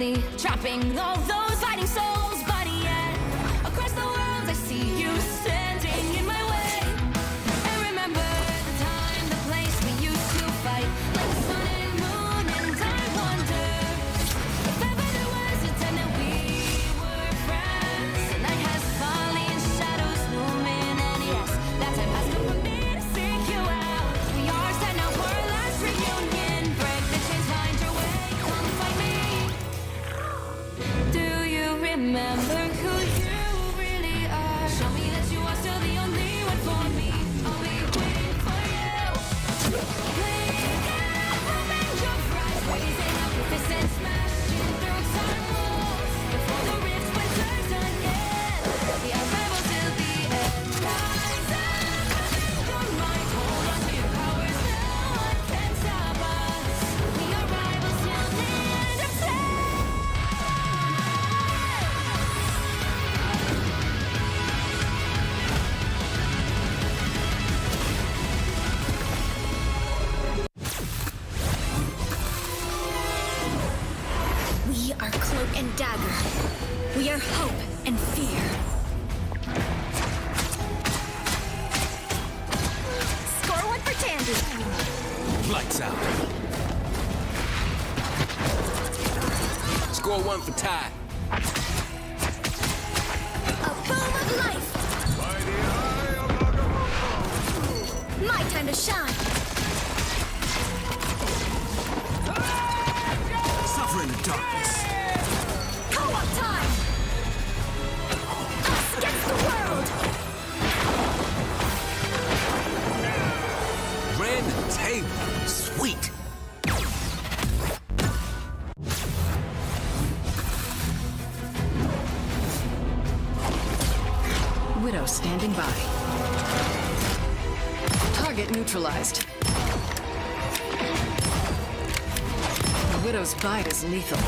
tightly, trapping all those fighting souls. But yet, across the world, I see you standing in my way. And remember the time, the place we used to fight, like the sun and moon. And I wonder if ever there was a time that we were friends. The night has fallen, shadows looming, and yes, that time has come for me to seek you out. We are set now for our last reunion. Break the chains, find your way, come find me. Do you remember who you really are? Show me that you are still the only one for me. I'll be waiting for you. Wake up, open your eyes, raising up your fists and smashing through time walls. Before the rift splinters again, we are rebels till the end. Rise up, open your mind, hold on to your powers. No one can stop us. We are rivals till the end of time. We are Cloak and Dagger. We are hope and fear. Score one for Tandy. Lights out. Score one for Ty. A boom of life. My time to shine. Suffer in the darkness. Co-op time. Us against the world. Ran the table. Sweet. Widow standing by. Target neutralized. The Widow's bite is lethal.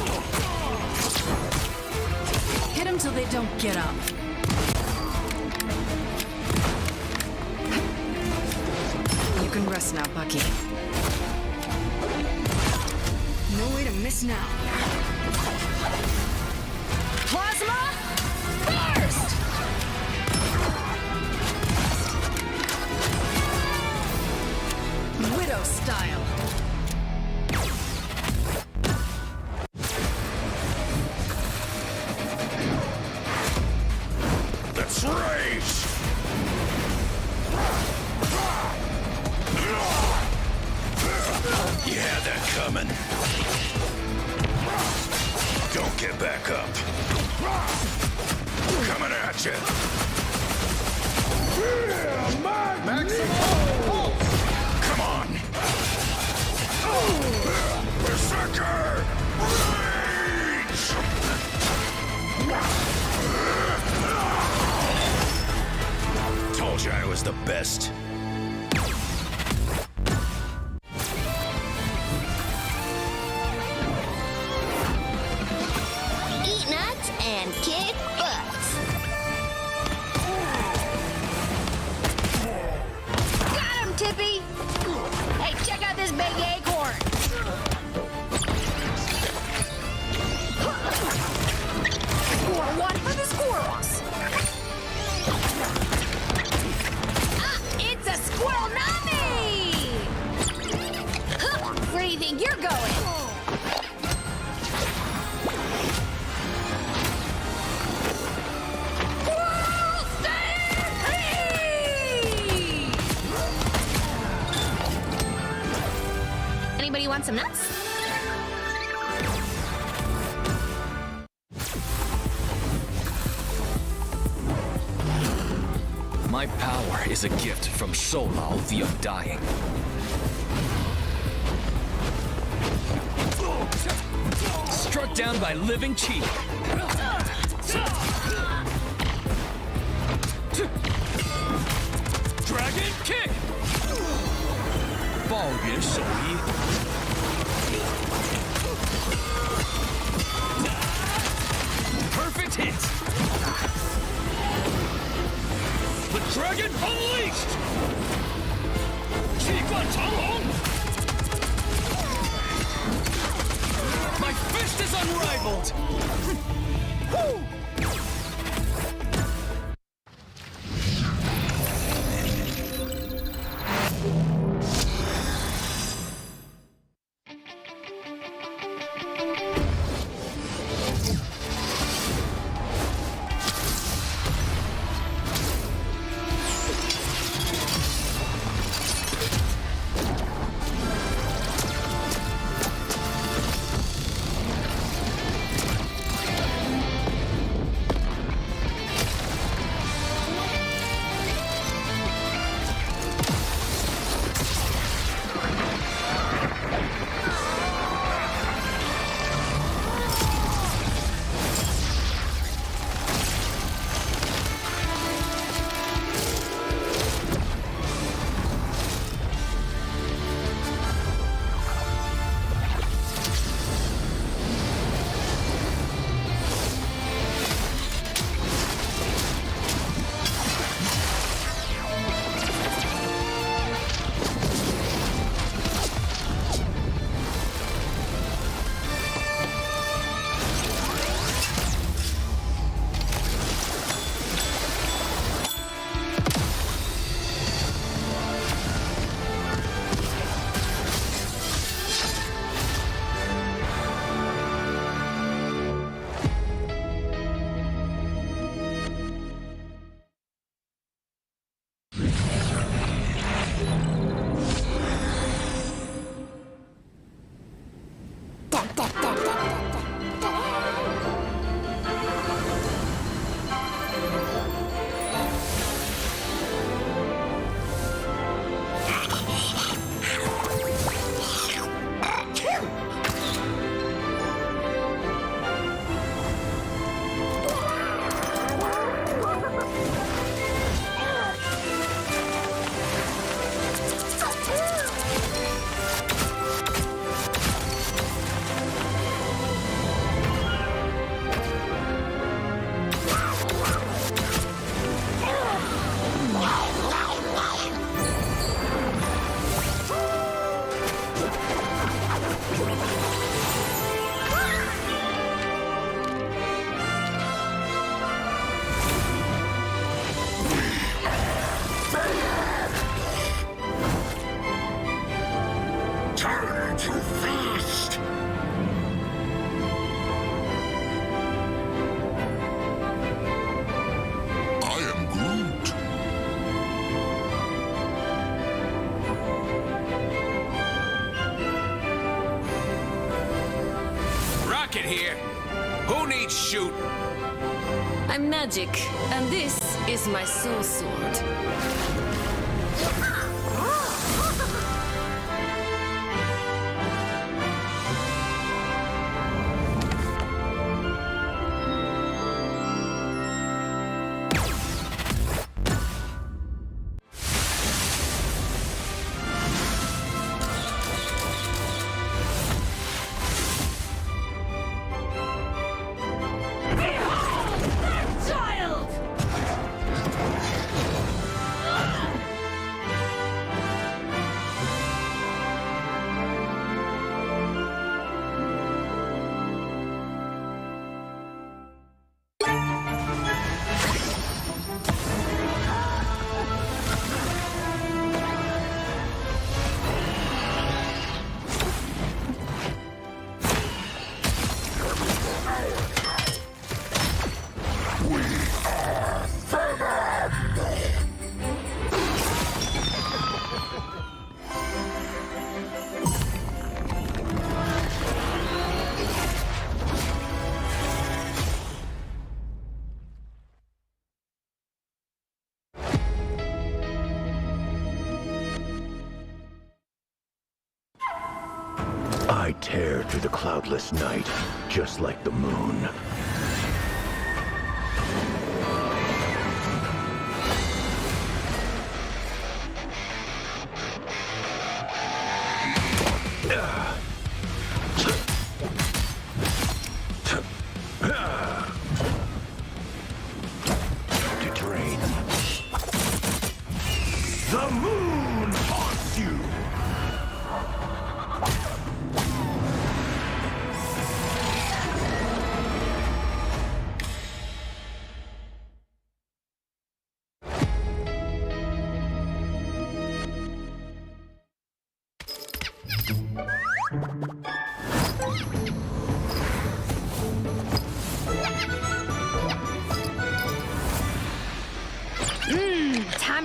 Hit them till they don't get up. You can rest now, Bucky. No way to miss now. Plasma burst! Widow style. Let's race! You had that coming. Don't get back up. Coming at you. Come on. Berserker! Rage! Told you I was the best. Eat nuts and kick butts. Got him, Tippy! Hey, check out this big acorn! Score one for the squirrels! Ah, it's a squirrel nami! Huh, where do you think you're going? Squirrel stampede! Anybody want some nuts? My power is a gift from Solal the Undying. Struck down by living chi. Dragon kick! Ball yuan shou yi. Perfect hit! The dragon unleashed! Qi Guan Changlong! My fist is unrivaled! Here. Who needs shoot? I'm magic, and this is my soul sword. I tear through the cloudless night, just like the moon. To drain. The moon haunts you! Time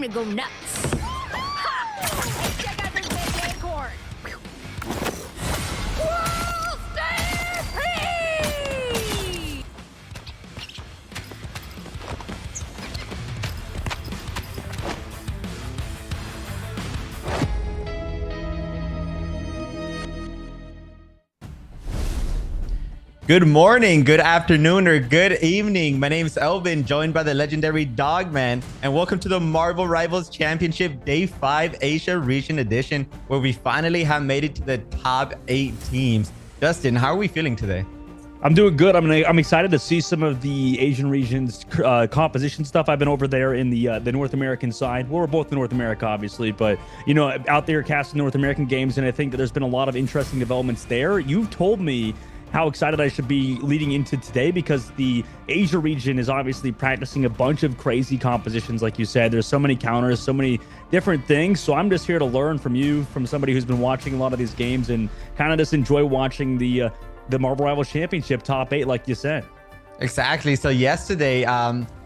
to go nuts. Check out this big acorn. Good morning, good afternoon, or good evening. My name is Elvin, joined by the legendary Dogman, and welcome to the Marvel Rivals Championship Day 5 Asia Region Edition, where we finally have made it to the top 8 teams. Justin, how are we feeling today? I'm doing good. I'm excited to see some of the Asian regions composition stuff. I've been over there in the North American side. Well, we're both in North America, obviously, but you know, out there casting North American games, and I think that there's been a lot of interesting developments there. You've told me how excited I should be leading into today because the Asia region is obviously practicing a bunch of crazy compositions. Like you said, there's so many counters, so many different things. So I'm just here to learn from you, from somebody who's been watching a lot of these games and kind of just enjoy watching the Marvel Rivals Championship top 8, like you said. Exactly. So yesterday,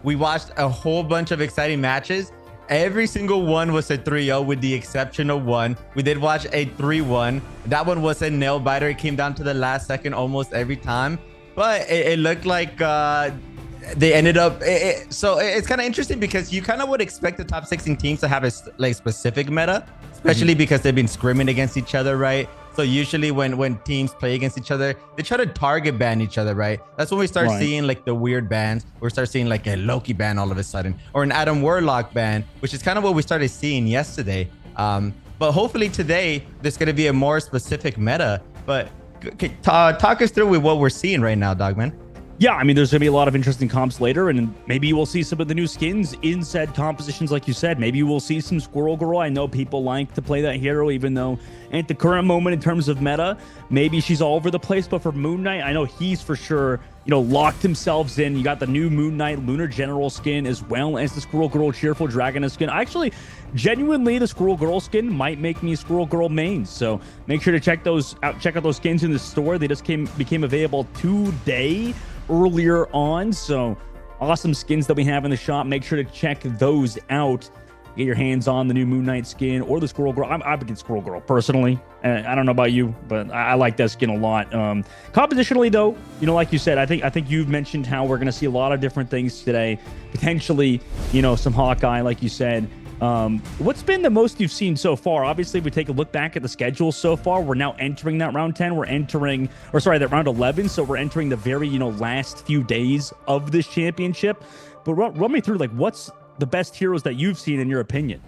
we watched a whole bunch of exciting matches. Every single one was a 3-0 with the exception of one. We did watch a 3-1. That one was a nail biter. It came down to the last second almost every time. But it looked like they ended up... So it's kind of interesting because you kind of would expect the top 16 teams to have a specific meta, especially because they've been scrimming against each other, right? So usually when teams play against each other, they try to target ban each other, right? That's when we start seeing like the weird bans. We start seeing like a Loki ban all of a sudden, or an Adam Warlock ban, which is kind of what we started seeing yesterday. But hopefully today, there's going to be a more specific meta. But talk us through with what we're seeing right now, Dogman. Yeah, I mean, there's going to be a lot of interesting comps later, and maybe we'll see some of the new skins in said compositions, like you said. Maybe we'll see some Squirrel Girl. I know people like to play that hero, even though at the current moment in terms of meta, maybe she's all over the place. But for Moon Knight, I know he's for sure, you know, locked himself in. You got the new Moon Knight Lunar General skin, as well as the Squirrel Girl Cheerful Dragoness skin. Actually, genuinely, the Squirrel Girl skin might make me Squirrel Girl main. So make sure to check those out. Check out those skins in the store. They just became available today, earlier on. So awesome skins that we have in the shop. Make sure to check those out. Get your hands on the new Moon Knight skin or the Squirrel Girl. I'm against Squirrel Girl personally. I don't know about you, but I like that skin a lot. Compositionally though, you know, like you said, I think you've mentioned how we're going to see a lot of different things today. Potentially, you know, some Hawkeye, like you said. What's been the most you've seen so far? Obviously, we take a look back at the schedule so far. We're now entering that round 10. We're entering, or sorry, that round 11. So we're entering the very, you know, last few days of this championship. But run me through, like, what's the best heroes that you've seen in your opinion?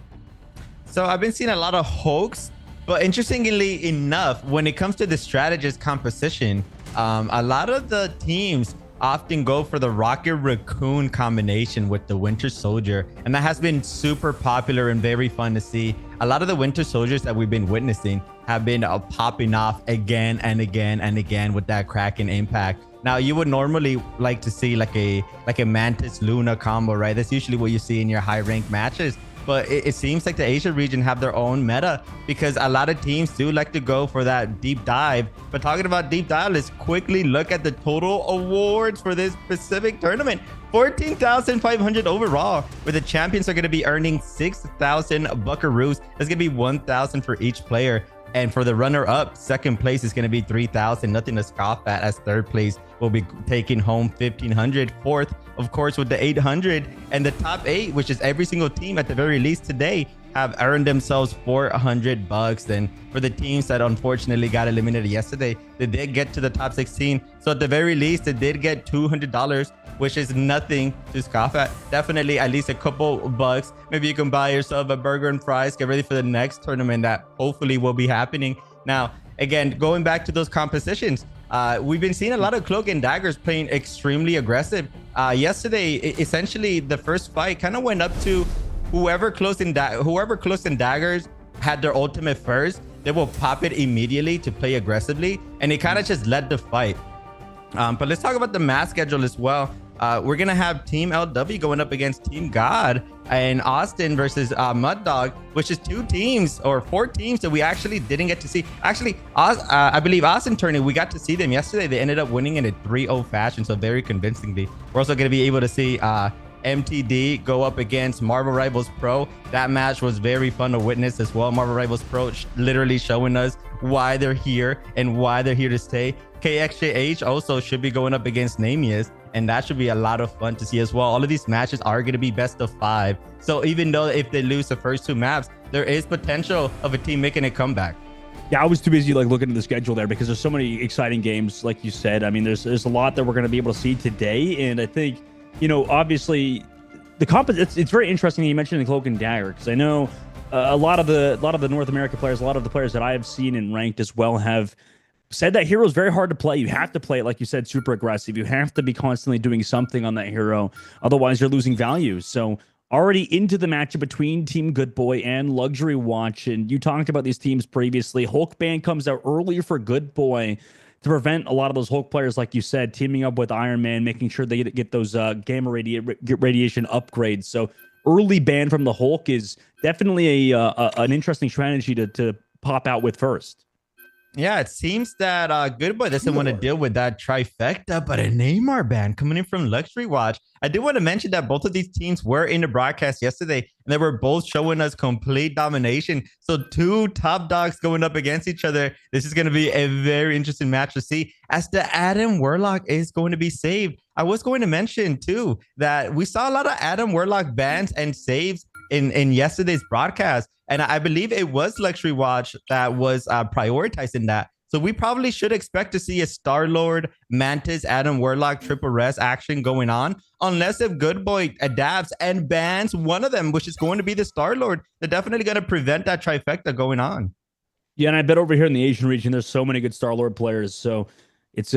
So I've been seeing a lot of Hulks, but interestingly enough, when it comes to the strategist composition, a lot of the teams often go for the Rocket Raccoon combination with the Winter Soldier, and that has been super popular and very fun to see. A lot of the Winter Soldiers that we've been witnessing have been popping off again and again and again with that Kraken impact. Now, you would normally like to see like a Mantis Luna combo, right? That's usually what you see in your high ranked matches. But it seems like the Asia region have their own meta because a lot of teams do like to go for that deep dive. But talking about deep dive, let's quickly look at the total awards for this specific tournament. 14,500 overall, where the champions are going to be earning 6,000 buckaroos. That's going to be 1,000 for each player. And for the runner-up, second place is going to be 3,000. Nothing to scoff at, as third place will be taking home 1,500. Fourth, of course, with the 800. And the top 8, which is every single team at the very least today, have earned themselves 400 bucks. Then for the teams that unfortunately got eliminated yesterday, they did get to the top 16. So at the very least, they did get $200, which is nothing to scoff at. Definitely at least a couple bucks. Maybe you can buy yourself a burger and fries. Get ready for the next tournament that hopefully will be happening. Now, again, going back to those compositions, we've been seeing a lot of Cloak and Daggers playing extremely aggressive. Yesterday, essentially, the first fight kind of went up to whoever Cloak and Daggers had their ultimate first. They will pop it immediately to play aggressively, and it kind of just led the fight. But let's talk about the match schedule as well. we're gonna have Team LW going up against Team God and Austin versus Mud Dog, which is 2 teams or 4 teams that we actually didn't get to see. Actually, I believe Austin tourney, we got to see them yesterday. They ended up winning in a 3-0 fashion, so very convincingly. We're also gonna be able to see MTD go up against Marvel Rivals Pro. That match was very fun to witness as well. Marvel Rivals Pro literally showing us why they're here and why they're here to stay. KXJH also should be going up against Namias, and that should be a lot of fun to see as well. All of these matches are going to be best of 5. So even though if they lose the first 2 maps, there is potential of a team making a comeback. Yeah, I was too busy like looking at the schedule there because there's so many exciting games, like you said. I mean, there's a lot that we're going to be able to see today, and I think, you know, obviously the it's very interesting that you mentioned the Cloak and Dagger, because I know a lot of the North America players, a lot of the players that I have seen in ranked as well have said that hero is very hard to play. You have to play it, like you said, super aggressive. You have to be constantly doing something on that hero, otherwise you're losing value. So already into the matchup between Team Good Boy and Luxury Watch, and you talked about these teams previously. Hulk Band comes out earlier for Good Boy to prevent a lot of those Hulk players, like you said, teaming up with Iron Man, making sure they get those gamma radiation upgrades. So early ban from the Hulk is definitely an interesting strategy to pop out with first. Yeah, it seems that Good Boy doesn't want to deal with that trifecta, but a Neymar ban coming in from Luxury Watch. I do want to mention that both of these teams were in the broadcast yesterday, and they were both showing us complete domination. So 2 top dogs going up against each other. This is going to be a very interesting match to see, as the Adam Warlock is going to be saved. I was going to mention too that we saw a lot of Adam Warlock bans and saves in yesterday's broadcast, and I believe it was Luxury Watch that was prioritizing that. So we probably should expect to see a Star-Lord, Mantis, Adam Warlock, Triple Res action going on, unless if Good Boy adapts and bans one of them, which is going to be the Star-Lord. They're definitely going to prevent that trifecta going on. Yeah, and I bet over here in the Asian region, there's so many good Star-Lord players. So it's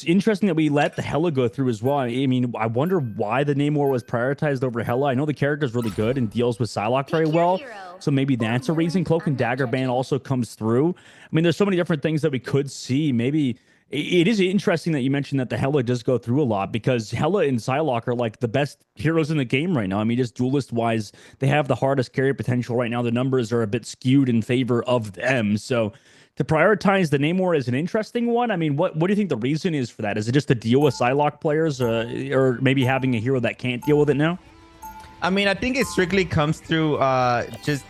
interesting that we let the Hela go through as well. I mean, I wonder why the Namor was prioritized over Hela. I know the character's really good and deals with Psylocke very well, so maybe that's a reason. Cloak and Dagger ban also comes through. I mean, there's so many different things that we could see. Maybe it is interesting that you mentioned that the Hela does go through a lot, because Hela and Psylocke are like the best heroes in the game right now. I mean, just duelist wise, they have the hardest carry potential right now. The numbers are a bit skewed in favor of them. So to prioritize the Namor is an interesting one. I mean, what do you think the reason is for that? Is it just to deal with Psylocke players, or maybe having a hero that can't deal with it now? I mean, I think it strictly comes through just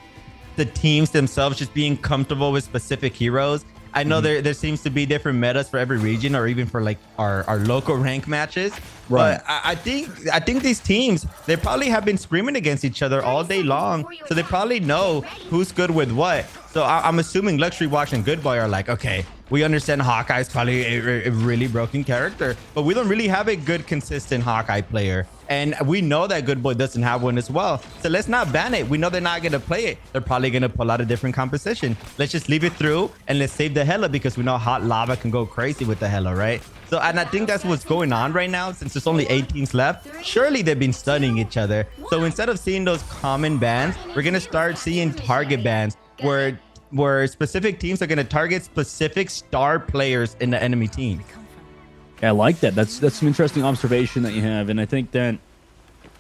the teams themselves just being comfortable with specific heroes. I know there seems to be different metas for every region, or even for like our local rank matches. Right. But I think these teams, they probably have been screaming against each other all day long, so they probably know who's good with what. So I'm assuming Luxury Watch and Good Boy are like, okay, we understand Hawkeye's probably a really broken character, but we don't really have a good, consistent Hawkeye player. And we know that Good Boy doesn't have one as well. So let's not ban it. We know they're not going to play it. They're probably going to pull out a different composition. Let's just leave it through and let's save the Hela, because we know Hot Lava can go crazy with the Hela, right? So, and I think that's what's going on right now, since there's only 8 teams left. Surely they've been studying each other. So instead of seeing those common bans, we're going to start seeing target bans where specific teams are going to target specific star players in the enemy team. Yeah, I like that. That's some interesting observation that you have, and I think that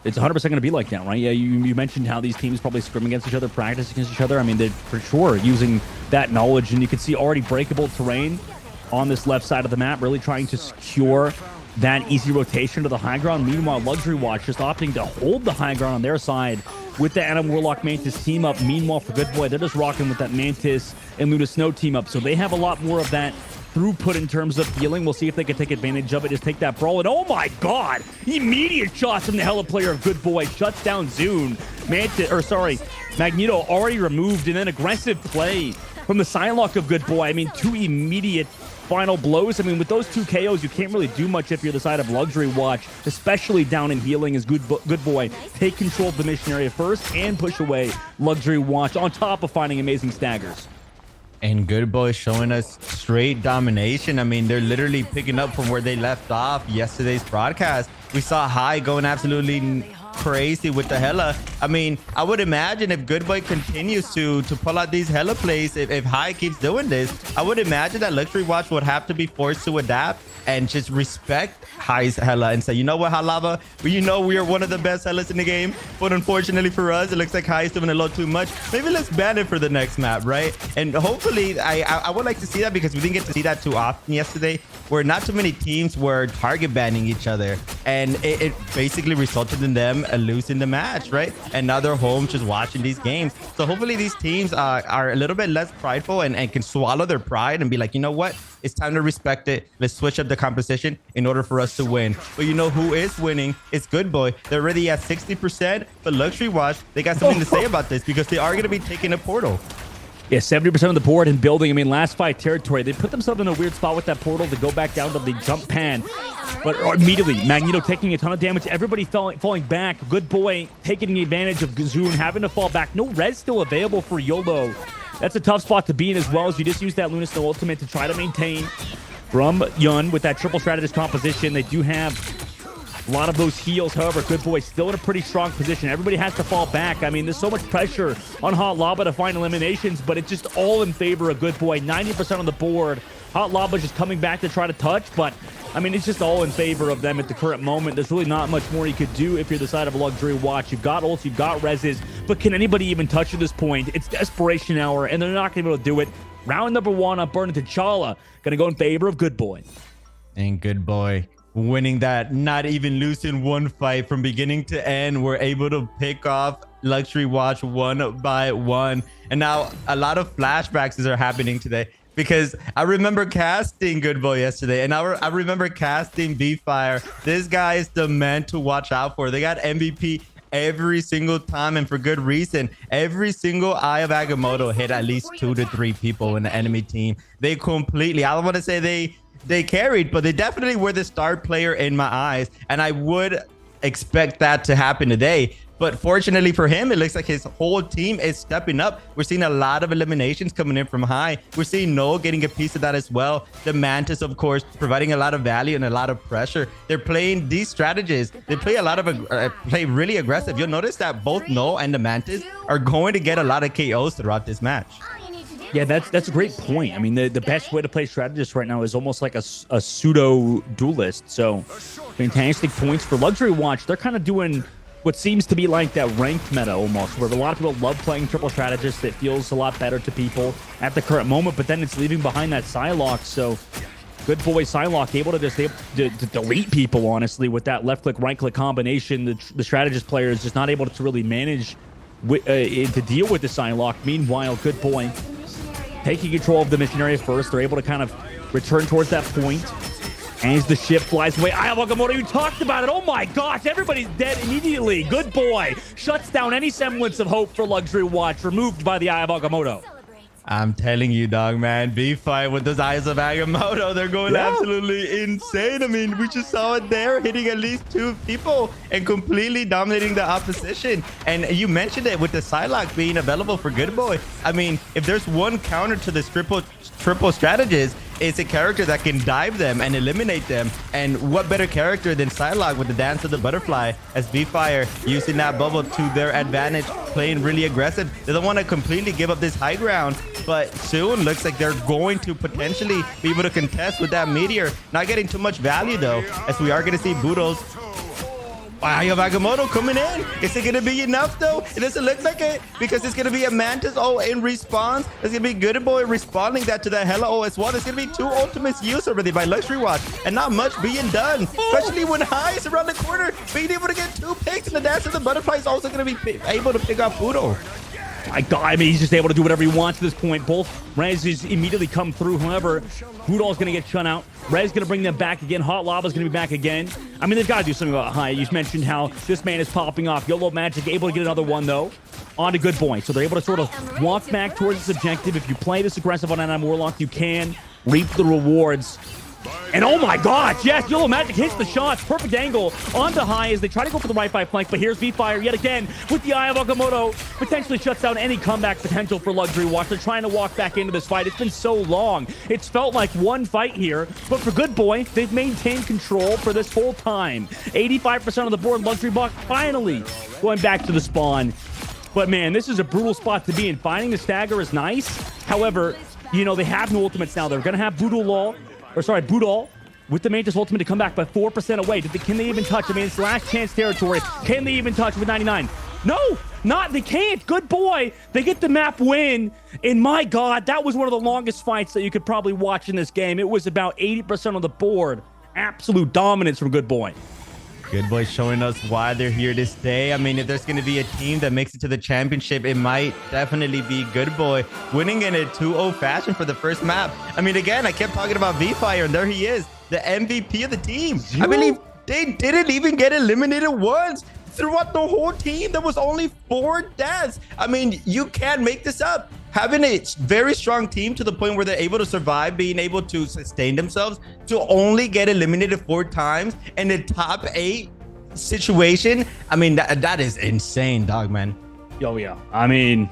it's 100% going to be like that, right? Yeah, you mentioned how these teams probably scrim against each other, practice against each other. I mean, they're for sure using that knowledge, and you can see already breakable terrain on this left side of the map, really trying to secure that easy rotation to the high ground. Meanwhile, Luxury Watch just opting to hold the high ground on their side with the Adam Warlock Mantis team up. Meanwhile, for Good Boy, they're just rocking with that Mantis and Luna Snow team up, so they have a lot more of that throughput in terms of healing. We'll see if they can take advantage of it. Just take that brawl, and oh my god, immediate shots from the Hela player of Good Boy, shuts down Zune. Magneto already removed, and then aggressive play from the Psylocke of Good Boy. I mean, 2 immediate final blows. I mean, with those 2 KOs, you can't really do much if you're the side of Luxury Watch, especially down in healing, as Good Boy take control of the mission area first and push away Luxury Watch, on top of finding amazing staggers. And Good Boy showing us straight domination. I mean, they're literally picking up from where they left off yesterday's broadcast. We saw High going absolutely crazy with the Hela. I mean, I would imagine if Good Boy continues to pull out these Hela plays, if High keeps doing this, I would imagine that Luxury Watch would have to be forced to adapt and just respect High's Hella and say, you know what, Halava, we are one of the best Hellas in the game, but unfortunately for us, it looks like High is doing a little too much. Maybe let's ban it for the next map, right? And hopefully, I would like to see that, because we didn't get to see that too often yesterday, where not too many teams were target banning each other, and it basically resulted in them losing the match, right? And now they're home just watching these games. So hopefully these teams are a little bit less prideful and can swallow their pride and be like, you know what? It's time to respect it. Let's switch up the composition in order for us to win. But you know who is winning? It's Good Boy. They're already at 60%, but Luxury Watch, they got something to say about this, because they are going to be taking a portal. Yeah, 70% of the board and building. I mean, last fight territory, they put themselves in a weird spot with that portal to go back down to the jump pan. But immediately, Magneto taking a ton of damage. Everybody falling back. Good Boy taking advantage of Gazoon, having to fall back. No res still available for YOLO. That's a tough spot to be in, as well as you just use that Luna Snow ultimate to try to maintain. From Yun with that triple strategist composition, they do have a lot of those heals. However, Good Boy still in a pretty strong position. Everybody has to fall back. I mean, there's so much pressure on Hot Lava to find eliminations, but it's just all in favor of Good Boy. 90% on the board. Hot Lava just coming back to try to touch, but I mean, it's just all in favor of them at the current moment. There's really not much more you could do if you're the side of a Luxury Watch. You've got ults, you've got reses, but can anybody even touch at this point? It's desperation hour, and they're not going to be able to do it. Round number 1 on Burn T'Challa. Going to go in favor of Good Boy. And Good Boy winning that, not even losing one fight from beginning to end. We're able to pick off Luxury Watch one by one. And now a lot of flashbacks are happening today, because I remember casting Good Boy yesterday, and I remember casting B-Fire. This guy is the man to watch out for. They got MVP every single time, and for good reason. Every single Eye of Agamotto hit at least 2 to 3 people in the enemy team. They completely, I don't want to say they carried, but they definitely were the star player in my eyes, and I would expect that to happen today. But fortunately for him, it looks like his whole team is stepping up. We're seeing a lot of eliminations coming in from High. We're seeing Noel getting a piece of that as well. The Mantis, of course, providing a lot of value and a lot of pressure. They're playing these strategies. They play a lot of play really aggressive. You'll notice that both Noel and the Mantis are going to get a lot of KOs throughout this match. Yeah, that's a great point. I mean, the best way to play strategist right now is almost like a pseudo duelist. So fantastic points for Luxury Watch. They're kind of doing what seems to be like that ranked meta almost, where a lot of people love playing triple strategist. It feels a lot better to people at the current moment, but then it's leaving behind that Psylocke. So Good Boy Psylocke able to just to delete people, honestly, with that left click, right click combination. The strategist player is just not able to really manage to deal with the Psylocke. Meanwhile, Good Boy taking control of the mission area first. They're able to kind of return towards that point. As the ship flies away, Eye of Agamotto, you talked about it. Oh my gosh, everybody's dead immediately. Good Boy shuts down any semblance of hope for Luxury Watch, removed by the Eye of Agamotto. I'm telling you, dog, man. B-Fight with those Eyes of Agamotto. They're going absolutely insane. I mean, we just saw it there, hitting at least 2 people and completely dominating the opposition. And you mentioned it with the Psylocke being available for Good Boy. I mean, if there's one counter to this triple strategist, it's a character that can dive them and eliminate them. And what better character than Psylocke with the Dance of the Butterfly, as B-Fire using that bubble to their advantage, playing really aggressive. They don't want to completely give up this high ground, but soon looks like they're going to potentially be able to contest with that Meteor. Not getting too much value though, as we are going to see Boodles. Eye of Agamotto coming in. Is it going to be enough though? It doesn't look like it, because it's going to be a Mantis in response. It's going to be Good Boy responding that to the Hella as well. There's going to be 2 ultimates used already by Luxury Watch, and not much being done, especially when High is around the corner. Being able to get 2 picks, and the Dance of the Butterfly is also going to be able to pick up Boodle. My God, I mean, he's just able to do whatever he wants at this point. Both Rez's immediately come through. However, Boodle's going to get shut out. Rez going to bring them back again. Hot Lava's going to be back again. I mean, they've got to do something about High. You mentioned how this man is popping off. YOLO Magic able to get another one, though, on to Good Boy. So they're able to sort of walk back towards this objective. If you play this aggressive on NM Warlock, you can reap the rewards. And oh my gosh, yes, YOLO Magic hits the shots. Perfect angle onto High as they try to go for the right by flank. But here's B-Fire yet again with the Eye of Agamotto. Potentially shuts down any comeback potential for Luxury Watch. They're trying to walk back into this fight. It's been so long. It's felt like one fight here. But for Good Boy, they've maintained control for this whole time. 85% of the board. Luxury Watch finally going back to the spawn. But man, this is a brutal spot to be in. Finding the stagger is nice. However, you know, they have no ultimates now. They're going to have Boodle. with the Mantis ultimate to come back by 4% away. Can they even touch? I mean, it's last chance territory. Can they even touch with 99? No, they can't. Good boy. They get the map win. And my God, that was one of the longest fights that you could probably watch in this game. It was about 80% on the board. Absolute dominance from Good Boy. Good Boy showing us why they're here to stay. I mean, if there's going to be a team that makes it to the championship, it might definitely be Good Boy winning in a 2-0 fashion for the first map. I mean, again, I kept talking about V-Fire, and there he is, the MVP of the team. I believe they didn't even get eliminated once. Throughout the whole team, there was only 4 deaths. I mean, you can't make this up. Having a very strong team to the point where they're able to survive, being able to sustain themselves, to only get eliminated 4 times in the top 8 situation. I mean, that is insane, dog, man. Oh, yeah. I mean,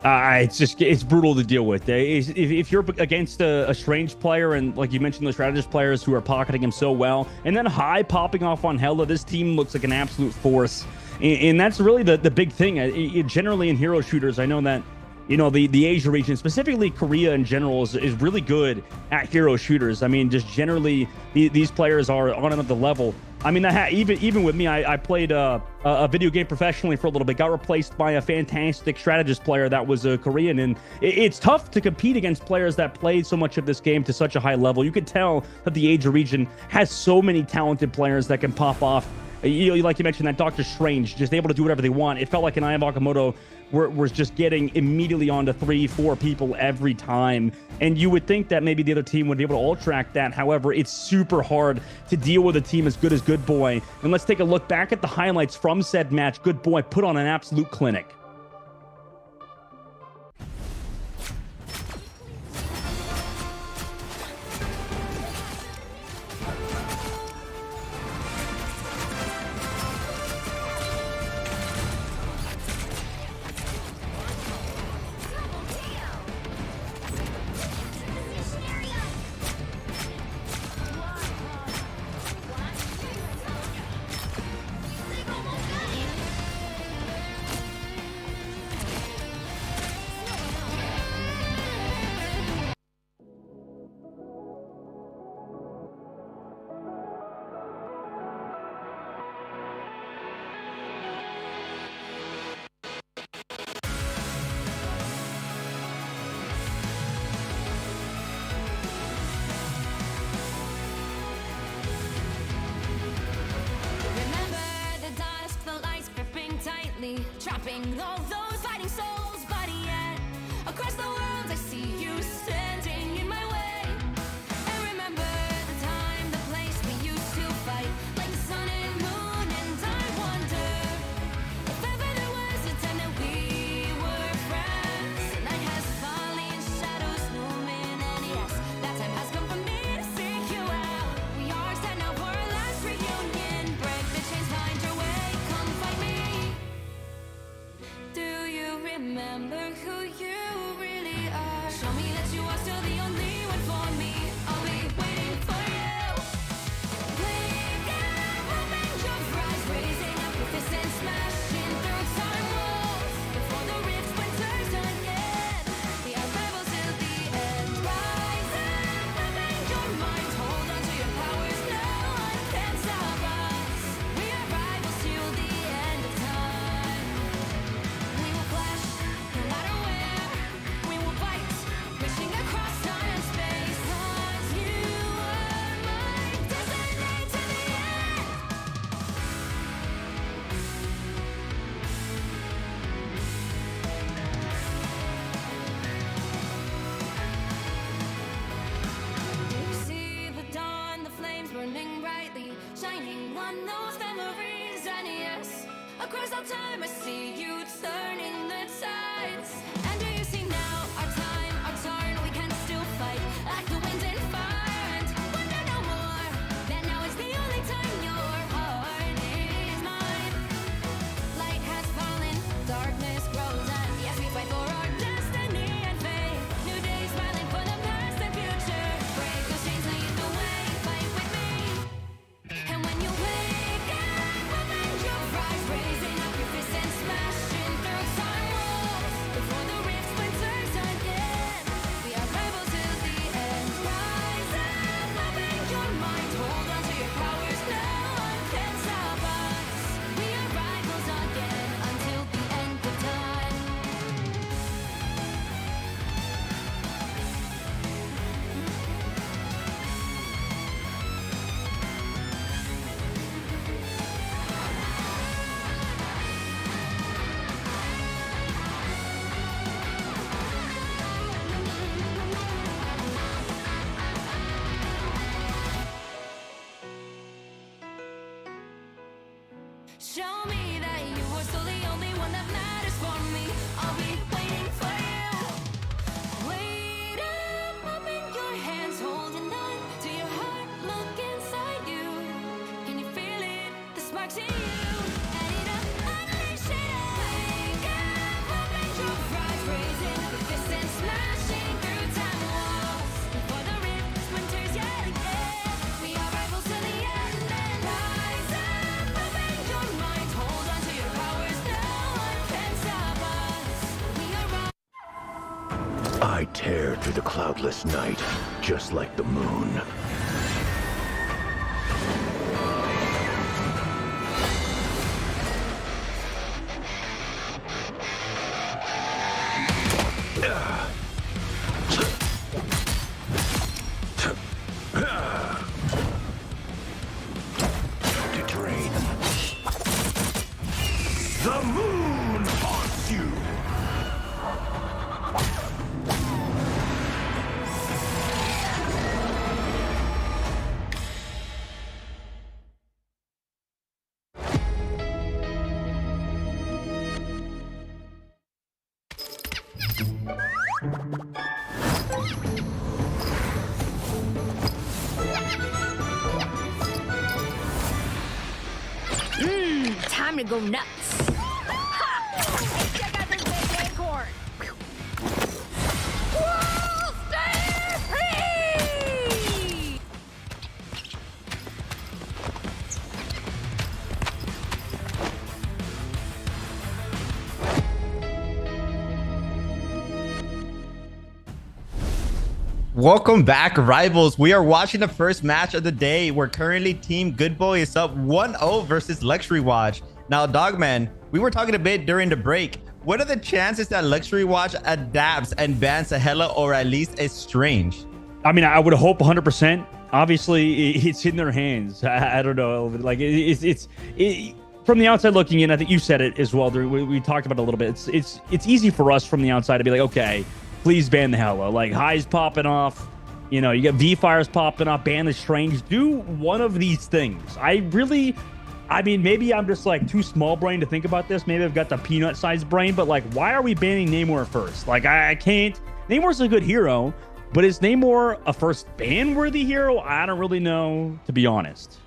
it's brutal to deal with. If you're against a strange player, and like you mentioned, the strategist players who are pocketing him so well, and then High popping off on Hella, this team looks like an absolute force. And that's really the big thing. Generally in hero shooters, I know that, you know, the Asia region, specifically Korea in general, is really good at hero shooters. I mean, just generally, these players are on another level. I mean, even with me, I played a video game professionally for a little bit, got replaced by a fantastic strategist player that was a Korean, and it's tough to compete against players that played so much of this game to such a high level. You could tell that the Asia region has so many talented players that can pop off. You know, like you mentioned, that Doctor Strange, just able to do whatever they want. It felt like an Aya Bakamoto was just getting immediately onto 3-4 people every time. And you would think that maybe the other team would be able to ult-track that. However, it's super hard to deal with a team as good as Good Boy. And let's take a look back at the highlights from said match. Good Boy put on an absolute clinic. Trapping all those fighting souls, but yet across the world I see you standing in my way. And remember the time, the place we used to fight, like the sun and moon, and I wonder if ever there was a time that we were friends. The night has fallen, shadows looming, and yes, that time has come for me to seek you out. We are set now for our last reunion. Break the chains, find your way, come find me. Do you remember who you really are? Show me that you are still the only one for me. I'll be waiting for you. Wake up, open your eyes, raising up your fists and smashing through time walls. Before the rift winter's done yet, the arrival till the end. Rise up, open your mind, hold on to your powers. No one can stop us. We are rivals till the end of time. We will flash, no matter where. We will fight, reaching across time and space. 'Cause you are my destiny to the end. You see the dawn, the flames burning brightly, shining on those memories. And yes, across all time I see you turning the tides. And do you see now our time, our turn? We can still fight like the wind and fire, and wonder no more that now is the only time your heart is mine. Light has fallen, darkness grows, and yes, we fight for our destiny and fate. New days smiling for the past and future. Break those chains, lead the way, fight with me. And when you wake up, open your eyes, raising up your fists and smashing through time. I tear through the cloudless night, just like the moon. To drain. The moon haunts you! Time to go nuts. Ha! Check out this big acorn. Whoa, stay free! Welcome back, rivals. We are watching the first match of the day. We're currently Team Good Boy is up 1-0 versus Luxury Watch. Now, Dogman, we were talking a bit during the break. What are the chances that Luxury Watch adapts and bans a Hela or at least a Strange? I mean, I would hope 100%. Obviously, it's in their hands. I don't know. Like, it's from the outside looking in, I think you said it as well. We talked about it a little bit. It's easy for us from the outside to be like, okay, please ban the Hela. Like, High's popping off. You know, you got V-Fires popping off. Ban the Strange. Do one of these things. I mean, maybe I'm just like too small brain to think about this. Maybe I've got the peanut-sized brain, but like, why are we banning Namor first? Like, I can't. Namor's a good hero, but is Namor a first ban-worthy hero? I don't really know, to be honest.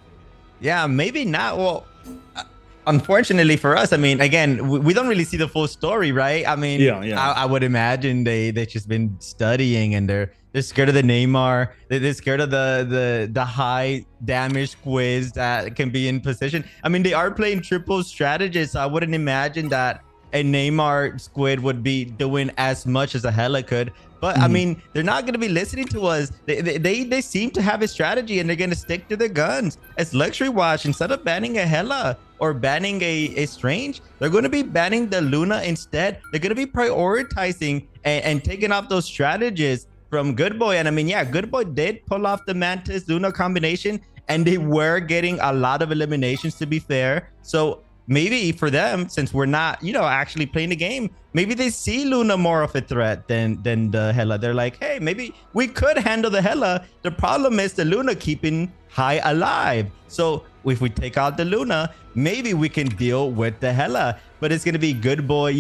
Yeah, maybe not. Well, unfortunately for us, I mean, again, we don't really see the full story, right? I mean, yeah. I would imagine they've just been studying and they're scared of the Neymar. They're scared of the high damage squids that can be in position. I mean, they are playing triple strategists. So I wouldn't imagine that a Neymar squid would be doing as much as a Hela could. But I mean, they're not going to be listening to us. They seem to have a strategy and they're going to stick to their guns. As Luxury Watch, instead of banning a Hela or banning a Strange, they're going to be banning the Luna instead. They're going to be prioritizing and taking off those strategies from Good Boy. And I mean, yeah, Good Boy did pull off the Mantis Luna combination and they were getting a lot of eliminations, to be fair. So maybe for them, since we're not, actually playing the game, maybe they see Luna more of a threat than the Hela. They're like, hey, maybe we could handle the Hela. The problem is the Luna keeping High alive. So if we take out the Luna, maybe we can deal with the Hela. But it's going to be Good Boy,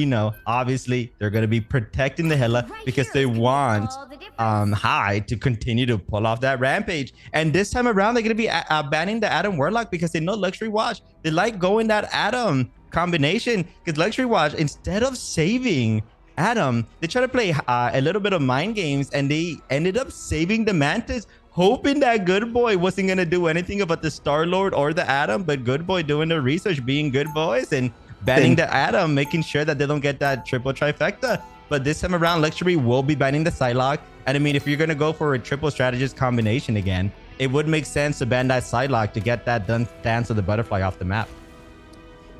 obviously they're going to be protecting the Hela because they want High to continue to pull off that rampage. And this time around, they're going to be banning the Adam Warlock because they know Luxury Watch. They like going that Adam combination because Luxury Watch, instead of saving Adam, they try to play a little bit of mind games and they ended up saving the Mantis, hoping that Good Boy wasn't going to do anything about the Star-Lord or the Adam, but Good Boy doing the research, being good boys and banning the Adam, making sure that they don't get that triple trifecta. But this time around, Luxury will be banning the Psylocke. And I mean, if you're going to go for a triple strategist combination again, it would make sense to ban that Psylocke to get that Dance of the Butterfly off the map.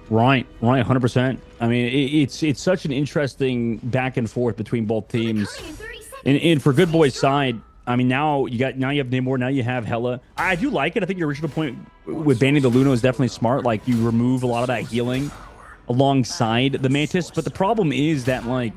Right, 100%. I mean, it's such an interesting back and forth between both teams. And for Good Boy's side, I mean, now you have Namor, now you have Hela. I do like it. I think your original point with banning the Luna is definitely smart. Like, you remove a lot of that healing alongside the Mantis. But the problem is that, like,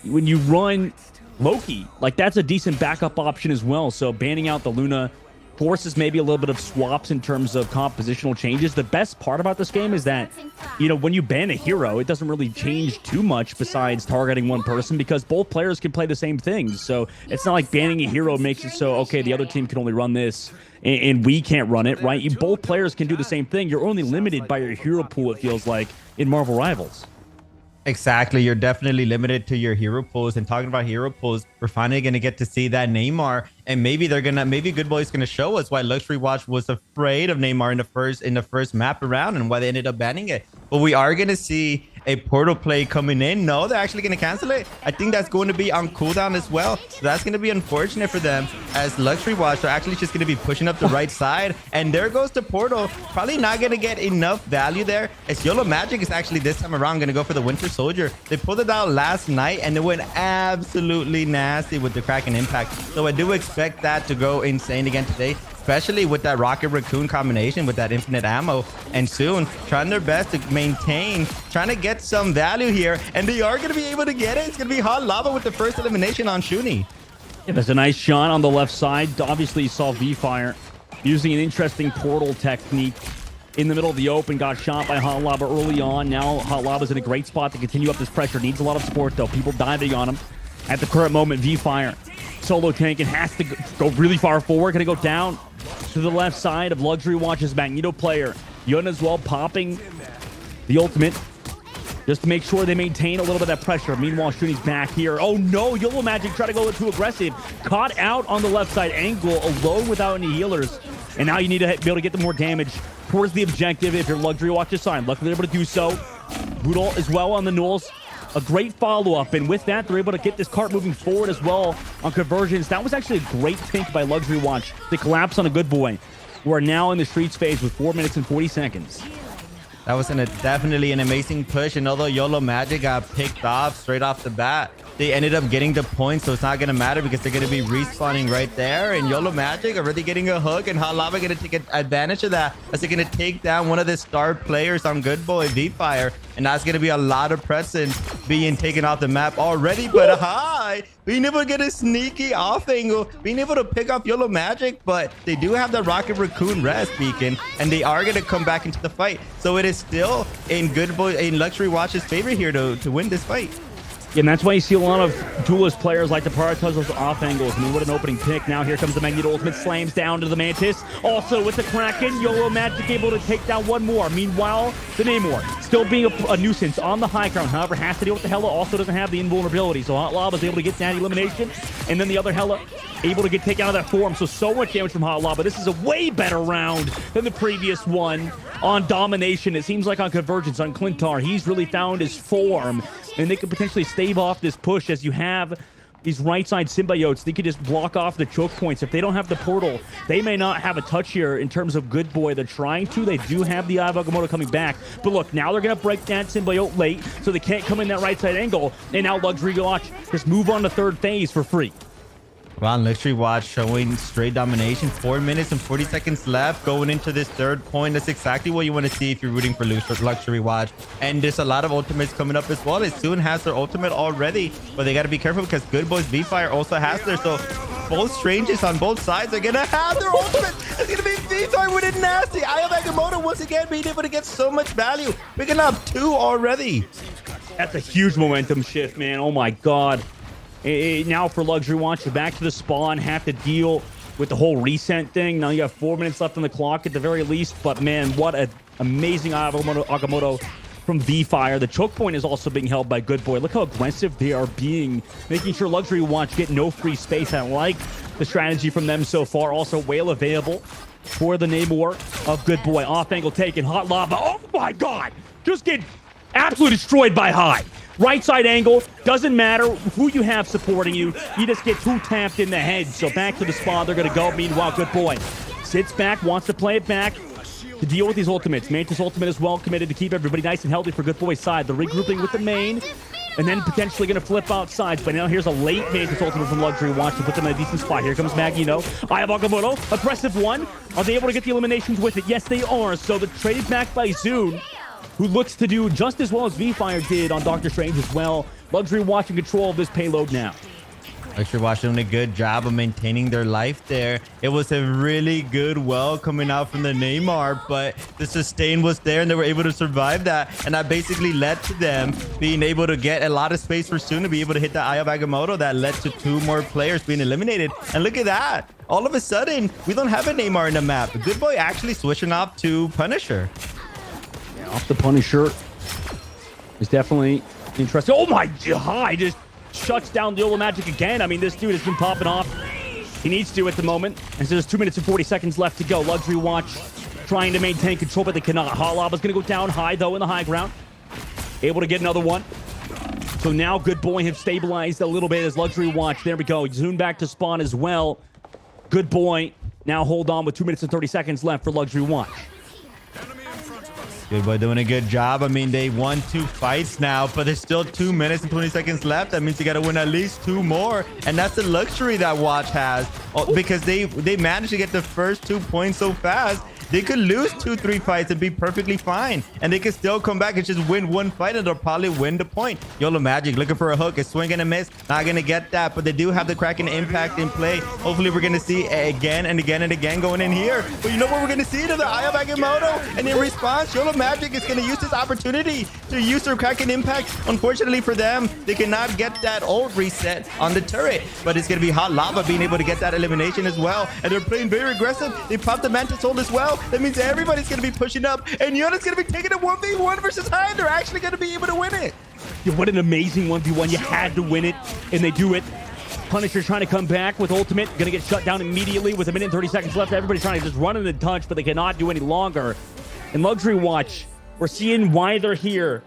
when you run Loki, like, that's a decent backup option as well. So banning out the Luna forces maybe a little bit of swaps in terms of compositional changes. The best part about this game is that, when you ban a hero, it doesn't really change too much besides targeting one person because both players can play the same things. So it's not like banning a hero makes it so, okay, the other team can only run this and we can't run it, right? Both players can do the same thing. You're only limited by your hero pool, it feels like, in Marvel Rivals. Exactly. You're definitely limited to your hero pools. And talking about hero pools, we're finally going to get to see that Neymar. And maybe Good Boy's going to show us why Luxury Watch was afraid of Neymar in the first map around and why they ended up banning it. But we are going to see a portal play coming in. No, they're actually going to cancel it. I think that's going to be on cooldown as well. So that's going to be unfortunate for them, as Luxury Watch are actually just going to be pushing up the right side. And there goes the portal. Probably not going to get enough value there, as YOLO Magic is actually this time around going to go for the Winter Soldier. They pulled it out last night and it went absolutely nasty with the Kraken Impact. So I do expect that to go insane again today, especially with that Rocket Raccoon combination with that infinite ammo. And soon trying their best to maintain, trying to get some value here, and they are going to be able to get it. It's going to be Hot Lava with the first elimination on Shuni. Yeah, there's a nice shot on the left side. Obviously you saw V-Fire using an interesting portal technique in the middle of the open. Got shot by Hot Lava early on. Now Hot Lava's in a great spot to continue up this pressure. Needs a lot of support though. People diving on him. At the current moment, V-Fire solo tank and has to go really far forward. Gonna go down to the left side of Luxury Watch's Magneto player. Yun as well popping the ultimate just to make sure they maintain a little bit of that pressure. Meanwhile, Shuni's back here. Oh no, YOLO Magic try to go too aggressive. Caught out on the left side angle, alone without any healers. And now you need to be able to get the more damage towards the objective if your Luxury Watch's side. Luckily, they're able to do so. Boodle as well on the Nulls. A great follow-up, and with that, they're able to get this cart moving forward as well on conversions. That was actually a great think by Luxury Watch to collapse on a good boy. We're now in the streets phase with 4 minutes and 40 seconds. That was definitely an amazing push, and although YOLO Magic got picked off straight off the bat, they ended up getting the points, so it's not going to matter because they're going to be respawning right there. And YOLO Magic already getting a hook, and Hot Lava going to take advantage of that as they're going to take down one of the star players on Good Boy, V-Fire. And that's going to be a lot of presence being taken off the map already. But hi, being able to get a sneaky off angle, being able to pick up YOLO Magic, but they do have the Rocket Raccoon rest beacon, and they are going to come back into the fight. So it is still in Luxury Watch's favor here to win this fight. Yeah, and that's why you see a lot of duelist players like to prioritize those off angles. I mean, what an opening pick. Now here comes the Magneto ultimate, slams down to the Mantis. Also with the Kraken, YOLO Magic able to take down one more. Meanwhile, the Namor still being a nuisance on the high ground. However, has to deal with the Hela. Also doesn't have the invulnerability. So Hot Lava is able to get that elimination. And then the other Hela able to get taken out of that form. So much damage from Hot Lava. This is a way better round than the previous one on Domination. It seems like on Convergence, on Clintar, he's really found his form. And they could potentially stave off this push as you have these right side symbiotes. They could just block off the choke points. If they don't have the portal, they may not have a touch here in terms of Good Boy. They're trying to. They do have the Eye of Agamotto coming back. But look, now they're going to break that symbiote late, so they can't come in that right side angle. And now Luxury Watch just move on to third phase for free. Wow, Luxury Watch showing straight domination. 4 minutes and 40 seconds left going into this third point. That's exactly what you want to see if you're rooting for Luxury Watch. And there's a lot of ultimates coming up as well. It soon has their ultimate already, but they got to be careful because Good Boys V-Fire also has theirs. So both strangers on both sides are going to have their ultimate. It's going to be V-Fire with it nasty. Eye of Agamotto once again being able to get so much value. Picking up 2 already. That's a huge momentum shift, man. Oh my God. Now for Luxury Watch, you're back to the spawn, have to deal with the whole reset thing. Now you have 4 minutes left on the clock at the very least, but man, what an amazing Agamotto from V-Fire. The choke point is also being held by Good Boy. Look how aggressive they are being, making sure Luxury Watch get no free space. I like the strategy from them so far. Also, whale available for the Namor of Good Boy. Off angle taken, Hot Lava. Oh my God! Just get absolutely destroyed by High. Right side angle, doesn't matter who you have supporting you. You just get too tapped in the head. So back to the spawn, they're going to go. Meanwhile, Good Boy sits back, wants to play it back to deal with these ultimates. Mantis ultimate is well committed to keep everybody nice and healthy for Good Boy's side. The regrouping with the main, and then potentially going to flip outside. But now here's a late Mantis ultimate from Luxury Watch to put them in a decent spot. Here comes Magneto. Eye of Agamotto, aggressive one. Are they able to get the eliminations with it? Yes, they are. So the trade is back by Zune, who looks to do just as well as V-Fire did on Doctor Strange as well. Luxury Watch in control of this payload now. Luxury Watch doing a good job of maintaining their life there. It was a really good well coming out from the Neymar, but the sustain was there and they were able to survive that. And that basically led to them being able to get a lot of space for Soon to be able to hit the Eye of Agamotto. That led to 2 more players being eliminated. And look at that. All of a sudden, we don't have a Neymar in the map. Good Boy actually switching off to Punisher. Off the Punisher is definitely interesting. Oh my God, just shuts down the YOLO Magic again. I mean, this dude has been popping off. He needs to at the moment. And so there's 2 minutes and 40 seconds left to go. Luxury Watch trying to maintain control, but they cannot. Hot Lava's going to go down high, though, in the high ground. able to get another one. So now Good Boy have stabilized a little bit as Luxury Watch. There we go. Zoom back to spawn as well. Good Boy now hold on with 2 minutes and 30 seconds left for Luxury Watch. Good Boy doing a good job. I mean, they won 2 fights now, but there's still 2 minutes and 20 seconds left. That means you got to win at least 2 more. And that's the luxury that Watch has because they managed to get the first 2 points so fast. They could lose 2-3 fights and be perfectly fine. And they could still come back and just win 1 fight and they'll probably win the point. YOLO Magic looking for a hook. It's swing and a miss. Not going to get that, but they do have the Kraken impact in play. Hopefully we're going to see again and again and again going in here. But you know what we're going to see? To the Eye of Agamotto. And in response, YOLO Magic is going to use this opportunity to use their Kraken impact. Unfortunately for them, they cannot get that ult reset on the turret. But it's going to be Hot Lava being able to get that elimination as well. And they're playing very aggressive. They popped the Mantis ult as well. That means everybody's going to be pushing up. And Yona's going to be taking a 1v1 versus High. They're actually going to be able to win it. Yeah, what an amazing 1v1. You had to win it, and they do it. Punisher trying to come back with ultimate. Going to get shut down immediately with 1 minute and 30 seconds left. Everybody's trying to just run in and touch, but they cannot do any longer. In Luxury Watch, we're seeing why they're here.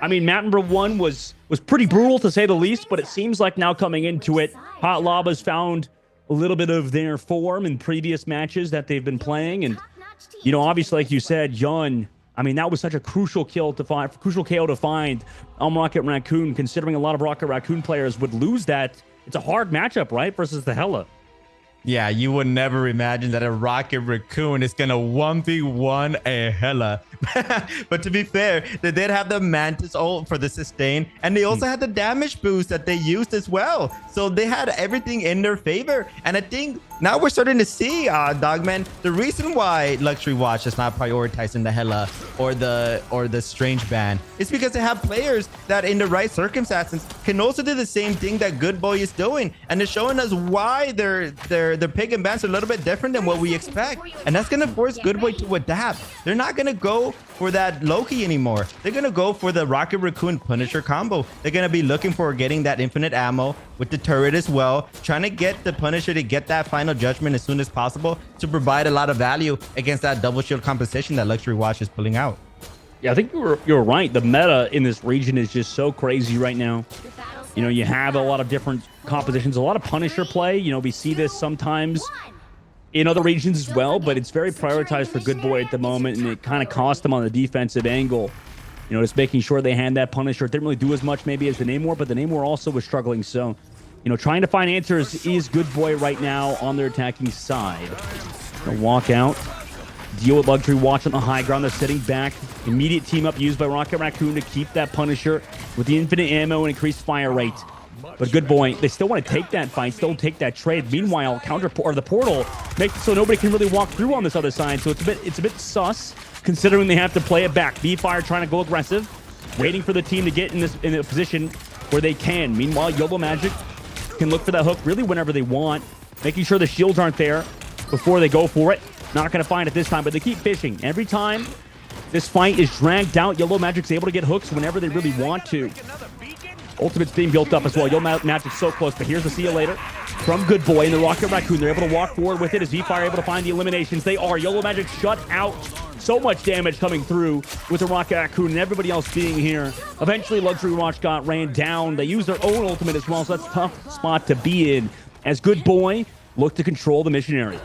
I mean, map number 1 was pretty brutal, to say the least, but it seems like now coming into it, Hot Lava's found a little bit of their form in previous matches that they've been playing. And, you know, obviously, like you said, Yun, I mean, that was such a crucial kill to find, crucial KO to find on Rocket Raccoon, considering a lot of Rocket Raccoon players would lose that. It's a hard matchup, right, versus the Hela. Yeah, you would never imagine that a Rocket Raccoon is going to 1v1 a Hela. But to be fair, they did have the Mantis ult for the sustain, and they also had the damage boost that they used as well. So they had everything in their favor. And I think now we're starting to see, Dogman, the reason why Luxury Watch is not prioritizing the Hela or the Strange Ban is because they have players that in the right circumstances can also do the same thing that Good Boy is doing. And they're showing us why their pick and bans are a little bit different than what we expect. And that's going to force Good Boy to adapt. They're not going to go for that Loki anymore. They're going to go for the Rocket Raccoon Punisher combo. They're going to be looking for getting that infinite ammo with the turret as well, trying to get the Punisher to get that final judgment as soon as possible to provide a lot of value against that double shield composition that Luxury Watch is pulling out. Yeah, I think you're right. The meta in this region is just so crazy right now. You know, you have a lot of different compositions, a lot of Punisher play. You know, we see this sometimes in other regions as well, but it's very prioritized for Good Boy at the moment, and it kind of cost them on the defensive angle. You know, just making sure they hand that Punisher. It didn't really do as much maybe as the Namor, but the Namor also was struggling. So, you know, trying to find answers is Good Boy right now on their attacking side. They'll walk out, deal with Luxury Watch on the high ground. They're sitting back. Immediate team up used by Rocket Raccoon to keep that Punisher with the infinite ammo and increased fire rate. But Good Boy, they still want to take that fight, still take that trade. Meanwhile, the portal makes it so nobody can really walk through on this other side. So it's a bit sus, considering they have to play it back. B-Fire trying to go aggressive, waiting for the team to get in a position where they can. Meanwhile, YOLO Magic can look for that hook really whenever they want, making sure the shields aren't there before they go for it. Not going to find it this time, but they keep fishing. Every time this fight is dragged out, YOLO Magic's able to get hooks whenever they really want to. Ultimate's being built up as well. YOLO Magic's so close, but here's the see you later from Good Boy and the Rocket Raccoon. They're able to walk forward with it as V-Fire able to find the eliminations. They are. YOLO Magic shut out. So much damage coming through with the Rocket Raccoon and everybody else being here. Eventually, Luxury Watch got ran down. They used their own ultimate as well, so that's a tough spot to be in as Good Boy looked to control the mission area.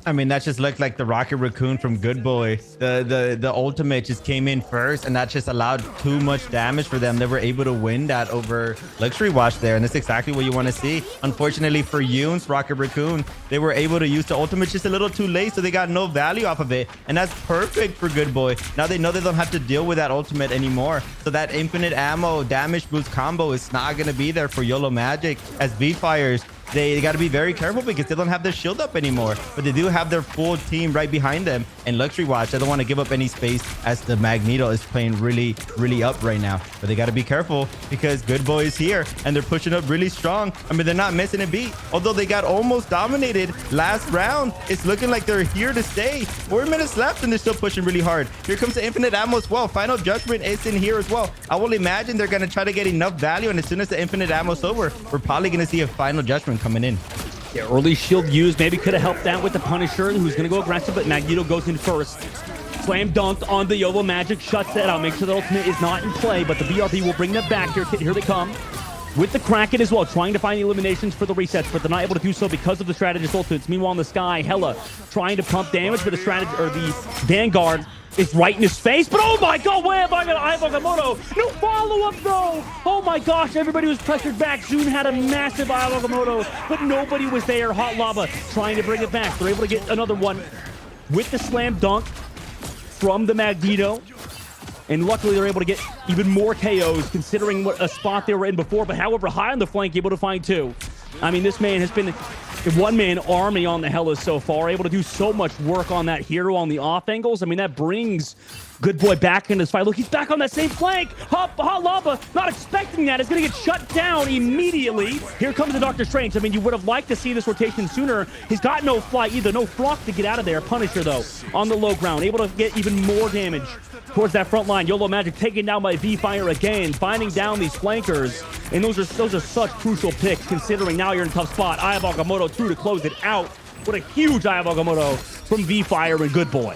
I mean, that just looked like the Rocket Raccoon from Good Boy. The ultimate just came in first, and that just allowed too much damage for them. They were able to win that over Luxury Watch there, and that's exactly what you want to see. Unfortunately for Yoon's Rocket Raccoon, they were able to use the ultimate just a little too late, so they got no value off of it, and that's perfect for Good Boy. Now they know they don't have to deal with that ultimate anymore, so that infinite ammo damage boost combo is not going to be there for YOLO Magic as V-Fires. They got to be very careful because they don't have their shield up anymore, but they do have their full team right behind them. And Luxury Watch, they don't want to give up any space as the Magneto is playing really, really up right now. But they got to be careful because Good Boy is here and they're pushing up really strong. I mean, they're not missing a beat. Although they got almost dominated last round, it's looking like they're here to stay. 4 minutes left and they're still pushing really hard. Here comes the infinite ammo as well. Final Judgment is in here as well. I will imagine they're going to try to get enough value, and as soon as the infinite ammo's over, we're probably going to see a Final Judgment coming in. Yeah, early shield used maybe could have helped that with the Punisher, who's going to go aggressive, but Magneto goes in first. Slam dunked on the YOLO Magic, shuts that out, makes sure the ultimate is not in play, but the BRB will bring them back. Here they come. With the Kraken as well, trying to find the eliminations for the resets, but they're not able to do so because of the strategist ultimates. Meanwhile, in the sky, Hella trying to pump damage, but the Vanguard is right in his face. But oh my god, where have I got Eye of Agamotto? No follow-up though! Oh my gosh, everybody was pressured back. Zoon had a massive Eye of Agamotto, but nobody was there. Hot Lava trying to bring it back. They're able to get another one with the slam dunk from the Magneto. And luckily, they're able to get even more KOs, considering what a spot they were in before. But however, high on the flank, able to find two. I mean, this man has been a one-man army on the Hellas so far, able to do so much work on that hero on the off angles. I mean, that brings Good Boy back in this fight. Look, he's back on that same flank. Hot Lava, not expecting that, is going to get shut down immediately. Here comes the Doctor Strange. I mean, you would have liked to see this rotation sooner. He's got no fly either, no flock to get out of there. Punisher, though, on the low ground, able to get even more damage towards that front line. YOLO Magic taken down by V-Fire again, finding down these flankers. And those are such crucial picks, considering now you're in a tough spot. Eye of Agamotto through to close it out. What a huge Eye of Agamotto from V-Fire and Good Boy.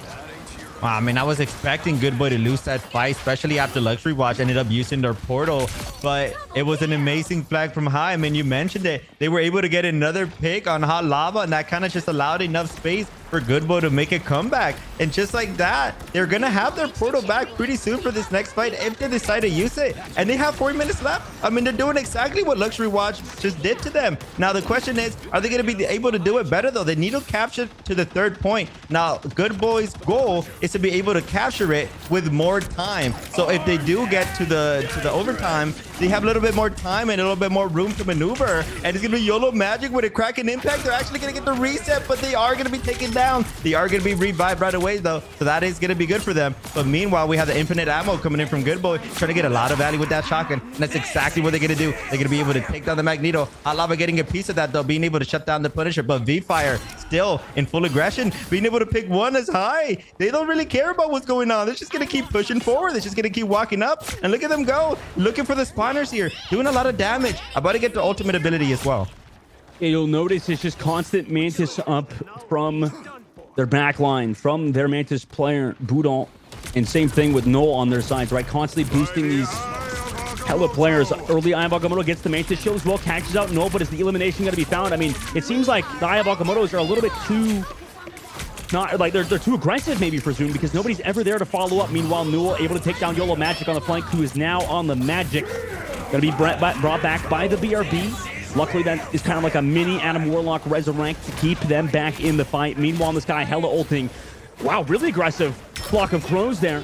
Wow, I mean, I was expecting Good Boy to lose that fight, especially after Luxury Watch ended up using their portal. But it was an amazing flag from High. I mean, you mentioned it. They were able to get another pick on Hot Lava, and that kind of just allowed enough space for Good Boy to make a comeback. And just like that, they're going to have their portal back pretty soon for this next fight if they decide to use it. And they have 4 minutes left. I mean, they're doing exactly what Luxury Watch just did to them. Now, the question is, are they going to be able to do it better, though? They need to capture to the 3rd point. Now, Good Boy's goal is to be able to capture it with more time. So if they do get to the overtime, they have a little bit more time and a little bit more room to maneuver. And it's going to be YOLO Magic with a Kraken impact. They're actually going to get the reset, but they are going to be taken down. They are going to be revived right away, though. So that is going to be good for them. But meanwhile, we have the infinite ammo coming in from Good Boy, trying to get a lot of value with that shotgun. And that's exactly what they're going to do. They're going to be able to take down the Magneto. Hot Lava getting a piece of that, though, being able to shut down the Punisher. But V-Fire still in full aggression, being able to pick one as High. They don't really care about what's going on. They're just going to keep pushing forward. They're just going to keep walking up. And look at them go. Looking for the spawners here. Doing a lot of damage. About to get the ultimate ability as well. Yeah, you'll notice it's just constant Mantis up from their back line, from their Mantis player, Boudon. And same thing with Noel on their sides, right? Constantly boosting these Hella players. Early Eye of Agamotto gets the Mantis shield as well, catches out Noel, but is the elimination going to be found? I mean, it seems like the Eye of Agamottos are a little bit too... Not like they're too aggressive maybe for Zoom, because nobody's ever there to follow up. Meanwhile, Newell able to take down YOLO Magic on the flank, who is now on the Magic. Gonna be brought back by the BRB. Luckily, that is kind of like a mini Adam Warlock resurrect to keep them back in the fight. Meanwhile, in this guy, Hella ulting. Wow, really aggressive flock of crows there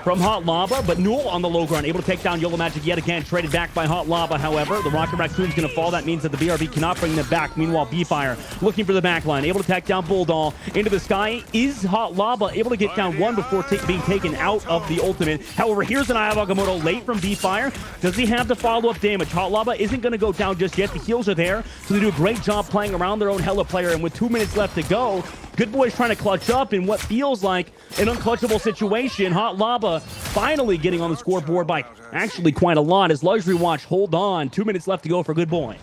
from Hot Lava, but Newell on the low ground, able to take down YOLO Magic yet again, traded back by Hot Lava. However, the Rocket Raccoon's going to fall. That means that the BRB cannot bring them back. Meanwhile, B-Fire looking for the back line, able to take down Bulldog into the sky. Is Hot Lava able to get down one before being taken out of the ultimate? However, here's an Eye of Agamotto late from B-Fire. Does he have the follow-up damage? Hot Lava isn't going to go down just yet. The heals are there, so they do a great job playing around their own Hella player, and with 2 minutes left to go, Good Boy's trying to clutch up in what feels like an unclutchable situation. Hot Lava finally getting on the scoreboard by actually quite a lot as Luxury Watch hold on. 2 minutes left to go for Good Boy.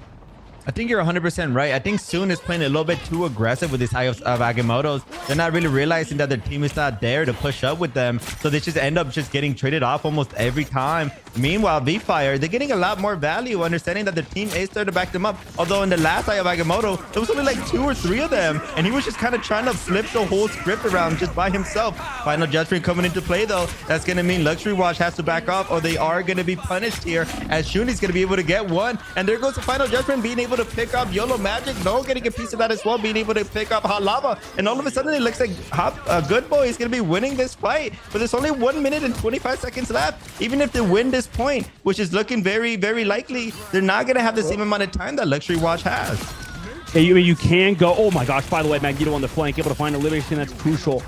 I think you're 100% right. I think Soon is playing a little bit too aggressive with his Eye of Agamottos. They're not really realizing that their team is not there to push up with them. So they just end up just getting traded off almost every time. Meanwhile, V-Fire, they're getting a lot more value, understanding that their team is there to back them up. Although in the last Eye of Agamotto, there was only like 2 or 3 of them. And he was just kind of trying to flip the whole script around just by himself. Final Judgment coming into play, though. That's going to mean Luxury Watch has to back off, or they are going to be punished here, as Shuni's going to be able to get one. And there goes the Final Judgment, being able to pick up YOLO Magic. No, getting a piece of that as well, being able to pick up Hot Lava. And all of a sudden, it looks like Good Boy is going to be winning this fight. But there's only 1 minute and 25 seconds left. Even if they win this point, which is looking very, very likely, they're not going to have the same amount of time that Luxury Watch has. Yeah, you can go. Oh my gosh, by the way, Magneto on the flank, able to find a elimination. That's crucial.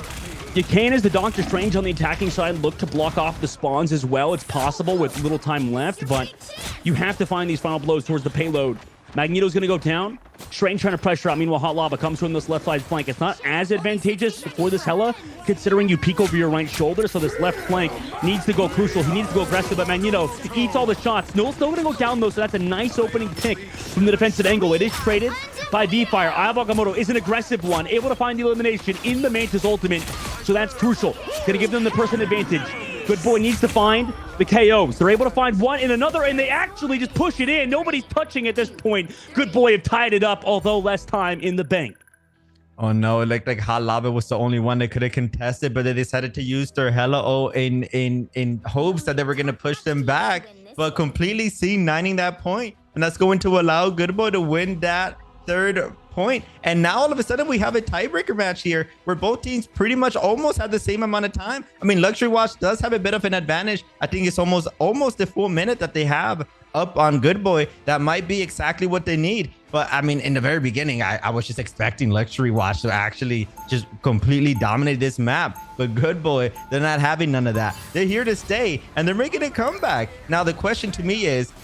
You can, as the Doctor Strange on the attacking side, look to block off the spawns as well. It's possible with little time left, but you have to find these final blows towards the payload. Magneto's going to go down. Strange trying to pressure out. Meanwhile, Hot Lava comes from this left side flank. It's not as advantageous for this Hella, considering you peek over your right shoulder. So this left flank needs to go crucial. He needs to go aggressive, but Magneto eats all the shots. Noel's still going to go down, though, so that's a nice opening pick from the defensive angle. It is traded by V-Fire. Eye of Agamotto is an aggressive one, able to find the elimination in the Mantis ultimate. So that's crucial. Gonna give them the person advantage. Good Boy needs to find the KOs. They're able to find one and another, and they actually just push it in. Nobody's touching at this point. Good Boy have tied it up, although less time in the bank. Oh no, like Hot Lava was the only one that could have contested, but they decided to use their Hella O in hopes that they were gonna push them back, but completely C9ing that point. And that's going to allow Good Boy to win that third point. And now all of a sudden we have a tiebreaker match here where both teams pretty much almost have the same amount of time. I mean, Luxury Watch does have a bit of an advantage. I think it's almost a full minute that they have up on Good Boy. That might be exactly what they need. But I mean, in the very beginning, I was just expecting Luxury Watch to actually just completely dominate this map. But Good Boy, they're not having none of that. They're here to stay, and they're making a comeback. Now, the question to me is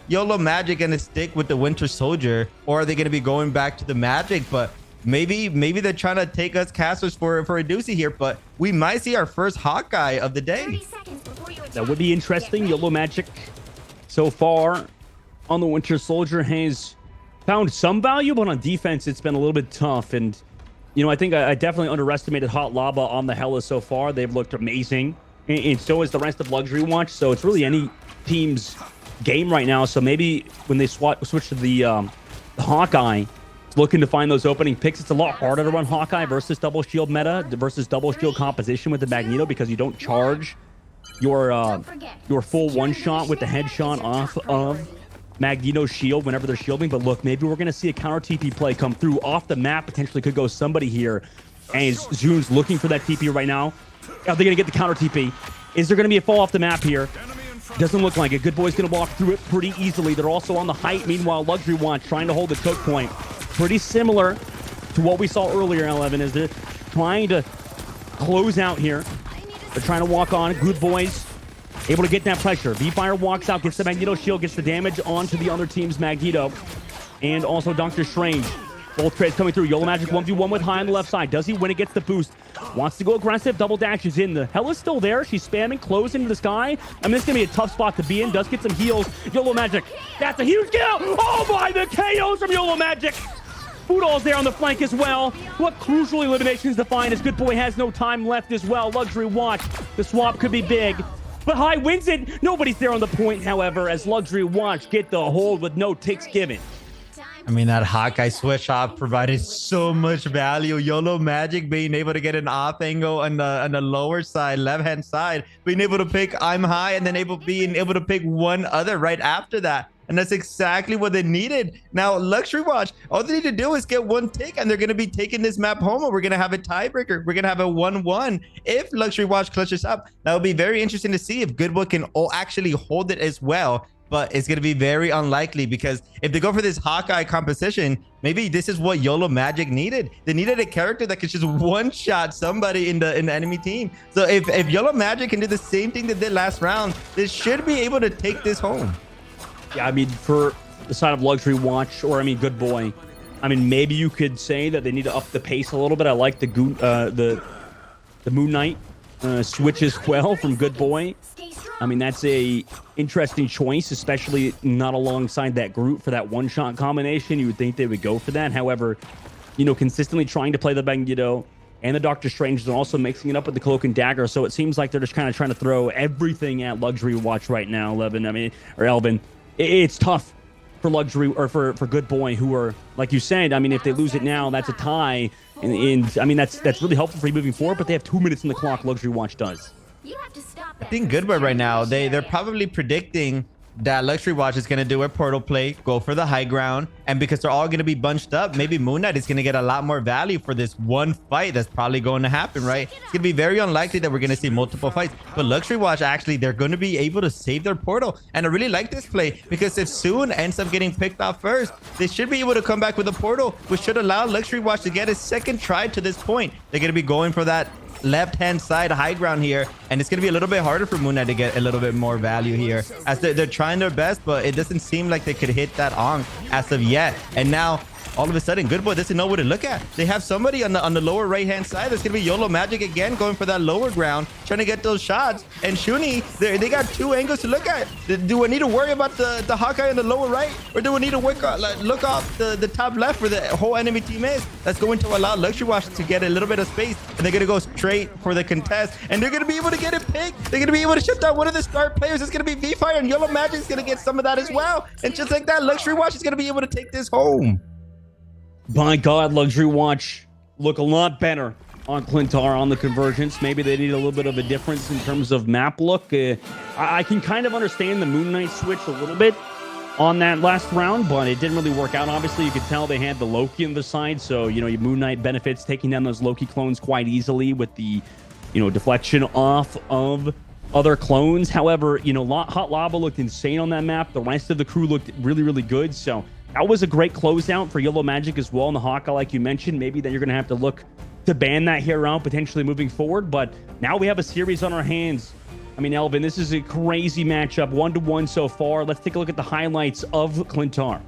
YOLO Magic going to stick with the Winter Soldier, or are they going to be going back to the Magic? But maybe they're trying to take us casters for a doozy here, but we might see our first Hawkeye of the day. That would be interesting. YOLO Magic so far on the Winter Soldier has found some value, but on defense, it's been a little bit tough. And, you know, I think I definitely underestimated Hot Lava on the Hella so far. They've looked amazing, and so is the rest of Luxury Watch. So it's really any team's game right now. So maybe when they switch to the Hawkeye, looking to find those opening picks, it's a lot harder to run Hawkeye versus double shield meta versus double shield composition with the Magneto, because you don't charge your full one shot with the headshot off of Magneto's shield whenever they're shielding. But look, maybe we're going to see a counter TP play come through off the map. Potentially could go somebody here, as Zoon's looking for that TP right now. Are they going to get the counter TP? Is there going to be a fall off the map here? Doesn't look like it. Good Boy's going to walk through it pretty easily. They're also on the height. Meanwhile, Luxury Watch trying to hold the choke point. Pretty similar to what we saw earlier, 11, is they're trying to close out here. They're trying to walk on. Good Boys able to get that pressure. V-Fire walks out, gets the Magneto shield, gets the damage onto the other team's Magneto. And also Doctor Strange. Both trades coming through. YOLO Magic 1v1 with High on the left side. Does he win it? Gets the boost. Wants to go aggressive. Double dashes in. The Hella's still there. She's spamming. Close into the sky. I mean, this is going to be a tough spot to be in. Does get some heals. YOLO Magic. That's a huge kill. Oh my, the KOs from YOLO Magic. Foodall's there on the flank as well. What crucial eliminations to find, as Good Boy has no time left as well. Luxury Watch. The swap could be big, but High wins it. Nobody's there on the point, however, as Luxury Watch get the hold with no ticks given. I mean, that Hawkeye switch off provided so much value. YOLO Magic being able to get an off angle on the lower side, left-hand side, being able to pick I'm High, and then being able to pick one other right after that. And that's exactly what they needed. Now, Luxury Watch, all they need to do is get one tick, and they're going to be taking this map home, and we're going to have a tiebreaker. We're going to have a 1-1 if Luxury Watch clutches up. That would be very interesting to see if Good Boy can actually hold it as well. But it's going to be very unlikely, because if they go for this Hawkeye composition, maybe this is what YOLO Magic needed. They needed a character that could just one-shot somebody in the enemy team. So if YOLO Magic can do the same thing they did last round, they should be able to take this home. Yeah, I mean, for the side of Luxury Watch, or I mean, Good Boy, I mean, maybe you could say that they need to up the pace a little bit. I like the Moon Knight switch as well from Good Boy. I mean, that's a interesting choice, especially not alongside that Groot for that one-shot combination. You would think they would go for that. However, you know, consistently trying to play the Magneto and the Doctor Strange, and also mixing it up with the Cloak and Dagger. So it seems like they're just kind of trying to throw everything at Luxury Watch right now, Elvin. It's tough for Luxury, or for Good Boy, who are, like you said, I mean, if they lose it now, that's a tie. And I mean, that's really helpful for you moving forward, but they have 2 minutes in the clock, Luxury Watch does. I think Good Boy right now, they're probably predicting that Luxury Watch is going to do a portal play, go for the high ground, and because they're all going to be bunched up, maybe Moon Knight is going to get a lot more value for this one fight that's probably going to happen, right? It's going to be very unlikely that we're going to see multiple fights, but Luxury Watch, actually, they're going to be able to save their portal. And I really like this play, because if Soon ends up getting picked off first, they should be able to come back with a portal, which should allow Luxury Watch to get a second try to this point. They're going to be going for that left-hand side high ground here, And it's going to be a little bit harder for Moon Knight to get a little bit more value here, as they're trying their best, but it doesn't seem like they could hit that Ong as of yet. And now all of a sudden, Good Boy doesn't know where to look at. They have somebody on the lower right-hand side. That's going to be YOLO Magic again, going for that lower ground, trying to get those shots. And Shuni, they got two angles to look at. Do I need to worry about the Hawkeye on the lower right? Or do we need to look off the top left where the whole enemy team is? That's going to allow Luxury Watch to get a little bit of space. And they're going to go straight for the contest. And they're going to be able to get it picked. They're going to be able to shut down one of the star players. It's going to be V-Fire, and YOLO Magic is going to get some of that as well. And just like that, Luxury Watch is going to be able to take this home. My God, Luxury Watch look a lot better on Clintar on the convergence. Maybe they need a little bit of a difference in terms of map look. I can kind of understand the Moon Knight switch a little bit on that last round, but it didn't really work out. Obviously, you could tell they had the Loki on the side, so, you know, your Moon Knight benefits taking down those Loki clones quite easily with the, you know, deflection off of other clones. However, you know, Hot Lava looked insane on that map. The rest of the crew looked really, really good, so that was a great closeout for YOLO Magic as well. And the Hawkeye, like you mentioned, maybe then you're going to have to look to ban that hero potentially moving forward. But now we have a series on our hands. I mean, Elvin, this is a crazy matchup, 1-1 so far. Let's take a look at the highlights of Clintar.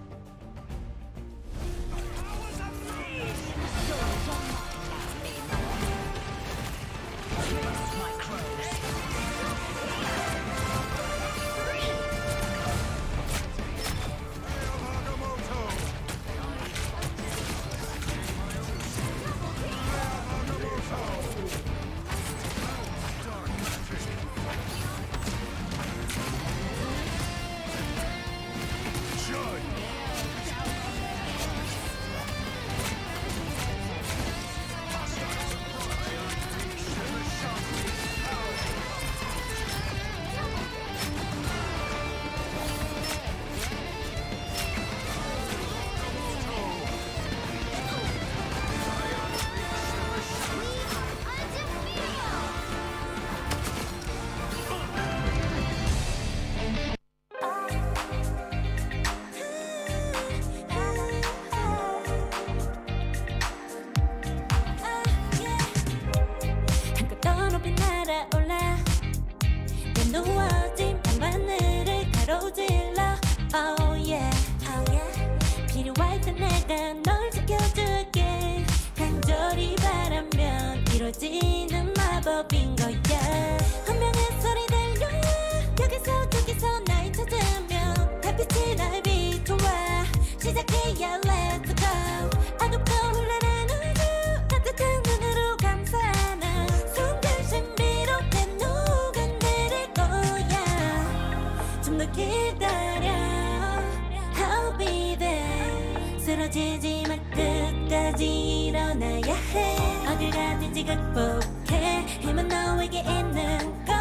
이루어지는 마법인 거야. 운명의 소리 들려 여기서 저기서 날 찾으면 달빛이 날 비춰와. 시작해야 let's go. 어둡고 흘러는 우주 따뜻한 눈으로 감싸는 순간 신비롭게 녹아내릴 거야. 좀 더 기다려 I'll be there. 쓰러지지 마 끝까지 일어나야 해. 어딜 가든지 극복해. 힘은 너에게 있는 걸.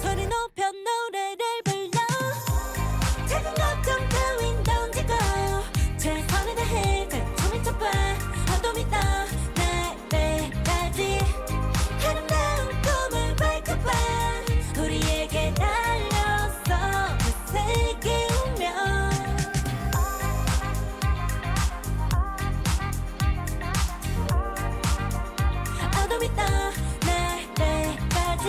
소리 높여 노래를 불러. 작은 걱정 따윈 던지고 최선을 다해 잘 춰봐. 어둠이 떠날 때까지 아름다운 꿈을 밝혀봐. 우리에게 달려서 그 세계 운명. 어둠이 떠날 때까지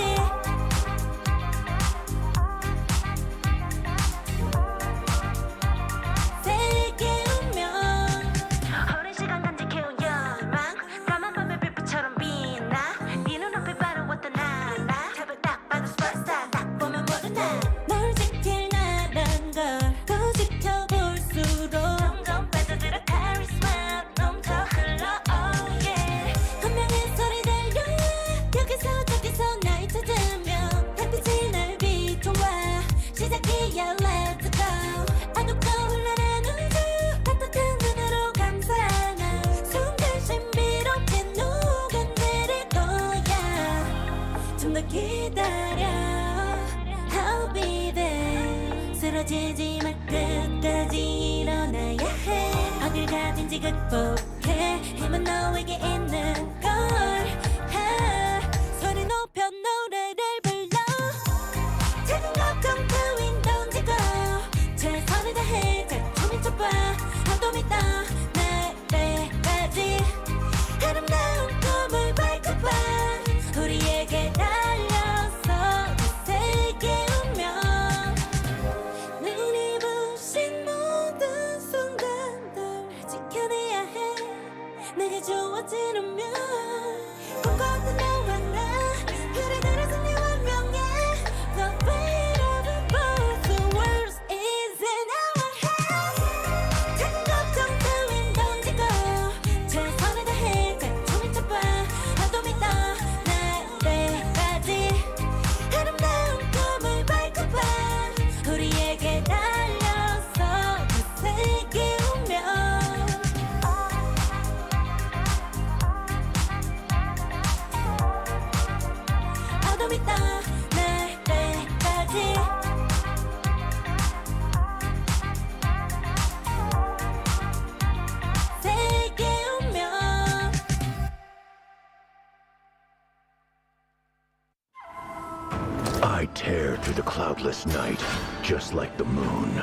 tear through the cloudless night, just like the moon.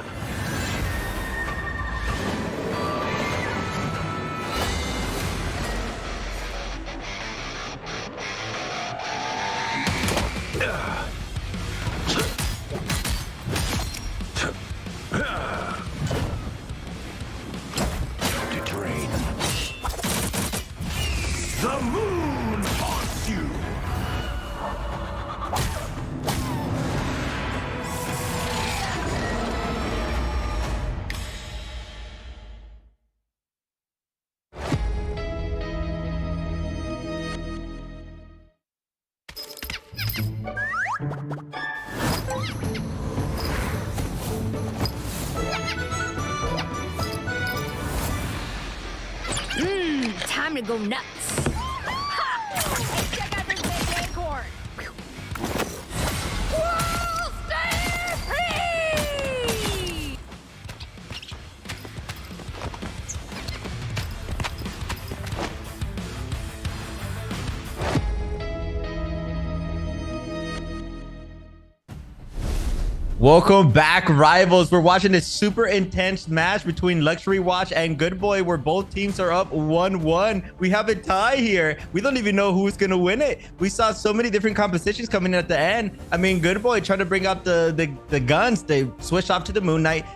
To drain. The moon haunts you! Time to go nuts. Ha! Check out this big acorn. World Stampede! Welcome back, rivals. We're watching this super intense match between Luxury Watch and Good Boy, where both teams are up 1-1. We have a tie here. We don't even know who's gonna win it. We saw so many different compositions coming in at the end. I mean, Good Boy trying to bring out the guns. They switched off to the Moon Knight,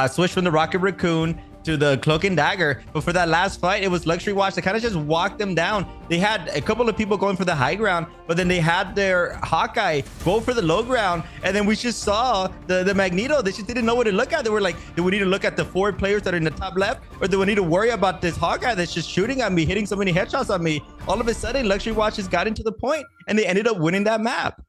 switched from the Rocket Raccoon to the Cloak and Dagger. But for that last fight, it was Luxury Watch that kind of just walked them down. They had a couple of people going for the high ground, but then they had their Hawkeye go for the low ground. And then we just saw the Magneto. They just didn't know what to look at. They were like, do we need to look at the 4 players that are in the top left? Or do we need to worry about this Hawkeye that's just shooting at me, hitting so many headshots on me? All of a sudden, Luxury Watch just got into the point and they ended up winning that map.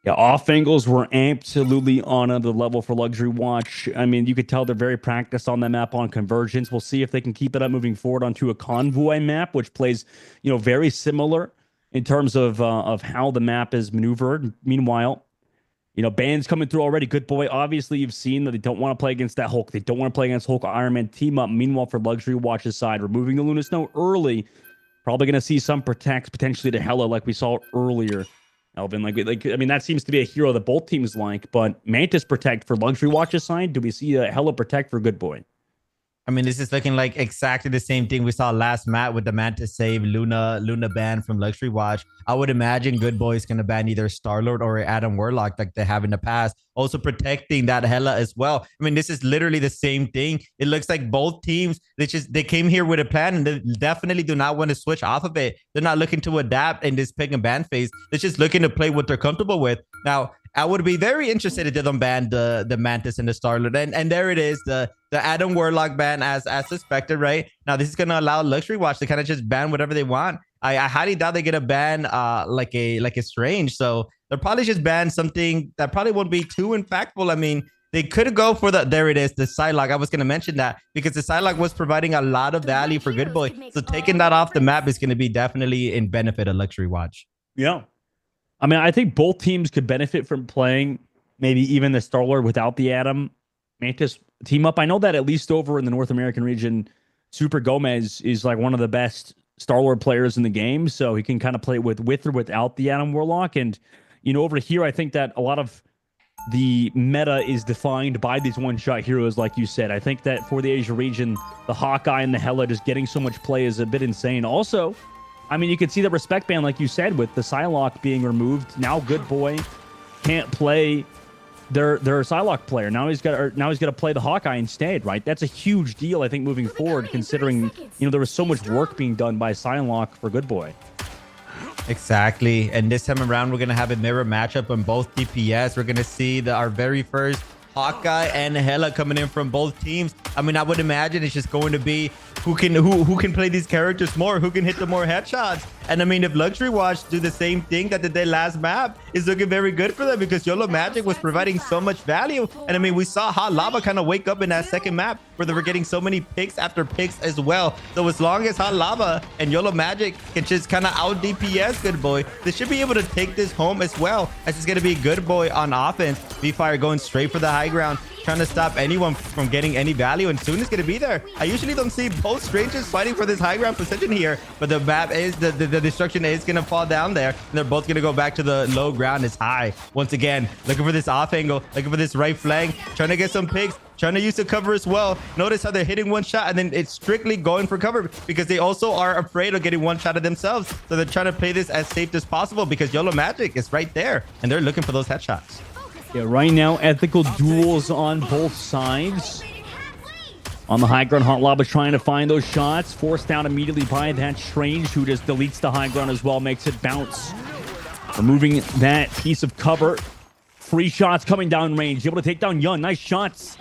Yeah, off angles were absolutely on another level for Luxury Watch. I mean, you could tell they're very practiced on that map on convergence. We'll see if they can keep it up moving forward onto a convoy map, which plays, very similar in terms of how the map is maneuvered. Meanwhile, bands coming through already. Good Boy, obviously, you've seen that they don't want to play against that Hulk. They don't want to play against Hulk Iron Man team up. Meanwhile, for Luxury Watch's side, removing the Luna Snow early, probably going to see some protects potentially to Hela like we saw earlier. Elvin, that seems to be a hero that both teams like, but Mantis protect for Luxury Watch's side. Do we see a Hela protect for Good Boy? I mean, this is looking like exactly the same thing we saw last map with the Mantis save, Luna ban from Luxury Watch. I would imagine Good Boy is going to ban either Star-Lord or Adam Warlock like they have in the past. Also protecting that Hela as well. I mean, this is literally the same thing. It looks like both teams, they came here with a plan and they definitely do not want to switch off of it. They're not looking to adapt in this pick and ban phase. They're just looking to play what they're comfortable with. Now, I would be very interested if they don't ban the Mantis and the Star-Lord. And there it is, the Adam Warlock ban as suspected, right? Now, this is going to allow Luxury Watch to kind of just ban whatever they want. I highly doubt they're going to ban like a Strange. So they'll probably just ban something that probably won't be too impactful. I mean, they could go for there it is, the Psylocke. I was going to mention that because the Psylocke was providing a lot of value for Good Boy. So taking that off the map is going to be definitely in benefit of Luxury Watch. Yeah. I mean, I think both teams could benefit from playing maybe even the Star-Lord without the Adam Mantis team up. I know that at least over in the North American region, Super Gomez is like one of the best Star-Lord players in the game, so he can kind of play with or without the Adam Warlock. And, over here, I think that a lot of the meta is defined by these one-shot heroes, like you said. I think that for the Asia region, the Hawkeye and the Hela just getting so much play is a bit insane. Also, I mean, you can see the respect ban, like you said, with the Psylocke being removed. Now Good Boy can't play their Psylocke player. Now he's got to play the Hawkeye instead, right? That's a huge deal, I think, moving forward, considering there was so much work being done by Psylocke for Good Boy. Exactly. And this time around, we're going to have a mirror matchup on both DPS. We're going to see our very first Hawkeye and Hela coming in from both teams. I mean, I would imagine it's just going to be who can play these characters more, who can hit the more headshots. And I mean, if Luxury Watch do the same thing that they did last map, it's looking very good for them because YOLO Magic was providing so much value. And I mean, we saw Hot Lava kind of wake up in that second map where they were getting so many picks after picks as well. So as long as Hot Lava and YOLO Magic can just kind of out DPS Good Boy, they should be able to take this home as well, as it's going to be Good Boy on offense. V-Fire going straight for the high ground, trying to stop anyone from getting any value, and Soon is going to be there. I usually don't see both strangers fighting for this high ground position here, but the map is the destruction is going to fall down there, and they're both going to go back to the low ground. Is high once again, looking for this off angle, looking for this right flank, trying to get some picks, trying to use the cover as well. Notice how they're hitting one shot and then it's strictly going for cover because they also are afraid of getting one shot at themselves. So they're trying to play this as safe as possible because YOLO Magic is right there and they're looking for those headshots. Yeah, right now, ethical duels on both sides. On the high ground, Hot Lava trying to find those shots. Forced down immediately by that Strange, who just deletes the high ground as well, makes it bounce. Removing that piece of cover. Free shots coming down range. Able to take down Yun. Nice shots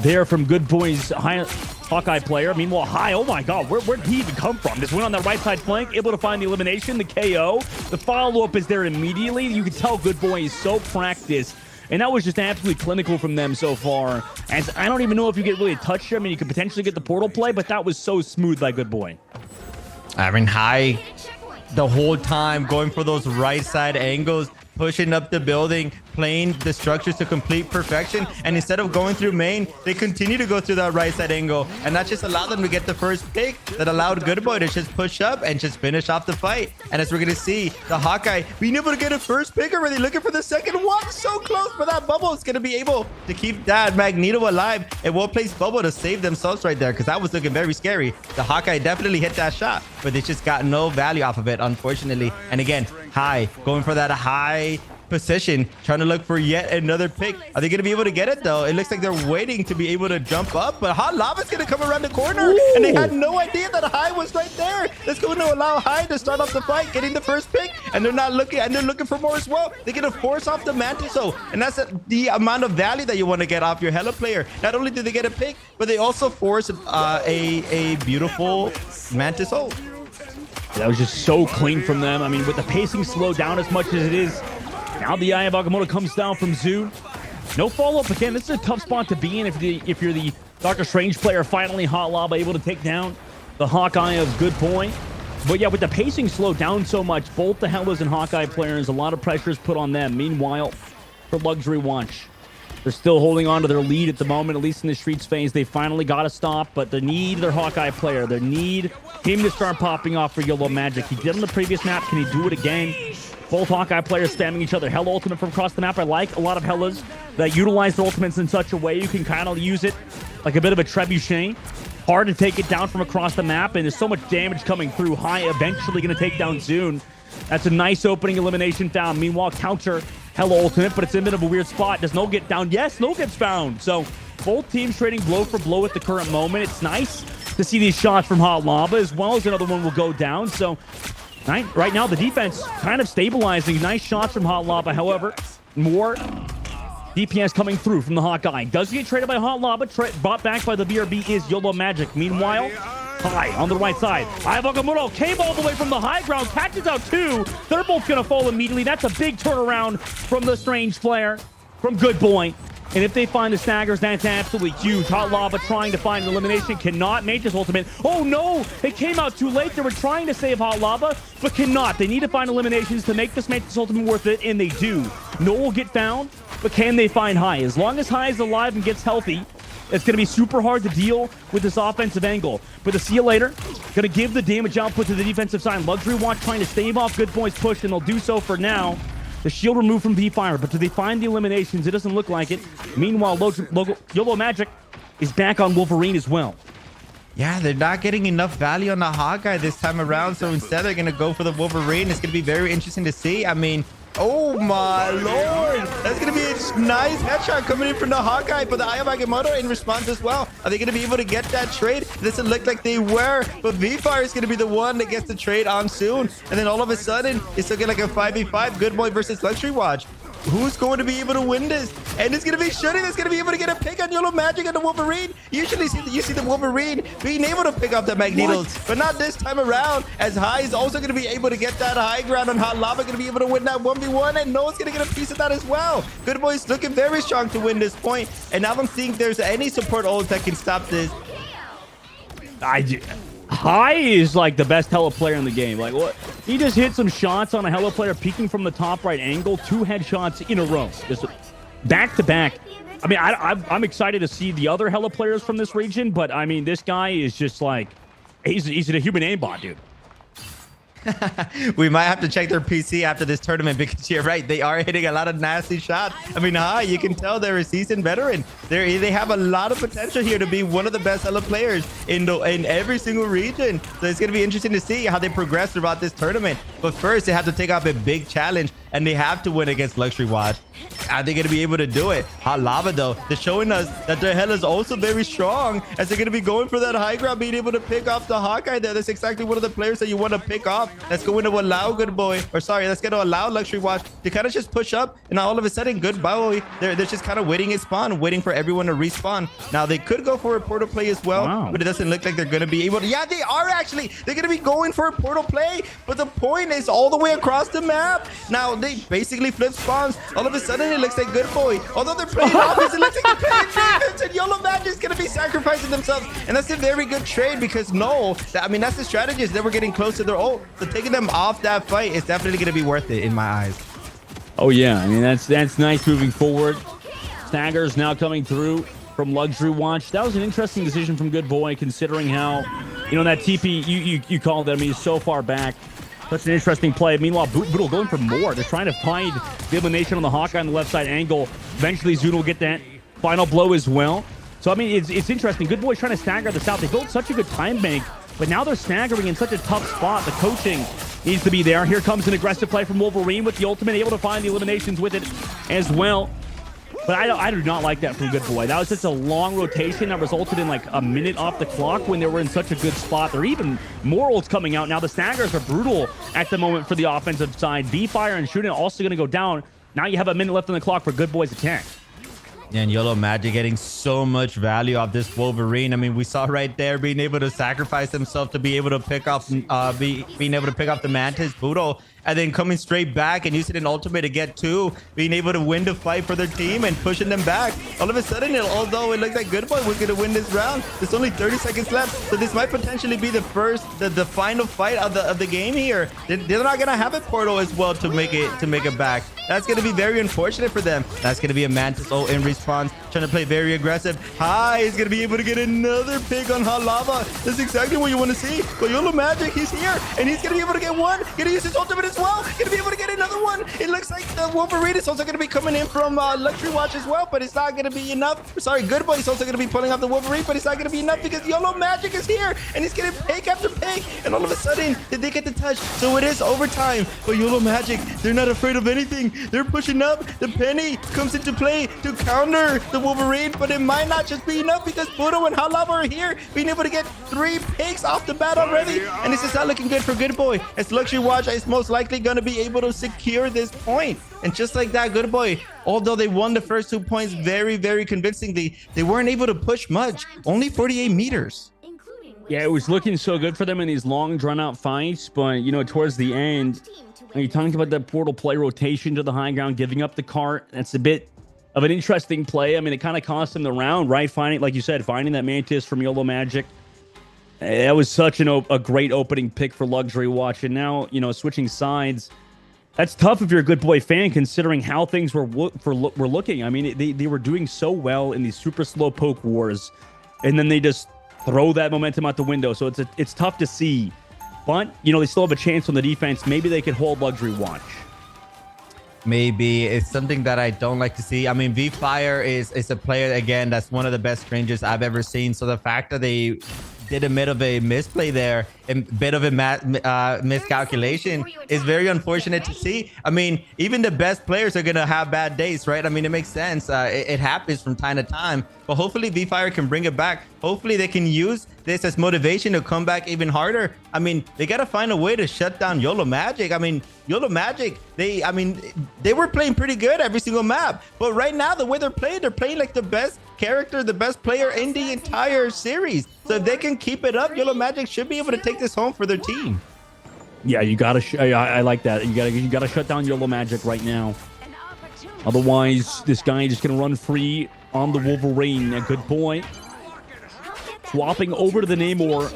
there from Good Boy's Hawkeye player. Meanwhile, High, oh my god, where did he even come from? Just went on that right side flank, able to find the elimination, the KO. The follow-up is there immediately. You can tell Good Boy is so practiced. And that was just absolutely clinical from them so far. As I don't even know if you get really a touch. I mean, you could potentially get the portal play, but that was so smooth by Good Boy. I mean, High the whole time going for those right side angles, pushing up the building, playing the structures to complete perfection. And instead of going through main, they continue to go through that right side angle. And that just allowed them to get the first pick that allowed Good Boy to just push up and just finish off the fight. And as we're going to see, the Hawkeye being able to get a first pick already, looking for the second one. So close, but that bubble is going to be able to keep that Magneto alive. It will place bubble to save themselves right there because that was looking very scary. The Hawkeye definitely hit that shot, but they just got no value off of it, unfortunately. And again, High going for that high position, trying to look for yet another pick. Are they going to be able to get it though? It looks like they're waiting to be able to jump up, but Hot Lava's going to come around the corner. Ooh. And they had no idea that High was right there. That's going to allow High to start off the fight, getting the first pick, and they're not looking, and they're looking for more as well. They're going to force off the Mantis, and that's the amount of value that you want to get off your Hella player. Not only do they get a pick, but they also force a beautiful Mantis ult. That was just so clean from them. I mean, with the pacing slowed down as much as it is, now the Eye of Agamotto comes down from Zoon. No follow-up. Again, this is a tough spot to be in if you're the Doctor Strange player. Finally, Hot Lava able to take down the Hawkeye of Good Boy. But yeah, with the pacing slowed down so much, both the Hellas and Hawkeye players, a lot of pressure is put on them. Meanwhile, for Luxury Watch, they're still holding on to their lead at the moment, at least in the Streets phase. They finally got to stop, but they need their Hawkeye player. They need him to start popping off for YOLO Magic. He did on the previous map. Can he do it again? Both Hawkeye players spamming each other. Hella ultimate from across the map. I like a lot of Hellas that utilize their ultimates in such a way you can kind of use it like a bit of a trebuchet. Hard to take it down from across the map, and there's so much damage coming through. High eventually going to take down Zoon. That's a nice opening elimination found. Meanwhile, counter Hella ultimate, but it's in a bit of a weird spot. Does No get down? Yes, No gets found. So both teams trading blow for blow at the current moment. It's nice to see these shots from Hot Lava, as well as another one will go down. So right now, the defense kind of stabilizing. Nice shots from Hot Lava. However, more DPS coming through from the Hawkeye. Does he get traded by Hot Lava? Brought back by the BRB is YOLO Magic. Meanwhile, High on the right side. Eye of Agamotto came all the way from the high ground, catches out two. They're both going to fall immediately. That's a big turnaround from the Strange player, from Good Boy. And if they find the staggers, that's absolutely huge. Hot Lava trying to find an elimination, cannot make this ultimate. Oh no, it came out too late. They were trying to save Hot Lava, but cannot. They need to find eliminations to make this Mantis ultimate worth it, and they do. No will get found, but can they find High? As long as High is alive and gets healthy, it's going to be super hard to deal with this offensive angle. But the see you later, going to give the damage output to the defensive side. Luxury Watch trying to stave off Good Boy's push, and they'll do so for now. The shield removed from V-Fire, but do they find the eliminations? It doesn't look like it. Meanwhile, YOLO Magic is back on Wolverine as well. Yeah, they're not getting enough value on the Hawkeye this time around, so instead they're going to go for the Wolverine. It's going to be very interesting to see. I mean, oh my lord, that's going to be a nice headshot coming in from the Hawkeye, but the Eye of Agamotto in response as well. Are they going to be able to get that trade? It doesn't look like they were, but V-Fire is going to be the one that gets the trade on soon. And then all of a sudden, it's looking like a 5v5 Good Boy versus Luxury Watch. Who's going to be able to win this? And it's going to be Shooting that's going to be able to get a pick on YOLO Magic and the Wolverine. Usually you see the Wolverine being able to pick up the Magnetos, but not this time around, as High is also going to be able to get that high ground on Hot Lava, going to be able to win that 1v1, and Noah's going to get a piece of that as well. Good Boy's looking very strong to win this point, and I don't think there's any support ult that can stop this. High is like the best Hella player in the game. Like, what? He just hit some shots on a Hella player peeking from the top right angle. 2 headshots in a row. Just back to back. I mean, I'm excited to see the other hella players from this region, but I mean, this guy is just like, he's a human aimbot, dude. We might have to check their PC after this tournament because you're right. They are hitting a lot of nasty shots. I mean, you can tell they're a seasoned veteran. They have a lot of potential here to be one of the best hella players in every single region. So it's going to be interesting to see how they progress throughout this tournament. But first, they have to take up a big challenge, and they have to win against Luxury Watch. Are they going to be able to do it? Hot Lava, though, they're showing us that their hell is also very strong as they're going to be going for that high ground, being able to pick off the Hawkeye there. That's exactly one of the players that you want to pick off. That's going to allow Good Boy, or sorry, that's going to allow Luxury Watch to kind of just push up. And now all of a sudden, Good Boy, they're just kind of waiting his spawn, waiting for everyone to respawn. Now, they could go for a portal play as well, but it doesn't look like they're going to be able to. Yeah, they are actually. They're going to be going for a portal play, but the point is all the way across the map. Now, they basically flip spawns. All of a sudden, it looks like Good Boy. Although they're playing offense, it looks like they're playing defense, and YOLO Magic is going to be sacrificing themselves. And that's a very good trade because that's the strategist. They were getting close to their ult. So taking them off that fight is definitely going to be worth it in my eyes. Oh, yeah. I mean, that's nice moving forward. Staggers now coming through from Luxury Watch. That was an interesting decision from Good Boy considering how, that TP you called it. I mean, he's so far back. That's an interesting play. Meanwhile, Boodle going for more. They're trying to find the elimination on the Hawkeye on the left side angle. Eventually, Zoon will get that final blow as well. So, I mean, it's interesting. Good Boy's trying to stagger this out. They built such a good time bank, but now they're staggering in such a tough spot. The coaching needs to be there. Here comes an aggressive play from Wolverine with the ultimate, able to find the eliminations with it as well. But I do not like that from Good Boy. That was just a long rotation that resulted in like a minute off the clock when they were in such a good spot. There are even more ults coming out. Now the staggers are brutal at the moment for the offensive side. V-Fire and Shooting also going to go down. Now you have a minute left on the clock for Good Boy's attack. And YOLO Magic getting so much value off this Wolverine. I mean, we saw right there being able to sacrifice himself to be able to pick off, being able to pick off the Mantis Boodle, and then coming straight back and using an ultimate to get two, being able to win the fight for their team and pushing them back. All of a sudden, although it looks like Good Boy was going to win this round, there's only 30 seconds left, so this might potentially be the final fight of the game here. They're not going to have a portal as well to make it back. That's going to be very unfortunate for them. That's going to be a Mantis ult in response, trying to play very aggressive. He's going to be able to get another pick on Hot Lava. That's exactly what you want to see. But YOLO Magic, he's here, and he's going to be able to get one. Going to use his ultimate as well. Going to be able to get another one. It looks like the Wolverine is also going to be coming in from Luxury Watch as well, but it's not going to be enough. Sorry, Good Boy is also going to be pulling off the Wolverine, but it's not going to be enough because YOLO Magic is here, and he's getting pick after pick, and all of a sudden, they get the touch. So it is overtime. But YOLO Magic, they're not afraid of anything. They're pushing up. The penny comes into play to counter the Wolverine, but it might not just be enough because Budo and Hot Lava are here, being able to get 3 picks off the bat already, and this is not looking good for Good Boy, as Luxury Watch is most likely going to be able to secure this point. And just like that, Good Boy, although they won the first 2 points very, very convincingly, they weren't able to push much. Only 48 meters. Yeah, it was looking so good for them in these long, drawn-out fights, but, towards the end, you talked about that portal play rotation to the high ground, giving up the cart. That's a bit of an interesting play. I mean, it kind of cost them the round, right? Like you said, finding that Mantis from YOLO Magic. That was such a great opening pick for Luxury Watch. And now, switching sides, that's tough if you're a Good Boy fan, considering how things were looking. I mean, they were doing so well in these super slow poke wars, and then they just throw that momentum out the window. So it's tough to see. But, they still have a chance on the defense. Maybe they could hold Luxury Watch. Maybe. It's something that I don't like to see. I mean, V-Fire is a player, again, that's one of the best strangers I've ever seen. So the fact that they did a bit of a misplay there and bit of a miscalculation is very unfortunate to see. I mean, even the best players are going to have bad days, right? I mean, it makes sense. It happens from time to time, but hopefully V-Fire can bring it back. Hopefully they can use this as motivation to come back even harder. I mean, they got to find a way to shut down YOLO Magic. I mean, YOLO Magic, they were playing pretty good every single map, but right now the way they're playing like the best character, the best player in the entire series. So if they can keep it up, YOLO Magic should be able to take this home for their team. Yeah, you gotta. I like that. You gotta shut down YOLO Magic right now. Otherwise, this guy just gonna run free on the Wolverine. A Good Boy swapping over to the Namor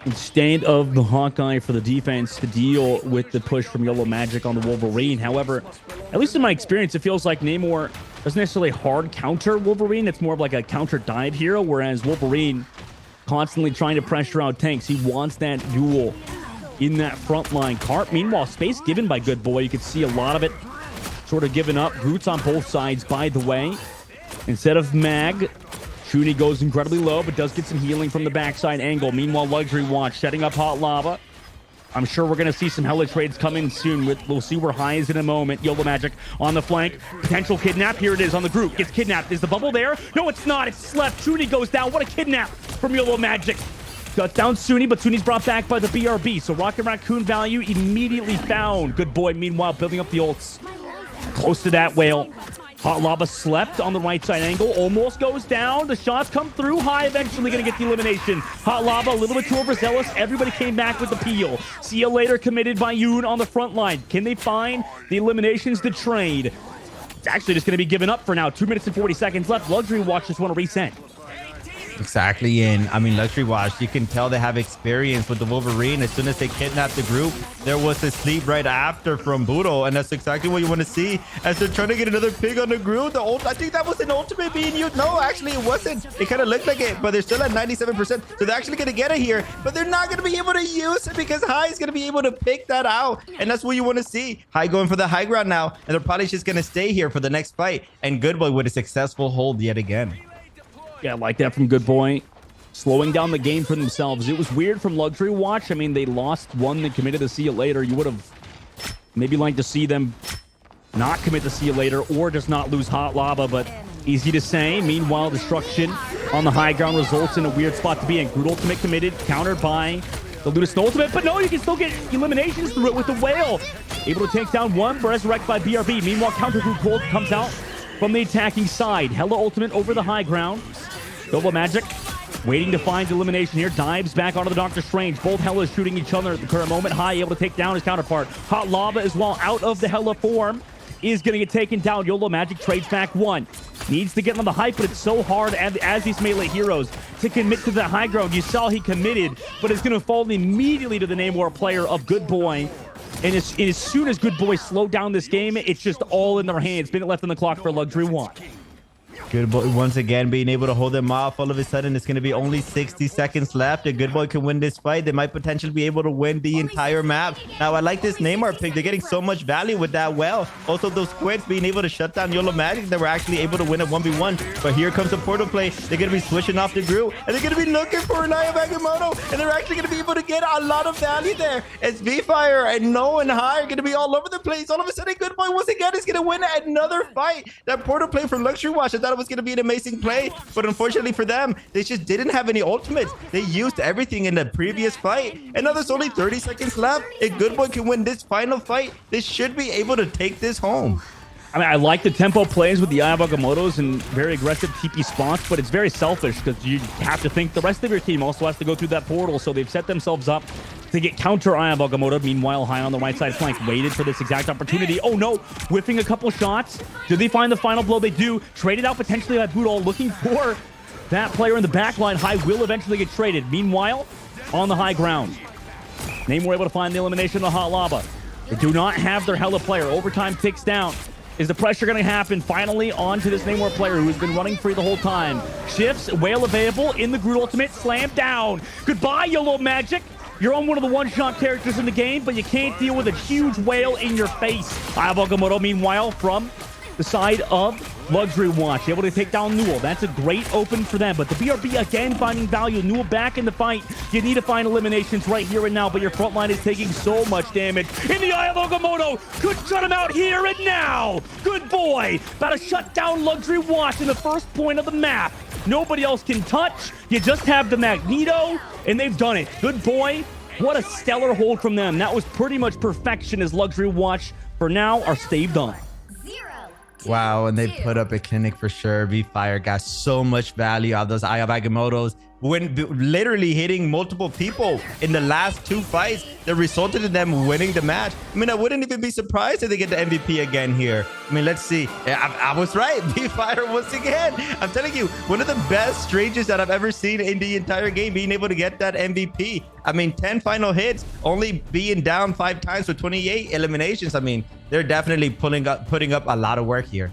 instead of the Hawkeye for the defense to deal with the push from YOLO Magic on the Wolverine. However, at least in my experience, it feels like Namor doesn't necessarily hard counter Wolverine. It's more of like a counter dive hero, whereas Wolverine constantly trying to pressure out tanks. He wants that duel in that front line. Carp, meanwhile, space given by Good Boy. You can see a lot of it sort of given up. Roots on both sides, by the way. Instead of Mag, Shuni goes incredibly low, but does get some healing from the backside angle. Meanwhile, Luxury Watch setting up Hot Lava. I'm sure we're going to see some Hella trades come in soon. We'll see where High is in a moment. YOLO Magic on the flank. Potential kidnap. Here it is on the group. Gets kidnapped. Is the bubble there? No, it's not. It's left. Shuni goes down. What a kidnap from YOLO Magic. Got down Suni, but Suni's brought back by the BRB. So Rocket Raccoon value immediately found. Good Boy, meanwhile, building up the ults. Close to that whale. Hot Lava slept on the right side angle. Almost goes down. The shots come through. High eventually going to get the elimination. Hot Lava a little bit too overzealous. Everybody came back with the peel. See you later committed by Yoon on the front line. Can they find the eliminations to trade? It's actually just going to be given up for now. 2 minutes and 40 seconds left. Luxury Watch just want to reset. Exactly, and I mean, Luxury Watch, you can tell they have experience with the Wolverine. As soon as they kidnapped the group, there was a sleep right after from Budo, and that's exactly what you want to see as they're trying to get another pig on the group. I think that was an ultimate being used. No, actually, it wasn't. It kind of looked like it, but they're still at 97%, so they're actually going to get it here, but they're not going to be able to use it because High is going to be able to pick that out, and that's what you want to see. High going for the high ground now, and they're probably just going to stay here for the next fight, and Good Boy with a successful hold yet again. Yeah, I like that from Good Boy. Slowing down the game for themselves. It was weird from Luxury Watch. I mean, they lost one and committed to see it later. You would have maybe liked to see them not commit to see it later or just not lose Hot Lava, but easy to say. Meanwhile, destruction on the high ground results in a weird spot to be in. Groot ultimate committed, countered by the Ludus ultimate, but no, you can still get eliminations through it with the whale. Able to take down one, resurrected by BRB. Meanwhile, counter Groot Cold comes out from the attacking side. Hella ultimate over the high ground. Double Magic waiting to find elimination here. Dives back onto the Doctor Strange. Both Hellas shooting each other at the current moment. High able to take down his counterpart. Hot Lava as well out of the Hella form is going to get taken down. YOLO Magic trades back one. Needs to get on the hype, but it's so hard as these melee heroes to commit to the high ground. You saw he committed, but it's going to fall immediately to the Namor player of Good Boy. And as soon as Good Boy slowed down this game, it's just all in their hands. Minute left on the clock for Luxury Watch. Good Boy once again being able to hold them off. All of a sudden, it's going to be only 60 seconds left. If Good Boy can win this fight, they might potentially be able to win the entire map. Now, I like this Neymar pick. They're getting so much value with that well. Also, those squids being able to shut down YOLO Magic. They were actually able to win a 1v1. But here comes the portal play. They're going to be switching off the group. And they're going to be looking for Naya Agamotto. And they're actually going to be able to get a lot of value there. As V-Fire and No and High are going to be all over the place. All of a sudden, Good Boy once again is going to win another fight. That portal play from Luxury Watch, I thought it was going to be an amazing play, but unfortunately for them, they just didn't have any ultimates. They used everything in the previous fight, and now there's only 30 seconds left. If Good Boy can win this final fight, they should be able to take this home. I mean, I like the tempo plays with the Eye of Agamottos and very aggressive TP spots, but it's very selfish because you have to think the rest of your team also has to go through that portal, so they've set themselves up to get counter Eye of Agamotto. Meanwhile, High on the right side flank waited for this exact opportunity. Oh no, whiffing a couple shots. Do they find the final blow? They do. Traded out potentially by Budol, looking for that player in the back line. High will eventually get traded. Meanwhile, on the high ground, Namor able to find the elimination of Hot Lava. They do not have their Hella player. Overtime ticks down. Is the pressure going to happen finally onto this Namor player who's been running free the whole time? Shifts, whale available in the Groot ultimate, slammed down. Goodbye, YOLO Magic. You're on one of the one-shot characters in the game, but you can't deal with a huge whale in your face. Eye of Agamotto, meanwhile, from the side of Luxury Watch, able to take down Newell. That's a great open for them, but the BRB again finding value. Newell back in the fight. You need to find eliminations right here and now, but your front line is taking so much damage. In the Eye of Agamotto, could shut him out here and now. Good Boy, about to shut down Luxury Watch in the first point of the map. Nobody else can touch. You just have the Magneto, and they've done it. Good Boy, what a stellar hold from them. That was pretty much perfection as Luxury Watch, for now, are staved on. Wow, and they put up a clinic for sure. V-Fire got so much value out of those Eye of Agamottos, when literally hitting multiple people in the last two fights that resulted in them winning the match. I mean, I wouldn't even be surprised if they get the MVP again here. I mean, let's see. I was right. V-Fire once again. I'm telling you, one of the best strangers that I've ever seen in the entire game, being able to get that MVP. I mean, 10 final hits, only being down 5 times with 28 eliminations. I mean, they're definitely putting up a lot of work here.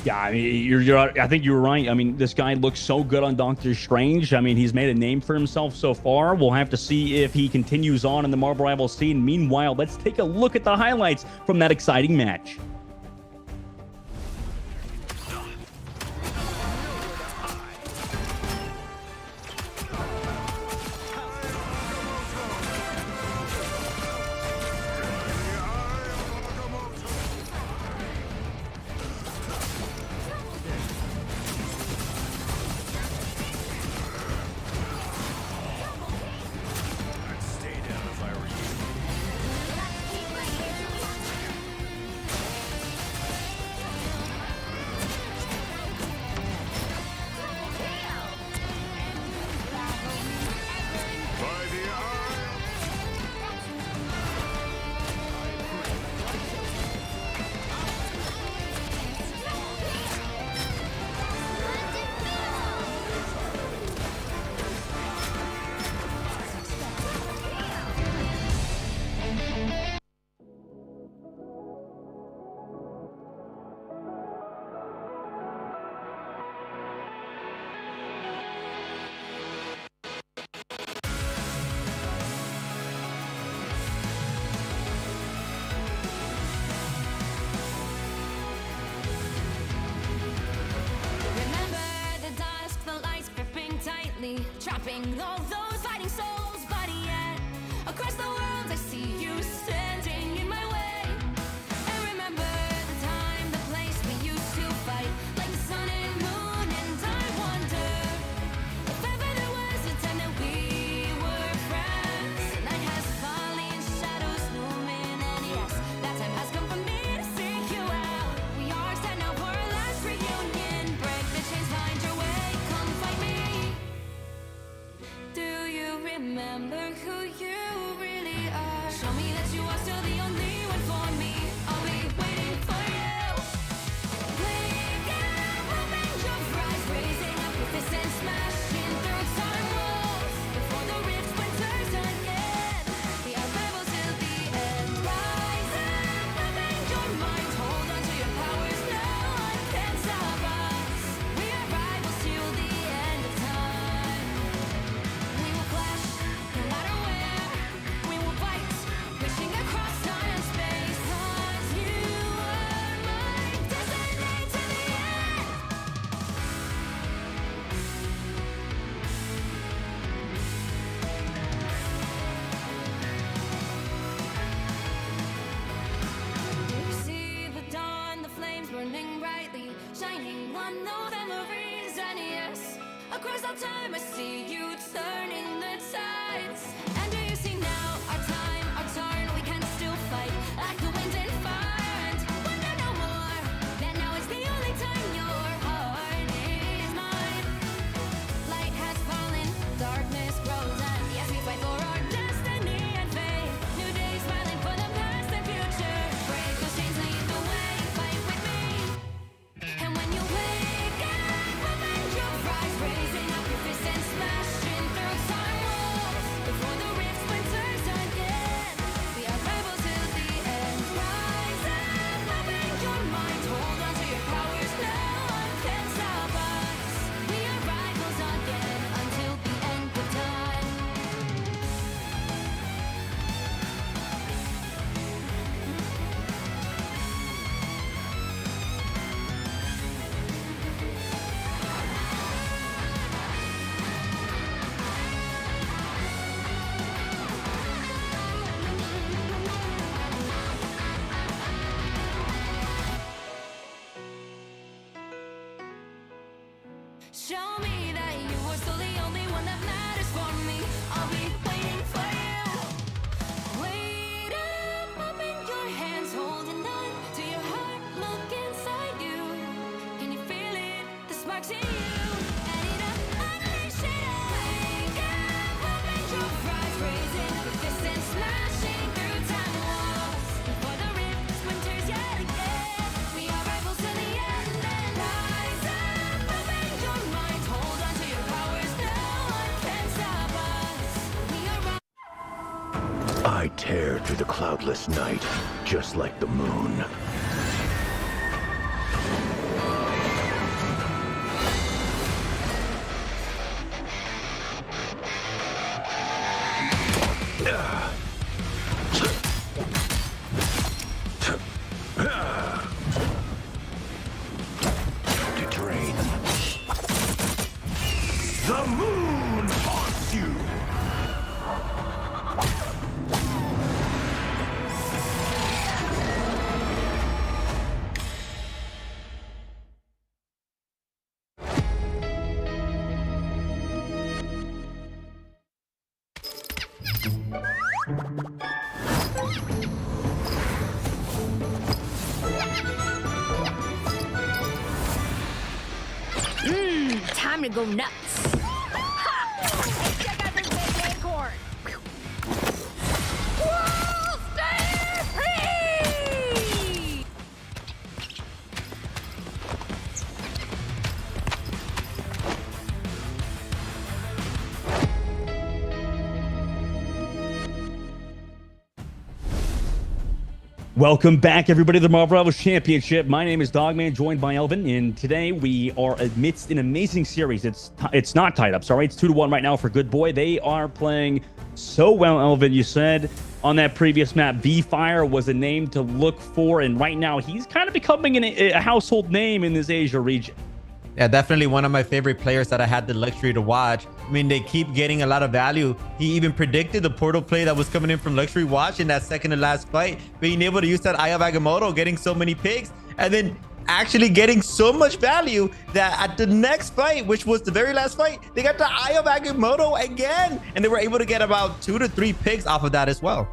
Yeah, I mean, I think you were right. I mean, this guy looks so good on Doctor Strange. I mean, he's made a name for himself so far. We'll have to see if he continues on in the Marvel Rival scene. Meanwhile, let's take a look at the highlights from that exciting match. trapping all those fighting souls, but yet across the world I see you standing in my way. And remember the time, the place we used to fight, like the sun and moon, and I wonder if ever there was a time that we were friends. The night has fallen, shadows looming, and yes, that time has come for me to seek you out. We are set now for our last reunion. Break the chains, find your way, come find me. Do you remember who you really are? Show me that you are still the only one for me. I'll be waiting for you. Wake up, open your eyes, raising up your fists and smashing through time walls. Before the rift splinters again, we are rebels till the end. Rise up, open your mind, hold on to your powers. No one can stop us. We are rivals till the end of time. We will clash, no matter where. We will fight, reaching across time and space. 'Cause you are my destiny to the end. You see the dawn, the flames burning brightly, shining on the memories, and yes, across all time I see you turning the tides. And do you see now our time, our turn? We can still fight like the wind and fire, and wonder no more that now is the only time your heart is mine. Light has fallen, darkness grows, and yes, we fight for our destiny and fate. New days smiling for the past and future. Break those chains, lead the way, fight with me. And when you wake up, open your eyes, raising up your fists and smashing through time walls. Before the rift splinters again, we are rebels till the end. Rise up, open your mind, hold on to your powers. No one can stop us. We are rivals again until the end of time. Show me that you are still the only one that matters for me. I'll be waiting for you. Wait up, open your hands, holding on to your heart. Look inside you. Can you feel it? The sparks in you. And it up, unleash it all. Wake up, open your eyes, raising up your fists and smashing through time walls. Before the rift splinters yet again, we are rivals till the end. And rise up, open your mind, hold on to your powers. No one can stop us. We are I tear through the cloudless night, just like the moon. face you! Time to go nuts. Ha! Hey, check out this big acorn. Whoa, stay free! Welcome back, everybody, to the Marvel Rivals Championship. My name is Dogman, joined by Elvin, and today we are amidst an amazing series. It's not tied up, sorry. It's 2-1 right now for Good Boy. They are playing so well, Elvin. You said on that previous map, V-Fire was a name to look for, and right now he's kind of becoming a household name in this Asia region. Yeah, definitely one of my favorite players that I had the luxury to watch. I mean, they keep getting a lot of value. He even predicted the portal play that was coming in from Luxury Watch in that second to last fight, being able to use that Eye of Agamotto, getting so many picks, and then actually getting so much value that at the next fight, which was the very last fight, they got the Eye of Agamotto again, and they were able to get about 2 to 3 picks off of that as well.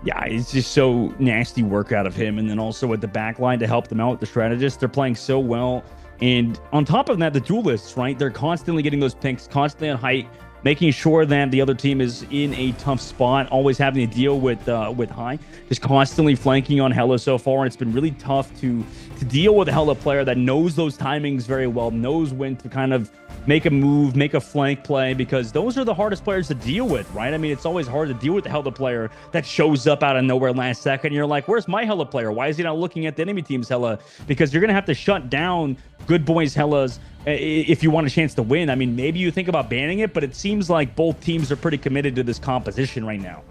Yeah, it's just so nasty work out of him, and then also with the back line to help them out with the strategists. They're playing so well. And on top of that, the duelists, right? They're constantly getting those picks, constantly on height, making sure that the other team is in a tough spot, always having to deal with high, just constantly flanking on Hella so far. And it's been really tough to deal with a Hella player that knows those timings very well, knows when to kind of make a move, make a flank play, because those are the hardest players to deal with, right? I mean, it's always hard to deal with the Hella player that shows up out of nowhere last second. You're like, where's my Hella player? Why is he not looking at the enemy team's Hella? Because you're going to have to shut down Good Boys Hellas if you want a chance to win. I mean, maybe you think about banning it, but it seems like both teams are pretty committed to this composition right now.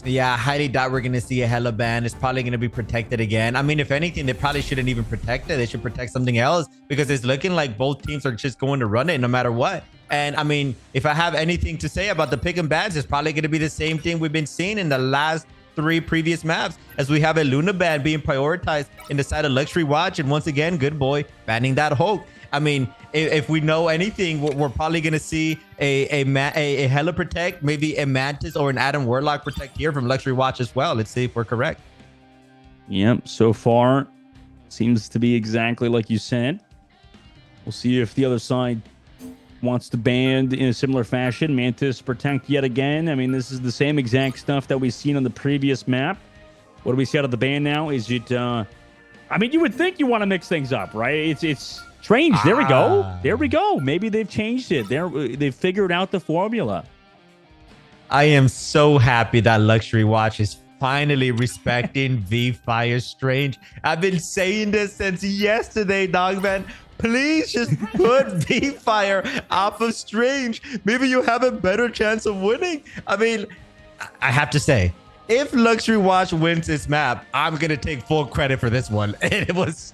Yeah, I highly doubt we're going to see a Hella ban. It's probably going to be protected again. I mean, if anything, they probably shouldn't even protect it. They should protect something else, because it's looking like both teams are just going to run it no matter what. And I mean, if I have anything to say about the pick and bans, it's probably going to be the same thing we've been seeing in the last 3 previous maps, as we have a Luna ban being prioritized in the side of Luxury Watch. And once again, Good Boy banning that Hulk. I mean, if we know anything, we're probably going to see a Hella protect, maybe a Mantis or an Adam Warlock protect here from Luxury Watch as well. Let's see if we're correct. Yep, so far seems to be exactly like you said. We'll see if the other side wants to ban in a similar fashion. Mantis protect yet again. I mean, this is the same exact stuff that we've seen on the previous map. What do we see out of the ban now? Is it I mean, you would think you want to mix things up, right? It's strange. There we go. There we go. Maybe they've changed it. They've figured out the formula. I am so happy that Luxury Watch is finally respecting V-Fire Strange. I've been saying this since yesterday, Dogman. Please just put V-Fire off of Strange. Maybe you have a better chance of winning. I mean, I have to say, if Luxury Watch wins this map, I'm going to take full credit for this one. And it was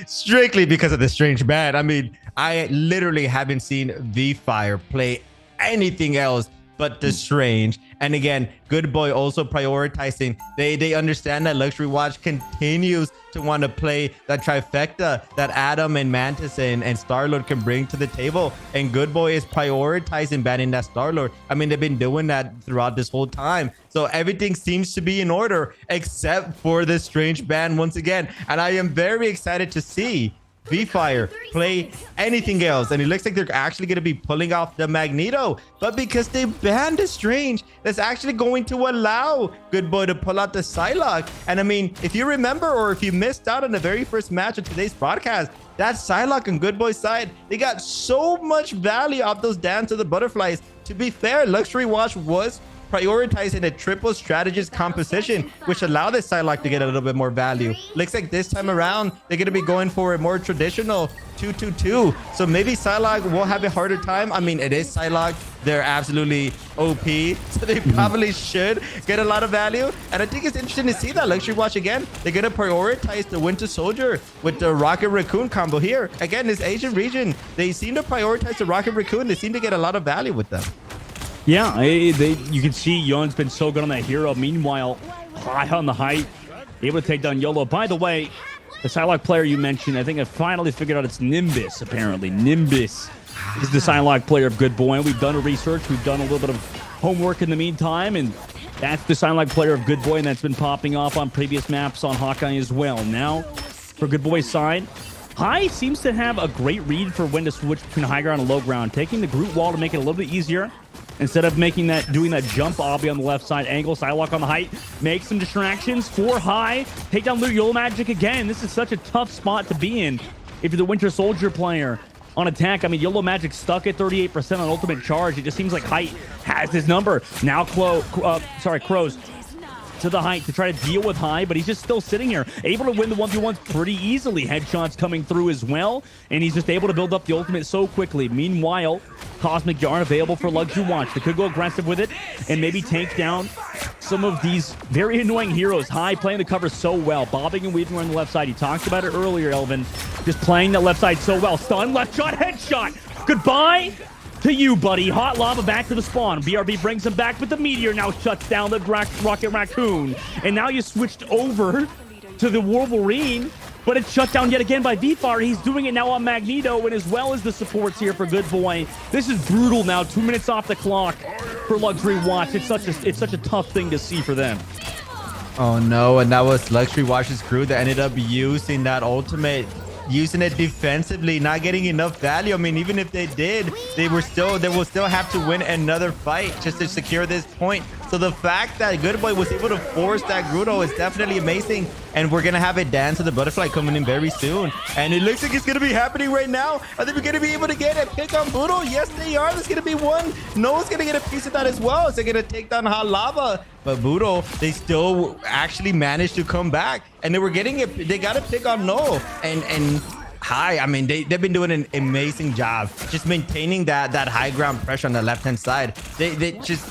strictly because of the Strange ban. I mean, I literally haven't seen V-Fire play anything else but the Strange. And again, Good Boy also prioritizing. They understand that Luxury Watch continues to want to play that trifecta that Adam and Mantis and Star-Lord can bring to the table. And Good Boy is prioritizing banning that Star-Lord. I mean, they've been doing that throughout this whole time. So everything seems to be in order except for the Strange ban once again. And I am very excited to see V-Fire play anything else, and it looks like they're actually going to be pulling off the Magneto, but because they banned the Strange, that's actually going to allow Good Boy to pull out the Psylocke. And I mean, if you remember, or if you missed out on the very first match of today's broadcast, that Psylocke on Good Boy's side, they got so much value off those Dance of the Butterflies. To be fair, Luxury Watch was prioritizing a triple strategist composition, which allowed the Psylocke to get a little bit more value. Looks like this time around, they're going to be going for a more traditional 2-2-2. So maybe Psylocke will have a harder time. I mean, it is Psylocke. They're absolutely OP, so they probably should get a lot of value. And I think it's interesting to see that Luxury Watch again. They're going to prioritize the Winter Soldier with the Rocket Raccoon combo here. Again, this Asian region, they seem to prioritize the Rocket Raccoon. They seem to get a lot of value with them. Yeah, you can see Young's been so good on that hero. Meanwhile, high on the height, able to take down YOLO. By the way, the Psylocke player you mentioned, I think I finally figured out it's Nimbus, apparently. Nimbus is the Psylocke player of Good Boy. We've done a research. We've done a little bit of homework in the meantime, and that's the Psylocke player of Good Boy, and that's been popping off on previous maps on Hawkeye as well. Now, for Good Boy's side, High seems to have a great read for when to switch between high ground and low ground, taking the Groot wall to make it a little bit easier. Instead of doing that jump obby on the left side angle, Psylocke on the height, make some distractions for High, take down YOLO Magic again. This is such a tough spot to be in if you're the Winter Soldier player. On attack, I mean, YOLO Magic stuck at 38% on ultimate charge. It just seems like Height has his number. Now Crows to the height to try to deal with High, but he's just still sitting here, able to win the 1v1s pretty easily. Headshots coming through as well, and he's just able to build up the ultimate so quickly. Meanwhile, Cosmic Yarn available for Luxury Watch. They could go aggressive with it and maybe take down some of these very annoying heroes. High playing the cover so well, bobbing and weaving on the left side. You talked about it earlier, Elvin. Just playing the left side so well. Stun, left shot, headshot. Goodbye to you, buddy. Hot Lava back to the spawn. BRB brings him back, but the Meteor now shuts down the Rocket Raccoon. And now you switched over to the Wolverine, but it's shut down yet again by V-Fire. He's doing it now on Magneto, and as well as the supports here for Good Boy. This is brutal now. 2 minutes off the clock for Luxury Watch. It's such a tough thing to see for them. Oh no, and that was Luxury Watch's crew that ended up using that ultimate, using it defensively, not getting enough value. I mean, even if they did, they will still have to win another fight just to secure this point. So the fact that Good Boy was able to force that Grudo is definitely amazing. And we're going to have a Dance of the Butterfly coming in very soon. And it looks like it's going to be happening right now. Are they going to be able to get a pick on Budo? Yes, they are. There's going to be one. Noah's going to get a piece of that as well. So they're going to take down Hot Lava. But Budo, they still actually managed to come back. And they were getting it. They got a pick on Noah. And High, I mean, they've been doing an amazing job just maintaining that high ground pressure on the left-hand side. They just...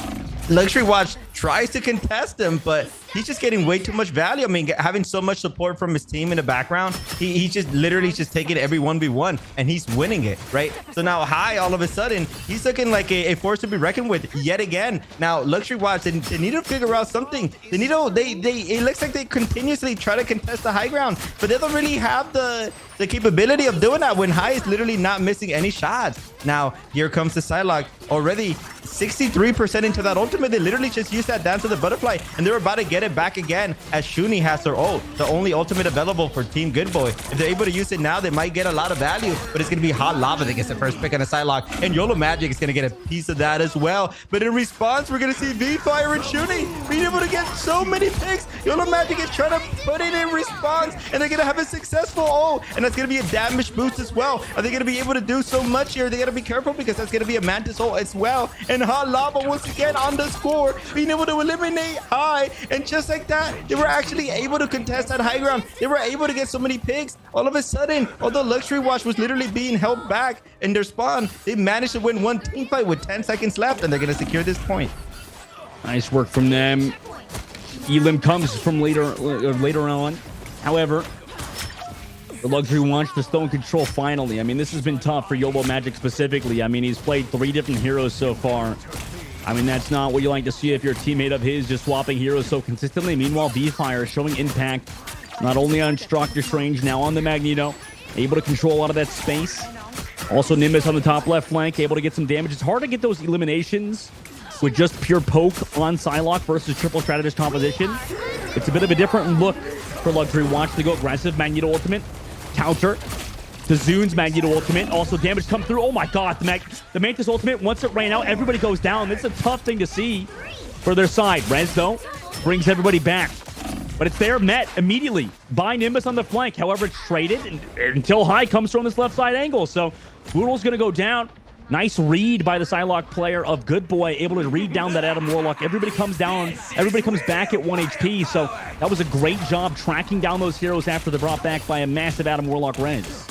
Luxury Watch tries to contest him, but he's just getting way too much value. I mean, having so much support from his team in the background, he's just literally just taking every 1v1 and he's winning it, right? So now High, all of a sudden, he's looking like a force to be reckoned with yet again. Now, Luxury Watch, they need to figure out something. It looks like they continuously try to contest the high ground, but they don't really have the capability of doing that when High is literally not missing any shots. Now, here comes the Psylocke, already 63% into that ultimate. They literally just used that Dance of the Butterfly, and they're about to get it back again as Shuni has her ult, the only ultimate available for Team Good Boy. If they're able to use it now, they might get a lot of value, but it's going to be Hot Lava that gets the first pick on a Psylocke, and YOLO Magic is going to get a piece of that as well. But in response, we're going to see V-Fire and Shuni being able to get so many picks. YOLO Magic is trying to put it in response, and they're going to have a successful ult, and that's going to be a damage boost as well. Are they going to be able to do so much here? They got to be careful because that's going to be a Mantis ult as well. And Hot Lava once again on the score, being able to eliminate High. And just like that, they were actually able to contest that high ground. They were able to get so many picks. All of a sudden, although Luxury Watch was literally being held back in their spawn, they managed to win one team fight with 10 seconds left, and they're going to secure this point. Nice work from them. Elim comes from later on. However, the Luxury Watch to stone control finally. I mean, this has been tough for YOLO Magic specifically. I mean, he's played 3 different heroes so far. I mean, that's not what you like to see if you're a teammate of his, just swapping heroes so consistently. Meanwhile, V-Fire showing impact, not only on Doctor Strange, now on the Magneto, able to control a lot of that space. Also, Nimbus on the top left flank, able to get some damage. It's hard to get those eliminations with just pure poke on Psylocke versus triple strategist composition. It's a bit of a different look for Luxury Watch to go aggressive. Magneto ultimate, counter. The Zune's Magneto ultimate. Also damage come through. Oh my god, the Mantis ultimate, once it ran out, everybody goes down. It's a tough thing to see for their side. Rez, though, brings everybody back. But it's there met immediately by Nimbus on the flank. However, it's traded until High comes from this left side angle. So Boodle's going to go down. Nice read by the Psylocke player of Good Boy, able to read down that Adam Warlock. Everybody comes down. Everybody comes back at 1 HP. So that was a great job tracking down those heroes after they're brought back by a massive Adam Warlock Rez.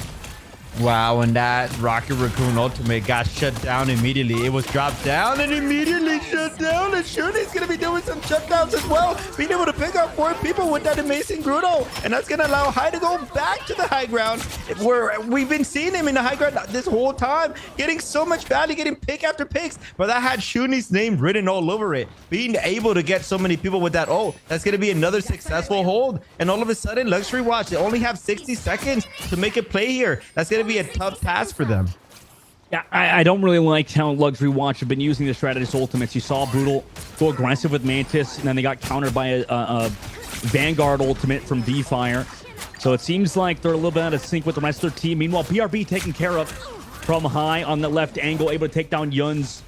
Wow, and that Rocket Raccoon ultimate got shut down immediately. It was dropped down and immediately shut down. And Shuni's going to be doing some shutdowns as well. Being able to pick up 4 people with that amazing Grudo. And that's going to allow High to go back to the high ground, where we've been seeing him in the high ground this whole time, getting so much value, getting pick after picks. But that had Shuni's name written all over it. Being able to get so many people with that ult, that's going to be another successful hold. And all of a sudden, Luxury Watch, they only have 60 seconds to make a play here. That's going to be a tough task for them. Yeah, I don't really like how Luxury Watch have been using the strategist ultimates. You saw Brutal go aggressive with Mantis, and then they got countered by a Vanguard ultimate from V-Fire. So it seems like they're a little bit out of sync with the rest of their team. Meanwhile, BRB taken care of from High on the left angle, able to take down Yun's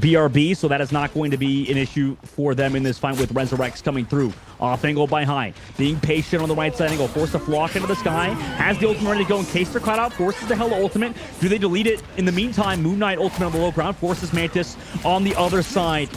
BRB, so that is not going to be an issue for them in this fight with Resurrects coming through. Off angle by High, being patient on the right side angle, force a flock into the sky, has the ultimate ready to go in case they're caught out, forces the Hella ultimate. Do they delete it? In the meantime, Moon Knight ultimate on the low ground, forces Mantis on the other side.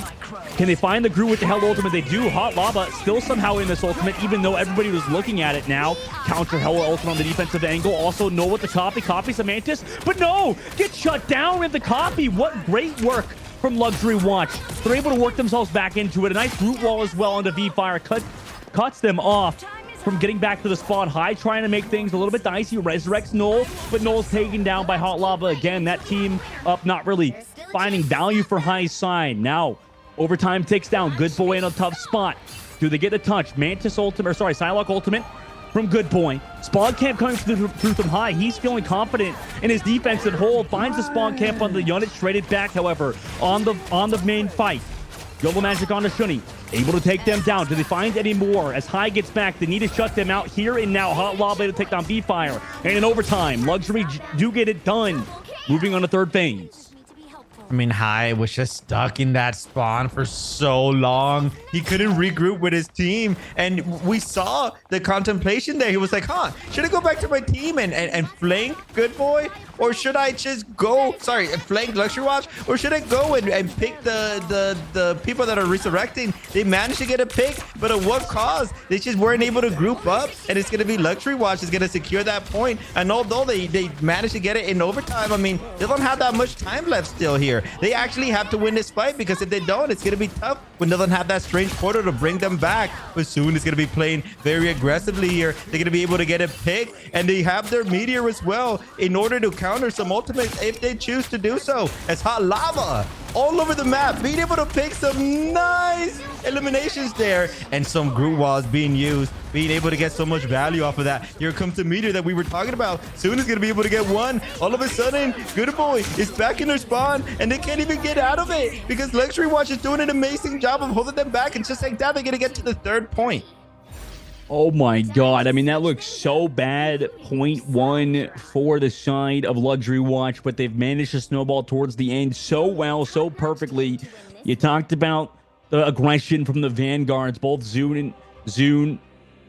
Can they find the Gru with the Hella ultimate? They do. Hot Lava still somehow in this ultimate, even though everybody was looking at it now. Counter Hella ultimate on the defensive angle. Also know what the copy. Copies the Mantis, but no! Gets shut down with the copy. What great work from Luxury Watch. They're able to work themselves back into it. A nice root wall as well onto V-Fire. Cuts them off from getting back to the spawn. High trying to make things a little bit dicey. Resurrects Null, but Null's taken down by Hot Lava. Again, that team up not really finding value for High's side. Now, overtime takes down Good Boy in a tough spot. Do they get a touch? Mantis ultimate, or sorry, Psylocke ultimate from Good Boy. Spawn camp coming through from High. He's feeling confident in his defensive hold. Finds the spawn camp on the unit. Traded back, however, on the main fight. Yellow Magic onto Shuni. Able to take them down. Do they find any more? As High gets back, they need to shut them out here and now. Hot Lava to take down V-Fire. And in overtime, Luxury do get it done. Moving on to third phase. I mean, High was just stuck in that spawn for so long. He couldn't regroup with his team. And we saw the contemplation there. He was like, should I go back to my team and flank Good Boy? Or should I just go, flank Luxury Watch? Or should I go and pick the people that are resurrecting? They managed to get a pick, but at what cost? They just weren't able to group up. And it's going to be Luxury Watch is going to secure that point. And although they managed to get it in overtime, I mean, they don't have that much time left still here. They actually have to win this fight, because if they don't, it's going to be tough when they don't have that strange portal to bring them back. But soon is going to be playing very aggressively here. They're going to be able to get a pick, and they have their meteor as well in order to counter some ultimates if they choose to do so. As Hot Lava all over the map, being able to pick some nice eliminations there, and some group walls being used, being able to get so much value off of that. Here comes the meteor that we were talking about. Soon is going to be able to get one. All of a sudden, Good Boy is back in their spawn, and they can't even get out of it because Luxury Watch is doing an amazing job of holding them back, and just like that, they're going to get to the third point. Oh my god, I mean, that looks so bad. 0.1 for the side of Luxury Watch, but they've managed to snowball towards the end so well, so perfectly. You talked about the aggression from the Vanguards, both Zune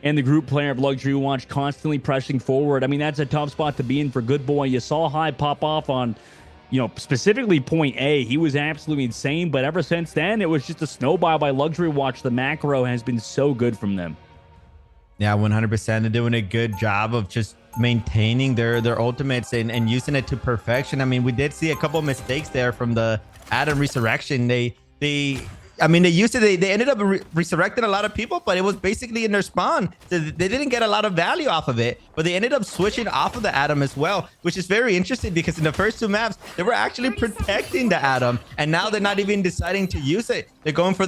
and the group player of Luxury Watch constantly pressing forward. I mean, that's a tough spot to be in for Good Boy. You saw High pop off on, specifically point A. He was absolutely insane, but ever since then, it was just a snowball by Luxury Watch. The macro has been so good from them. Yeah, 100%. They're doing a good job of just maintaining their ultimates and using it to perfection. I mean, we did see a couple of mistakes there from the Adam resurrection. They used it. They ended up resurrecting a lot of people, but it was basically in their spawn. So they didn't get a lot of value off of it, but they ended up switching off of the Atom as well, which is very interesting because in the first 2 maps, they were actually protecting the Atom, and now they're not even deciding to use it. They're going for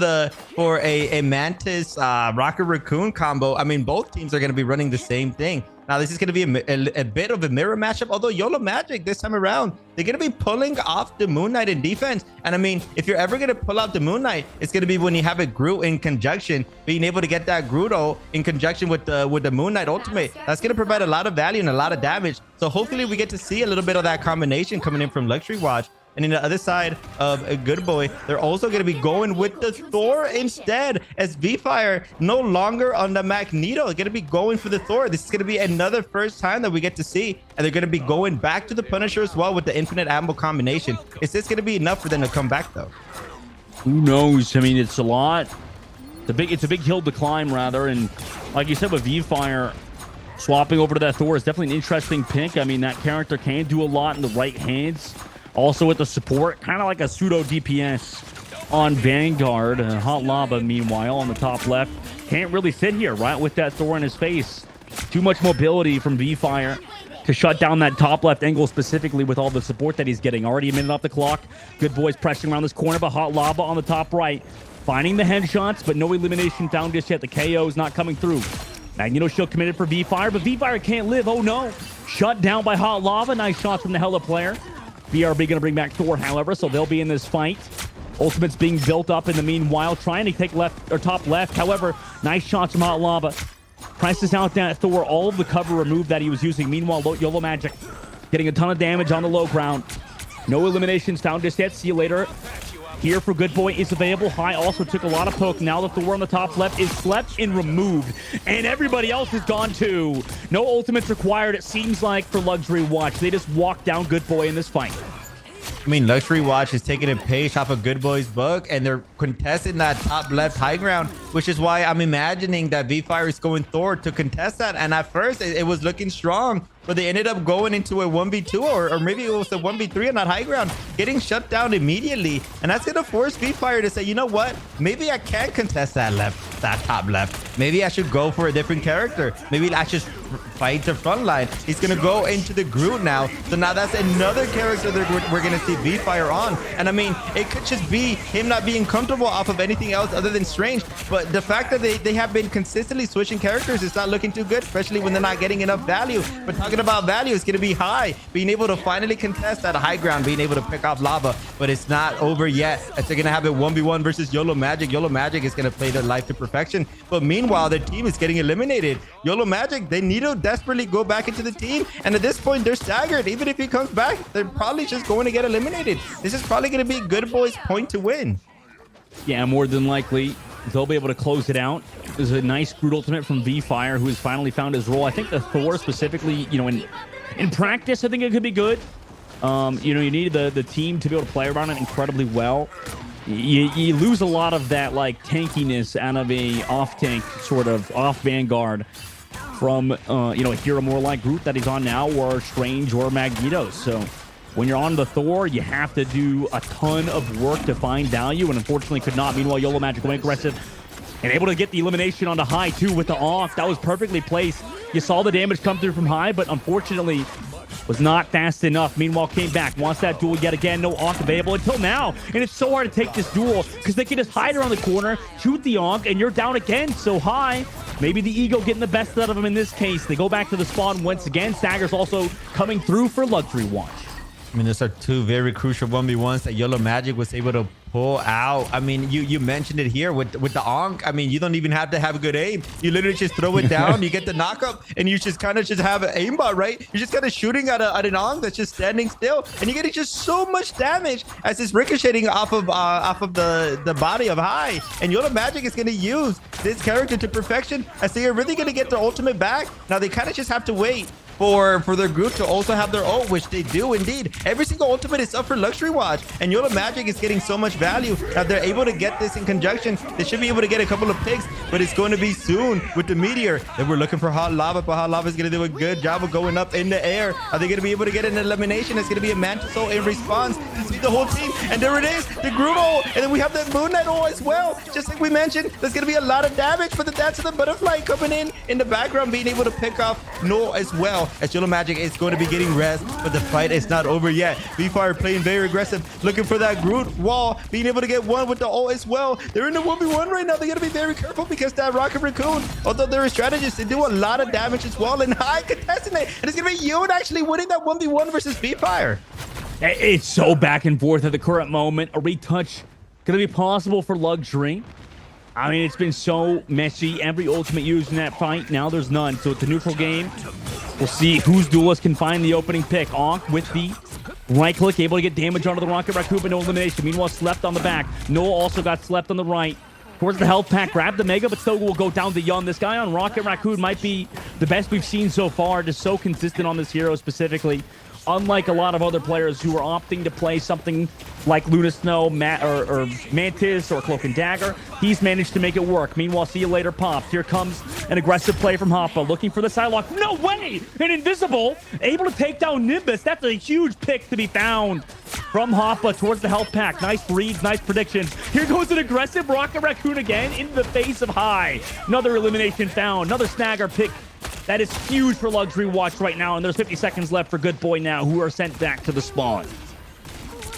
a Mantis Rocket Raccoon combo. I mean, both teams are going to be running the same thing. Now, this is going to be a bit of a mirror matchup, although YOLO Magic this time around, they're going to be pulling off the Moon Knight in defense. And I mean, if you're ever going to pull out the Moon Knight, it's going to be when you have a Groot in conjunction, being able to get that Grudo in conjunction with the Moon Knight ultimate. That's going to provide a lot of value and a lot of damage. So hopefully we get to see a little bit of that combination coming in from Luxury Watch. And in the other side of a Good Boy, they're also going to be going with the Thor instead, as V-Fire no longer on the Magneto. They're going to be going for the Thor. This is going to be another first time that we get to see. And they're going to be going back to the Punisher as well with the infinite ammo combination. Is this going to be enough for them to come back, though? Who knows? I mean, it's a lot. It's a big hill to climb, rather. And like you said, with V-Fire, Swapping over to that Thor is definitely an interesting pick. I mean, that character can do a lot in the right hands. Also with the support, kind of like a pseudo DPS on Vanguard. Hot Lava, meanwhile, on the top left. Can't really fit here, right? With that Thor in his face. Too much mobility from V-Fire to shut down that top left angle, specifically with all the support that he's getting. Already a minute off the clock. Good boys pressing around this corner, but Hot Lava on the top right. Finding the headshots, but no elimination found just yet. The KO is not coming through. Magneto Shield committed for V-Fire, but V-Fire can't live. Oh no. Shut down by Hot Lava. Nice shots from the Hella player. BRB going to bring back Thor, however, so they'll be in this fight. Ultimate's being built up in the meanwhile, trying to take left or top left. However, nice shots from Hot Lava. Prices out that Thor, all of the cover removed that he was using. Meanwhile, YOLO Magic getting a ton of damage on the low ground. No eliminations found just yet. See you later. Here for Good Boy is available. High also took a lot of poke. Now the Thor on the top left is slept and removed. And everybody else is gone too. No ultimates required, it seems like, for Luxury Watch. They just walked down Good Boy in this fight. I mean, Luxury Watch is taking a page off of Good Boy's book, and they're contesting that top left high ground, which is why I'm imagining that V-Fire is going Thor to contest that. And at first, it was looking strong, but they ended up going into a 1v2 or maybe it was a 1v3 on that high ground, getting shut down immediately. And that's going to force V-Fire to say, you know what? Maybe I can't contest that top left. Maybe I should go for a different character. Maybe I should fight the front line. He's going to go into the Groot now. So now that's another character that we're going to see V-Fire on. And I mean, it could just be him not being comfortable off of anything else other than Strange. But the fact that they have been consistently switching characters is not looking too good, especially when they're not getting enough value. But talking about value, it's going to be high. Being able to finally contest that high ground, being able to pick off Lava. But it's not over yet. As they're going to have it 1v1 versus YOLO Magic. YOLO Magic is going to play their life to perfection. But meanwhile, their team is getting eliminated. YOLO Magic, they need to desperately go back into the team. And at this point, they're staggered. Even if he comes back, they're probably just going to get eliminated. This is probably going to be Good Boy's point to win. Yeah, more than likely, they'll be able to close it out. There's a nice Groot ultimate from V-Fire, who has finally found his role. I think the Thor specifically, you know, in practice, I think it could be good. You know, you need the team to be able to play around it incredibly well. You lose a lot of that, like, tankiness out of a off-tank, sort of off-Vanguard from, you know, a hero more like Groot that he's on now, or Strange or Magneto. So when you're on the Thor, you have to do a ton of work to find value, and unfortunately could not. Meanwhile, YOLO Magic going aggressive and able to get the elimination onto High, too, with the off. That was perfectly placed. You saw the damage come through from High, but unfortunately was not fast enough. Meanwhile, came back, wants that duel yet again. No Ankh available until now. And it's so hard to take this duel because they can just hide around the corner, shoot the Ankh, and you're down again. So High, maybe the ego getting the best out of him in this case. They go back to the spawn once again. Stagger's also coming through for Luxury Watch. I mean, those are two very crucial 1v1s that YOLO Magic was able to pull out. I mean, you mentioned it here with the Ankh. I mean, you don't even have to have a good aim. You literally just throw it down, you get the knockup, and you just kind of just have an aimbot, right? You're just kind of shooting at an Ankh that's just standing still, and you're getting just so much damage as it's ricocheting off of the body of High. And YOLO Magic is going to use this character to perfection as they are really going to get their ultimate back. Now, they kind of just have to wait for their group to also have their ult, which they do indeed. Every single ultimate is up for Luxury Watch, and YOLO Magic is getting so much value that they're able to get this in conjunction. They should be able to get a couple of picks, but it's going to be soon with the Meteor. Then we're looking for Hot Lava, but Hot Lava is going to do a good job of going up in the air. Are they going to be able to get an elimination? It's going to be a Mantis ult in response to see the whole team, and there it is, the Groot ult, and then we have that Moon Knight ult as well. Just like we mentioned, there's going to be a lot of damage, but the Dance of the Butterfly coming in the background, being able to pick off Null as well, as YOLO Magic is going to be getting rest, but the fight is not over yet. V-Fire playing very aggressive, looking for that Groot wall, being able to get one with the ult as well. They're in the 1v1 right now. They got to be very careful because that Rocket Raccoon, although they're strategists, they do a lot of damage as well, and High contesting it. And it's going to be Yoon actually winning that 1v1 versus V-Fire. It's so back and forth at the current moment. A retouch going to be possible for Luxury. I mean, it's been so messy. Every ultimate used in that fight, now there's none. So it's a neutral game. We'll see whose duelist can find the opening pick. Ankh with the right click, able to get damage onto the Rocket Raccoon, but no elimination. Meanwhile, slept on the back. Noah also got slept on the right. Towards the health pack, grabbed the Mega, but still will go down to Yun. This guy on Rocket Raccoon might be the best we've seen so far. Just so consistent on this hero specifically. unlike a lot of other players who are opting to play something like Luna Snow, or Mantis, or Cloak and Dagger, he's managed to make it work. Meanwhile, see you later pops. Here comes an aggressive play from Hoppa, looking for the sidelock. No way! An invisible, able to take down Nimbus. That's a huge pick to be found from Hoppa towards the health pack. Nice reads, nice predictions. Here goes an aggressive Rocket Raccoon again into the face of High. Another elimination found, another snagger pick. That is huge for Luxury Watch right now, and there's 50 seconds left for Good Boy now, who are sent back to the spawn.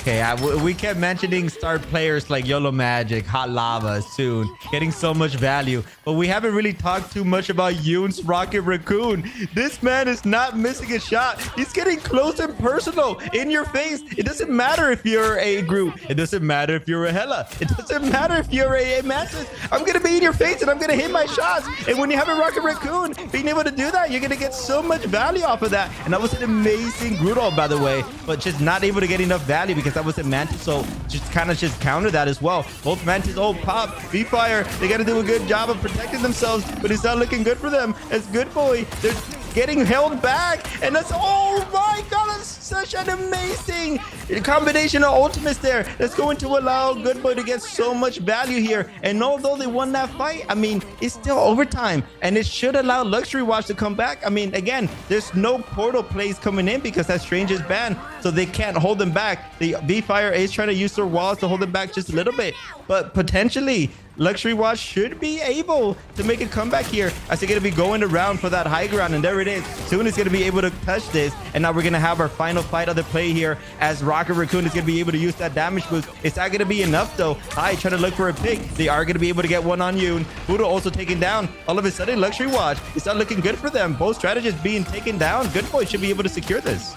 Okay, we kept mentioning star players like YOLO Magic, Hot Lava, Soon, getting so much value, but we haven't really talked too much about Yoon's Rocket Raccoon. This man is not missing a shot. He's getting close and personal in your face. It doesn't matter if you're a Groot. It doesn't matter if you're a Hela. It doesn't matter if you're a Mantis. I'm going to be in your face and I'm going to hit my shots. And when you have a Rocket Raccoon, being able to do that, you're going to get so much value off of that. And that was an amazing Groot ult, by the way, but just not able to get enough value because that was a Mantis, so just kind of counter that as well. Both Mantis ult pop, V-Fire, they got to do a good job of protecting themselves, but it's not looking good for them. As Good Boy, they're getting held back, and that's, oh my god, that's such an amazing combination of ultimates there that's going to allow Good Boy to get so much value here. And although they won that fight, I mean, it's still overtime, and it should allow Luxury Watch to come back. I mean, again, there's no portal plays coming in because that Strange is banned, so they can't hold them back. The V-Fire is trying to use their walls to hold them back just a little bit, but potentially Luxury Watch should be able to make a comeback here as they're going to be going around for that high ground, and there it is. Soon is going to be able to touch this, and now we're going to have our final fight of the play here as Rocket Raccoon is going to be able to use that damage boost. It's not going to be enough though. High trying to look for a pick. They are going to be able to get one on Yoon. Budo also taken down. All of a sudden, Luxury Watch, it's not looking good for them. Both strategists being taken down. Good Boy should be able to secure this.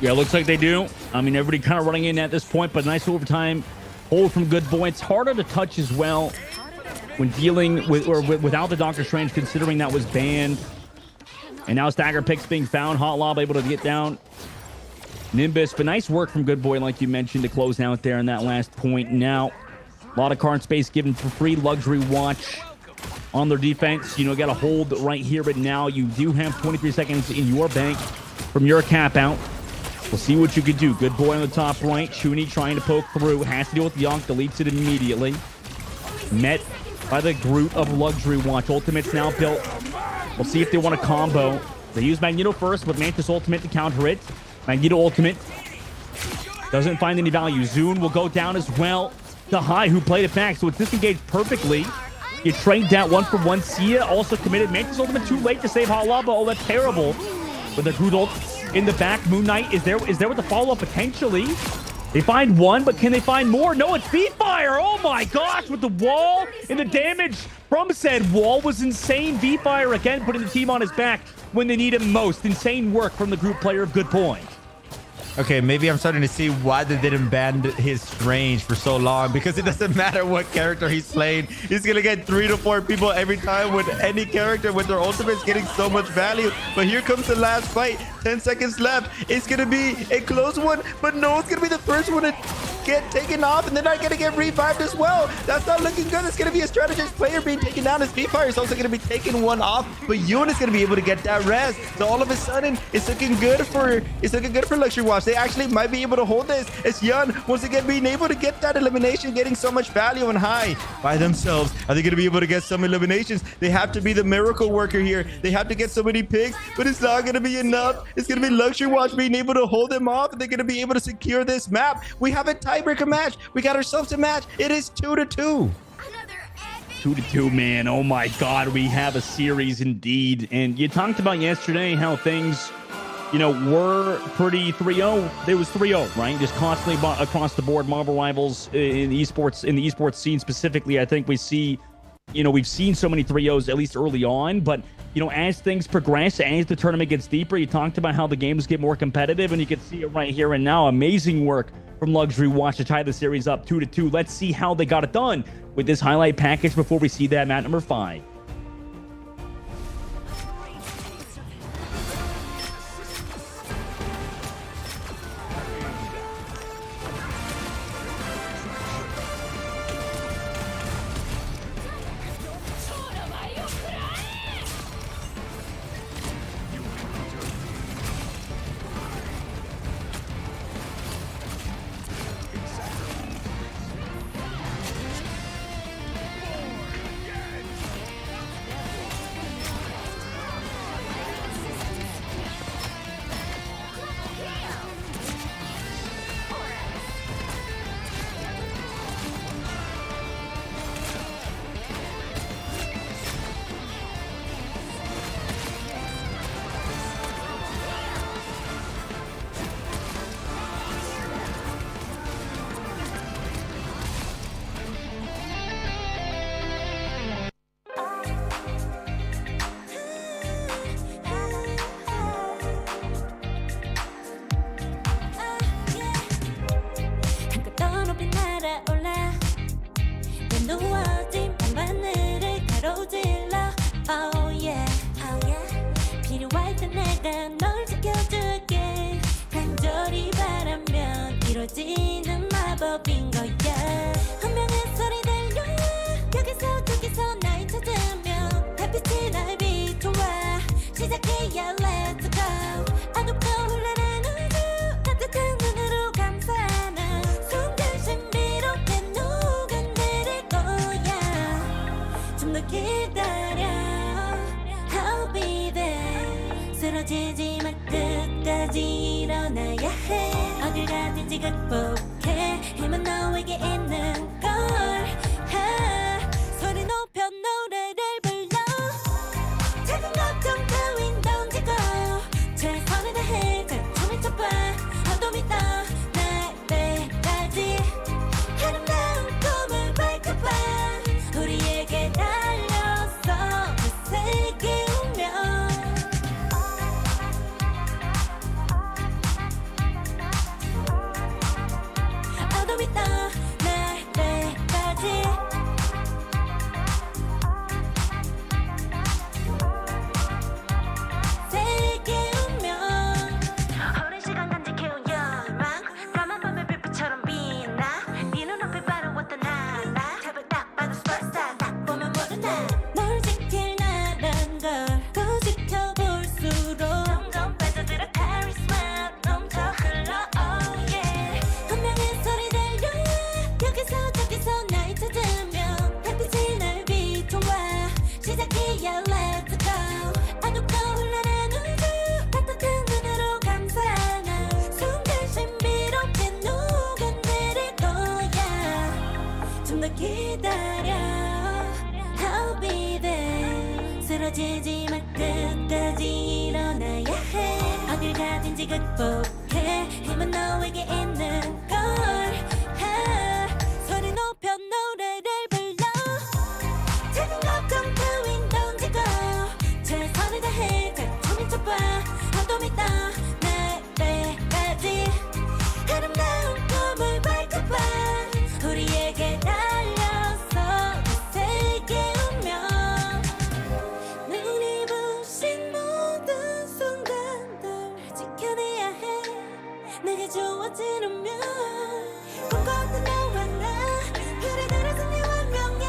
Yeah, looks like they do. I mean, everybody kind of running in at this point, but nice overtime hold from Good Boy. It's harder to touch as well when dealing with or without the Doctor Strange, considering that was banned. And now stagger picks being found. Hot Lob able to get down Nimbus, but nice work from Good Boy, like you mentioned, to close out there in that last point. Now, a lot of card space given for free. Luxury Watch on their defense. You know, got to hold right here, but now you do have 23 seconds in your bank from your cap out. We'll see what you can do. Good Boy on the top right. Shuni trying to poke through. Has to deal with Yonk. Deletes it immediately. Met by the Groot of Luxury Watch. Ultimate's now built. We'll see if they want a combo. They use Magneto first with Mantis Ultimate to counter it. Magneto Ultimate doesn't find any value. Zune will go down as well. The High, who played it back, so it's disengaged perfectly. You trade that 1-for-1. Sia also committed. Mantis Ultimate too late to save Hot Lava. Oh, that's terrible. With the Groot ult in the back. Moon Knight is there with the follow-up potentially. They find one, but can they find more? No, it's V-Fire. Oh my gosh, with the wall and the damage from said wall was insane. V-Fire again putting the team on his back when they need him most. Insane work from the group player of Good Boy. Okay, maybe I'm starting to see why they didn't ban his Strange for so long, because it doesn't matter what character he's playing. He's going to get 3 to 4 people every time with any character with their ultimates getting so much value. But here comes the last fight. 10 seconds left. It's going to be a close one, but no one's going to be the first one to get taken off, and they're not going to get revived as well. That's not looking good. It's going to be a strategist player being taken down. As V-Fire is also going to be taking one off, but Yoon is going to be able to get that res. So all of a sudden, it's looking good for Luxury Watch. They actually might be able to hold this. As Yun once again being able to get that elimination, getting so much value on High by themselves. Are they going to be able to get some eliminations? They have to be the miracle worker here. They have to get so many picks, but it's not going to be enough. It's going to be Luxury Watch being able to hold them off, and they're going to be able to secure this map. We have a tiebreaker match. We got ourselves a match. It is 2-2. 2-2, man. Oh my God, we have a series indeed. And you talked about yesterday how things, you know, were pretty 3-0. It was 3-0, right? Just constantly across the board. Marvel Rivals in the esports scene specifically, I think we see, you know, we've seen so many 3-0s at least early on, but you know, as things progress, as the tournament gets deeper, you talked about how the games get more competitive, and you can see it right here and now. Amazing work from Luxury Watch to tie the series up 2-2. Let's see how they got it done with this highlight package before we see that map number 5. 어두워진 밤하늘을 가로질러 Oh yeah, oh yeah. 필요할 때 내가 널 지켜줄게 간절히 바라면 이루어지는 마법인 거야 운명의 소리 들려 여기서 저기서 날 찾으면 햇빛이 날 비춰와 시작해야 let's go 어둡고 흘러는 우주 따뜻한 눈으로 감싸는 순간 신비롭게 녹아내릴 거야 좀 더 기다려 I'll be there 쓰러지지 마 끝까지 일어나야 해 어딜 가든지 극복해 힘은 너에게 있는 걸 소리 높여 노래를 불러 작은 걱정 따윈 던지고 최선을 다해 작품을 쳐봐 어둠이 떠날 때까지 아름다운 꿈을 밝혀봐 우리에게 달려서 그 세계 운명 어둠이 떠날 때까지 세계 운명 오랜 시간 간직해온 열망 까만 밤의 빛처럼 빛나 네 눈앞에 바로 왔던 나라 잡을 딱 봐도 superstar 딱 보면 모른다 널 지킬 나란 걸 지켜볼수록 점점 빠져들어 카리스마 넘쳐 흘러 oh yeah 운명의 소리 들려 여기서 저기서 날 찾으면 햇빛이 날 비춰와 시작해야 let's go 어둡고 흘러는 우주 따뜻한 눈으로 감싸는 순간 신비롭게 녹아내릴 거야 좀 더 기다려 I'll be there 쓰러지지 마 끝까지 일어나야 해 어딜 가든지 극복해 힘은 너에게 있는 걸 소리 높여 노래를 불러 작은 걱정 따윈 던지고 최선을 다해 작품을 쳐봐 어둠이 떠날 때까지 아름다운 꿈을 밝혀봐 우리에게 달려서 그 세계 운명 눈이 부신 모든 순간들 지켜내야 해 내게 주어지는 꿈꿨던 너와 나 그래들의 승리 완명해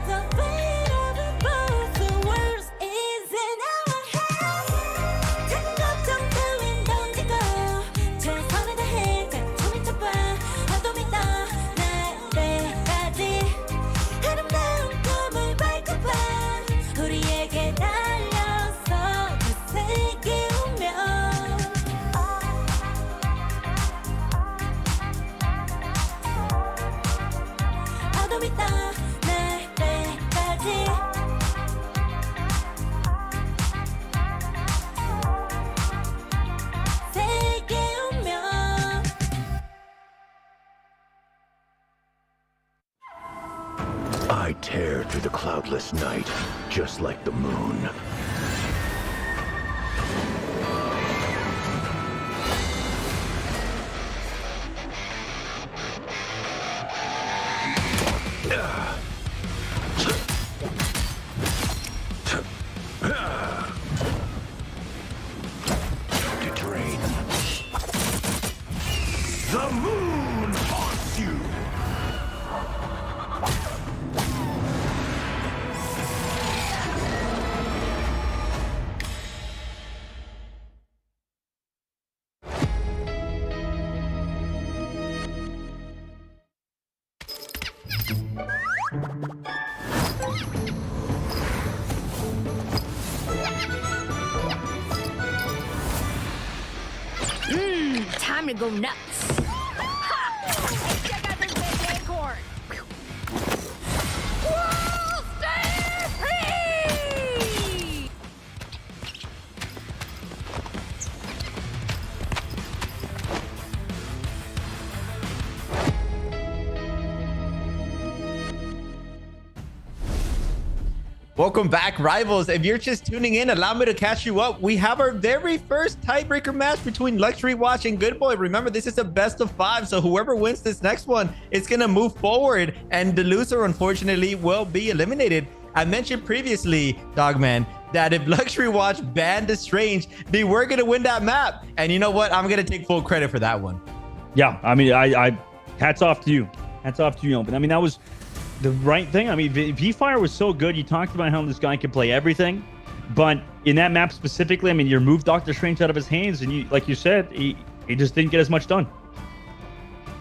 The fate of the both the world is in our hands 작은 걱정 따윈 던지고 최선을 다해 작품을 쳐봐 어둠이 떠날 때까지 아름다운 꿈을 밝혀봐 우리에게 달려서 그 세계 운명 어둠이 떠날 때까지 세계 운명 I tear through the cloudless night, just like the moon. To drain. The moon haunts you! Time to go nuts. Ha! Check out this big acorn. Whoa, stay free! Welcome back, rivals. If you're just tuning in, allow me to catch you up. We have our very first tiebreaker match between Luxury Watch and Good Boy. Remember, this is a best of 5, so whoever wins this next one is going to move forward, and the loser, unfortunately, will be eliminated. I mentioned previously, Dogman, that if Luxury Watch banned the Strange, they were going to win that map. And you know what? I'm going to take full credit for that one. Yeah, I mean, I hats off to you. Hats off to you. But I mean, that was the right thing. I mean, V-Fire was so good. You talked about how this guy can play everything. But in that map specifically, I mean, you removed Dr. Strange out of his hands. And you, like you said, he just didn't get as much done.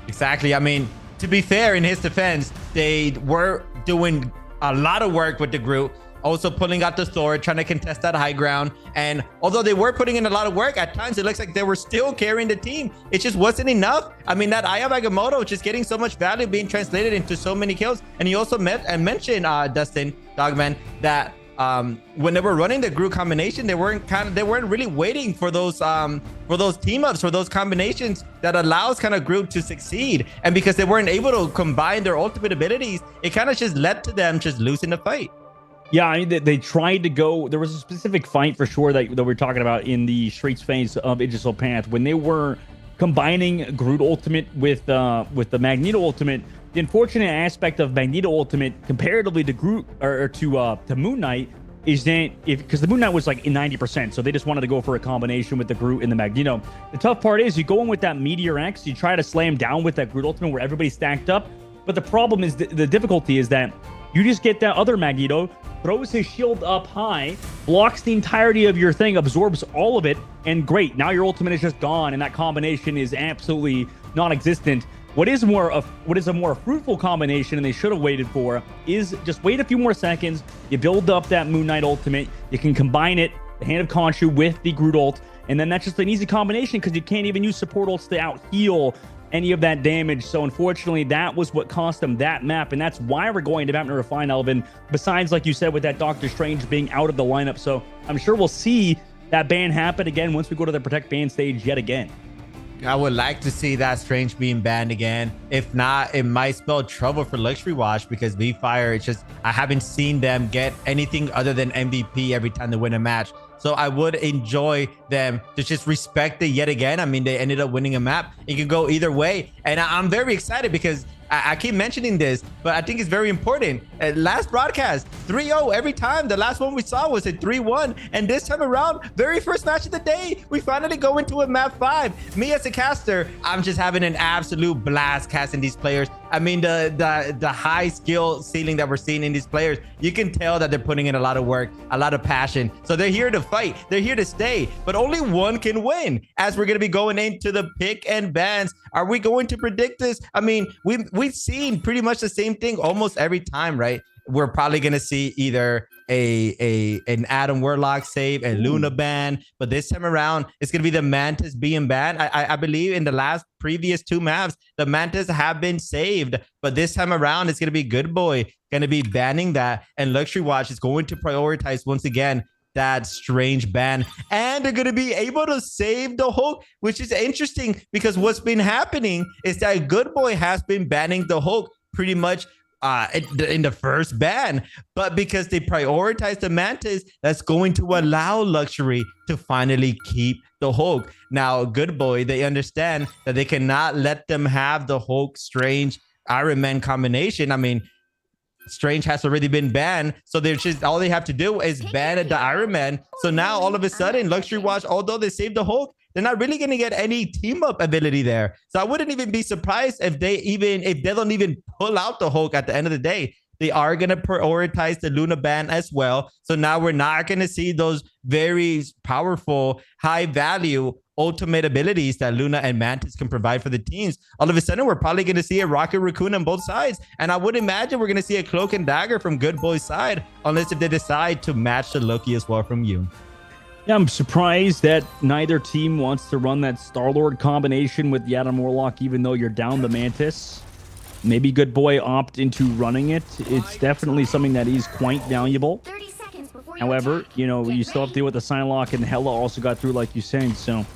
Exactly. I mean, to be fair, in his defense, they were doing a lot of work with the group, also pulling out the sword, trying to contest that high ground. And although they were putting in a lot of work, at times it looks like they were still carrying the team. It just wasn't enough. I mean, that Aya Agamotto just getting so much value being translated into so many kills. And he also mentioned Dustin, Dogman, that when they were running the group combination, they weren't really waiting for those team ups, for those combinations that allows kind of group to succeed. And because they weren't able to combine their ultimate abilities, it kind of just led to them just losing the fight. Yeah, I mean, they tried to go. There was a specific fight for sure that we're talking about in the streets phase of Aegis Path when they were combining Groot Ultimate with the Magneto Ultimate. The unfortunate aspect of Magneto Ultimate comparatively to Groot or to Moon Knight is that because the Moon Knight was like in 90%, so they just wanted to go for a combination with the Groot and the Magneto. The tough part is you go in with that Meteor X, you try to slam down with that Groot Ultimate where everybody's stacked up, but the problem is the difficulty is that you just get that other Magneto, throws his shield up high, blocks the entirety of your thing, absorbs all of it, and great. Now your ultimate is just gone, and that combination is absolutely non-existent. What is a more fruitful combination, and they should have waited for, is just wait a few more seconds. You build up that Moon Knight ultimate. You can combine it, the Hand of Khonshu, with the Groot ult, and then that's just an easy combination because you can't even use support ults to out-heal any of that damage. So unfortunately, that was what cost them that map, and that's why we're going to map number 5, Elvin, besides, like you said, with that Doctor Strange being out of the lineup. So I'm sure we'll see that ban happen again once we go to the Protect ban stage yet again. I would like to see that Strange being banned again. If not, it might spell trouble for Luxury Watch because V-Fire, it's just, I haven't seen them get anything other than MVP every time they win a match. So I would enjoy them to just respect it yet again. I mean, they ended up winning a map. It can go either way. And I'm very excited because I keep mentioning this, but I think it's very important. Last broadcast, 3-0 every time. The last one we saw was a 3-1. And this time around, very first match of the day, we finally go into a map 5. Me as a caster, I'm just having an absolute blast casting these players. I mean, the high skill ceiling that we're seeing in these players, you can tell that they're putting in a lot of work, a lot of passion. So they're here to fight. They're here to stay. But only one can win. As we're going to be going into the pick and bans, are we going to predict this? I mean, we've seen pretty much the same thing almost every time, right? We're probably going to see either an Adam Warlock save, a Luna ban, but this time around it's going to be the Mantis being banned. I believe in the previous 2 maps the Mantis have been saved, but this time around it's going to be Good Boy going to be banning that, and Luxury Watch is going to prioritize once again that Strange ban, and they're going to be able to save the Hulk, which is interesting because what's been happening is that Good Boy has been banning the Hulk pretty much in the first ban, but because they prioritize the Mantis, that's going to allow Luxury to finally keep the Hulk. Now, Good Boy, they understand that they cannot let them have the Hulk Strange Iron Man combination. I mean, Strange has already been banned, so they're just all they have to do is ban the Iron Man. So now all of a sudden, Luxury Watch, although they saved the Hulk, they're not really going to get any team up ability there. So I wouldn't even be surprised if they don't even pull out the Hulk at the end of the day. They are going to prioritize the Luna ban as well. So now we're not going to see those very powerful, high value ultimate abilities that Luna and Mantis can provide for the teams. All of a sudden, we're probably going to see a Rocket Raccoon on both sides. And I would imagine we're going to see a Cloak and Dagger from Good Boy's side, unless if they decide to match the Loki as well from you. Yeah, I'm surprised that neither team wants to run that Star-Lord combination with the Adam Warlock, even though you're down the Mantis. Maybe Good Boy opt into running it. It's definitely something that is quite valuable. However, you know, you still have to deal with the Psylocke, and Hela also got through, like you said. So,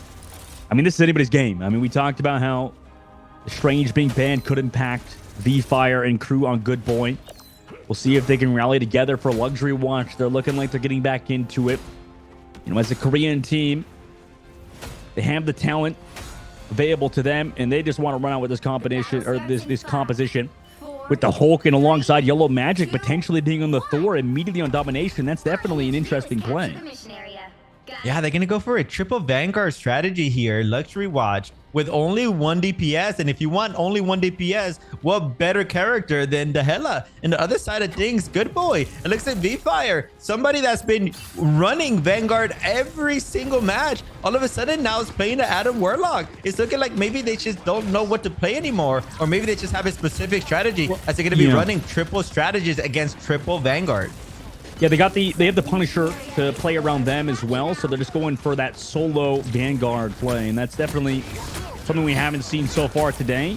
I mean, this is anybody's game. I mean, we talked about how Strange being banned could impact V-Fire and crew on Good Boy. We'll see if they can rally together for Luxury Watch. They're looking like they're getting back into it. You know, as a Korean team, they have the talent available to them, and they just want to run out with this combination or this composition with the Hulk and alongside Yellow Magic potentially being on the Thor immediately on domination. That's definitely an interesting play. Yeah, they're going to go for a triple Vanguard strategy here. Luxury Watch with only 1 DPS. And if you want only 1 DPS, what better character than the Hela? And the other side of things, Good Boy. It looks like V-Fire, somebody that's been running Vanguard every single match. All of a sudden now is playing the Adam Warlock. It's looking like maybe they just don't know what to play anymore. Or maybe they just have a specific strategy as they're going to be running triple strategies against triple Vanguard. Yeah, they have the Punisher to play around them as well, so they're just going for that solo Vanguard play, and that's definitely something we haven't seen so far today.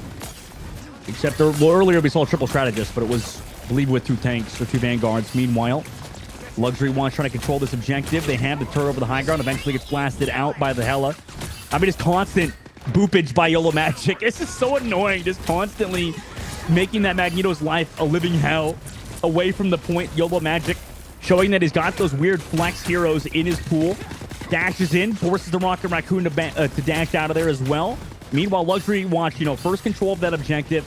Except earlier we saw a triple strategist, but it was, I believe, with 2 tanks or 2 Vanguards. Meanwhile, Luxury Watch trying to control this objective. They have the turret over the high ground, eventually gets blasted out by the Hela. I mean, it's constant boopage by Yellow Magic. It's just so annoying, just constantly making that Magneto's life a living hell away from the point. Yellow Magic showing that he's got those weird flex heroes in his pool. Dashes in, forces the Rocket Raccoon to dash out of there as well. Meanwhile, Luxury Watch, you know, first control of that objective.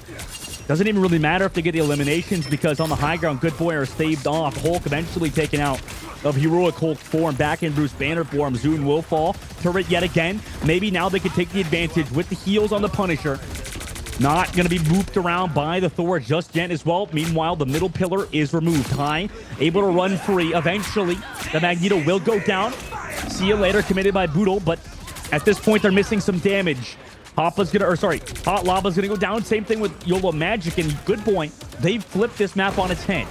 Doesn't even really matter if they get the eliminations because on the high ground, Good Boy are staved off. Hulk eventually taken out of Heroic Hulk form. Back in Bruce Banner form, Zune will fall. Turret yet again. Maybe now they can take the advantage with the heals on the Punisher. Not going to be moved around by the Thor just yet as well. Meanwhile, the middle pillar is removed. High, able to run free. Eventually, the Magneto will go down. See you later, committed by Boodle, but at this point, they're missing some damage. Hot Lava's gonna go down. Same thing with Yellow Magic and Good Boy. They've flipped this map on its head.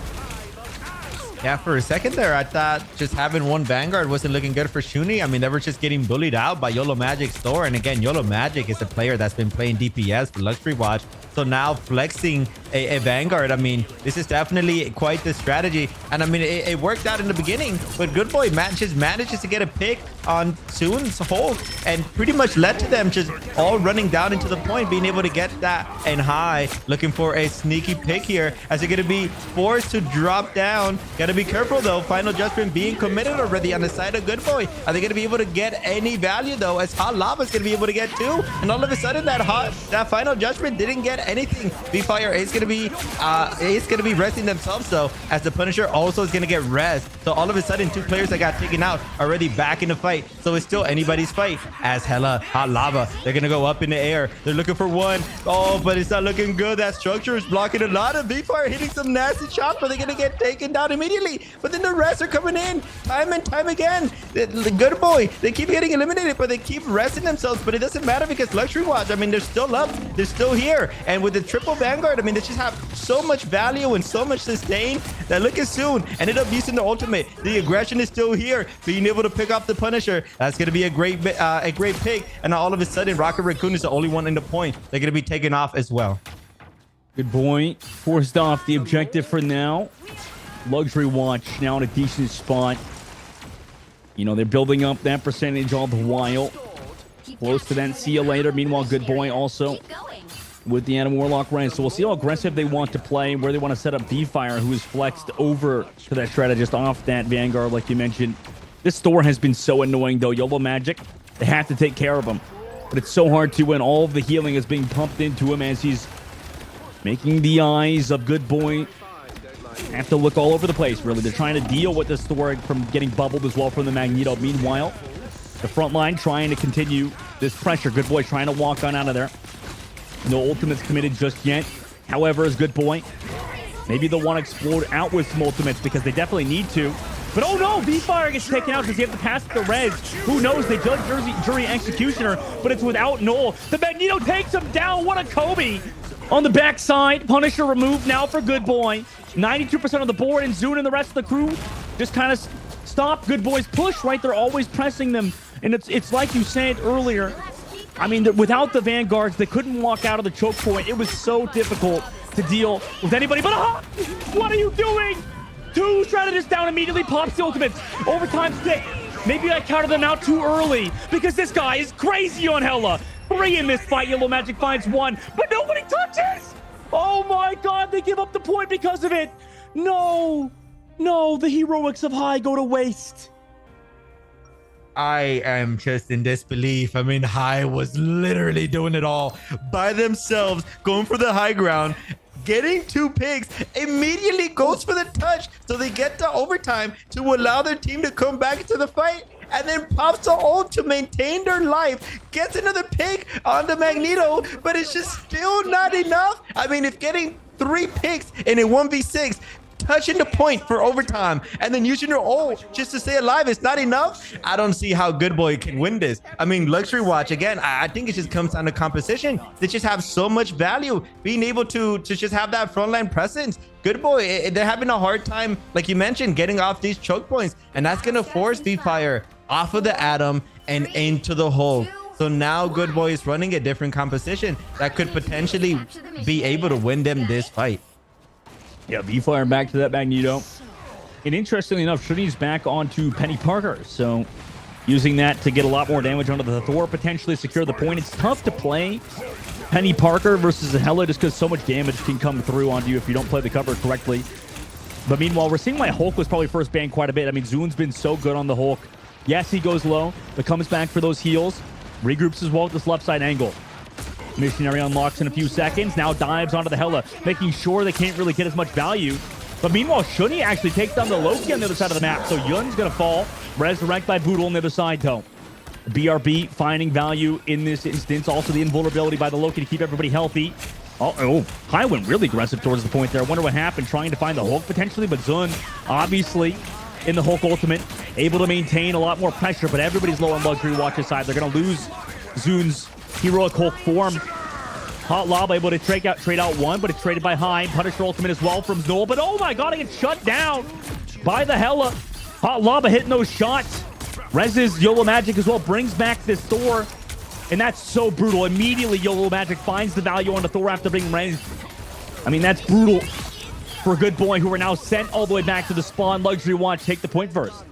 Yeah, for a second there, I thought just having 1 Vanguard wasn't looking good for Shuni. I mean, they were just getting bullied out by Yellow Magic's Thor. And again, Yellow Magic is a player that's been playing DPS for Luxury Watch. So now flexing a Vanguard, I mean, this is definitely quite the strategy. And I mean, it worked out in the beginning, but Good Boy manages to get a pick on Soon's Hulk and pretty much led to them just all running down into the point, being able to get that. And High looking for a sneaky pick here as they're going to be forced to drop down. Got to be careful though. Final Judgment being committed already on the side of Good Boy. Are they going to be able to get any value though, as Hot Lava's going to be able to get 2? And all of a sudden that Final Judgment didn't get anything. V-Fire is going to be resting themselves though, as the Punisher also is going to get rest. So all of a sudden 2 players that got taken out are already back in the fight. So it's still anybody's fight as Hela, Hot Lava, they're going to go up in the air. They're looking for 1. Oh, but it's not looking good. That structure is blocking a lot of V-Fire, hitting some nasty shots, but they're going to get taken down immediately. But then the rest are coming in time and time again. The Good Boy, they keep getting eliminated, but they keep resting themselves. But it doesn't matter because Luxury Watch, I mean, they're still up. They're still here. And with the triple Vanguard, I mean, they just have so much value and so much sustain that look at Soon ended up using the ultimate. The aggression is still here, being able to pick up the Punisher. That's going to be a great pick. And all of a sudden, Rocket Raccoon is the only one in the point. They're going to be taken off as well. Good Boy forced off the objective for now. Luxury Watch now in a decent spot. You know, they're building up that percentage all the while. Close to that. See you later. Meanwhile, Good Boy also with the Adam Warlock range. So we'll see how aggressive they want to play, where they want to set up V-Fire, who is flexed over to that strategist off that Vanguard, like you mentioned. This Thor has been so annoying, though. Yellow Magic, they have to take care of him. But it's so hard to when all of the healing is being pumped into him as he's making the eyes of Good Boy have to look all over the place, really. They're trying to deal with this Thor from getting bubbled as well from the Magneto. Meanwhile, the front line trying to continue this pressure. Good Boy trying to walk on out of there. No ultimates committed just yet. However, as Good Boy, maybe they'll want to explode out with some ultimates because they definitely need to. But oh no, V-Fire gets taken out because you have to pass the res. Who knows? They judge jury executioner, but it's without Null. The Magneto takes him down. What a Kobe on the backside. Punisher removed now for Good Boy. 92% of the board, and Zune and the rest of the crew just kind of stop Good Boy's push, right? They're always pressing them. And it's like you said earlier. I mean, without the Vanguards, they couldn't walk out of the choke point. It was so difficult to deal with anybody. But what are you doing? 2 strategists down immediately, pops the ultimates. Overtime stick. Maybe I counted them out too early because this guy is crazy on Hela. 3 in this fight. Yellow Magic finds 1, but nobody touches. Oh my god, they give up the point because of it. No, no, the heroics of high go to waste. I am just in disbelief. I mean, High was literally doing it all by themselves, going for the high ground, getting 2 picks, immediately goes for the touch. So they get to overtime to allow their team to come back into the fight, and then pops the ult to maintain their life, gets another pick on the Magneto, but it's just still not enough. I mean, if getting 3 picks in a 1v6, touching the point for overtime, and then using your ult just to stay alive is not enough, I don't see how Good Boy can win this. I mean, Luxury Watch, again, I think it just comes down to composition. They just have so much value, being able to just have that frontline presence. Good Boy, they're having a hard time, like you mentioned, getting off these choke points, and that's going to force V-Fire off of the Atom and into the hole. So now Good Boy is running a different composition that could potentially be able to win them this fight. Yeah, V-Fire back to that Magneto. And interestingly enough, Shuni's back onto Penny Parker. So using that to get a lot more damage onto the Thor, potentially secure the point. It's tough to play Penny Parker versus a Hela just because so much damage can come through onto you if you don't play the cover correctly. But meanwhile, we're seeing why Hulk was probably first banned quite a bit. I mean, Zoon's been so good on the Hulk. Yes, he goes low, but comes back for those heals. Regroups as well with this left side angle. Missionary unlocks in a few seconds. Now dives onto the Hela, making sure they can't really get as much value. But meanwhile, Shuni actually takes down the Loki on the other side of the map. So Yun's going to fall. Resurrect by Boodle on the other side, though. BRB finding value in this instance. Also the invulnerability by the Loki to keep everybody healthy. Oh, High went really aggressive towards the point there. I wonder what happened, trying to find the Hulk potentially. But Zun, obviously, in the Hulk ultimate, able to maintain a lot more pressure. But everybody's low on Luxury Watch's side. They're going to lose Zun's heroic Hulk form. Hot Lava able to trade out one, but it's traded by High. Punisher ultimate as well from Zool. But oh my god, it gets shut down by the Hela. Hot Lava hitting those shots. Rez's YOLO Magic as well brings back this Thor. And that's so brutal. Immediately, YOLO Magic finds the value on the Thor after being raised. I mean, that's brutal for Good Boy, who are now sent all the way back to the spawn. Luxury Watch take the point first.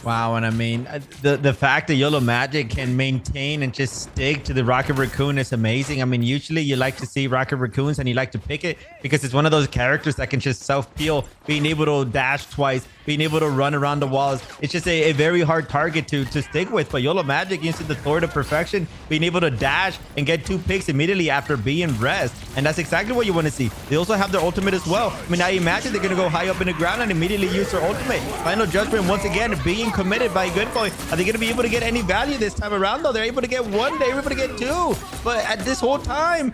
Wow, and I mean, the fact that YOLO Magic can maintain and just stick to the Rocket Raccoon is amazing. I mean, usually you like to see Rocket Raccoons and you like to pick it because it's one of those characters that can just self-peel, being able to dash twice, being able to run around the walls. It's just a very hard target to stick with. But YOLO Magic uses the Thor to perfection, being able to dash and get 2 picks immediately after being rest. And that's exactly what you want to see. They also have their ultimate as well. I mean, now you imagine they're going to go high up in the ground and immediately use their ultimate. Final Judgment, once again, being committed by Good Boy. Are they going to be able to get any value this time around, though? They're able to get 1, they're able to get 2. But at this whole time,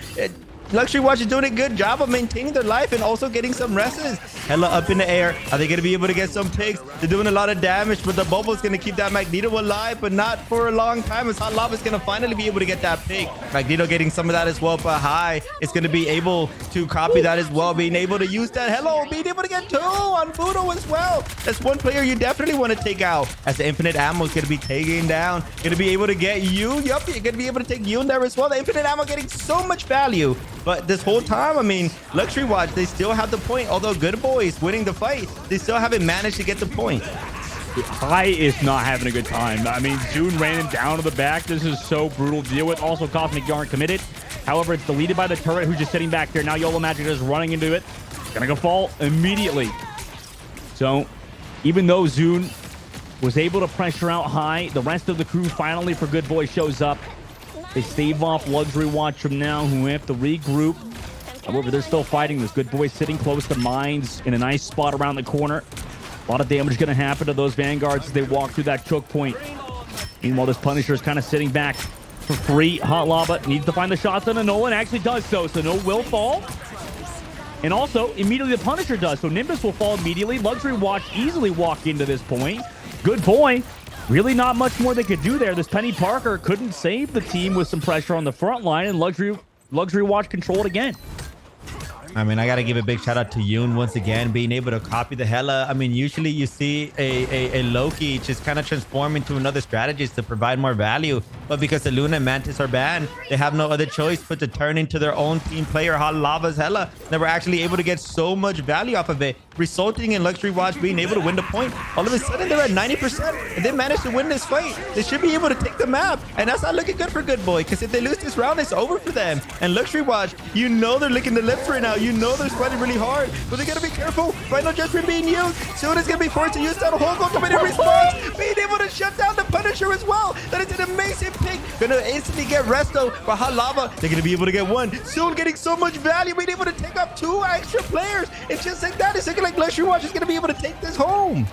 Luxury Watch is doing a good job of maintaining their life and also getting some rests. Hela up in the air. Are they going to be able to get some picks? They're doing a lot of damage, but the bubble is going to keep that Magneto alive, but not for a long time, as Hot Lava is going to finally be able to get that pick. Magneto getting some of that as well, but High is going to be able to copy that as well, being able to use that. Hello, being able to get 2 on Budo as well. That's one player you definitely want to take out, as the infinite ammo is going to be taken down. Going to be able to get you. Yup, you're going to be able to take you in there as well. The infinite ammo getting so much value. But this whole time, I mean, Luxury Watch, they still have the point. Although Good Boy is winning the fight, they still haven't managed to get the point. High is not having a good time. I mean, June ran him down to the back. This is so brutal to deal with. Also, Cosmic Yarn committed. However, it's deleted by the turret, who's just sitting back there. Now YOLO Magic is running into it. Gonna go fall immediately. So, even though Zune was able to pressure out High, the rest of the crew finally for Good Boy shows up. They stave off Luxury Watch from now, who have to regroup. However, they're still fighting this. Good Boy sitting close to mines in a nice spot around the corner. A lot of damage going to happen to those Vanguards as they walk through that choke point. Meanwhile, this Punisher is kind of sitting back for free. Hot Lava needs to find the shots on a Nolan. Actually does so. So No will fall. And also, immediately the Punisher does. So Nimbus will fall immediately. Luxury Watch easily walk into this point. Good Boy. Really not much more they could do there. This Penny Parker couldn't save the team with some pressure on the front line, and Luxury Watch controlled again. I mean, I got to give a big shout out to Yoon once again, being able to copy the Hela. I mean, usually you see a Loki just kind of transform into another strategist to provide more value. But but because the Luna and Mantis are banned, they have no other choice but to turn into their own team player, Hot Lava's Hella. They were actually able to get so much value off of it, resulting in Luxury Watch being able to win the point. All of a sudden, they're at 90%, and they managed to win this fight. They should be able to take the map, and that's not looking good for Good Boy, because if they lose this round, it's over for them. And Luxury Watch, you know they're licking the lips right now. You know they're sweating really hard, but they gotta be careful. Final Judgment being used. Soon is gonna be forced to use that whole automated response, being able to shut down the Punisher as well. That is an amazing pick. Gonna instantly get resto, but Hot Lava, they're gonna be able to get one. Soon getting so much value, being able to take up 2 extra players. It's just like that. It's looking like Luxury Watch is gonna be able to take this home.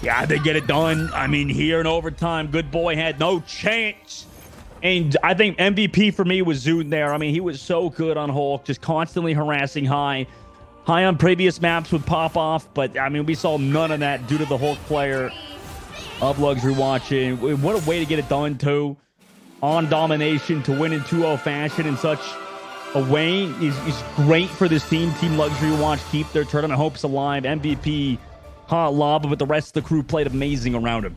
Yeah, they get it done. I mean, here in overtime, Good Boy had no chance. And I think MVP for me was Zune there. I mean, he was so good on Hulk, just constantly harassing High on previous maps would pop off, but I mean, we saw none of that due to the Hulk player of Luxury Watching. What a way to get it done, too. On domination to win in 2-0 fashion in such a way is great for this team. Team Luxury Watch keep their tournament hopes alive. MVP, Hot Lava, but the rest of the crew played amazing around him.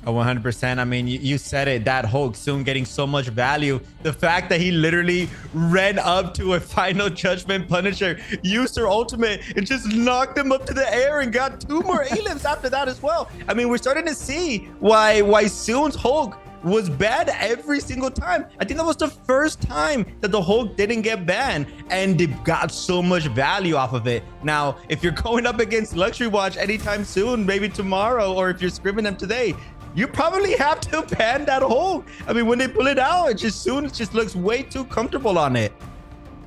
Oh, 100%. I mean, you said it. That Hulk soon getting so much value. The fact that he literally ran up to a Final Judgment Punisher, used her ultimate, and just knocked him up to the air and got 2 more A-limbs after that as well. I mean, we're starting to see why Soon's Hulk was banned every single time. I think that was the first time that the Hulk didn't get banned, and they got so much value off of it. Now, if you're going up against Luxury Watch anytime soon, maybe tomorrow, or if you're scrimming them today, you probably have to ban that Hulk. I mean, when they pull it out, it just looks way too comfortable on it.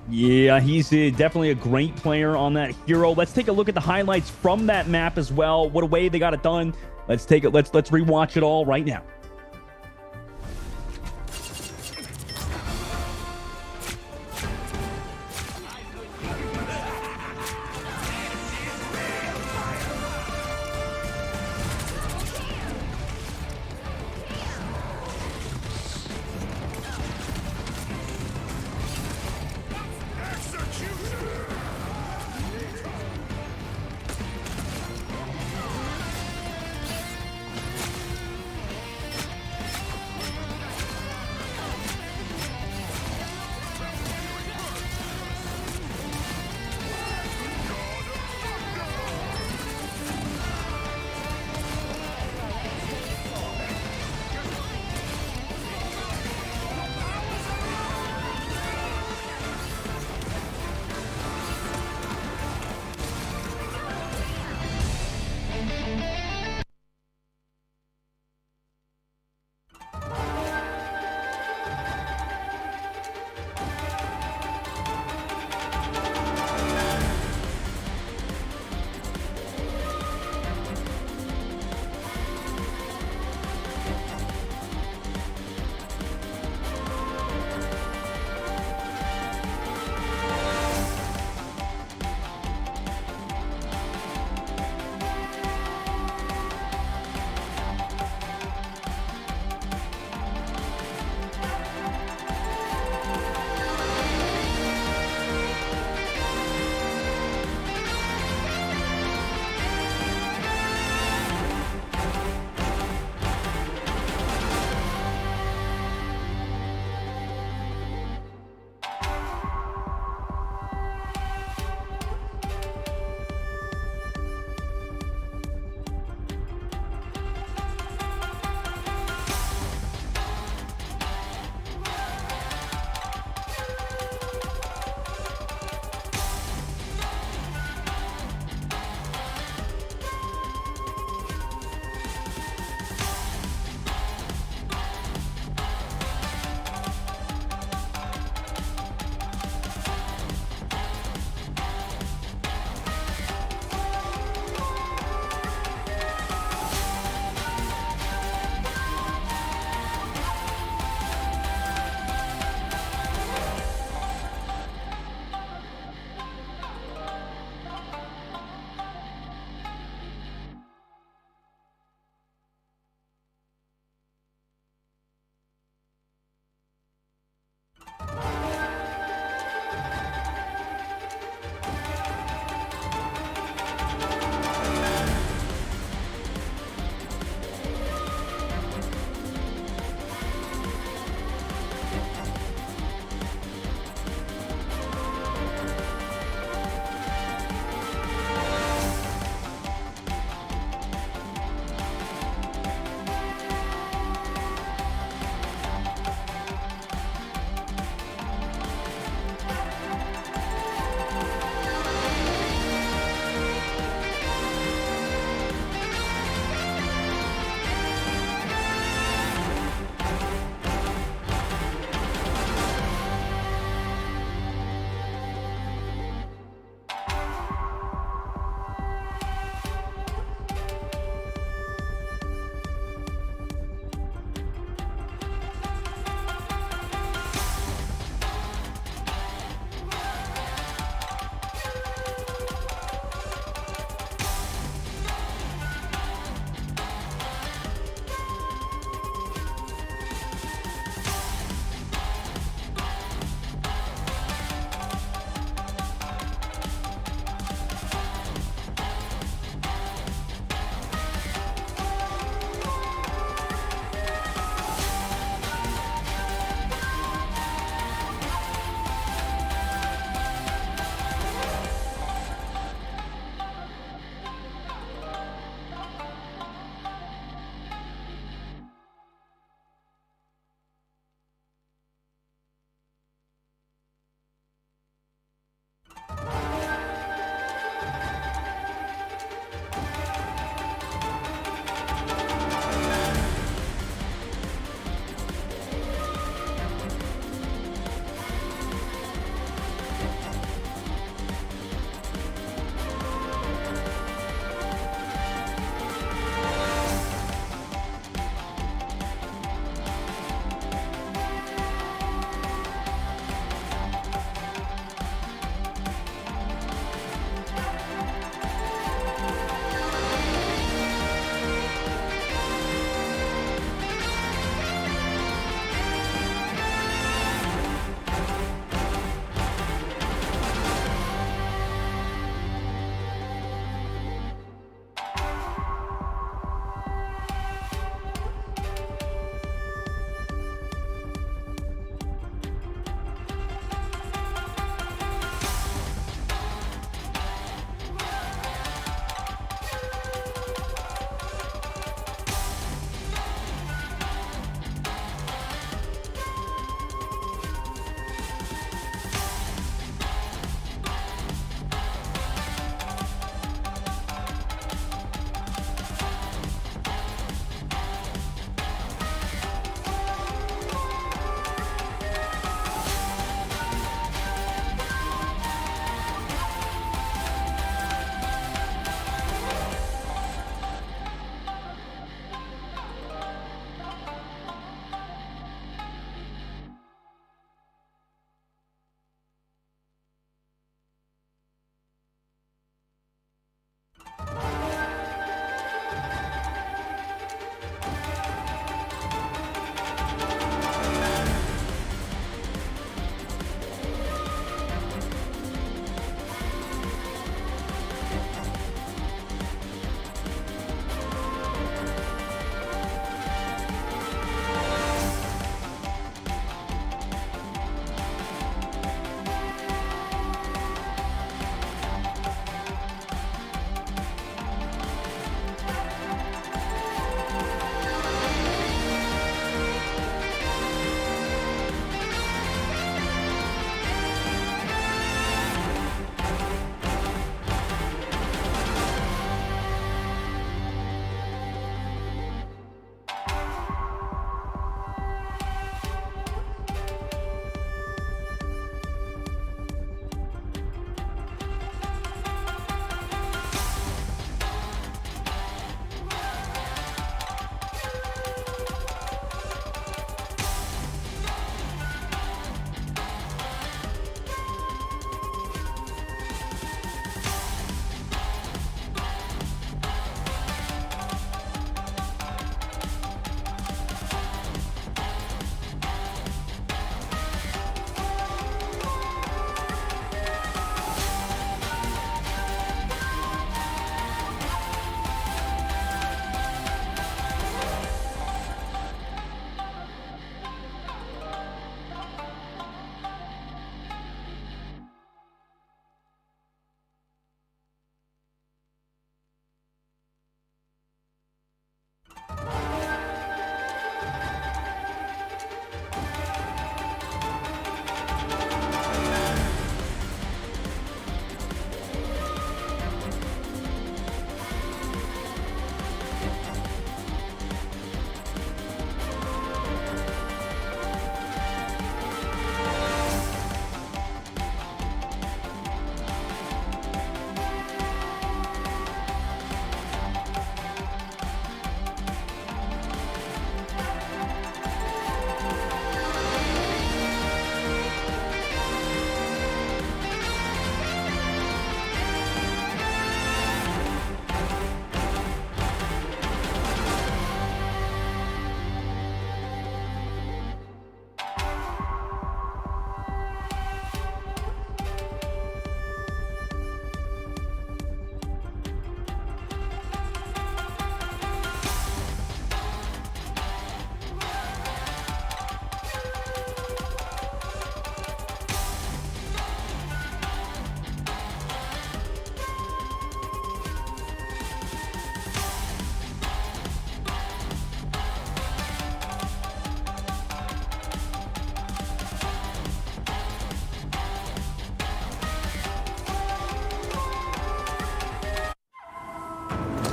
Yeah, he's definitely a great player on that hero. Let's take a look at the highlights from that map as well. What a way they got it done. Let's rewatch it all right now.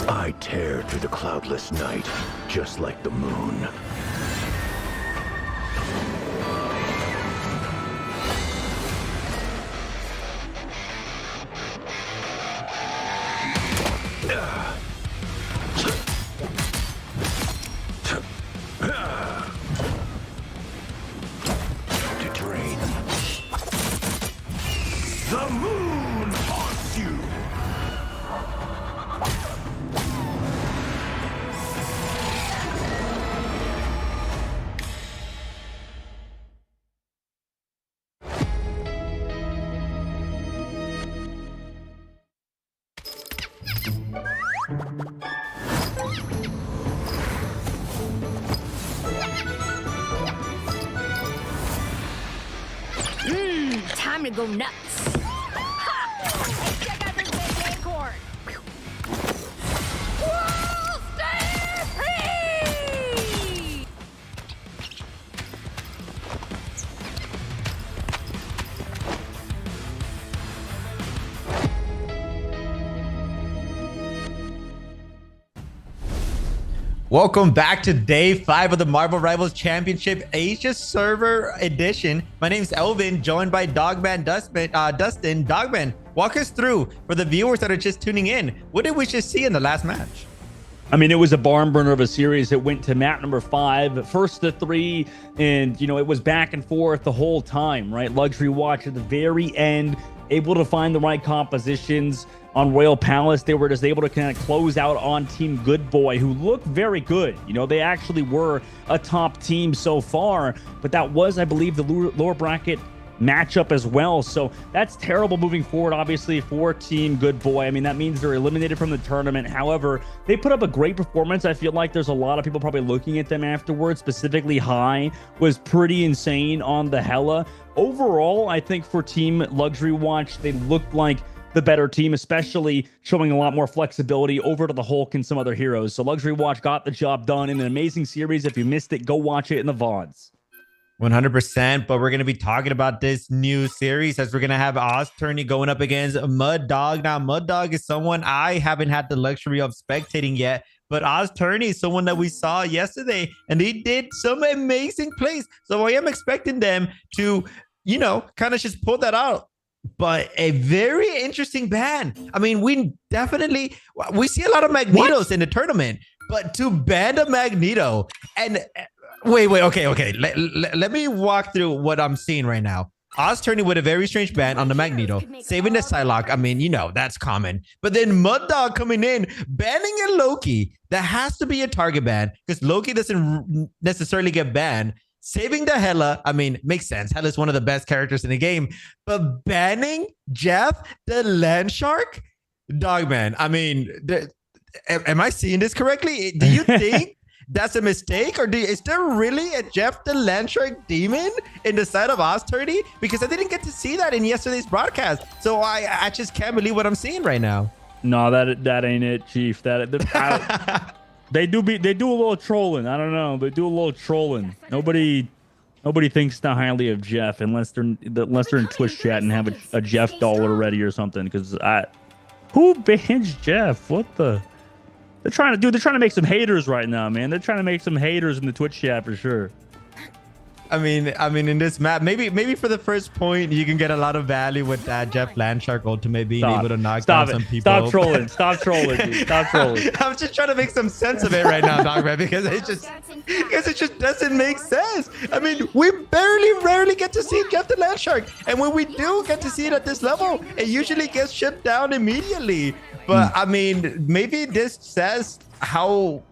I tear through the cloudless night, just like the moon. To drain. The moon haunts you! Time to go nuts. Ha! Hey, check out this big acorn. Whoa, stay free! Welcome back to day 5 of the Marvel Rivals Championship Asia Server Edition. My name is Elvin, joined by Dogman Dustin. Dogman, walk us through for the viewers that are just tuning in. What did we just see in the last match? I mean, it was a barn burner of a series. It went to map number 5, first to 3, and, you know, it was back and forth the whole time, right? Luxury Watch at the very end, able to find the right compositions. On Royal Palace, they were just able to kind of close out on Team Good Boy, who looked very good. You know, they actually were a top team so far, but that was, I believe, the lower bracket matchup as well. So that's terrible moving forward, obviously, for Team Good Boy. I mean, that means they're eliminated from the tournament. However, they put up a great performance. I feel like there's a lot of people probably looking at them afterwards. Specifically, High was pretty insane on the Hella. Overall, I think for Team Luxury Watch, they looked like the better team, especially showing a lot more flexibility over to the Hulk and some other heroes. So Luxury Watch got the job done in an amazing series. If you missed it, go watch it in the VODs. 100%, but we're going to be talking about this new series as we're going to have Oz Tourney going up against Mud Dog. Now, Mud Dog is someone I haven't had the luxury of spectating yet, but Oz Tourney is someone that we saw yesterday, and he did some amazing plays. So I am expecting them to, you know, kind of just pull that out. But a very interesting ban. I mean, we see a lot of Magnetos in the tournament, but to ban a Magneto and wait, okay. Let me walk through what I'm seeing right now. Oz Tourney with a very strange ban on the Magneto, saving the Psylocke. I mean, you know, that's common. But then Mud Dog coming in, banning a Loki. That has to be a target ban because Loki doesn't necessarily get banned. Saving the Hela, I mean, makes sense. Hela's one of the best characters in the game. But banning Jeff the Land Shark? Dogman, I mean, am I seeing this correctly? Do you think that's a mistake? Or is there really a Jeff the Land Shark demon in the side of Oz Tourney? Because I didn't get to see that in yesterday's broadcast. So I just can't believe what I'm seeing right now. No, that ain't it, Chief. They do a little trolling. I don't know. They do a little trolling. Nobody thinks that highly of Jeff unless they're in Twitch chat and have a Jeff dollar ready or something. Because who bans Jeff? What the? They're trying to make some haters right now, man. They're trying to make some haters in the Twitch chat for sure. I mean, in this map, maybe for the first point, you can get a lot of value with that Jeff Landshark ultimate being able to knock down some people. Stop trolling. Stop trolling, dude. Stop trolling. I'm just trying to make some sense of it right now, Dogman, because it just doesn't make sense. I mean, we rarely get to see Jeff the Landshark, and when we do get to see it at this level, it usually gets shut down immediately. But I mean, maybe this says how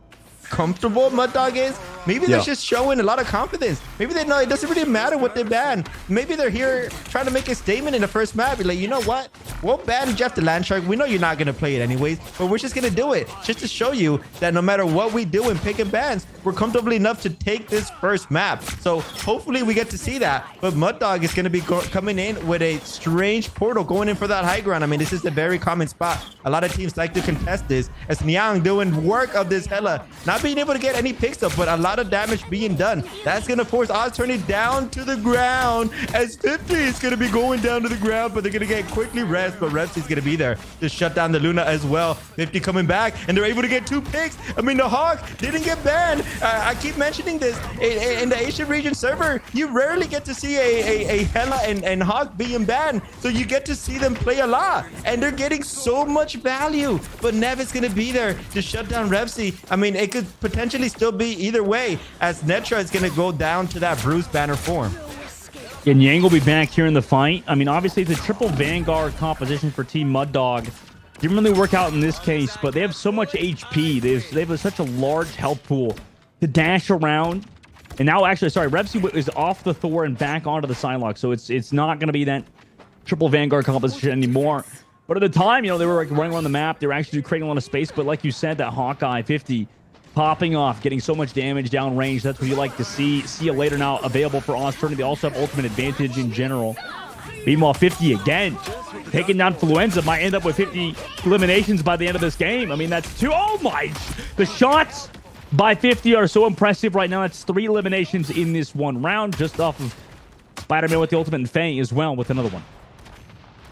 comfortable Mud Dog is. Maybe they're just showing a lot of confidence. Maybe they know it doesn't really matter what they ban. Maybe they're here trying to make a statement in the first map. Be like, you know what? We'll ban Jeff the Landshark. We know you're not going to play it anyways, but we're just going to do it just to show you that no matter what we do in pick and bans, were comfortably enough to take this first map. So hopefully we get to see that. But Mud Dog is going to be coming in with a strange portal going in for that high ground. I mean, this is a very common spot. A lot of teams like to contest this, as Niang doing work of this Hela, not being able to get any picks up, but a lot of damage being done. That's going to force Oz turning down to the ground, as 50 is going to be going down to the ground, but they're going to get quickly rest, but Repsy's going to be there to shut down the Luna as well. 50 coming back, and they're able to get 2 picks. I mean, the Hawk didn't get banned. I keep mentioning this. In the Asian region server, you rarely get to see a Hela and Hawk being banned, so you get to see them play a lot, and they're getting so much value. But Nev is going to be there to shut down Repsy. I mean, it could potentially still be either way, as Netra is going to go down to that Bruce banner form. And Yang will be back here in the fight. I mean, obviously, it's a triple Vanguard composition for Team Mud Dog. Didn't really work out in this case, but they have so much HP. They have such a large health pool to dash around. And now, actually, sorry, Repsy is off the Thor and back onto the Psylocke, so it's not going to be that triple Vanguard composition anymore. But at the time, you know, they were like running around the map. They were actually creating a lot of space. But like you said, that Hawkeye 50 popping off, getting so much damage down range. That's what you like to see. See you later now, available for Oz-Turning. They also have ultimate advantage in general. Meanwhile, 50 again, taking down Fluenza, might end up with 50 eliminations by the end of this game. I mean, that's 2. Oh my! The shots by 50 are so impressive right now. That's 3 eliminations in this one round, just off of Spider-Man with the ultimate and Faye as well with another one.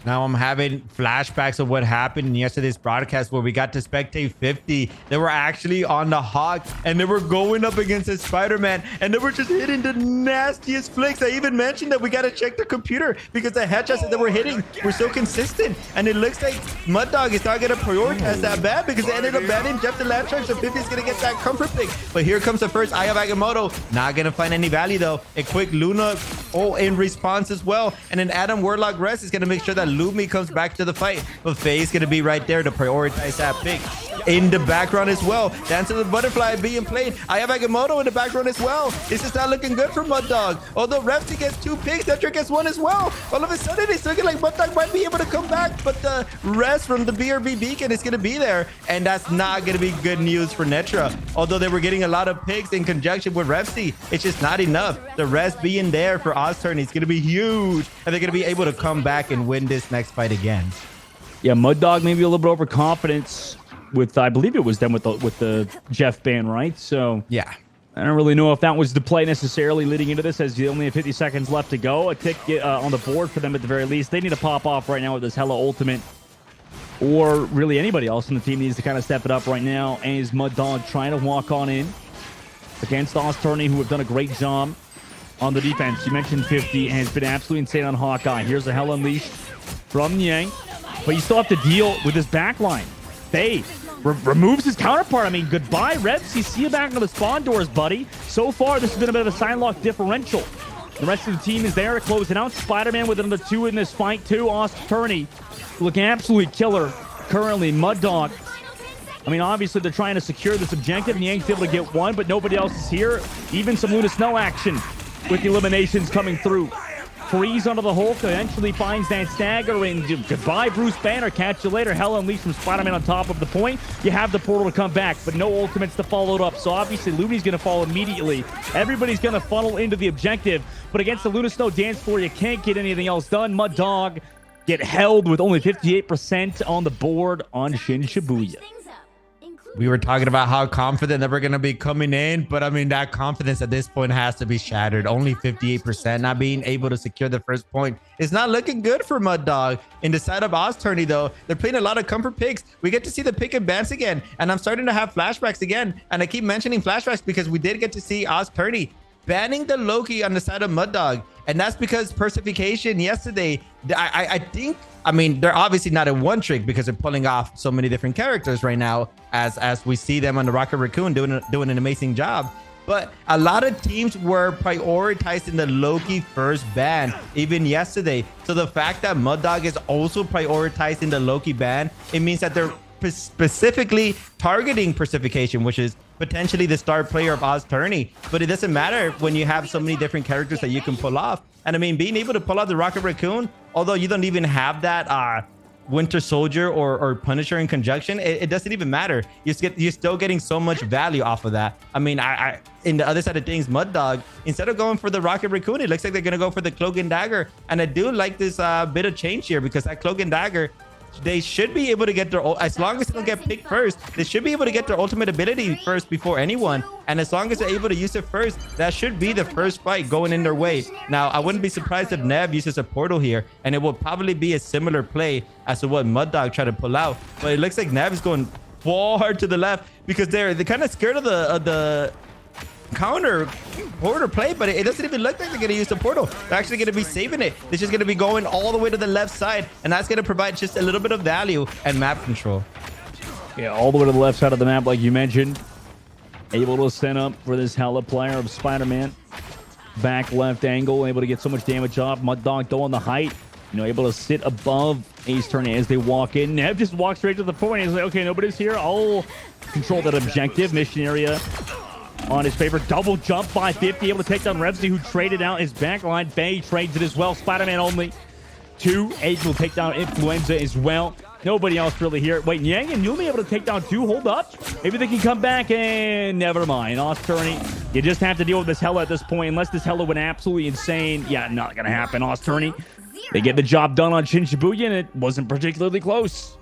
Now I'm having flashbacks of what happened in yesterday's broadcast, where we got to spectate 50. They were actually on the Hawk, and they were going up against the Spider-Man, and they were just hitting the nastiest flicks. I even mentioned that we got to check the computer because the headshots that they were hitting were so consistent. And it looks like Mud Dog is not going to prioritize that bad, because they ended up banning Jeff the Landtrike, so 50 is going to get that comfort pick. But here comes the first Eye of Agamotto. Not going to find any value, though. A quick Luna in response as well. And then Adam Warlock Rest is going to make sure that Lumi comes back to the fight, but Faye's gonna be right there to prioritize that pick. In the background as well, Dance of the Butterfly being played. I have Agamotto in the background as well. This is not looking good for Mud Dog. Although Repsy gets 2 picks, Netra gets 1 as well. All of a sudden, it's looking like Mud Dog might be able to come back, but the rest from the BRB beacon is gonna be there, and that's not gonna be good news for Netra. Although they were getting a lot of picks in conjunction with Repsy, it's just not enough. The rest being there for Oz-Turn is gonna be huge, and they're gonna be able to come back and win this next fight again. Yeah, Mud Dog maybe a little bit overconfidence with, I believe it was them with the Jeff ban, right? So yeah, I don't really know if that was the play necessarily leading into this, as you only have 50 seconds left to go. A tick on the board for them at the very least. They need to pop off right now with this Hela ultimate, or really anybody else in the team needs to kind of step it up right now. And is Mud Dog trying to walk on in against Oz-Turning, who have done a great job on the defense. You mentioned 50 and has been absolutely insane on Hawkeye. Here's a Hell Unleashed from Yang, but you still have to deal with his backline. Faye removes his counterpart. I mean, goodbye, Repsy. See you back on the spawn doors, buddy. So far, this has been a bit of a Psylocke differential. The rest of the team is there to close it out. Spider-Man with another 2 in this fight, too. Oz-Turning looking absolutely killer currently. Mud Dog, I mean, obviously, they're trying to secure this objective, and Yang's able to get 1, but nobody else is here. Even some Luna Snow action with the eliminations coming through. Freeze onto the Hulk, eventually finds that stagger, and goodbye, Bruce Banner. Catch you later. Hell Unleashed from Spider-Man on top of the point. You have the portal to come back, but no ultimates to follow it up. So obviously, Lumi's going to fall immediately. Everybody's going to funnel into the objective, but against the Luna Snow dance floor, you can't get anything else done. Mud Dog get held with only 58% on the board on Shin Shibuya. We were talking about how confident that we're going to be coming in, but I mean, that confidence at this point has to be shattered. Only 58%, not being able to secure the first point. It's not looking good for Mud Dog. In the side of Oz-Turning, though, they're playing a lot of comfort picks. We get to see the pick and bans again, and I'm starting to have flashbacks again. And I keep mentioning flashbacks because we did get to see Oz-Turning banning the Loki on the side of Mud Dog. And that's because Persification yesterday, I think, I mean, they're obviously not a one trick because they're pulling off so many different characters right now, as we see them on the Rocket Raccoon doing an amazing job. But a lot of teams were prioritizing the Loki first ban even yesterday. So the fact that Mud Dog is also prioritizing the Loki ban, it means that they're specifically targeting Persification, which is potentially the star player of Oz-Turning. But it doesn't matter when you have so many different characters that you can pull off. And I mean, being able to pull out the Rocket Raccoon, although you don't even have that Winter Soldier or Punisher in conjunction, it doesn't even matter. You're still getting so much value off of that. I mean, I in the other side of things, Mud Dog, instead of going for the Rocket Raccoon, it looks like they're gonna go for the Cloak and Dagger. And I do like this bit of change here, because that Cloak and Dagger, they should be able to get their, as long as they don't get picked first, they should be able to get their ultimate ability first before anyone. And as long as they're able to use it first, that should be the first fight going in their way. Now, I wouldn't be surprised if Nev uses a portal here, and it will probably be a similar play as to what Mud Dog tried to pull out. But it looks like Nev is going far to the left, because they're kind of scared of the counter portal play, but it doesn't even look like they're going to use the portal. They're actually going to be saving it. They're just going to be going all the way to the left side, and that's going to provide just a little bit of value and map control. Yeah, all the way to the left side of the map, like you mentioned. Able to set up for this hella player of Spider-Man. Back left angle, able to get so much damage off. Mud Dog though on the height, you know, able to sit above Ace Attorney as they walk in. Nev just walks straight to the point. He's like, okay, nobody's here. I'll control that objective. Mission area on his favor. Double jump by 50, able to take down Revsy, who traded out his backline. Bay trades it as well. Spider-Man only 2. Ace will take down Influenza as well. Nobody else really here. Wait, Yang and Yumi able to take down 2. Hold up. Maybe they can come back, and never mind. Osturney, you just have to deal with this Hella at this point. Unless this Hella went absolutely insane. Yeah, not going to happen. Osturney, they get the job done on Shin Shibuya, and it wasn't particularly close.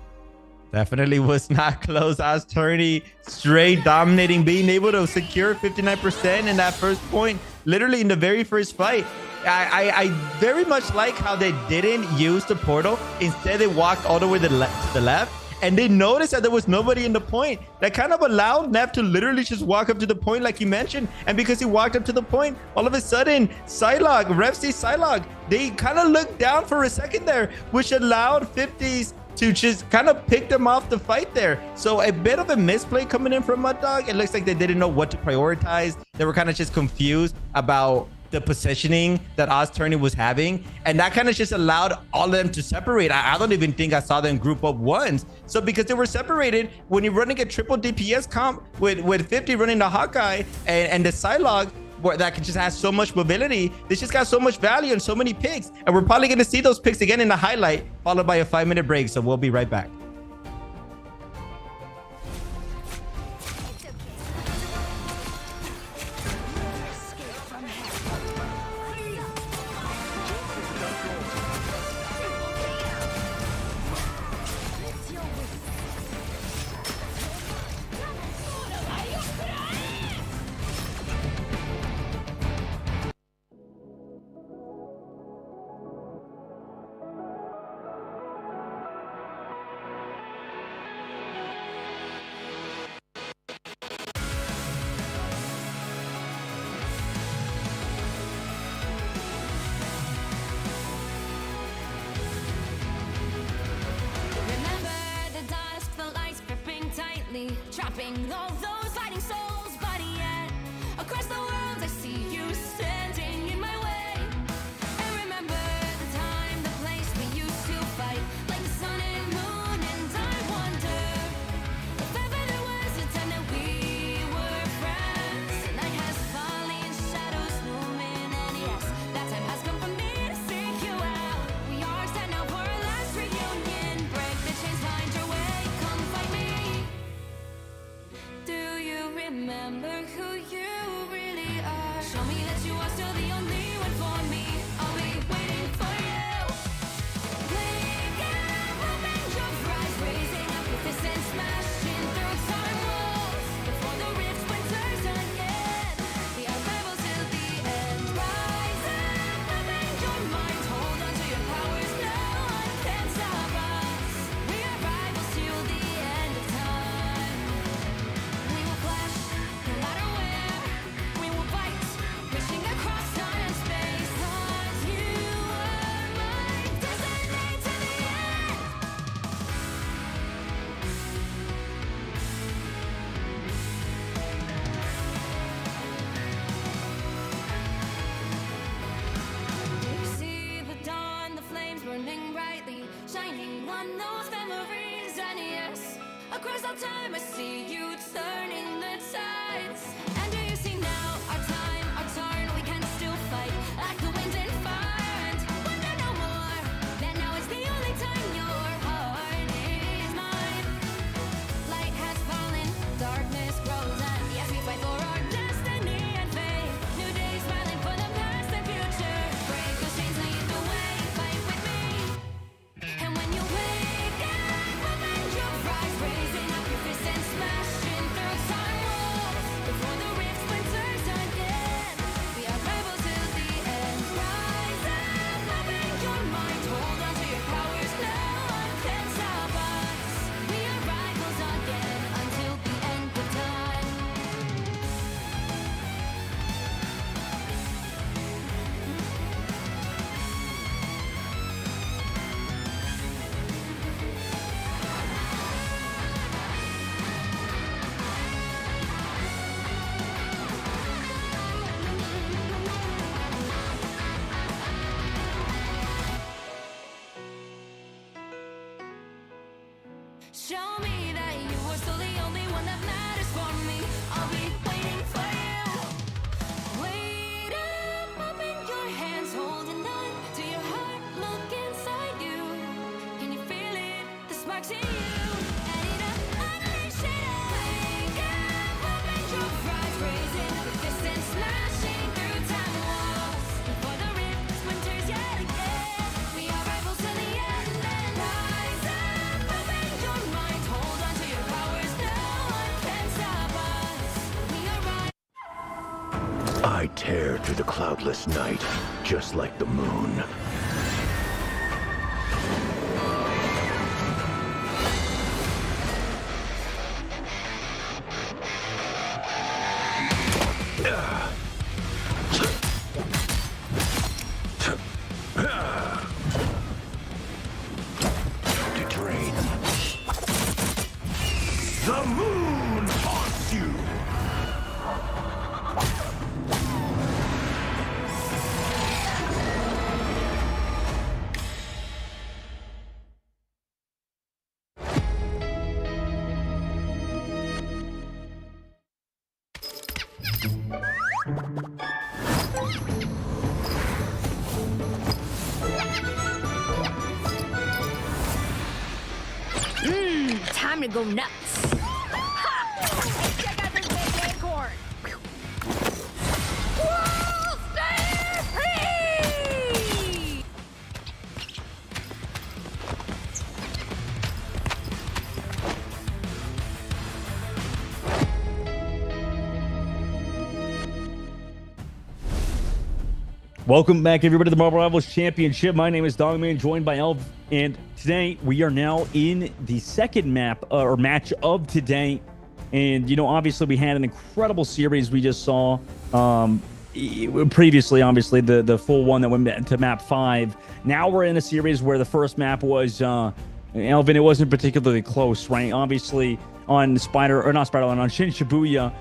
Definitely was not close. Osturney straight dominating, being able to secure 59% in that first point, literally in the very first fight. I very much like how they didn't use the portal. Instead, they walked all the way to the left, and they noticed that there was nobody in the point. That kind of allowed Nev to literally just walk up to the point like you mentioned. And because he walked up to the point, all of a sudden, Psylocke, Revsy Psylocke, they kind of looked down for a second there, which allowed 50s to just kind of pick them off the fight there. So a bit of a misplay coming in from Mud Dog. It looks like they didn't know what to prioritize. They were kind of just confused about the positioning that Osturney was having, and that kind of just allowed all of them to separate. I don't even think I saw them group up once. So because they were separated, when you're running a triple DPS comp with 50 running the Hawkeye and the Psylocke, where that just has so much mobility, they just got so much value and so many picks, and we're probably going to see those picks again in the highlight, followed by a 5-minute break. So we'll be right back. Trapping all those fighting souls, but yet across the world I see you standing in my way. And remember the time, the place we used to fight, like the sun and moon. And I wonder if ever there was a time that we were friends. The night has fallen, shadows looming, and yes, that time has come for me to seek you out. We are set now for our last reunion. Break the chains, find your way, come find me. Do you remember who you really are? Show me that you are still the only one for me. I'll be waiting for you. Blink and open your eyes, raising up with this and smashing through time walls. Before the rift winters again, the unravel till the end. Rise and open your mind, hold on to your powers. No one can stop us. We are rivals till the end of time. We will flash, no matter where. We will fight, reaching across time and space. 'Cause you are my destiny to the end. You see the dawn, the flames burning brightly, shining on those memories. And yes, across all time I see you turning the tides. And do you see now our time, our turn? We can still fight like the wind and fire, and wonder no more. That now is the only time your heart I tear through the cloudless night, just like the moon. To drain. The moon haunts you! Time to go nuts. Ha! Check out this big acorn. World Stampede! Welcome back, everybody, to the Marvel Rivals Championship. My name is Dogman, joined by Elv, and today we are now in the second map or match of today. And you know, obviously, we had an incredible series we just saw previously. Obviously, the full one that went to map 5. Now we're in a series where the first map was Elvin. It wasn't particularly close, right? Obviously, on on Shin Shibuya.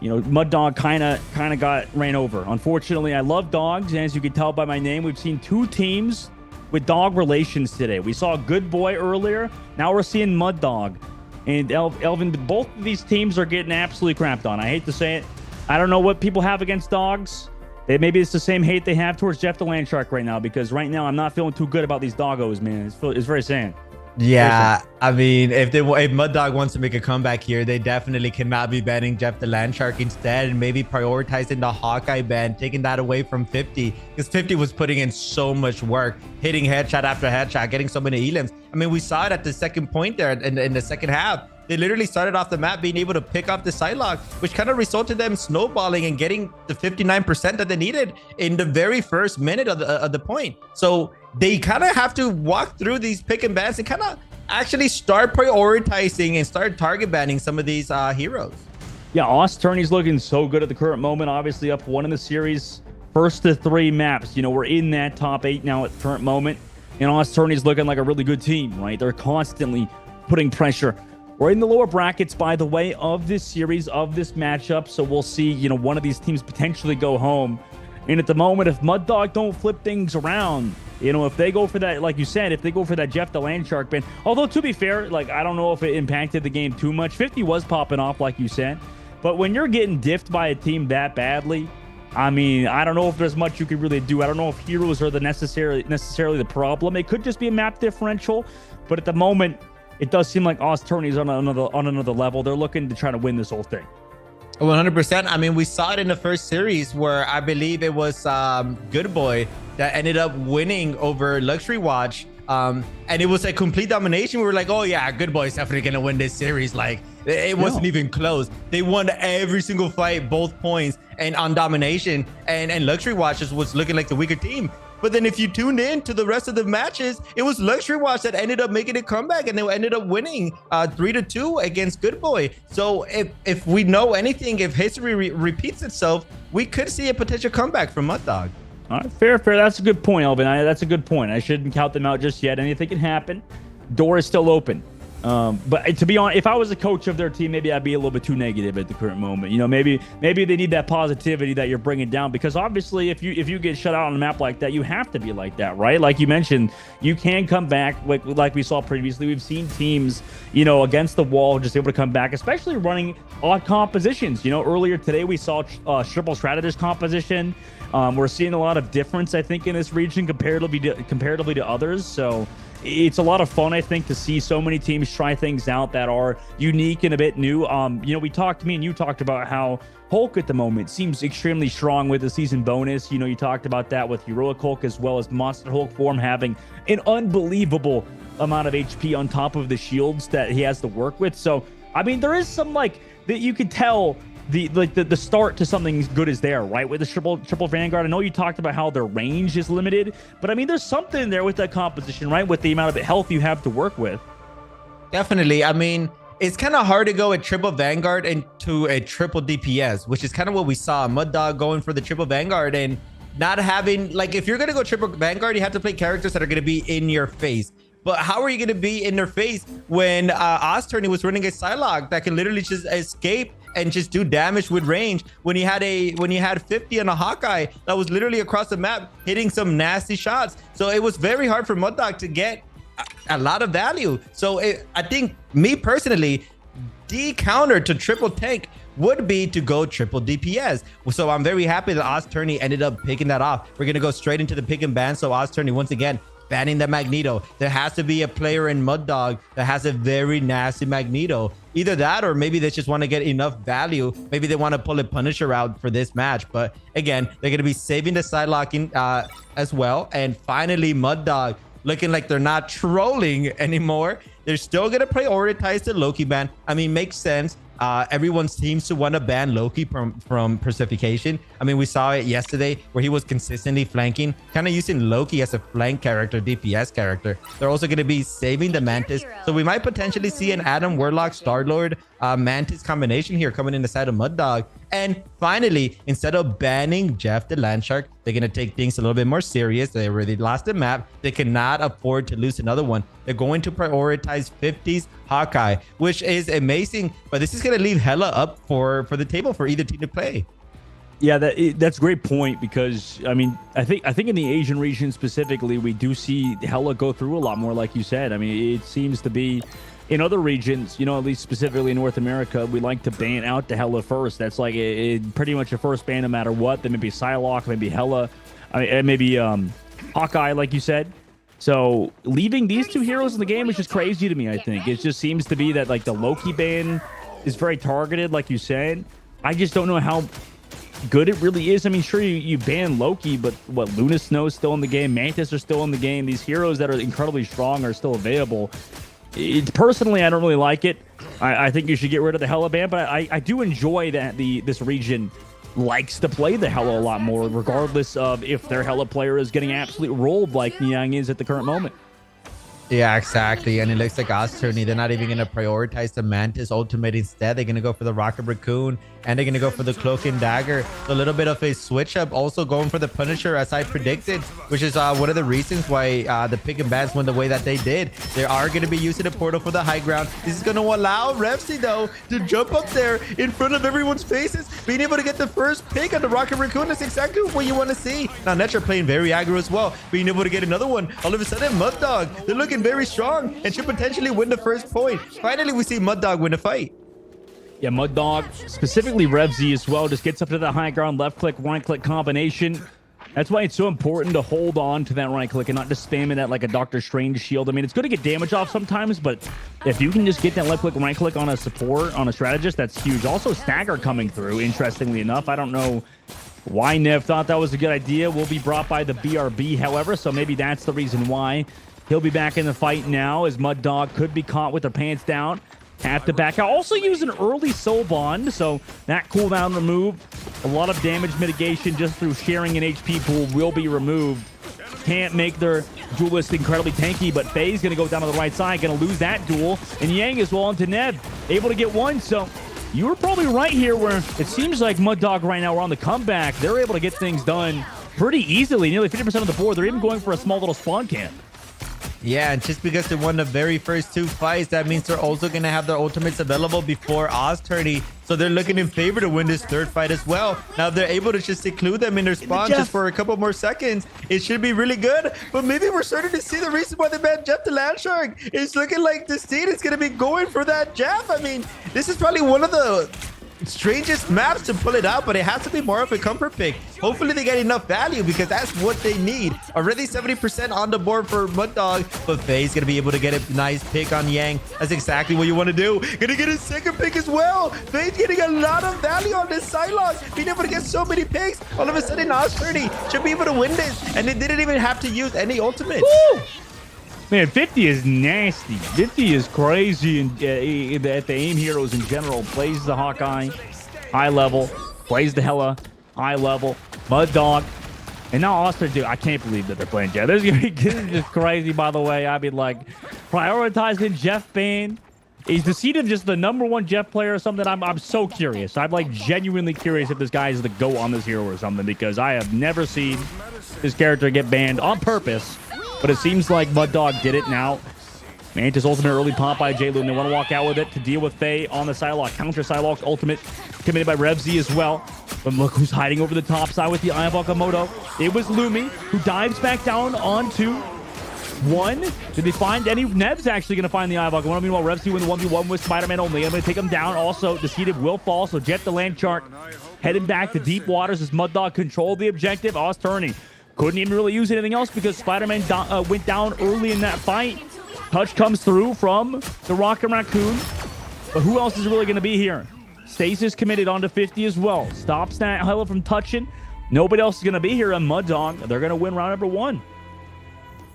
You know, Mud Dog kind of got ran over. Unfortunately, I love dogs, and as you can tell by my name, we've seen 2 teams with dog relations today. We saw Good Boy earlier. Now we're seeing Mud Dog. And Elvin, both of these teams are getting absolutely crapped on. I hate to say it. I don't know what people have against dogs. Maybe it's the same hate they have towards Jeff the Landshark right now, because right now I'm not feeling too good about these doggos, man. It's very sad. Yeah, I mean, if Mud Dog wants to make a comeback here, they definitely cannot be banning Jeff the Landshark instead, and maybe prioritizing the Hawkeye ban, taking that away from 50, because 50 was putting in so much work, hitting headshot after headshot, getting so many elims. I mean, we saw it at the second point there in the second half. They literally started off the map being able to pick off the Psylocke, which kind of resulted them snowballing and getting the 59% that they needed in the very first minute of the point. So they kind of have to walk through these pick and bans and kind of actually start prioritizing and start target banning some of these heroes. Yeah, Osturney's looking so good at the current moment. Obviously up 1 in the series, first to 3 maps. You know, we're in that top 8 now at the current moment, and Osturney's looking like a really good team, right? They're constantly putting pressure. We're in the lower brackets, by the way, of this series, of this matchup. So we'll see, you know, one of these teams potentially go home. And at the moment, if Mud Dog don't flip things around, you know, if they go for that, like you said, if they go for that Jeff the Landshark ban, although to be fair, like, I don't know if it impacted the game too much. 50 was popping off, like you said. But when you're getting diffed by a team that badly, I mean, I don't know if there's much you could really do. I don't know if heroes are the necessarily the problem. It could just be a map differential. But at the moment, it does seem like Osturney's on another level. They're looking to try to win this whole thing. 100%. I mean, we saw it in the first series where I believe it was Good Boy that ended up winning over Luxury Watch. And it was a complete domination. We were like, oh yeah, Good Boy's definitely going to win this series. Like, it wasn't even close. They won every single fight, both points, and on domination. And Luxury Watch was looking like the weaker team. But then if you tuned in to the rest of the matches, it was Luxury Watch that ended up making a comeback, and they ended up winning 3-2 against Good Boy. So if we know anything, if history repeats itself, we could see a potential comeback from Mud Dog. All right, fair. That's a good point, Elvin. That's a good point. I shouldn't count them out just yet. Anything can happen. Door is still open. But to be honest, if I was a coach of their team, maybe I'd be a little bit too negative at the current moment. You know, maybe they need that positivity that you're bringing down, because obviously if you get shut out on a map like that, you have to be like that, right? Like you mentioned, you can come back like we saw previously. We've seen teams, you know, against the wall just able to come back, especially running odd compositions. You know, earlier today we saw triple strategist composition. We're seeing a lot of difference, I think, in this region comparatively to others. So it's a lot of fun, I think, to see so many teams try things out that are unique and a bit new. You know, me and you talked about how Hulk at the moment seems extremely strong with the season bonus. You know, you talked about that with Heroic Hulk as well as Monster Hulk form having an unbelievable amount of HP on top of the shields that he has to work with. So, I mean, there is some, like, that you could tell the start to something good is there, right? With the triple Vanguard. I know you talked about how their range is limited, but I mean, there's something there with that composition, right? With the amount of health you have to work with. Definitely. I mean, it's kind of hard to go a triple Vanguard into a triple DPS, which is kind of what we saw. Mud Dog going for the triple Vanguard and not having, like, if you're going to go triple Vanguard, you have to play characters that are going to be in your face. But how are you going to be in their face when Ozturney was running a Psylocke that can literally just escape and just do damage with range when you had 50 on a Hawkeye that was literally across the map hitting some nasty shots? So it was very hard for Mud Dog to get a lot of value. So I think, me personally, the counter to triple tank would be to go triple DPS. So I'm very happy that Ozturney ended up picking that off. We're gonna go straight into the pick and ban. So Ozturney, once again, banning the Magneto. There has to be a player in Mud Dog that has a very nasty Magneto. Either that, or maybe they just want to get enough value. Maybe they want to pull a Punisher out for this match. But again, they're going to be saving the side locking as well. And finally, Mud Dog looking like they're not trolling anymore. They're still going to prioritize the Loki ban. I mean, makes sense. Everyone seems to want to ban Loki from Persification. I mean, we saw it yesterday where he was consistently flanking, kind of using Loki as a flank character, DPS character. They're also going to be saving the Mantis. So we might potentially see an Adam Warlock Star-Lord Mantis combination here coming in the side of Mud Dog. And finally, instead of banning Jeff the Landshark, they're going to take things a little bit more serious. They already lost the map. They cannot afford to lose another one. They're going to prioritize 50s Hawkeye, which is amazing. But this is going to leave hella up for the table for either team to play. Yeah, that's a great point, because I mean, I think in the Asian region specifically, we do see hella go through a lot more, like you said. I mean, it seems to be in other regions, you know, at least specifically North America, we like to ban out the hella first. That's like pretty much a first ban no matter what. Then maybe Psylocke, maybe hella, maybe Hawkeye, like you said. So leaving these two heroes in the game is just crazy to me, I think. It just seems to be that, like, the Loki ban is very targeted, like you said. I just don't know how good it really is. I mean, sure, you ban Loki, but what, Luna Snow's still in the game, Mantis are still in the game. These heroes that are incredibly strong are still available. Personally, I don't really like it. I think you should get rid of the Hella ban, but I do enjoy that this region likes to play the Hella a lot more, regardless of if their Hella player is getting absolutely rolled like Niang is at the current moment. Yeah, exactly. And it looks like Ozturney, they're not even going to prioritize the Mantis ultimate. Instead, they're going to go for the Rocket Raccoon, and they're going to go for the Cloak and Dagger. So a little bit of a switch up, also going for the Punisher as I predicted, which is one of the reasons why the pick and bans went the way that they did. They are going to be using the portal for the high ground. This is going to allow Revsy, though, to jump up there in front of everyone's faces, being able to get the first pick on the Rocket Raccoon. That's exactly what you want to see. Now, Netra playing very aggro as well, being able to get another one. All of a sudden, Mud Dog, they're looking very strong and should potentially win the first point. Finally, we see Mud Dog win the fight. Yeah, Mud Dog, specifically Revsy as well, just gets up to the high ground, left click, right click combination. That's why it's so important to hold on to that right click and not just spam it at like a Doctor Strange shield. I mean, it's good to get damage off sometimes, but if you can just get that left click, right click on a support, on a strategist, that's huge. Also, Stagger coming through, interestingly enough. I don't know why Nev thought that was a good idea. Will be brought by the BRB, however, so maybe that's the reason why. He'll be back in the fight now, as Mud Dog could be caught with their pants down. Have to back out. Also use an early soul bond, so that cooldown removed. A lot of damage mitigation just through sharing an HP pool will be removed. Can't make their duelist incredibly tanky, but Faye's going to go down to the right side, going to lose that duel. And Yang as well into Nev, able to get one. So you were probably right here, where it seems like Mud Dog right now are on the comeback. They're able to get things done pretty easily, nearly 50% of the board. They're even going for a small little spawn camp. Yeah, and just because they won the very first two fights, that means they're also going to have their ultimates available before Ozturney. So they're looking in favor to win this third fight as well. Now, if they're able to just seclude them in their spawn just for a couple more seconds, it should be really good. But maybe we're starting to see the reason why they banned Jeff the Landshark. It's looking like the seed is going to be going for that Jeff. I mean, this is probably one of the strangest maps to pull it out, but it has to be more of a comfort pick. Hopefully they get enough value, because that's what they need. Already 70% on the board for Mud Dog, but Faye's gonna be able to get a nice pick on Yang. That's exactly what you want to do. Gonna get his second pick as well. Faye's getting a lot of value on this Psylocke, being able to get so many picks. All of a sudden, Ozturney should be able to win this, and they didn't even have to use any ultimates. Woo! Man, 50 is nasty. 50 is crazy at the aim heroes in general. Plays the Hawkeye. high level. Plays the hella high level. Mud Dog. And now Austin, dude, I can't believe that they're playing Jeff. This is just crazy, by the way. I mean, like, prioritizing Jeff Bane. Is Deceitive just the #1 Jeff player or something? I'm so curious. I'm, like, genuinely curious if this guy is the GOAT on this hero or something, because I have never seen this character get banned on purpose. But it seems like Mud Dog did it now. Mantis ultimate early pop by J-Loon. They want to walk out with it to deal with Faye on the Psylocke. Counter Psylocke's ultimate committed by RevZ as well. But look who's hiding over the top side with the Eye of Agamotto. It was Lumi who dives back down onto one. Did they find any? Nev's actually going to find the Eye of Agamotto. Meanwhile, RevZ win the 1v1 with Spider-Man only. I'm going to take him down. Also, Deceitive will fall. So Jet the Land Shark heading back to deep waters as Mud Dog controlled the objective. Oz turning. Couldn't even really use anything else because Spider-Man went down early in that fight. Touch comes through from the Rocket Raccoon. But who else is really going to be here? Stasis committed onto 50 as well. Stops that hella from touching. Nobody else is going to be here on Mud Dog. They're going to win round #1.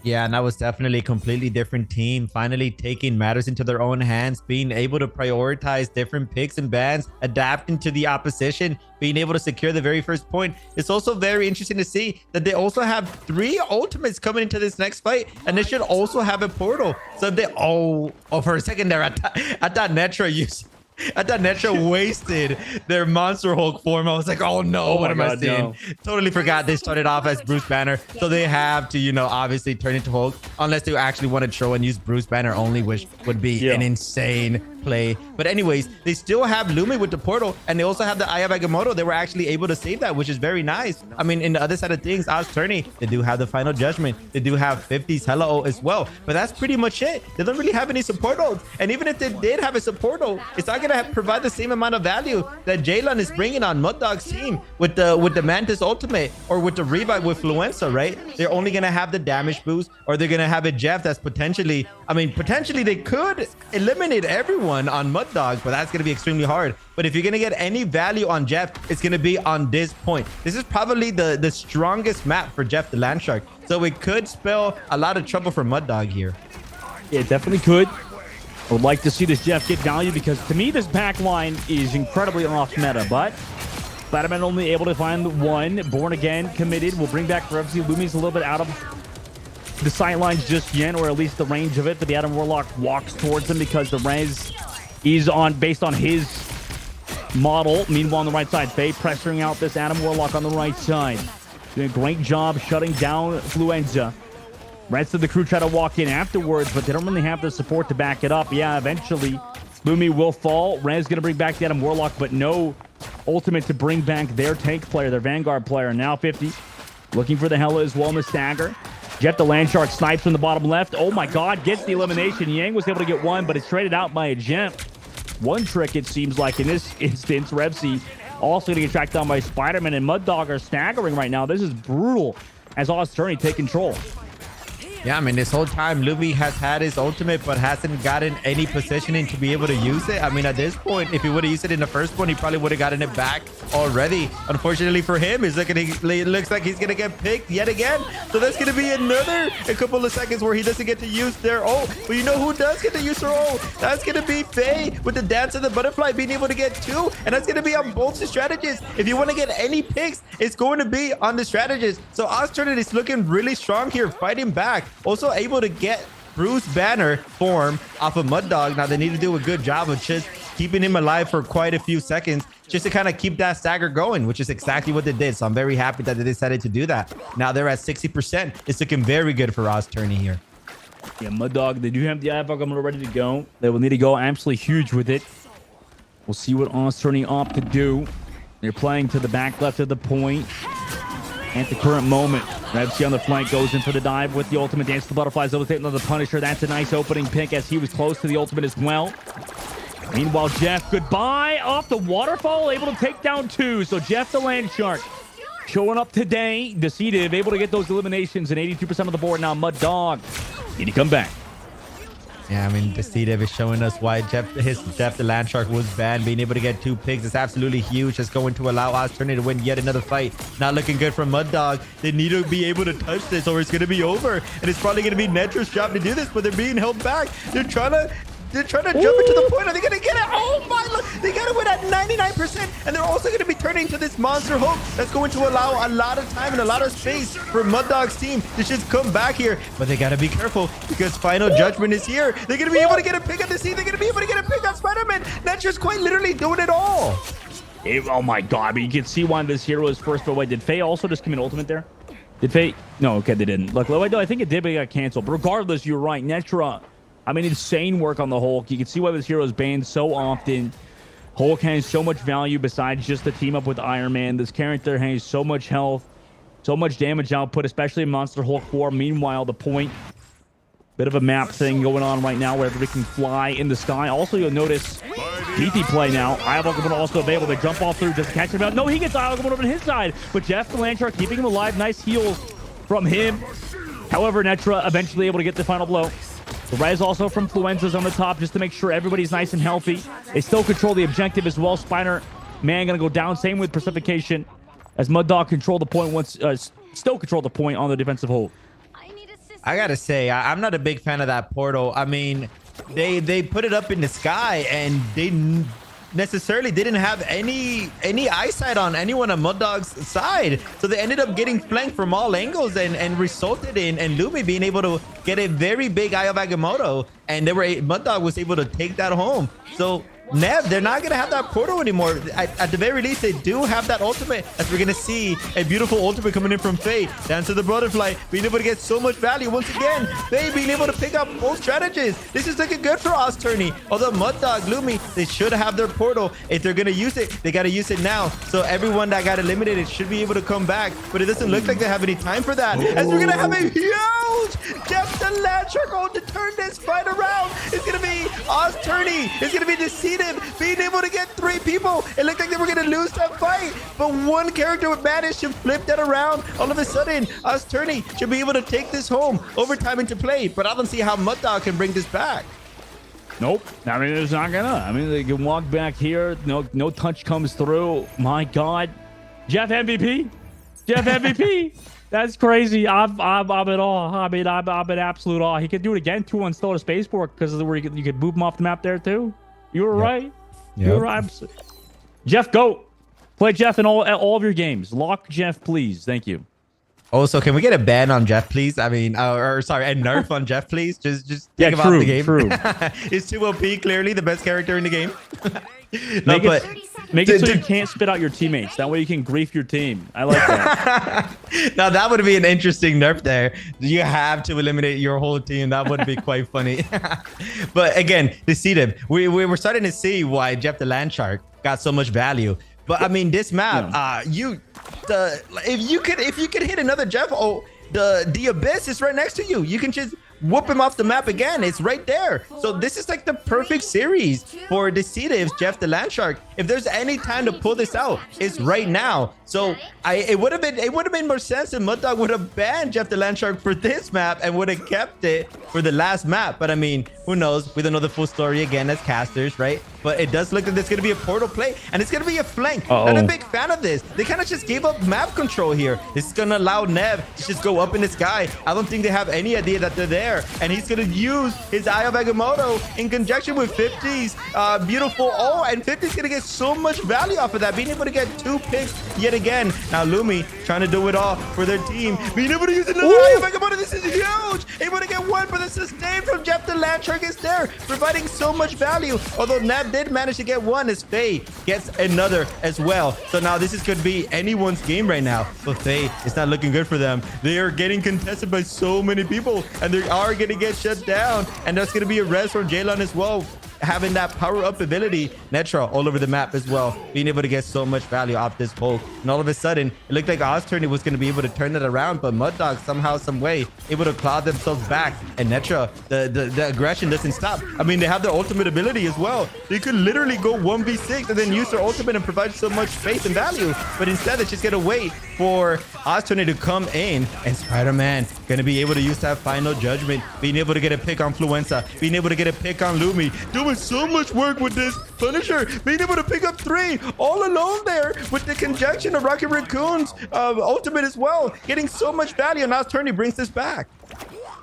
Yeah, and that was definitely a completely different team. Finally taking matters into their own hands, being able to prioritize different picks and bans, adapting to the opposition, being able to secure the very first point. It's also very interesting to see that they also have 3 ultimates coming into this next fight, and they should also have a portal. So they for a second there, I thought Netra wasted their Monster Hulk form. I was like, oh no, what am I seeing? No. Totally forgot they started off as Bruce Banner. So they have to, obviously turn into Hulk unless they actually want to throw and use Bruce Banner only, which would be an insane play. But anyways, they still have Lumi with the portal, and they also have the Eye of Agamotto. They were actually able to save that, which is very nice. I mean, in the other side of things, Oz Tourney, they do have the Final Judgment. They do have 50's Hella O as well. But that's pretty much it. They don't really have any support ults. And even if they did have a support ult, it's not going to provide the same amount of value that Jalen is bringing on Mud Dog's team with the Mantis ultimate or with the revive with Fluenza, right? They're only going to have the damage boost, or they're going to have a Jeff that's potentially they could eliminate everyone on Mud Dog, but that's going to be extremely hard. But if you're going to get any value on Jeff, it's going to be on this point. This is probably the strongest map for Jeff the Land Shark. So it could spell a lot of trouble for Mud Dog here. Yeah, it definitely could. I would like to see this Jeff get value because to me, this back line is incredibly off meta, but Spider-Man only able to find the one. Born Again committed. We'll bring back RevZ. Lumi's a little bit out of the sight lines just yet, or at least the range of it, but the Adam Warlock walks towards him because the res is based on his model. Meanwhile, on the right side, Faye pressuring out this Adam Warlock on the right side. Doing a great job shutting down Fluenza. Rest of the crew try to walk in afterwards, but they don't really have the support to back it up. Yeah, eventually, Lumi will fall. Rez going to bring back the Adam Warlock, but no ultimate to bring back their tank player, their Vanguard player. Now 50, looking for the Hella as well in the stagger. Jet the Land Shark snipes from the bottom left. Oh my God, gets the elimination. Yang was able to get one, but it's traded out by a Jet. One trick, it seems like, in this instance. RevZ also going to get tracked down by Spider-Man, and Mud Dog are staggering right now. This is brutal as Oz Tourney take control. Yeah, I mean, this whole time, Lumi has had his ultimate, but hasn't gotten any positioning to be able to use it. I mean, at this point, if he would have used it in the first one, he probably would have gotten it back already. Unfortunately for him, it looks like he's going to get picked yet again. So that's going to be a couple of seconds where he doesn't get to use their ult. But you know who does get to use their ult? That's going to be Faye with the Dance of the Butterfly being able to get 2. And that's going to be on both the strategists. If you want to get any picks, it's going to be on the strategist. So Ozturned is looking really strong here, fighting back. Also able to get Bruce Banner form off of Mud Dog. Now they need to do a good job of just keeping him alive for quite a few seconds just to kind of keep that stagger going, which is exactly what they did. So I'm very happy that they decided to do that. Now they're at 60%. It's looking very good for Oz Tourney here. Yeah, Mud Dog, they do have the Ivog ready to go. They will need to go absolutely huge with it. We'll see what Oz Tourney opt to do. They're playing to the back left of the point. At the current moment, RevZ on the flank goes in for the dive with the ultimate. Dance the Butterflies over the Punisher. That's a nice opening pick as he was close to the ultimate as well. Meanwhile, Jeff, goodbye off the waterfall, able to take down 2. So Jeff the Land Shark showing up today. Deceitive, able to get those eliminations and 82% of the board now. Mud Dog, need to come back. Yeah, I mean, Deceitive is showing us why Jeff the Land Shark was banned. Being able to get 2 picks is absolutely huge. It's going to allow Oz Tourney to win yet another fight. Not looking good for Mud Dog. They need to be able to touch this or it's going to be over. And it's probably going to be Netra's job to do this, but they're being held back. They're trying to They're trying to jump into the point. Are they going to get it? Oh my, look, they got it with at 99%. And they're also going to be turning to this monster hook that's going to allow a lot of time and a lot of space for Mud Dog's team to just come back here. But they got to be careful because Final Judgment is here. They're going to be able to get a pick on the scene. They're going to be able to get a pick on Spider-Man. Nature's quite literally doing it all. Oh my god, I mean, you can see why this hero is first. But wait, did Faye also just commit ultimate there? Did Faye? No, okay, they didn't. Look, no, I think it did, but it got canceled. But regardless, you're right. Netra, I mean, insane work on the Hulk. You can see why this hero is banned so often. Hulk has so much value besides just the team up with Iron Man. This character has so much health, so much damage output, especially in Monster Hulk 4. Meanwhile, the point, bit of a map thing going on right now where everybody can fly in the sky. Also, you'll notice PT play now. Ayabokamon also able to jump off through, just catch him out. No, he gets Ayabokamon over to his side, but Jeff the Landshark keeping him alive. Nice heals from him. However, Netra eventually able to get the final blow. The res also from Fluenza's on the top just to make sure everybody's nice and healthy. They still control the objective as well. Spider-Man gonna go down. Same with Precipitation as Mud Dog control the point once, still control the point on the defensive hold. I gotta say, I'm not a big fan of that portal. I mean, they put it up in the sky and they necessarily didn't have any eyesight on anyone on Mud Dog's side. So they ended up getting flanked from all angles and resulted in Lumi being able to get a very big Eye of Agamotto. And Mud Dog was able to take that home. So Nev, they're not going to have that portal anymore. At the very least, they do have that ultimate, as we're going to see a beautiful ultimate coming in from Faye. Dance to the Butterfly, being able to get so much value. Once again, Faye being able to pick up both strategies. This is looking good for Ozturney. Although Mud Dog, Lumi, they should have their portal. If they're going to use it, they got to use it now. So everyone that got eliminated should be able to come back. But it doesn't look like they have any time for that. As we're going to have a huge Jeff the Landshark going to turn this fight around. It's going to be Ozturney. It's going to be Deceited being able to get 3 people. It looked like they were going to lose that fight, but one character would manage to flip that around. All of a sudden, Ozturney should be able to take this home. Overtime into play, but I don't see how Mud Dog can bring this back. Nope. I mean, it's not gonna. I mean, they can walk back here. No touch comes through. My God. Jeff MVP. Jeff MVP. That's crazy. I'm in awe. I mean, I'm in absolute awe. He could do it again, too, on Stellar Spaceport, because of where you could move him off the map there, too. You were right. You were right. Jeff, go. Play Jeff in all of your games. Lock Jeff, please. Thank you. Also, can we get a ban on Jeff, please? I mean, sorry, a nerf on Jeff, please. Just think about the game. True. It's too OP, clearly the best character in the game. Make it so you can't spit out your teammates. That way you can grief your team. I like that. Now that would be an interesting nerf there. You have to eliminate your whole team. That would be quite funny. But again, Deceited. We were starting to see why Jeff the Landshark got so much value. But I mean, this map, if you could hit another Jeff, the Abyss is right next to you. You can just whoop him off the map again. It's right there. So this is like the perfect series for Deceitive Jeff the Landshark. If there's any time to pull this out, it's right now. So it would have made more sense if Mud Dog would have banned Jeff the Landshark for this map and would have kept it for the last map. But I mean, who knows? We don't know the full story again as casters, right? But it does look like there's going to be a portal play and it's going to be a flank. Not a big fan of this. They kind of just gave up map control here. This is going to allow Nev to just go up in the sky. I don't think they have any idea that they're there. And he's going to use his Eye of Agamotto in conjunction with 50's beautiful. Oh, and 50's going to get so much value off of that. Being able to get 2 picks yet again. Now Lumi trying to do it all for their team. Being able to use another Eye of Agamotto. This is huge. Able to get 1, but the sustain from Jeff the Landshark is there, providing so much value. Although Nev did manage to get 1 as Faye gets another as well. So now this is going to be anyone's game right now. But Faye, it's not looking good for them. They are getting contested by so many people and they are going to get shut down. And that's going to be a res from Jaylon as well, having that power-up ability. Netra all over the map as well, being able to get so much value off this Hulk. And all of a sudden, it looked like Ozturney was going to be able to turn it around, but Mud Dog somehow, some way, able to claw themselves back. And Netra, the aggression doesn't stop. I mean, they have their ultimate ability as well. They could literally go 1v6 and then use their ultimate and provide so much space and value. But instead, they just got to wait for Ozturney to come in. And Spider-Man going to be able to use that final judgment, being able to get a pick on Fluenza, being able to get a pick on Lumi, doing so much work with this Punisher, being able to pick up 3 all alone there with the conjunction of Rocket Raccoon's ultimate as well, getting so much value. And Ozturney brings this back.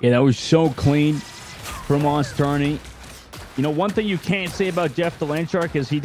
Yeah, that was so clean from Ozturney. You know, one thing you can't say about Jeff the Landshark is you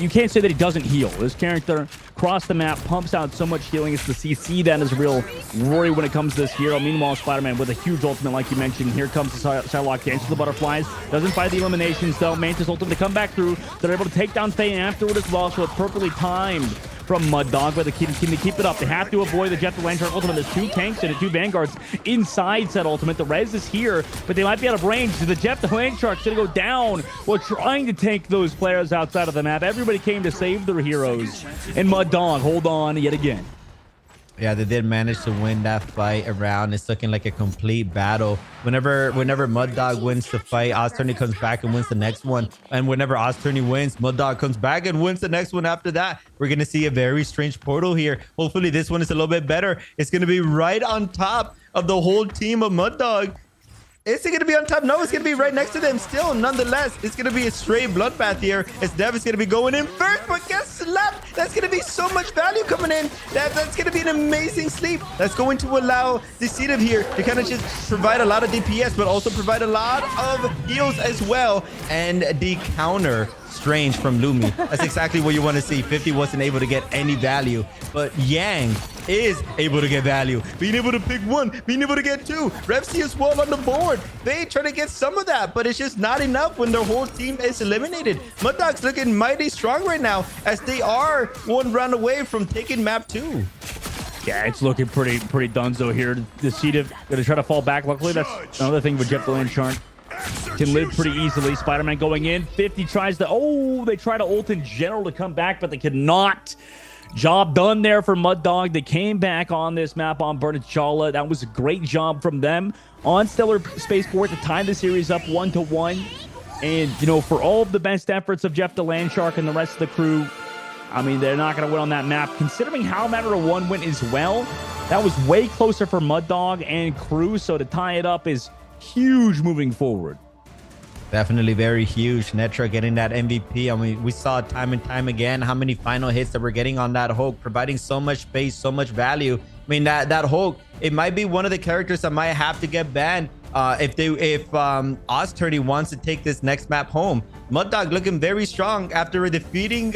can't say that he doesn't heal. His character across the map pumps out so much healing. It's the CC that is real Rory when it comes to this hero. Meanwhile, Spider-Man with a huge ultimate, like you mentioned. Here comes the Psylocke, dances the butterflies. Doesn't fight the eliminations, though. Mantis ultimate to come back through. They're able to take down Faye afterward as well, so it's perfectly timed from Mud Dog, but they keep it up. They have to avoid the Jeff the Landshark ultimate. There's 2 tanks and 2 vanguards inside said ultimate. The res is here, but they might be out of range. The Jeff the Landshark's gonna go down while trying to tank those players outside of the map. Everybody came to save their heroes, and Mud Dog hold on yet again. Yeah, they did manage to win that fight around. It's looking like a complete battle. Whenever Mud Dog wins the fight, Ozturney comes back and wins the next one. And whenever Ozturney wins, Mud Dog comes back and wins the next one after that. We're going to see a very strange portal here. Hopefully this one is a little bit better. It's going to be right on top of the whole team of Mud Dog. Is it going to be on top? No, it's going to be right next to them still. Nonetheless, it's going to be a straight bloodbath here. As Dev is going to be going in first, but gets left. That's going to be so much value coming in. That's going to be an amazing sleep. That's going to allow the Sedative here to kind of just provide a lot of DPS, but also provide a lot of heals as well. And the counter Strange from Lumi. That's exactly what you want to see. 50 wasn't able to get any value, but Yang is able to get value. Being able to pick 1, being able to get 2. Revsy as well on the board. They try to get some of that, but it's just not enough when their whole team is eliminated. Mud Dog's looking mighty strong right now as they are 1 round away from taking map 2. Yeah, it's looking pretty dunzo here. The Sedative gonna try to fall back. Luckily, that's another thing with Jeff the Landshark. Can live pretty easily. Spider-Man going in. 50 tries to... Oh, they try to ult in general to come back, but they cannot. Job done there for Mud Dog. They came back on this map on Bernachala. That was a great job from them on Stellar Spaceport to tie the series up 1-1. And, you know, for all of the best efforts of Jeff the Landshark and the rest of the crew, I mean, they're not going to win on that map. Considering how Matter of 1 went as well, that was way closer for Mud Dog and crew. So to tie it up is huge moving forward. Definitely very huge. Netra getting that MVP. I mean, we saw time and time again how many final hits that we're getting on that Hulk, providing so much space, so much value. I mean, that Hulk, it might be one of the characters that might have to get banned if Ozturney wants to take this next map home. Mud Dog looking very strong after a defeating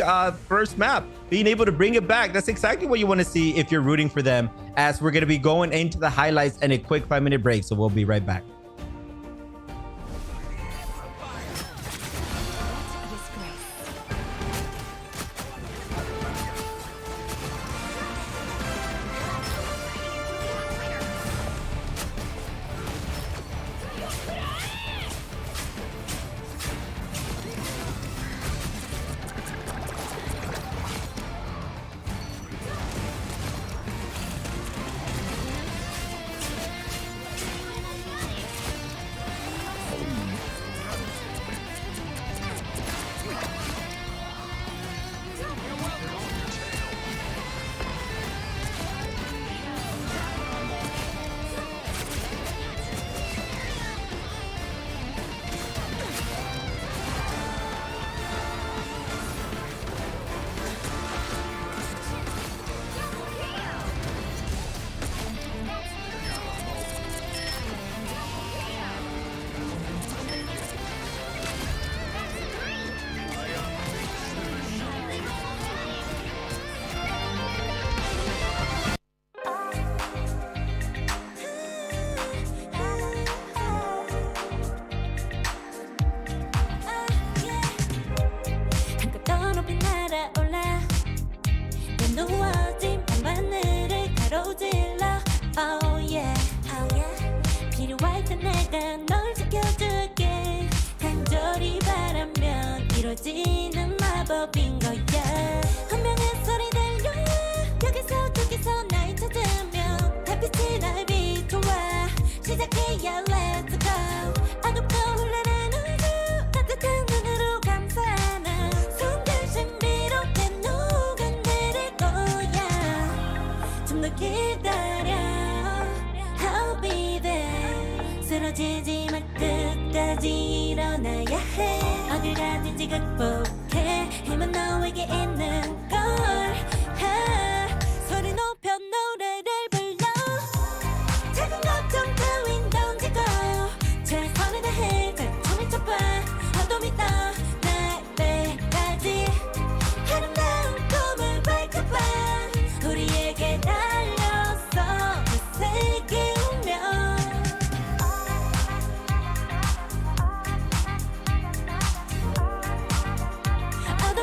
first map, being able to bring it back. That's exactly what you want to see if you're rooting for them, as we're going to be going into the highlights and a quick 5-minute break. So we'll be right back.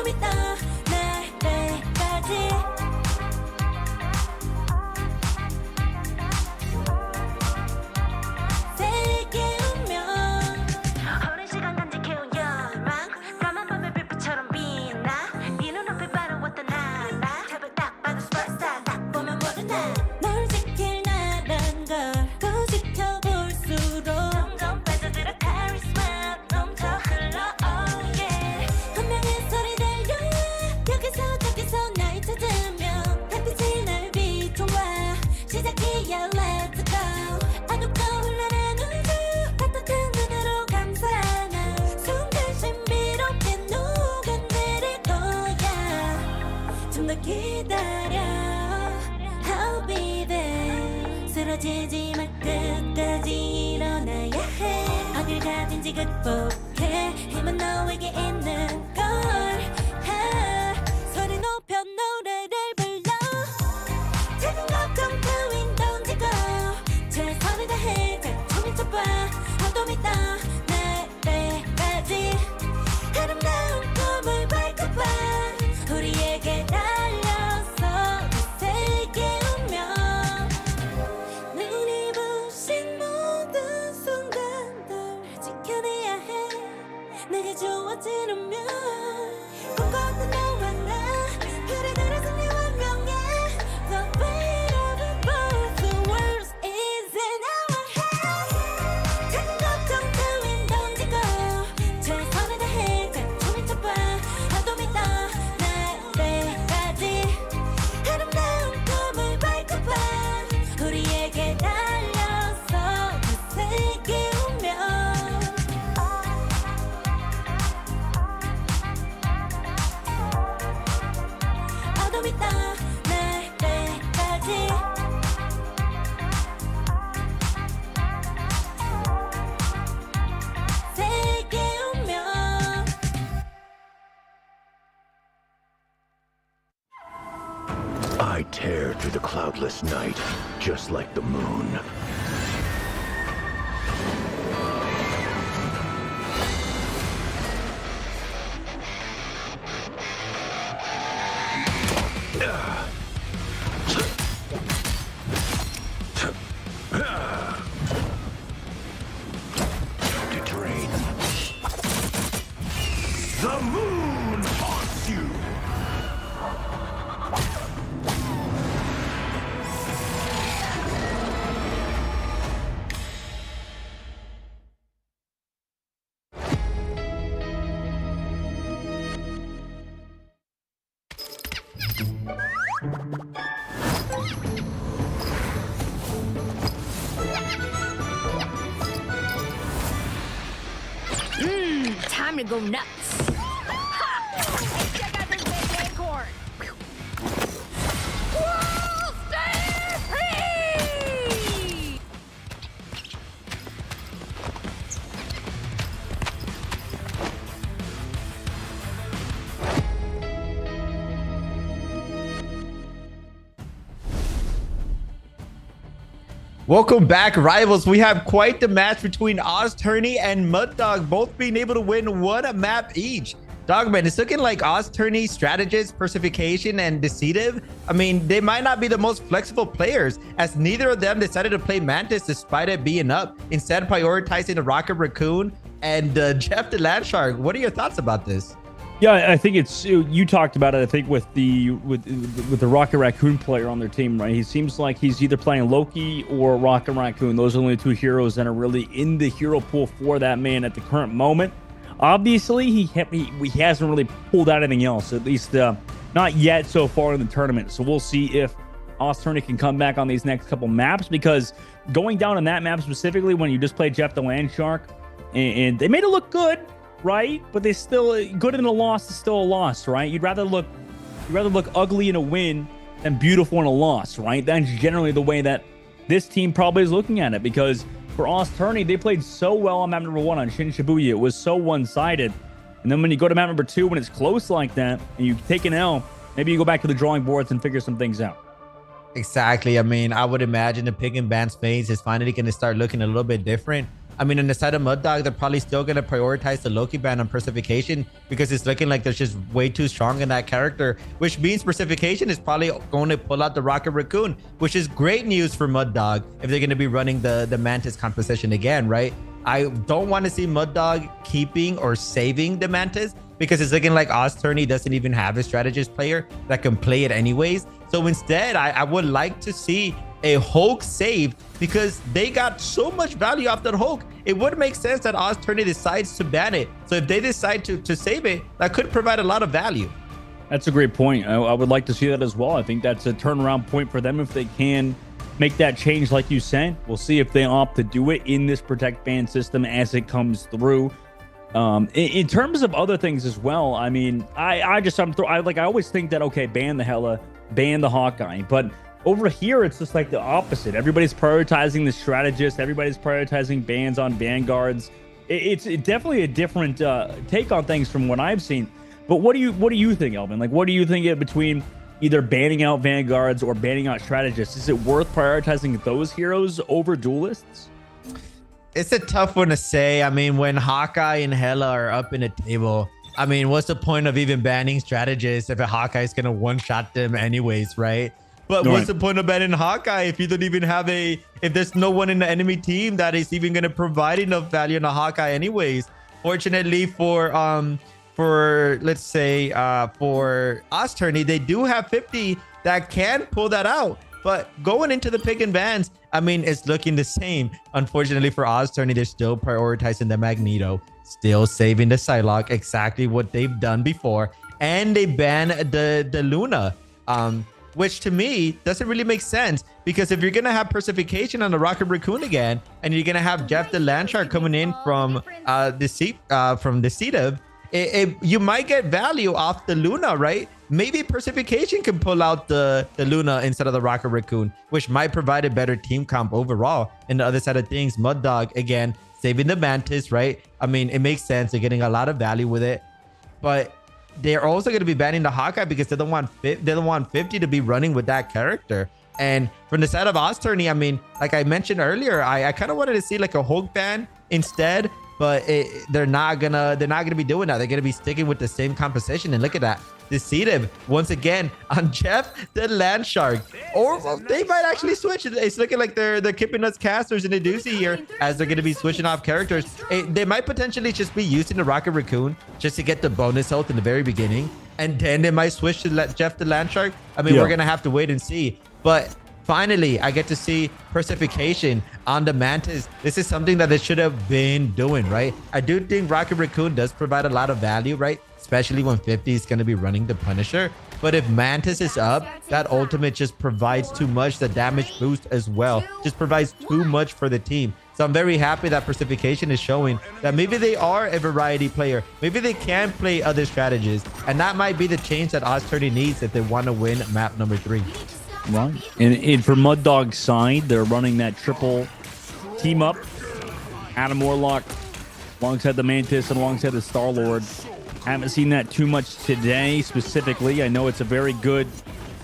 어둠이 떠날 때까지 세게 울면 오랜 시간 간직해온 열망 까만 밤의 빛처럼 빛나 네 눈앞에 바라왔던 나나 탑을 딱 봐도 superstar 딱 보면 모르나 널 지킬 나란 걸 더 지켜볼수록 점점 빠져들어 카리스마 넘쳐 흘러 oh yeah 분명한 소리 들려 여기서 저기서 날 찾으면 햇빛이 날 비춰와 시작이야 let's go 어둡고 혼란한 우주 따뜻한 눈으로 감싸나 순간 신비롭게 녹아내릴 거야 좀 더 기다려 I'll be there 쓰러지지 마 끝까지 일어나야 해 어딜 가든지 극복해 힘은 너에게 있는 걸 소리 높여 노래를 불러 작은 걱정 따윈 던지고 최선을 다해 작품을 쳐봐 어둠이 떠날 때까지 아름다운 꿈을 밝혀봐 우리에게 달려서 세게 울면 눈이 부신 모든 순간들 지켜내야 해 내가 좋아지려면 꿈꿨던 너와 나 그래 승리 완벽해 The weight of both the worlds is in our hands 작은 걱정 따윈 던지고 최선을 다해 작품을 쳐봐 어둠이 떠날 때까지 아름다운 꿈을 밝혀봐 우리에게 달려서 더 세게 울면 어둠이 떠날 때까지 세게 울면 I tear through the cloudless night, just like the moon. To drain. The moon haunts you! Time to go nuts. Ha! Check out this big acorn. Whoa, stay free! Welcome back, rivals. We have quite the match between Oztourney and Muddog, both being able to win one map each. Dogman, it's looking like Oztourney, strategist, personification, and deceitive. I mean, they might not be the most flexible players, as neither of them decided to play Mantis despite it being up, instead prioritizing the Rocket Raccoon and Jeff the Landshark. What are your thoughts about this? Yeah, I think it's, you talked about it, I think with the Rocket Raccoon player on their team, right? He seems like he's either playing Loki or Rocket Raccoon. Those are only two heroes that are really in the hero pool for that man at the current moment. Obviously, he hasn't really pulled out anything else, at least not yet so far in the tournament. So we'll see if Oztourney can come back on these next couple maps, because going down on that map specifically, when you just play Jeff the Landshark, and they made it look good, right? But they still, good in a loss is still a loss, right? You'd rather look ugly in a win than beautiful in a loss, right? That's generally the way that this team probably is looking at it, because for Oztourney, they played so well on map number 1 on Shin Shibuya. It was so one-sided. And then when you go to map number 2, when it's close like that, and you take an L, maybe you go back to the drawing boards and figure some things out. Exactly. I mean, I would imagine the pick and ban's phase is finally going to start looking a little bit different. I mean, on the side of Mud Dog, they're probably still going to prioritize the Loki ban on Persification because it's looking like they're just way too strong in that character, which means Persification is probably going to pull out the Rocket Raccoon, which is great news for Mud Dog if they're going to be running the Mantis composition again, right? I don't want to see Mud Dog keeping or saving the Mantis because it's looking like Ozturney doesn't even have a strategist player that can play it anyways. So instead, I would like to see a Hulk saved because they got so much value off that Hulk. It would make sense that Ozturney decides to ban it. So if they decide to save it, that could provide a lot of value. That's a great point. I would like to see that as well. I think that's a turnaround point for them if they can make that change like you said. We'll see if they opt to do it in this protect ban system as it comes through. In terms of other things as well, I mean, I always think that, okay, ban the Hela, ban the Hawkeye, but over here it's just like the opposite. Everybody's prioritizing the strategist, everybody's prioritizing bans on vanguards. It's definitely a different take on things from what I've seen. But what do you think, Elvin? Like, what do you think between either banning out vanguards or banning out strategists? Is it worth prioritizing those heroes over duelists? It's a tough one to say. I mean, when Hawkeye and Hela are up in a table, I mean, what's the point of even banning strategists if a Hawkeye is going to one-shot them anyways, right? But what's the point of banning Hawkeye if you don't even have if there's no one in the enemy team that is even going to provide enough value on a Hawkeye anyways? Fortunately for let's say for Ozturney, they do have 50 that can pull that out. But going into the pick and bans, I mean, it's looking the same. Unfortunately for Ozturney, they're still prioritizing the Magneto, still saving the Psylocke, exactly what they've done before. And they ban the Luna, which to me doesn't really make sense because if you're going to have Persification on the Rocket Raccoon again, and you're going to have Jeff the Landshark coming in from Deceitive, you might get value off the Luna, right? Maybe Persification can pull out the Luna instead of the Rocket Raccoon, which might provide a better team comp overall. And the other side of things, Mud Dog, again, saving the Mantis, right? I mean, it makes sense. They're getting a lot of value with it. But they're also going to be banning the Hawkeye because they don't want 50 to be running with that character. And from the side of Ozturney, I mean, like I mentioned earlier, I kind of wanted to see like a Hulk ban instead. But they're not gonna be doing that. They're gonna be sticking with the same composition. And look at that, Deceitive once again on Jeff the Landshark. Or they might actually switch. It's looking like they're keeping us casters in a doozy here as they're gonna be switching off characters. They might potentially just be using the Rocket Raccoon just to get the bonus health in the very beginning, and then they might switch to Jeff the Landshark. I mean, we're gonna have to wait and see. But finally, I get to see Persification on the Mantis. This is something that they should have been doing, right? I do think Rocket Raccoon does provide a lot of value, right? Especially when 50 is going to be running the Punisher. But if Mantis is up, that ultimate just provides too much. The damage boost as well just provides too much for the team. So I'm very happy that Persification is showing that maybe they are a variety player. Maybe they can play other strategies. And that might be the change that Ozturney needs if they want to win map number 3. Right. And for Mud Dog's side, they're running that triple team up. Adam Warlock alongside the Mantis and alongside the Star-Lord. Haven't seen that too much today specifically. I know it's a very good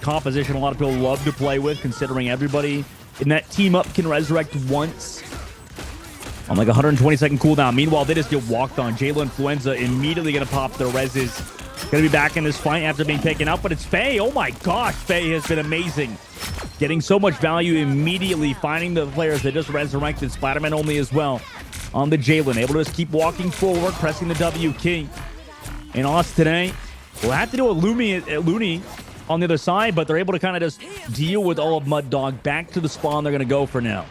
composition a lot of people love to play with, considering everybody in that team up can resurrect once on like 120-second cooldown. Meanwhile, they just get walked on. Jayla Influenza immediately going to pop their reses. Going to be back in this fight after being taken out, but it's Faye. Oh my gosh, Faye has been amazing. Getting so much value immediately, finding the players that just resurrected, Splatterman only as well on the Jalen. Able to just keep walking forward, pressing the W key. And us today, we'll have to do a Looney on the other side, but they're able to kind of just deal with all of Mud Dog. Back to the spawn they're going to go for now.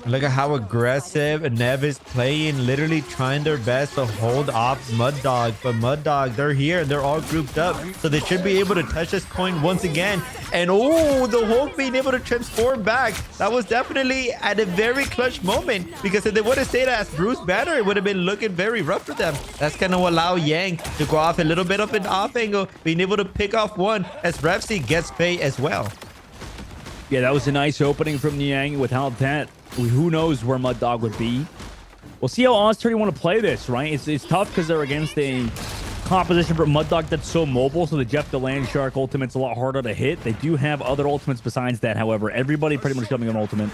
Look at how aggressive Nev is playing, literally trying their best to hold off Mud Dog. But Mud Dog, they're here. They're all grouped up. So they should be able to touch this point once again. And oh, the Hulk being able to transform back. That was definitely at a very clutch moment. Because if they would have stayed as Bruce Banner, it would have been looking very rough for them. That's going to allow Yang to go off a little bit up an off angle, being able to pick off one as Revsy gets Faye as well. Yeah, that was a nice opening from Yang. Without that, who knows where Mud Dog would be. We'll see how Ozturney want to play this, right? It's tough because they're against a composition for Mud Dog that's so mobile, so the Jeff the Landshark ultimate's a lot harder to hit. They do have other ultimates besides that, however. Everybody pretty much coming on ultimate.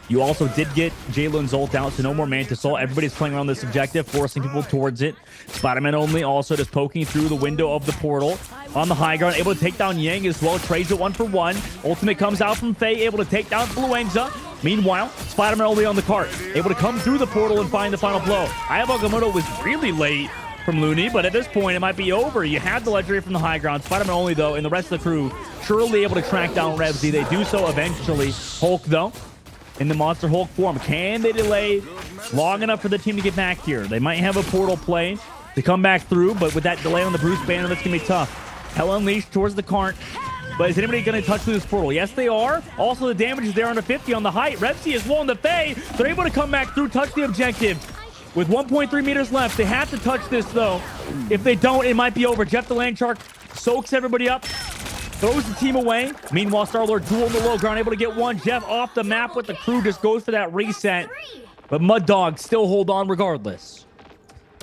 You also did get Jalen's ult out, so no more Mantis ult. Everybody's playing around this objective, forcing people towards it. Spider-Man only also just poking through the window of the portal on the high ground, able to take down Yang as well. Trades it 1-for-1. Ultimate comes out from Faye, able to take down Fluenza. Meanwhile, Spider-Man only on the cart, able to come through the portal and find the final blow. Ayabagamotto was really late from Looney, but at this point, it might be over. You had the legendary from the high ground. Spider-Man only, though, and the rest of the crew surely able to track down Revsy. They do so eventually. Hulk, though, in the Monster Hulk form. Can they delay long enough for the team to get back here? They might have a portal play to come back through, but with that delay on the Bruce Banner, that's going to be tough. Hell Unleashed towards the cart. But is anybody going to touch through this portal? Yes, they are. Also, the damage is there on the 50 on the height. Revsy is low on the Faye. They're able to come back through, touch the objective. With 1.3 meters left, they have to touch this, though. If they don't, it might be over. Jeff the Landshark soaks everybody up, throws the team away. Meanwhile, Star-Lord duel on the low ground, able to get one. Jeff off the map with the crew, just goes for that reset. But Mud Dog still hold on regardless.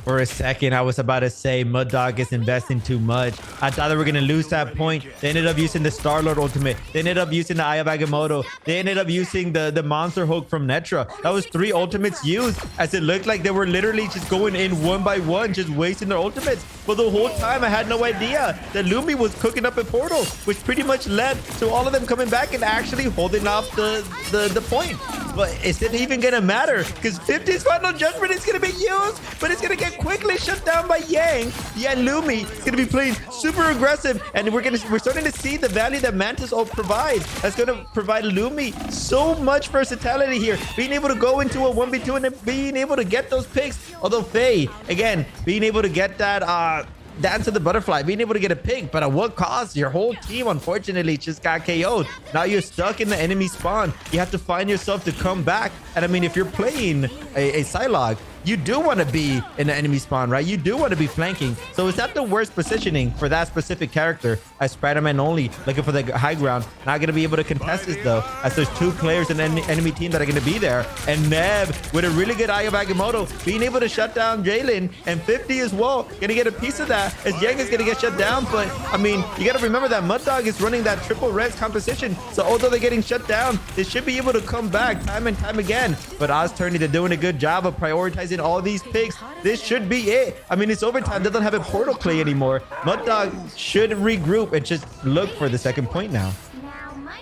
For a second, I was about to say Mud Dog is investing too much. I thought they were going to lose that point. They ended up using the Star-Lord ultimate. They ended up using the Eye of Agamotto. They ended up using the Monster Hulk from Netra. That was 3 ultimates used, as it looked like they were literally just going in one by one, just wasting their ultimates. But the whole time, I had no idea that Lumi was cooking up a portal, which pretty much led to all of them coming back and actually holding off the point. But is it even going to matter? Because 50's Final Judgment is going to be used, but it's going to get quickly shut down by Yang. Yeah, Lumi is going to be playing super aggressive, and we're starting to see the value that Mantis ult provides. That's going to provide Lumi so much versatility here, being able to go into a 1v2 and then being able to get those picks. Although Faye, again, being able to get that Dance of the Butterfly, being able to get a pick, but at what cost? Your whole team, unfortunately, just got KO'd. Now you're stuck in the enemy spawn. You have to find yourself to come back. And I mean, if you're playing a Psylocke, you do want to be in the enemy spawn, right? You do want to be flanking. So it's not the worst positioning for that specific character, as Spider-Man only looking for the high ground. Not going to be able to contest this, though, as there's 2 players in the enemy team that are going to be there. And Nev, with a really good Eye of Agamotto, being able to shut down Jalen, and 50 as well, going to get a piece of that, as Yang is going to get shut down. But, I mean, you got to remember that Mud Dog is running that triple res composition. So although they're getting shut down, they should be able to come back time and time again. But Ozturney, they're doing a good job of prioritizing all these picks. This should be it. I mean, it's overtime. They don't have a portal play anymore. Mud Dog should regroup and just look for the second point now.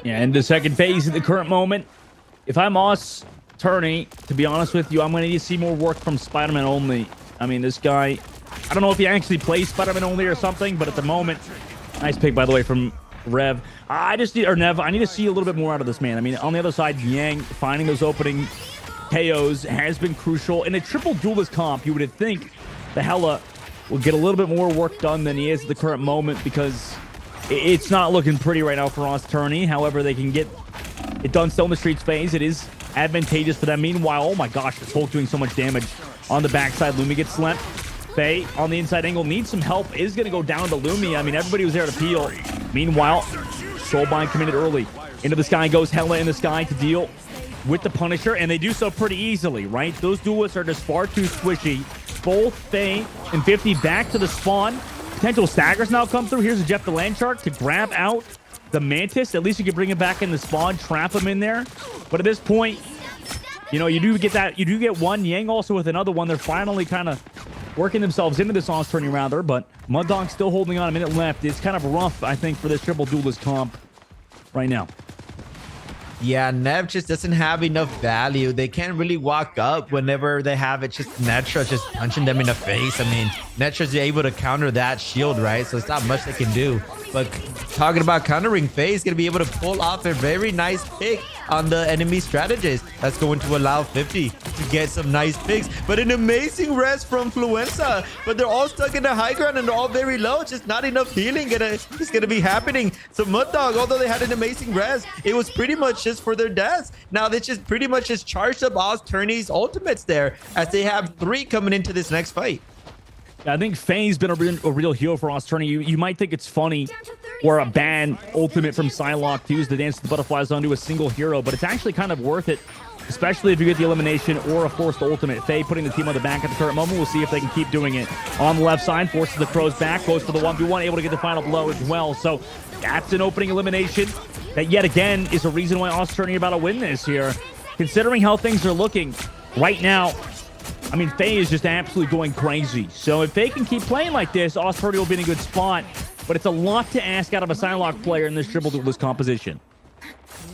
Yeah, in the second phase at the current moment, if I'm Ozturney, to be honest with you, I'm going to need to see more work from Spider-Man only. I mean, this guy, I don't know if he actually plays Spider-Man only or something, but at the moment, nice pick, by the way, from Rev. Nev, I need to see a little bit more out of this man. I mean, on the other side, Yang finding those opening KOs has been crucial. In a triple duelist comp, you would think the Hela will get a little bit more work done than he is at the current moment, because it's not looking pretty right now for Ozturney. However, they can get it done still in the streets phase. It is advantageous for them. Meanwhile, oh my gosh, this Hulk doing so much damage on the backside. Lumi gets slept. Faye on the inside angle needs some help. Is going to go down to Lumi. I mean, everybody was there to peel. Meanwhile, Soulbind committed early. Into the sky goes Hela in the sky to deal with the Punisher, and they do so pretty easily, right? Those duelists are just far too squishy. Both Faye and 50 back to the spawn. Potential staggers now come through. Here's a Jeff the Landshark to grab out the Mantis. At least you can bring him back in the spawn, trap him in there. But at this point, you know, you do get that. You do get one. Yang also with another one. They're finally kind of working themselves into this Ozturney rather, but Mud Dog still holding on. A minute left. It's kind of rough, I think, for this triple duelist comp right now. Yeah, Nev just doesn't have enough value. They can't really walk up whenever they have it. Just Netra just punching them in the face. I mean, Netra's able to counter that shield, right? So it's not much they can do. But talking about countering, Faye is going to be able to pull off a very nice pick on the enemy strategist. That's going to allow 50 to get some nice picks. But an amazing rest from Fluenza. But they're all stuck in the high ground and they're all very low. Just not enough healing is going to be happening. So Mud Dog, although they had an amazing rest, it was pretty much just for their deaths. Now they just pretty much just charged up Ozturney's ultimates there, as they have 3 coming into this next fight. I think Faye's been a real hero for Ozturney. You might think it's funny or a bad ultimate from Psylocke to use the Dance of the Butterflies onto a single hero, but it's actually kind of worth it, especially if you get the elimination or a forced ultimate. Faye putting the team on the back at the current moment. We'll see if they can keep doing it. On the left side, forces the Crows back, goes for the 1v1, able to get the final blow as well. So that's an opening elimination that yet again is a reason why Ozturney are about to win this here. considering how things are looking right now, I mean, Faye is just absolutely going crazy. So if Faye can keep playing like this, Australia will be in a good spot. But it's a lot to ask out of a Psylocke player in this triple duelist composition.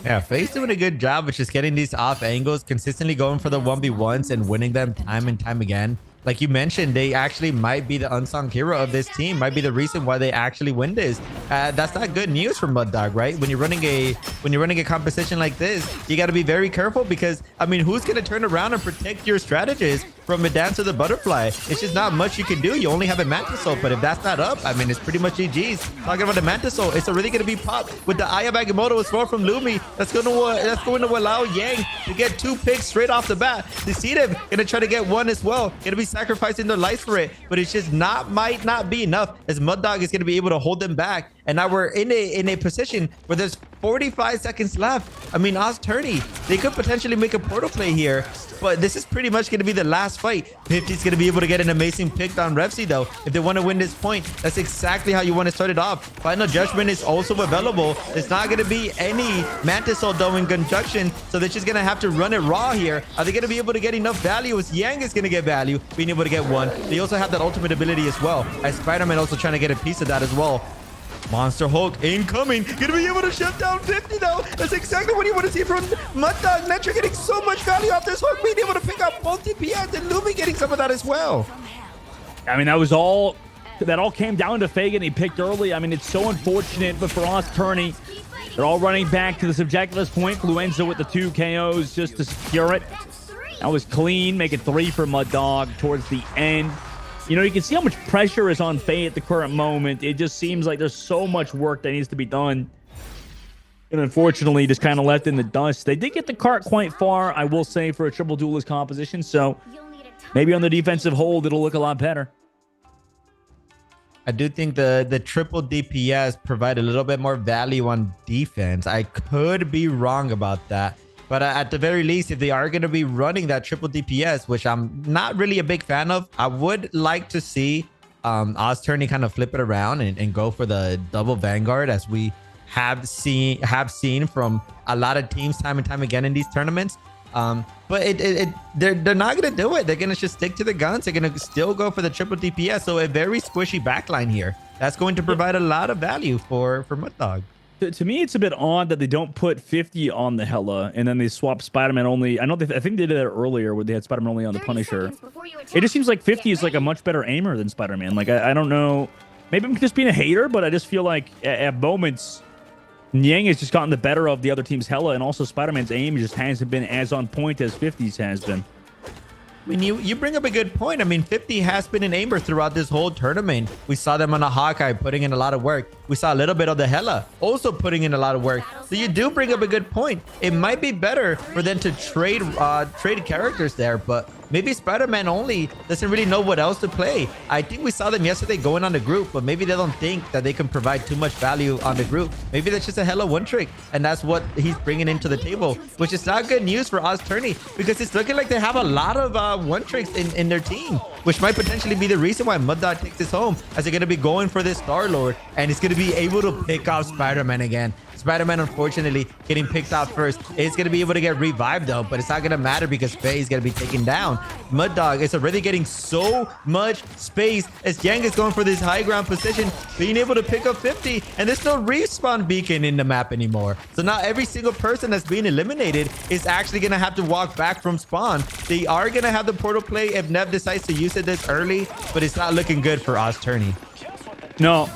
Yeah, Faye's doing a good job of just getting these off angles, consistently going for the 1v1s and winning them time and time again. Like you mentioned, they actually might be the unsung hero of this team, might be the reason why they actually win this. That's not good news for Mud Dog, right? When you're running a composition like this, you got to be very careful because, I mean, who's going to turn around and protect your strategist from a dance to the butterfly? It's just not much you can do. You only have a Mantis Soul, but if that's not up, I mean, it's pretty much GG's. Talking about the Mantis Soul, it's already going to be popped with the Eye of Agamotto as well from Lumi. That's going to allow Yang to get 2 picks straight off the bat. You see them going to try to get 1 as well. Going to be sacrificing their lives for it, but it's just might not be enough, as Mud Dog is going to be able to hold them back. And now we're in a position where there's 45 seconds left. I mean, Oz Tourney, they could potentially make a portal play here, but this is pretty much going to be the last fight. 50's going to be able to get an amazing pick on Revsy, though. If they want to win this point, that's exactly how you want to start it off. Final Judgment is also available. There's not going to be any Mantis Soul, though, in conjunction, so they're just going to have to run it raw here. Are they going to be able to get enough value? As Yang is going to get value, being able to get 1. They also have that ultimate ability as well, as Spider-Man also trying to get a piece of that as well. Monster Hulk incoming. Gonna be able to shut down 50, though. That's exactly what you want to see from Mud Dog. Netra getting so much value off this Hulk, being able to pick up both DPS, and Lumi getting some of that as well. I mean, that all came down to Faye getting picked early. I mean, it's so unfortunate, but for Oz Tourney, they're all running back to the subjectivist point. Fluenza with the 2 KOs just to secure it. That was clean. Make it 3 for Mud Dog towards the end. You know, you can see how much pressure is on Faye at the current moment. It just seems like there's so much work that needs to be done. And unfortunately, just kind of left in the dust. They did get the cart quite far, I will say, for a triple duelist composition. So maybe on the defensive hold, it'll look a lot better. I do think the triple DPS provide a little bit more value on defense. I could be wrong about that. But at the very least, if they are going to be running that triple DPS, which I'm not really a big fan of, I would like to see Oz Tourney kind of flip it around and go for the double Vanguard, as we have seen from a lot of teams time and time again in these tournaments. But they're not going to do it. They're going to just stick to the guns. They're going to still go for the triple DPS. So a very squishy backline here. That's going to provide a lot of value for Mud Dog. To me, it's a bit odd that they don't put 50 on the Hela and then they swap Spider-Man only. I think they did that earlier where they had Spider-Man only on the Punisher. It just seems like 50 is like a much better aimer than Spider-Man. Like, I don't know. Maybe I'm just being a hater, but I just feel like at moments, Yang has just gotten the better of the other team's Hela, and also Spider-Man's aim just hasn't been as on point as 50's has been. I mean, you bring up a good point. I mean, 50 has been an aimer throughout this whole tournament. We saw them on a Hawkeye putting in a lot of work. We saw a little bit of the Hela also putting in a lot of work. So you do bring up a good point. It might be better for them to trade characters there, but maybe Spider-Man only doesn't really know what else to play. I think we saw them yesterday going on the group, but maybe they don't think that they can provide too much value on the group. Maybe that's just a Hela one trick, and that's what he's bringing into the table, which is not good news for Oz Tourney, because it's looking like they have a lot of one tricks in their team, which might potentially be the reason why Mud Dog takes this home, as they're going to be going for this Star-Lord, and he's going to be able to pick off Spider-Man again. Spider-Man, unfortunately, getting picked out first. It's going to be able to get revived, though, but it's not going to matter because Faye is going to be taken down. Mud Dog is already getting so much space as Yang is going for this high ground position, being able to pick up 50, and there's no respawn beacon in the map anymore. So now every single person that's being eliminated is actually going to have to walk back from spawn. They are going to have the portal play if Nev decides to use it this early, but it's not looking good for Oz Tourney. No,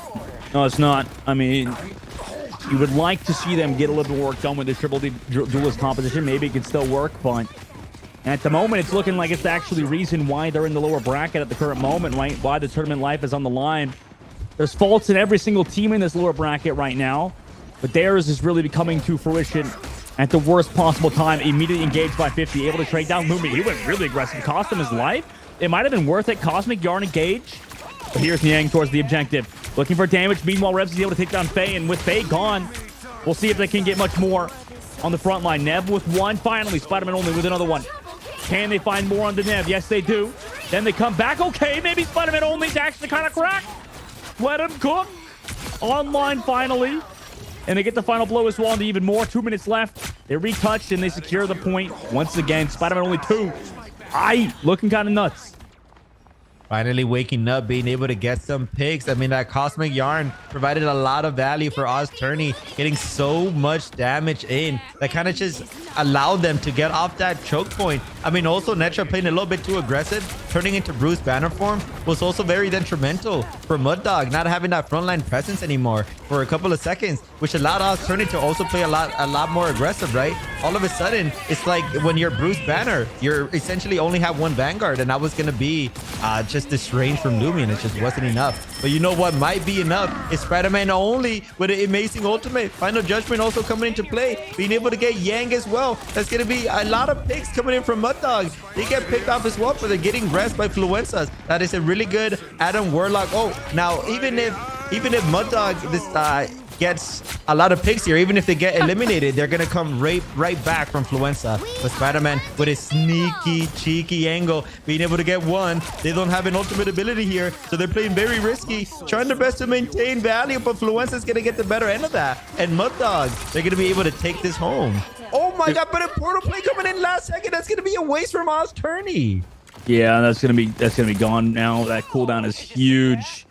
it's not. I mean, you would like to see them get a little bit of work done with the triple duelist composition. Maybe it could still work, but at the moment, it's looking like it's actually reason why they're in the lower bracket at the current moment, right? Why the tournament life is on the line. There's faults in every single team in this lower bracket right now, but theirs is really coming to fruition at the worst possible time. Immediately engaged by 50, able to trade down Lumi. He went really aggressive, cost him his life. It might have been worth it. Cosmic Yarn engage. But here's Niang towards the objective. Looking for damage. Meanwhile, Revs is able to take down Faye, and with Faye gone, we'll see if they can get much more on the front line. Nev with one. Finally, Spider-Man only with another one. Can they find more on the Nev? Yes, they do. Then they come back. Okay, maybe Spider-Man only is actually kind of cracked. Let him cook. Online finally. And they get the final blow as well into even more. 2 minutes left. They retouched and they secure the point. Once again, Spider-Man only 2. Looking kind of nuts. Finally waking up, being able to get some picks. I mean, that Cosmic Yarn provided a lot of value for Oz Tourney, getting so much damage in. That kind of just allowed them to get off that choke point. I mean, also Netra playing a little bit too aggressive, turning into Bruce Banner form was also very detrimental for Mud Dog, not having that frontline presence anymore for a couple of seconds, which allowed Oz Tourney to also play a lot more aggressive, right? All of a sudden, it's like when you're Bruce Banner, you're essentially only have one Vanguard, and that was going to be just this range from Lumi, and it just wasn't enough. But you know what might be enough is Spider-Man only with an amazing ultimate. Final Judgment also coming into play, being able to get Yang as well. That's going to be a lot of picks coming in from Mud Dog. They get picked off as well, but they're getting rest by Fluenzas. That is a really good Adam Warlock. Oh, now even if Mud Dog gets a lot of picks here, even if they get eliminated, they're gonna come right back from Fluenza. But Spider-Man with a sneaky, cheeky angle, being able to get one. They don't have an ultimate ability here, so they're playing very risky, trying their best to maintain value, but Fluenza's gonna get the better end of that. And Mud Dog, they're gonna be able to take this home. Oh my god, but a portal play coming in last second. That's gonna be a waste from Oz Tourney. Yeah, that's gonna be gone now. That cooldown is huge.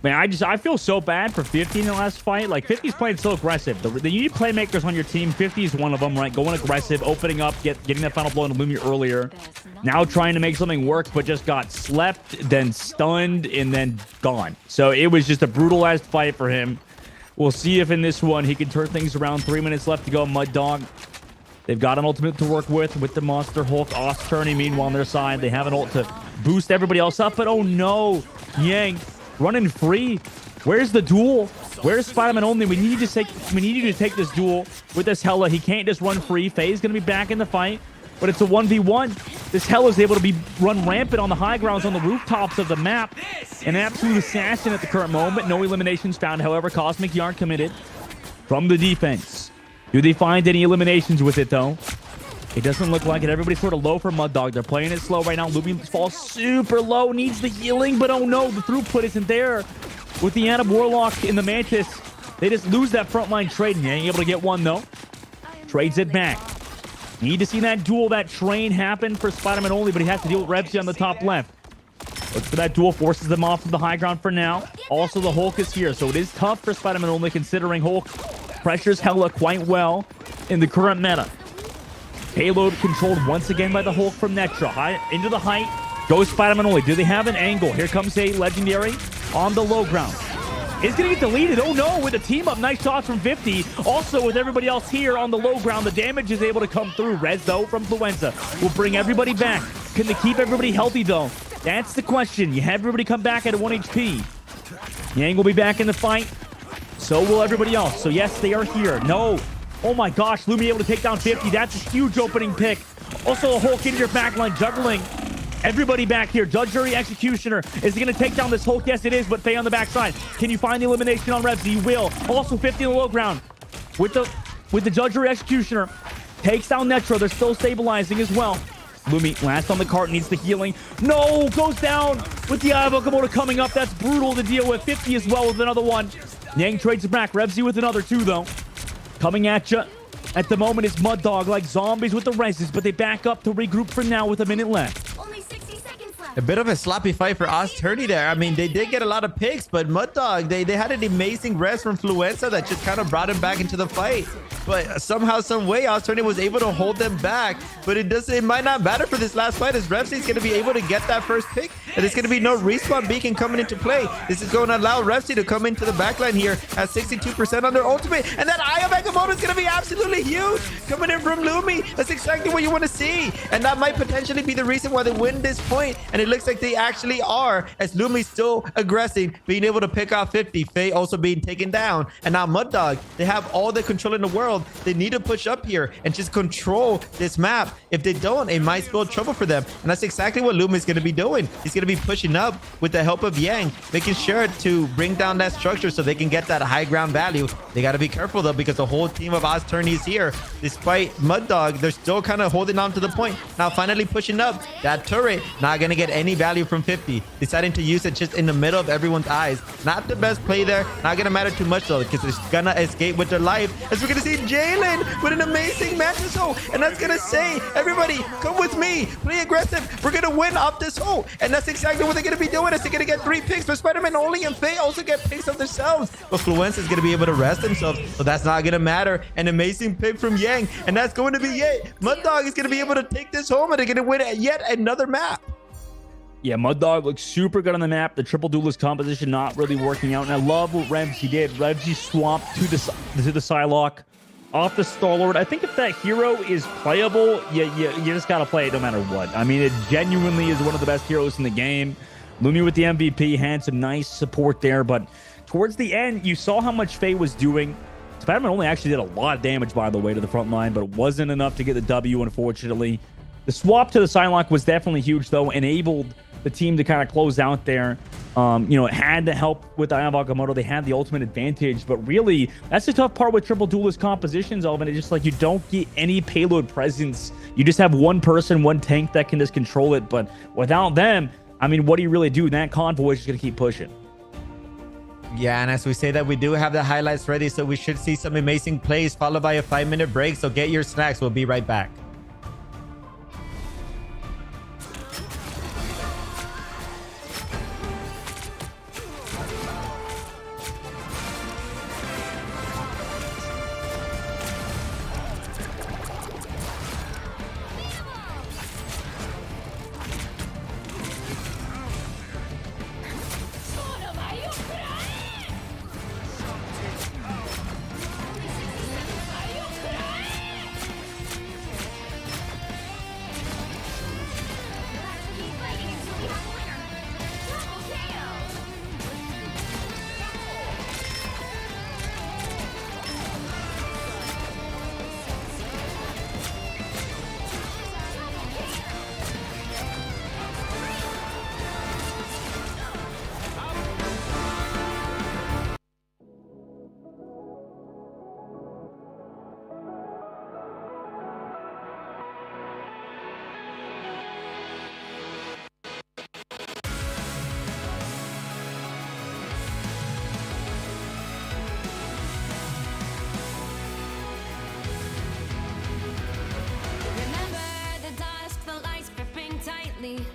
Man, I feel so bad for 50 in the last fight. Like, 50's playing so aggressive. You need playmakers on your team. 50 is one of them, right? Going aggressive, opening up, getting that final blow on Lumi earlier. Now trying to make something work, but just got slept, then stunned, and then gone. So it was just a brutalized fight for him. We'll see if in this one he can turn things around. 3 minutes left to go. Mud Dog. They've got an ultimate to work with the Monster Hulk. Oz Tourney, meanwhile, on their side. They have an ult to boost everybody else up, but oh no. Yang running free. Where's the duel? Where's Spider-Man only? We need you to take this duel with this Hela. He can't just run free. Faye's gonna be back in the fight, but it's a 1v1. This Hela's able to run rampant on the high grounds, on the rooftops of the map. An absolute assassin at the current moment. No eliminations found, however. Cosmic Yarn committed from the defense. Do they find any eliminations with it though? It doesn't look like it. Everybody's sort of low for Mud Dog. They're playing it slow right now. Lumi falls super low. Needs the healing, but oh no, the throughput isn't there. With the Adam Warlock in the Mantis, they just lose that frontline trade. And ain't able to get one though. Trades it back. Need to see that duel, that train happen for Spider-Man only, but he has to deal with Revsy on the top left. Looks for that duel, forces them off of the high ground for now. Also, the Hulk is here, so it is tough for Spider-Man only, considering Hulk pressures Hela quite well in the current meta. Payload controlled once again by the Hulk from Netra. High into the height. Goes Spider-Man only. Do they have an angle? Here comes a legendary on the low ground. It's going to get deleted. Oh no, with a team up. Nice shot from 50. Also with everybody else here on the low ground, the damage is able to come through. Res though from Fluenza will bring everybody back. Can they keep everybody healthy though? That's the question. You have everybody come back at 1 HP. Yang will be back in the fight. So will everybody else. So yes, they are here. No. Oh my gosh, Lumi able to take down 50. That's a huge opening pick. Also a Hulk into your backline, juggling everybody back here. Judge, Jury, Executioner. Is he going to take down this Hulk? Yes, it is, but Faye on the backside. Can you find the elimination on Revs? He will. Also 50 on the low ground. With the Judge, Jury, Executioner. Takes down Netra. They're still stabilizing as well. Lumi, last on the cart, needs the healing. No, goes down with the Eye of Okamoto coming up. That's brutal to deal with. 50 as well with another one. Yang trades it back. Revsy with another two, though. Coming at you at the moment is Mud Dog, like zombies with the reses, but they back up to regroup for now with a minute left. Only 60 seconds left. A bit of a sloppy fight for Oz Tourney there. I mean, they did get a lot of picks, but Mud Dog, they had an amazing rest from Fluenza that just kind of brought him back into the fight. But somehow, some way, Oz Tourney was able to hold them back. But it might not matter for this last fight, as Revsy's going to be able to get that first pick. And there's going to be no respawn beacon coming into play. This is going to allow Revsy to come into the backline here at 62% on their ultimate. And that Eye of Agamotto is going to be absolutely huge. Coming in from Lumi. That's exactly what you want to see. And that might potentially be the reason why they win this point. And it looks like they actually are, as Lumi's still aggressing, being able to pick off 50. Faye also being taken down. And now Mud Dog, they have all the control in the world. They need to push up here and just control this map. If they don't, it might spell trouble for them. And that's exactly what Lumi is going to be doing. He's going to be pushing up with the help of Yang, making sure to bring down that structure so they can get that high ground value. They got to be careful though, because the whole team of Oz Tourney is here. Despite Mud Dog, they're still kind of holding on to the point. Now finally pushing up. That turret not going to get any value from 50, deciding to use it just in the middle of everyone's eyes. Not the best play there. Not going to matter too much, though, because it's going to escape with their life. As we're going to see Jalen with an amazing match this hole. And that's going to say, everybody, come with me. Play aggressive. We're going to win off this hole. And that's exactly what they're going to be doing. Is they're going to get 3 picks, but Spider-Man only and Faye also get picks of themselves. But Fluence is going to be able to rest themselves, so that's not going to matter. An amazing pick from Yang, and that's going to be it. Mud Dog is going to be able to take this home, and they're going to win yet another map. Yeah, Mud Dog looks super good on the map. The triple duelist composition not really working out, and I love what Revsy did. Revsy swapped to the Psylocke off the Star-Lord. I think if that hero is playable, you just got to play it no matter what. I mean, it genuinely is one of the best heroes in the game. Lumi with the MVP had some nice support there, but towards the end, you saw how much Faye was doing. Spider-Man only actually did a lot of damage, by the way, to the front line, but it wasn't enough to get the W, unfortunately. The swap to the Psylocke was definitely huge, though, enabled the team to kind of close out there. It had to help with Eye of Agamotto. They had the ultimate advantage, but really, that's the tough part with triple duelist compositions, Alvin. It's just like you don't get any payload presence. You just have one person, one tank that can just control it, but without them, I mean, what do you really do? That convoy is just going to keep pushing. Yeah, and as we say that, we do have the highlights ready, so we should see some amazing plays followed by a 5-minute break. So get your snacks. We'll be right back.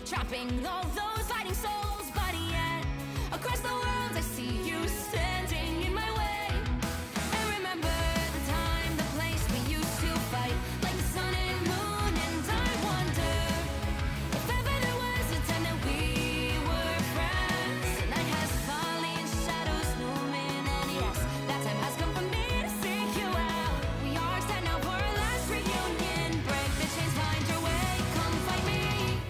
Trapping all those fighting souls, but yet across the world I see you standing in my way. And remember the time, the place we used to fight, like the sun and moon. And I wonder if ever there was a time that we were friends. The night has fallen, shadows looming, and yes, that time has come for me to seek you out. We are set now for our last reunion. Break the chains, find your way, come find me.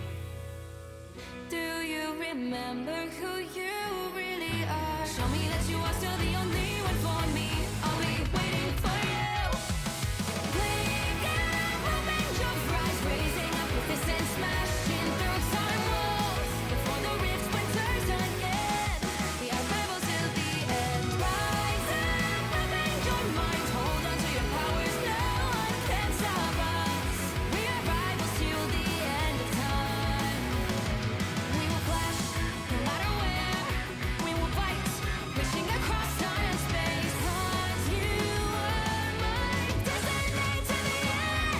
Do you remember who you really are? Show me that you are still the only one for me. I'll be waiting for you. Wake up, open your eyes, raising up your fists and smashing through time walls. Before the rift splinters again, we are rebels till the end. Rise up, open your mind, hold on to your powers. No one can stop us. We are rivals till the end of time. We will flash, no matter where. We will fight, pushing across time and space. 'Cause you are my destiny to the end.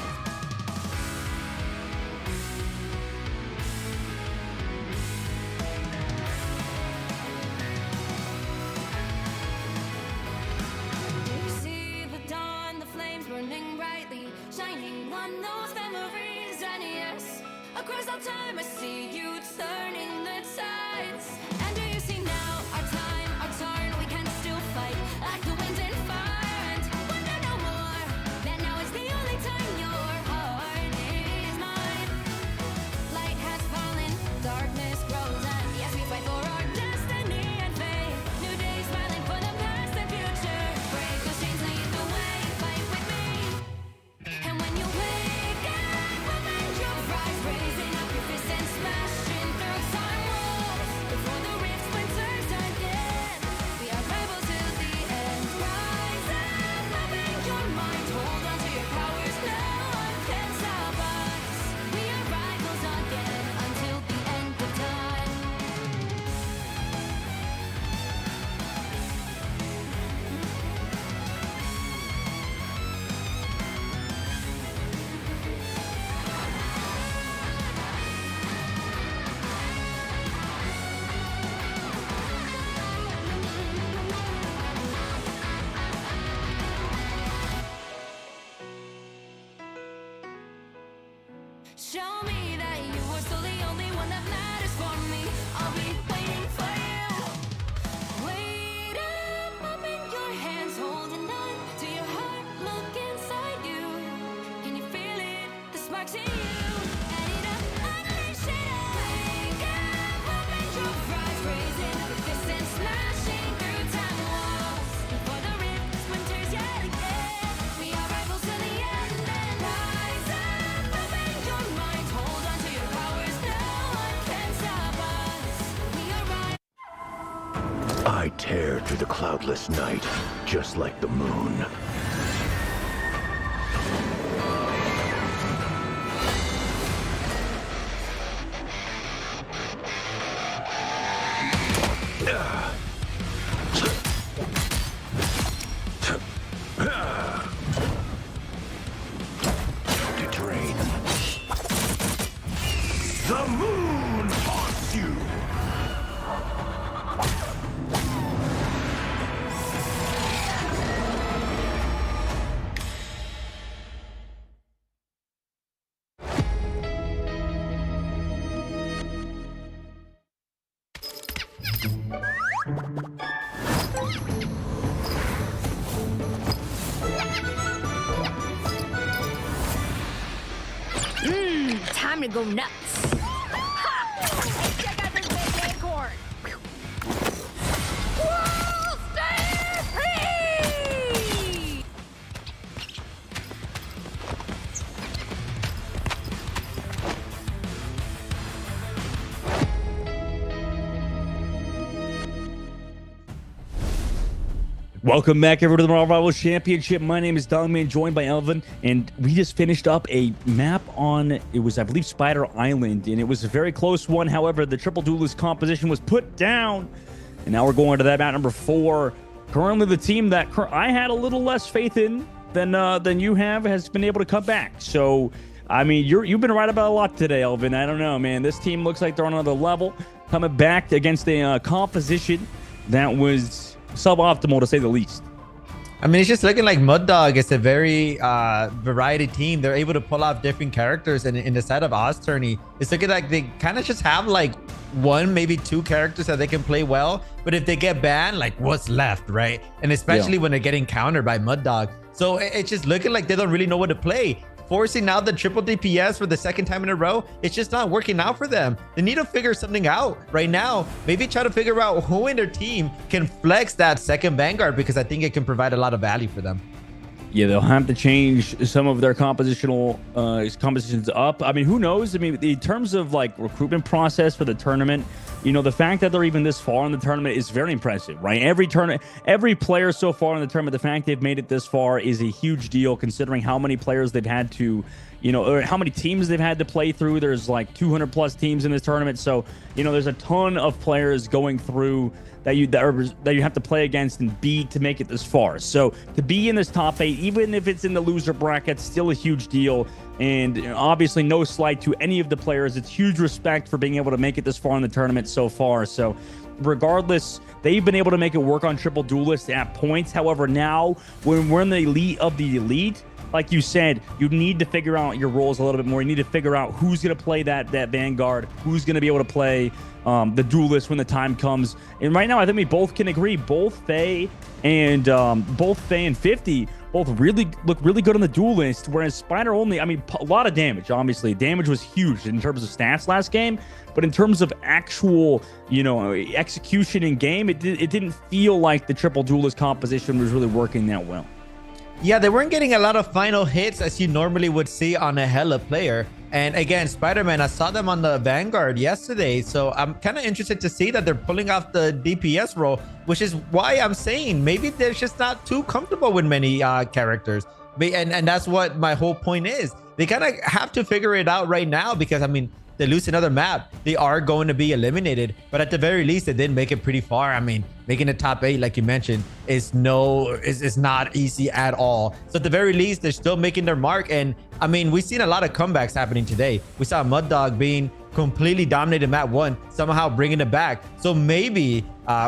You see the dawn, the flames burning brightly, shining on those memories. And yes, across all time I see you turning the tides. And do you see now our time, our turn? We can still fight like the wind and fire. And wonder no more that now is the only time your heart is mine. Light has fallen, darkness grows, and yes, we fight for our destiny and fate. New days smiling for the past and future. Break those chains, lead the way, fight with me. And when you wake up, open your eyes, raising up your fists and smashing through time walls. Before the Show me that you are still the only one that matters for me. I'll be waiting for you. Wait up in your hands, holding on to your heart. Look inside you. Can you feel it? The sparks in you. Add it up, unleash it all. Wake up and your fries raising, fists and smashing through time walls. Before the rift splinters yet again, we are rivals to the end. And rise up, open your mind, hold on to your powers. No one can stop us. We are right. I tear through the cloudless night, just like the moon. To drain. The moon haunts you! Time to go nuts. Ha! Check out this big acorn. Whoa, stay free! Welcome back, everyone, to the Marvel Rivals Championship. My name is Dongman, joined by Elvin, and we just finished up a map on, it was, I believe, Spider Island, and it was a very close one. However, the triple duelist composition was put down, and now we're going to that map number 4. Currently, the team that I had a little less faith in than you have has been able to come back. So, I mean, you've been right about a lot today, Elvin. I don't know, man. This team looks like they're on another level, coming back against a composition that was suboptimal, to say the least. I mean, it's just looking like Mud Dog is a very variety team. They're able to pull off different characters, and in the side of Oztourney, it's looking like they kind of just have like one, maybe two characters that they can play well. But if they get banned, like what's left, right? And especially when they're getting countered by Mud Dog. So it's just looking like they don't really know what to play. Forcing now the triple DPS for the second time in a row, it's just not working out for them. They need to figure something out right now. Maybe try to figure out who in their team can flex that second Vanguard, because I think it can provide a lot of value for them. Yeah, they'll have to change some of their compositions up. I mean, who knows? I mean, in terms of like recruitment process for the tournament, you know, the fact that they're even this far in the tournament is very impressive, right? Every player so far in the tournament, the fact they've made it this far is a huge deal, considering how many players they've had to, you know, or how many teams they've had to play through. There's like 200 plus teams in this tournament. So, you know, there's a ton of players going through that you have to play against and beat to make it this far. So to be in this top 8, even if it's in the loser bracket, still a huge deal. And obviously no slight to any of the players. It's huge respect for being able to make it this far in the tournament so far. So regardless, they've been able to make it work on triple duelist at points. However, now when we're in the elite of the elite, like you said, you need to figure out your roles a little bit more. You need to figure out who's going to play that Vanguard, who's going to be able to play the duelist when the time comes. And right now, I think we both can agree, both Faye and 50 both look really good on the duelist, whereas Spider only, I mean, a lot of damage, obviously. Damage was huge in terms of stats last game, but in terms of actual, you know, execution in game, it didn't feel like the triple duelist composition was really working that well. Yeah, they weren't getting a lot of final hits as you normally would see on a Hela player. And again, Spider-Man, I saw them on the Vanguard yesterday. So I'm kind of interested to see that they're pulling off the DPS role, which is why I'm saying maybe they're just not too comfortable with many characters. And that's what my whole point is. They kind of have to figure it out right now, because, I mean, they lose another map, they are going to be eliminated. But at the very least, they did make it pretty far. I mean, making the top 8, like you mentioned, is not easy at all. So at the very least, they're still making their mark. And I mean, we've seen a lot of comebacks happening today. We saw Mud Dog being completely dominated map 1, somehow bringing it back. So maybe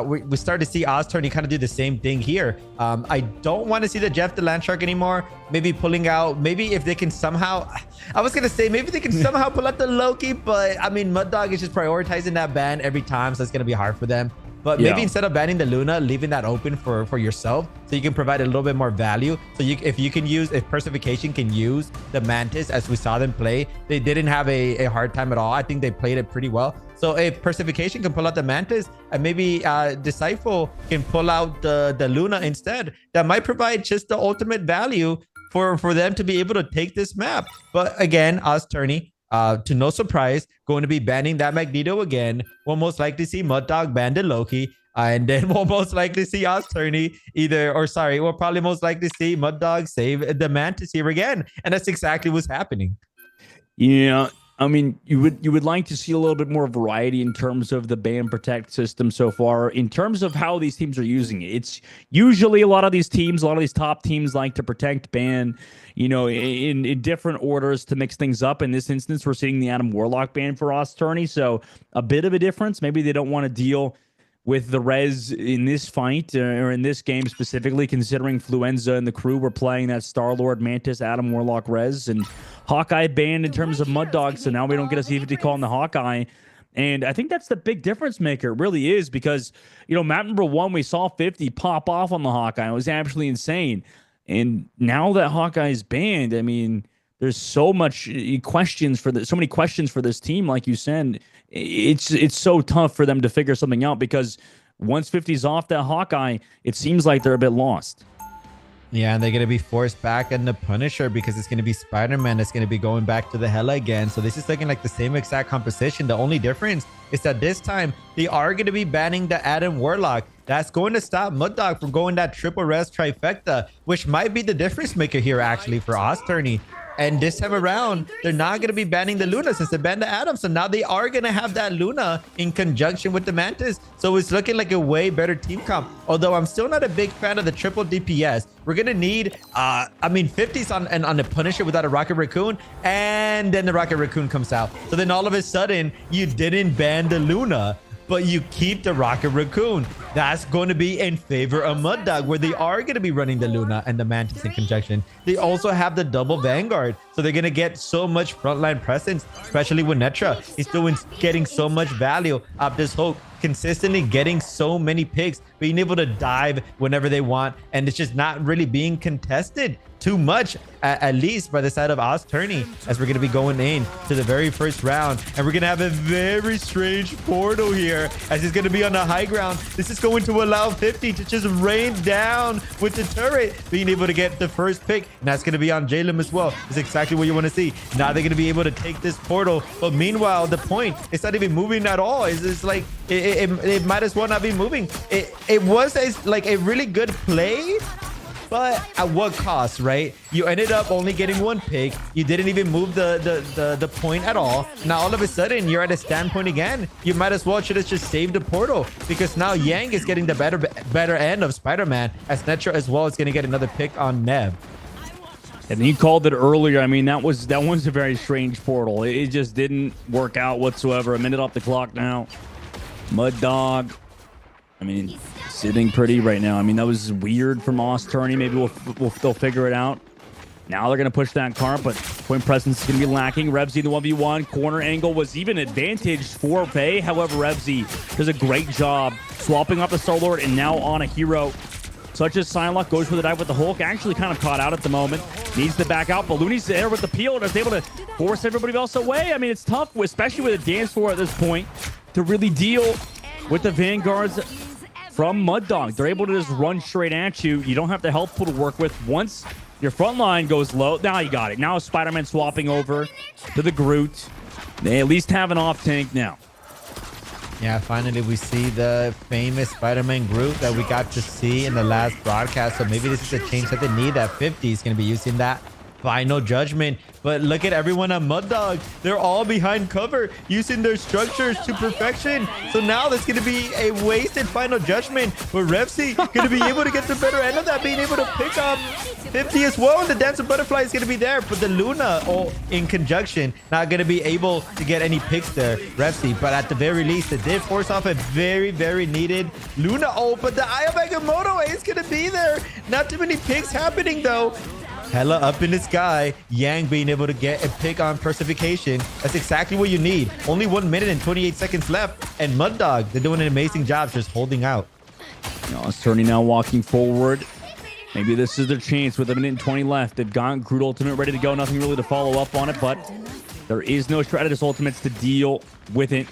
we start to see Oztourney kind of do the same thing here. I don't want to see the Jeff the Landshark anymore. Maybe pulling out, maybe if they can somehow, I was gonna say maybe they can somehow pull out the Loki, but I mean, Mud Dog is just prioritizing that ban every time, so it's gonna be hard for them. But maybe instead of banning the Luna, leaving that open for yourself, so you can provide a little bit more value. So if Persification can use the Mantis, as we saw them play, they didn't have a hard time at all. I think they played it pretty well. So if Persification can pull out the Mantis, and maybe Disciple can pull out the Luna instead, that might provide just the ultimate value for them to be able to take this map. But again, Oztourney, to no surprise, going to be banning that Magneto again. We'll most likely see Mud Dog ban the Loki. And then we'll most likely see Oztourney we'll probably most likely see Mud Dog save the Mantis here again. And that's exactly what's happening. Yeah. I mean, you would like to see a little bit more variety in terms of the ban protect system so far. In terms of how these teams are using it, it's usually a lot of these top teams like to protect, ban, in different orders to mix things up. In this instance, we're seeing the Adam Warlock ban for Oztourney, so a bit of a difference. Maybe they don't want to deal with the res in this fight or in this game specifically, considering Fluenza and the crew were playing that Star-Lord, Mantis, Adam Warlock res, and Hawkeye banned in terms of Mud Dog, so now we don't get a C50 call on the Hawkeye. And I think that's the big difference maker. It really is, because, map number 1, we saw 50 pop off on the Hawkeye. It was absolutely insane. And now that Hawkeye is banned, I mean, there's so many questions for this team, like you said. It's so tough for them to figure something out, because once 50's off that Hawkeye, it seems like they're a bit lost. Yeah, and they're going to be forced back in the Punisher, because it's going to be Spider-Man that's going to be going back to the Hela again. So this is looking like the same exact composition. The only difference is that this time they are going to be banning the Adam Warlock. That's going to stop Mud Dog from going that triple res trifecta, which might be the difference maker here actually for Oztourney. And this time around, they're not going to be banning the Luna since they banned the Atom. So now they are going to have that Luna in conjunction with the Mantis. So it's looking like a way better team comp. Although I'm still not a big fan of the triple DPS. We're going to need, 50s on the Punisher without a Rocket Raccoon. And then the Rocket Raccoon comes out. So then all of a sudden, you didn't ban the Luna, but you keep the Rocket Raccoon. That's going to be in favor of Mud Dog, where they are going to be running the Luna and the Mantis in conjunction. They also have the double Vanguard, so they're going to get so much frontline presence, especially with Netra. He's doing getting so much value up this Hulk, consistently getting so many picks, being able to dive whenever they want, and it's just not really being contested too much, at least by the side of Oztourney, as we're going to be going in to the very first round. And we're going to have a very strange portal here, as he's going to be on the high ground. This is going to allow 50 to just rain down with the turret, being able to get the first pick. And that's going to be on Jalem as well. It's exactly what you want to see. Now they're going to be able to take this portal. But meanwhile, the point, it's not even moving at all. It's like, it might as well not be moving. It was like a really good play, but at what cost, right? You ended up only getting one pick. You didn't even move the point at all. Now all of a sudden you're at a standpoint again. You might as well should have just saved the portal, because now Yang is getting the better end of Spider-Man, as Netra as well is going to get another pick on Neb. And you called it earlier. I mean, that one's a very strange portal. It just didn't work out whatsoever. A minute off the clock now. Mud Dog, I mean, sitting pretty right now. I mean, that was weird from Oztourney. Maybe they'll figure it out. Now they're going to push that cart, but point presence is going to be lacking. Revsy in the 1v1. Corner angle was even advantaged for Faye. However, Revsy does a great job swapping off the Star-Lord and now on a hero such as Psylocke. Goes for the dive with the Hulk. Actually kind of caught out at the moment. Needs to back out. Ballooney's there with the peel and is able to force everybody else away. I mean, it's tough, especially with a dance floor at this point, to really deal with the Vanguards from Mud Dog. They're able to just run straight at you. You don't have the health pool to work with. Once your front line goes low, now you got it. Now Spider-Man swapping over to the Groot. They at least have an off tank now. Yeah, finally we see the famous Spider-Man Groot that we got to see in the last broadcast. So maybe this is a change that they need. That 50 is going to be using that final judgment. But look at everyone on Mud Dog. They're all behind cover, using their structures to perfection. So now there's going to be a wasted final judgment. But Revsy going to be able to get the better end of that, being able to pick up 50 as well. And the Dance of Butterfly is going to be there. But the Luna, all in conjunction, not going to be able to get any picks there, Revsy. But at the very least, it did force off a very, very needed Luna ult. But the Eye of Agamotto is going to be there. Not too many picks happening, though. Hella up in the sky. Yang being able to get a pick on Persification. That's exactly what you need. Only 1 minute and 28 seconds left. And Mud Dog, they're doing an amazing job just holding out. It's turning now, walking forward. Maybe this is their chance with a minute and 20 left. They've got Groot Ultimate ready to go. Nothing really to follow up on it, but there is no Stratus Ultimates to deal with it.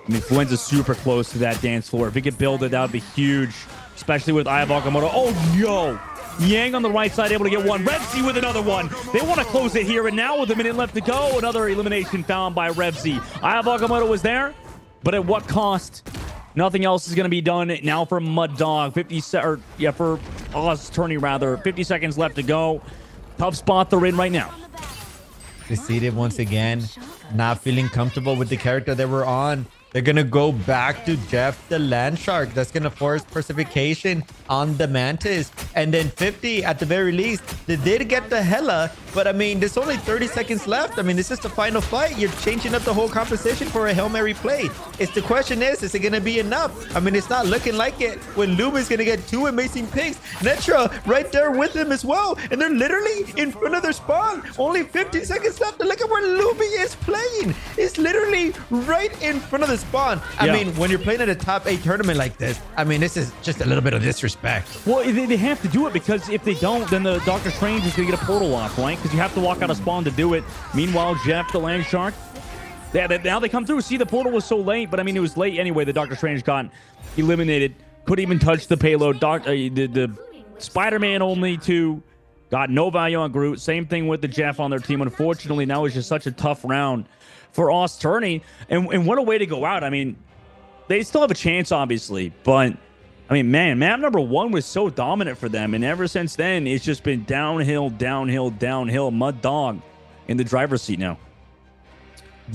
I mean, Influenza's super close to that dance floor. If he could build it, that would be huge, especially with Eye of Agamotto. Oh, no! Yang on the right side able to get one. Revsy with another one. They want to close it here, and now with a minute left to go, another elimination found by Revsy. Eye of Agamotto was there, but at what cost? Nothing else is going to be done now for Mud Dog. For Oz Tourney rather. 50 seconds left to go. Tough spot they're in right now. Defeated once again. Not feeling comfortable with the character they were on. They're going to go back to Jeff the Land Shark. That's going to force Persification on the Mantis. And then 50 at the very least. They did get the Hela. But I mean, there's only 30 seconds left. I mean, this is the final fight. You're changing up the whole composition for a Hail Mary play. The question is it going to be enough? I mean, it's not looking like it when Lumi's going to get 2 amazing picks. Netra right there with him as well. And they're literally in front of their spawn. Only 15 seconds left. And look at where Lumi is playing. It's literally right in front of the spawn. I mean, when you're playing at a top 8 tournament like this, I mean, this is just a little bit of disrespect. Well, they have to do it, because if they don't, then the Doctor Strange is going to get a portal off, right? Because you have to walk out of spawn to do it. Meanwhile, Jeff the Land Shark, now they come through. See, the portal was so late, but I mean, it was late anyway. The Doctor Strange got eliminated. Couldn't even touch the payload. The Spider-Man only 2. Got no value on Groot. Same thing with the Jeff on their team. Unfortunately, now it's just such a tough round for Oz Tourney. And what a way to go out. I mean, they still have a chance, obviously. But, I mean, man, map number 1 was so dominant for them. And ever since then, it's just been downhill, downhill, downhill. Mud Dog in the driver's seat now.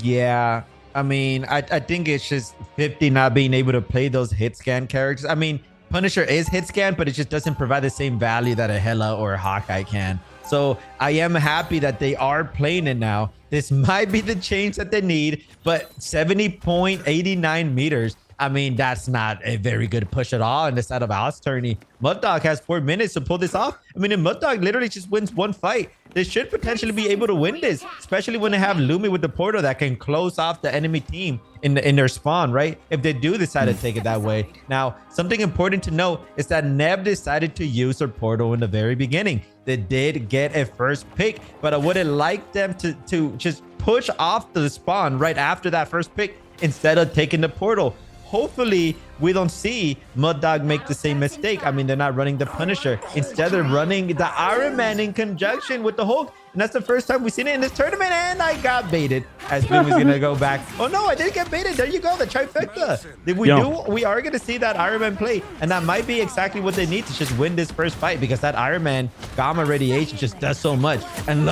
Yeah. I mean, I think it's just 50 not being able to play those hit scan characters. I mean, Punisher is hit scan, but it just doesn't provide the same value that a Hela or a Hawkeye can. So I am happy that they are playing it now. This might be the change that they need, but 70.89 meters. I mean, that's not a very good push at all in the side of Oz Tourney. Mud Dog has 4 minutes to pull this off. I mean, if Mud Dog literally just wins 1 fight, they should potentially be able to win this, especially when they have Lumi with the portal that can close off the enemy team in their spawn, right? If they do decide to take it that way. Now, something important to note is that Neb decided to use her portal in the very beginning. They did get a first pick, but I wouldn't like them to just push off the spawn right after that first pick instead of taking the portal. Hopefully, we don't see Mud Dog make the same mistake. I mean, they're not running the Punisher. Instead, they're running the Iron Man in conjunction with the Hulk. And that's the first time we've seen it in this tournament. And I got baited as Bloom is going to go back. Oh, no, I didn't get baited. There you go. The trifecta. If we do, we are going to see that Iron Man play. And that might be exactly what they need to just win this first fight, because that Iron Man gamma radiation just does so much. And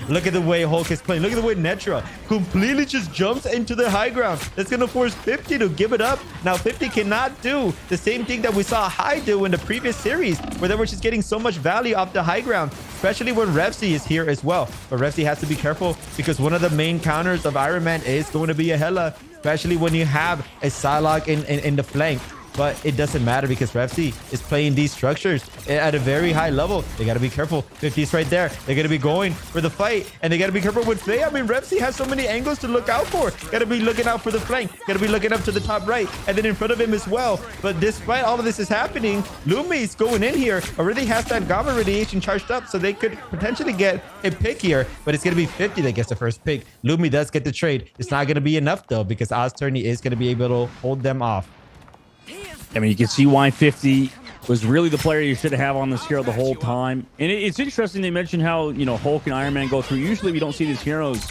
look at the way Hulk is playing. Look at the way Netra completely just jumps into the high ground. That's going to force 50 to give it up. Now, 50 cannot do the same thing that we saw High do in the previous series, where they were just getting so much value off the high ground, especially when Revsy is here as well. But Revsy has to be careful, because one of the main counters of Iron Man is going to be a Hela, especially when you have a Psylocke in the flank. But it doesn't matter, because Revsy is playing these structures at a very high level. They got to be careful. 50's right there. They're going to be going for the fight, and they got to be careful with Faye. I mean, Revsy has so many angles to look out for. Got to be looking out for the flank. Got to be looking up to the top right, and then in front of him as well. But despite all of this is happening, Lumi's going in here. Already has that gamma radiation charged up, so they could potentially get a pick here. But it's going to be 50 that gets the first pick. Lumi does get the trade. It's not going to be enough, though, because Oz Tourney is going to be able to hold them off. I mean, you can see why 50 was really the player you should have on this hero the whole time. And it's interesting they mentioned how, you know, Hulk and Iron Man go through. Usually we don't see these heroes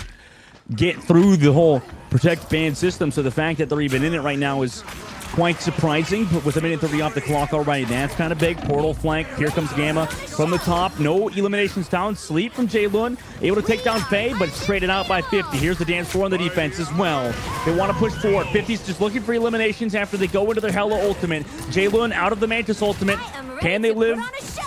get through the whole protect ban system. So the fact that they're even in it right now is quite surprising, but with a minute 30 off the clock already, that's kind of big. Portal flank. Here comes Gamma from the top. No eliminations down. Sleep from Jaylun. Able to take down Faye, but it's traded out by 50. Here's the dance floor on the defense as well. They want to push forward. 50's just looking for eliminations after they go into their Hella ultimate. Jaylun out of the Mantis ultimate. Can they live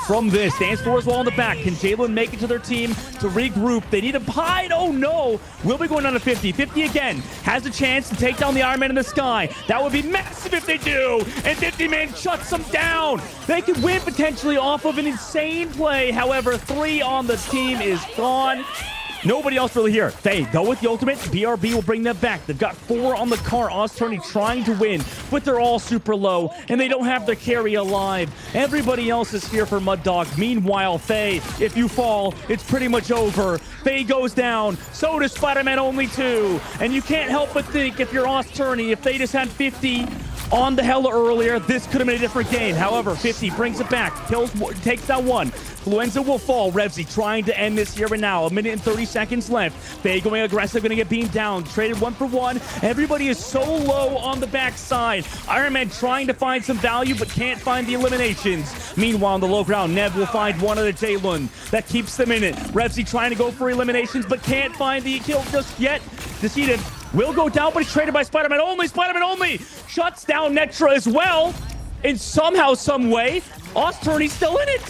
from this? Dance floor as well on the back. Can Jaylun make it to their team to regroup? They need a hide. Oh no! Will be going down to 50. 50 again has a chance to take down the Iron Man in the sky. That would be massive if they do. And 50 man shuts them down. They could win potentially off of an insane play. However, 3 on the team is gone. Nobody else really here. They go with the ultimate. BRB will bring them back. They've got 4 on the car. Ozturney trying to win, but they're all super low, and they don't have their carry alive. Everybody else is here for Mud Dog. Meanwhile, Faye, if you fall, it's pretty much over. Faye goes down. So does Spider-Man only 2. And you can't help but think if you're Ozturney, if they just had 50 on the Hella earlier, this could have been a different game. However, 50 brings it back, takes down 1. Fluenza will fall. Revsy trying to end this here and now. A minute and 30 seconds left. Faye going aggressive, going to get beamed down. Traded 1 for 1. Everybody is so low on the backside. Iron Man trying to find some value, but can't find the eliminations. Meanwhile, on the low ground, Nev will find one of the Jaylun. That keeps them in it. Revsy trying to go for eliminations, but can't find the kill just yet. Deceited will go down, but he's traded by Spider-Man only. Spider-Man only shuts down Netra as well. And somehow, some way, Ozturney's still in it.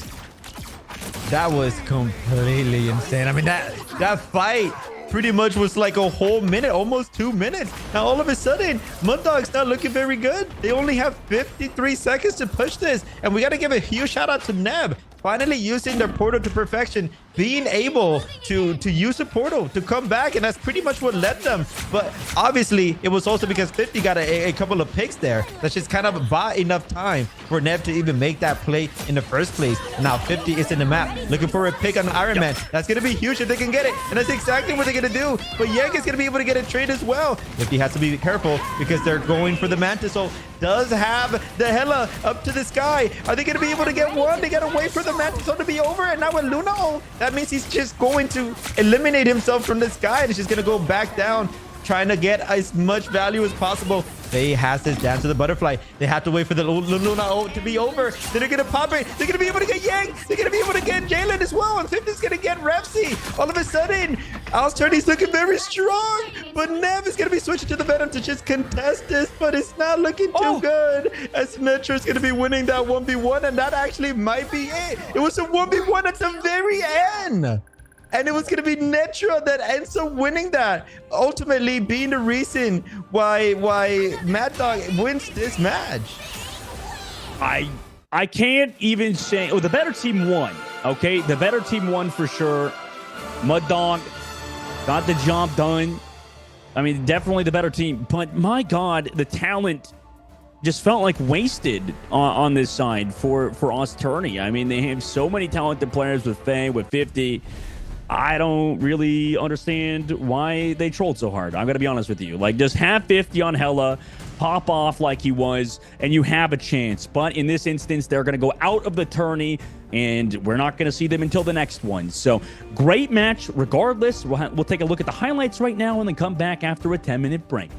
That was completely insane. I mean, that fight pretty much was like a whole minute, almost 2 minutes. Now, all of a sudden, Mud Dog's not looking very good. They only have 53 seconds to push this. And we got to give a huge shout out to Neb. Finally using their portal to perfection, being able to use a portal to come back, and that's pretty much what led them. But obviously, it was also because 50 got a couple of picks there. That's just kind of bought enough time for Nev to even make that play in the first place. Now 50 is in the map, looking for a pick on Iron Man. That's going to be huge if they can get it, and that's exactly what they're going to do. But Yank is going to be able to get a trade as well. 50 has to be careful because they're going for the Mantis. So does have the Hella up to the sky. Are they going to be able to get one? They got to wait for the Mantis to be over, and now with Luna, oh, that means he's just going to eliminate himself from the sky, and he's just going to go back down, trying to get as much value as possible. They has this dance to the butterfly. They have to wait for the Luna to be over. Then they're going to pop it. They're going to be able to get Yang. They're going to be able to get Jalen as well. And 50's going to get Revsy. All of a sudden, Ozturney's looking very strong. But Nev is going to be switching to the Venom to just contest this. But it's not looking too good. As Metro's going to be winning that 1v1. And that actually might be it. It was a 1v1 at the very end. And it was going to be Netra that ends up winning that, ultimately being the reason why Mad Dog wins this match. I can't even say... Oh, the better team won, okay? The better team won for sure. Mud Dog got the job done. I mean, definitely the better team. But my God, the talent just felt like wasted on this side for Ozturney. I mean, they have so many talented players with Faye, with 50. I don't really understand why they trolled so hard. I'm going to be honest with you. Like, just have 50 on Hella, pop off like he was, and you have a chance. But in this instance, they're going to go out of the tourney, and we're not going to see them until the next one. So, great match regardless. We'll take a look at the highlights right now and then come back after a 10-minute break.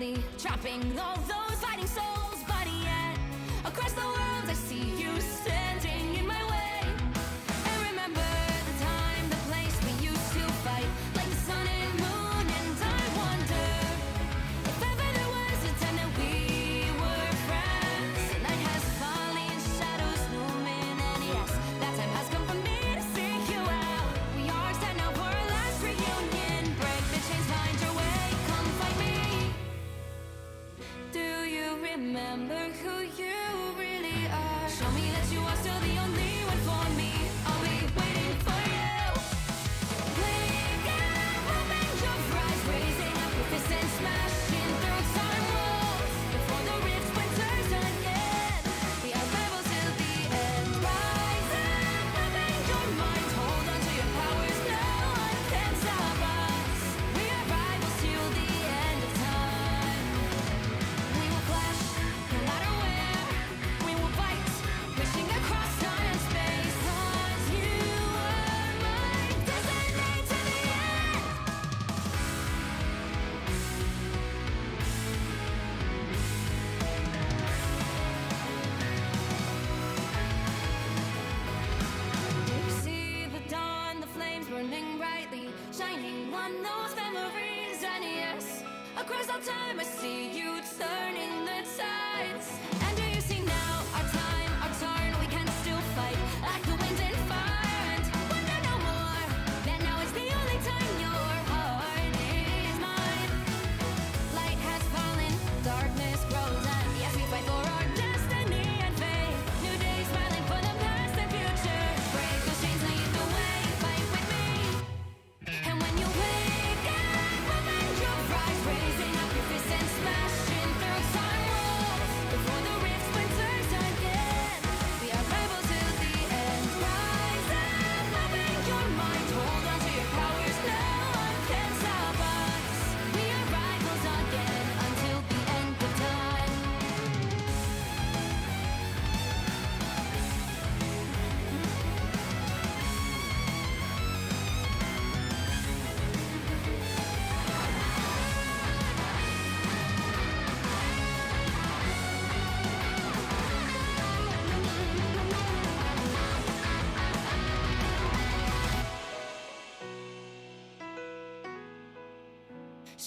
tightly, trapping all those fighting souls. But yet, across the world, I see you standing in my way. And remember the time, the place we used to fight, like the sun and moon. And I wonder if ever there was a time that we were friends. The night has fallen, shadows looming, and yes, that time has come for me to seek you out. We are set now for our last reunion. Break the chains, find your way, come find me. Do you remember who you really are? Show me that you are still the only one for me. I'll be waiting for you. Wake up, open your eyes, raising up your fists and smashing through time walls. Before the rift splinters again, we are rebels till the end. Rise up, open your mind, hold on to your powers. No one can stop us. We are rivals till the end of time. We will clash, no matter where. We will fight, pushing across time and space. 'Cause you are my destiny to the end. You see the dawn, the flames burning brightly, shining on those memories. And yes, across all time I see you turning the tides. And do you see now our time, our turn? We can still fight like the wind and fire. And wonder no more that now is the only time your heart is mine. Light has fallen, darkness grows, and yes, we fight for our destiny and fate. New days smiling for the past and future. Break those chains, lead the way, fight with me. And when you wake up, open your eyes, raising up your fists and smashing through time walls. Before the rift splinters again, we are rebels till the end. Rise up, open your mind, hold on to your powers. No one can stop us. We are rivals again until the end of time.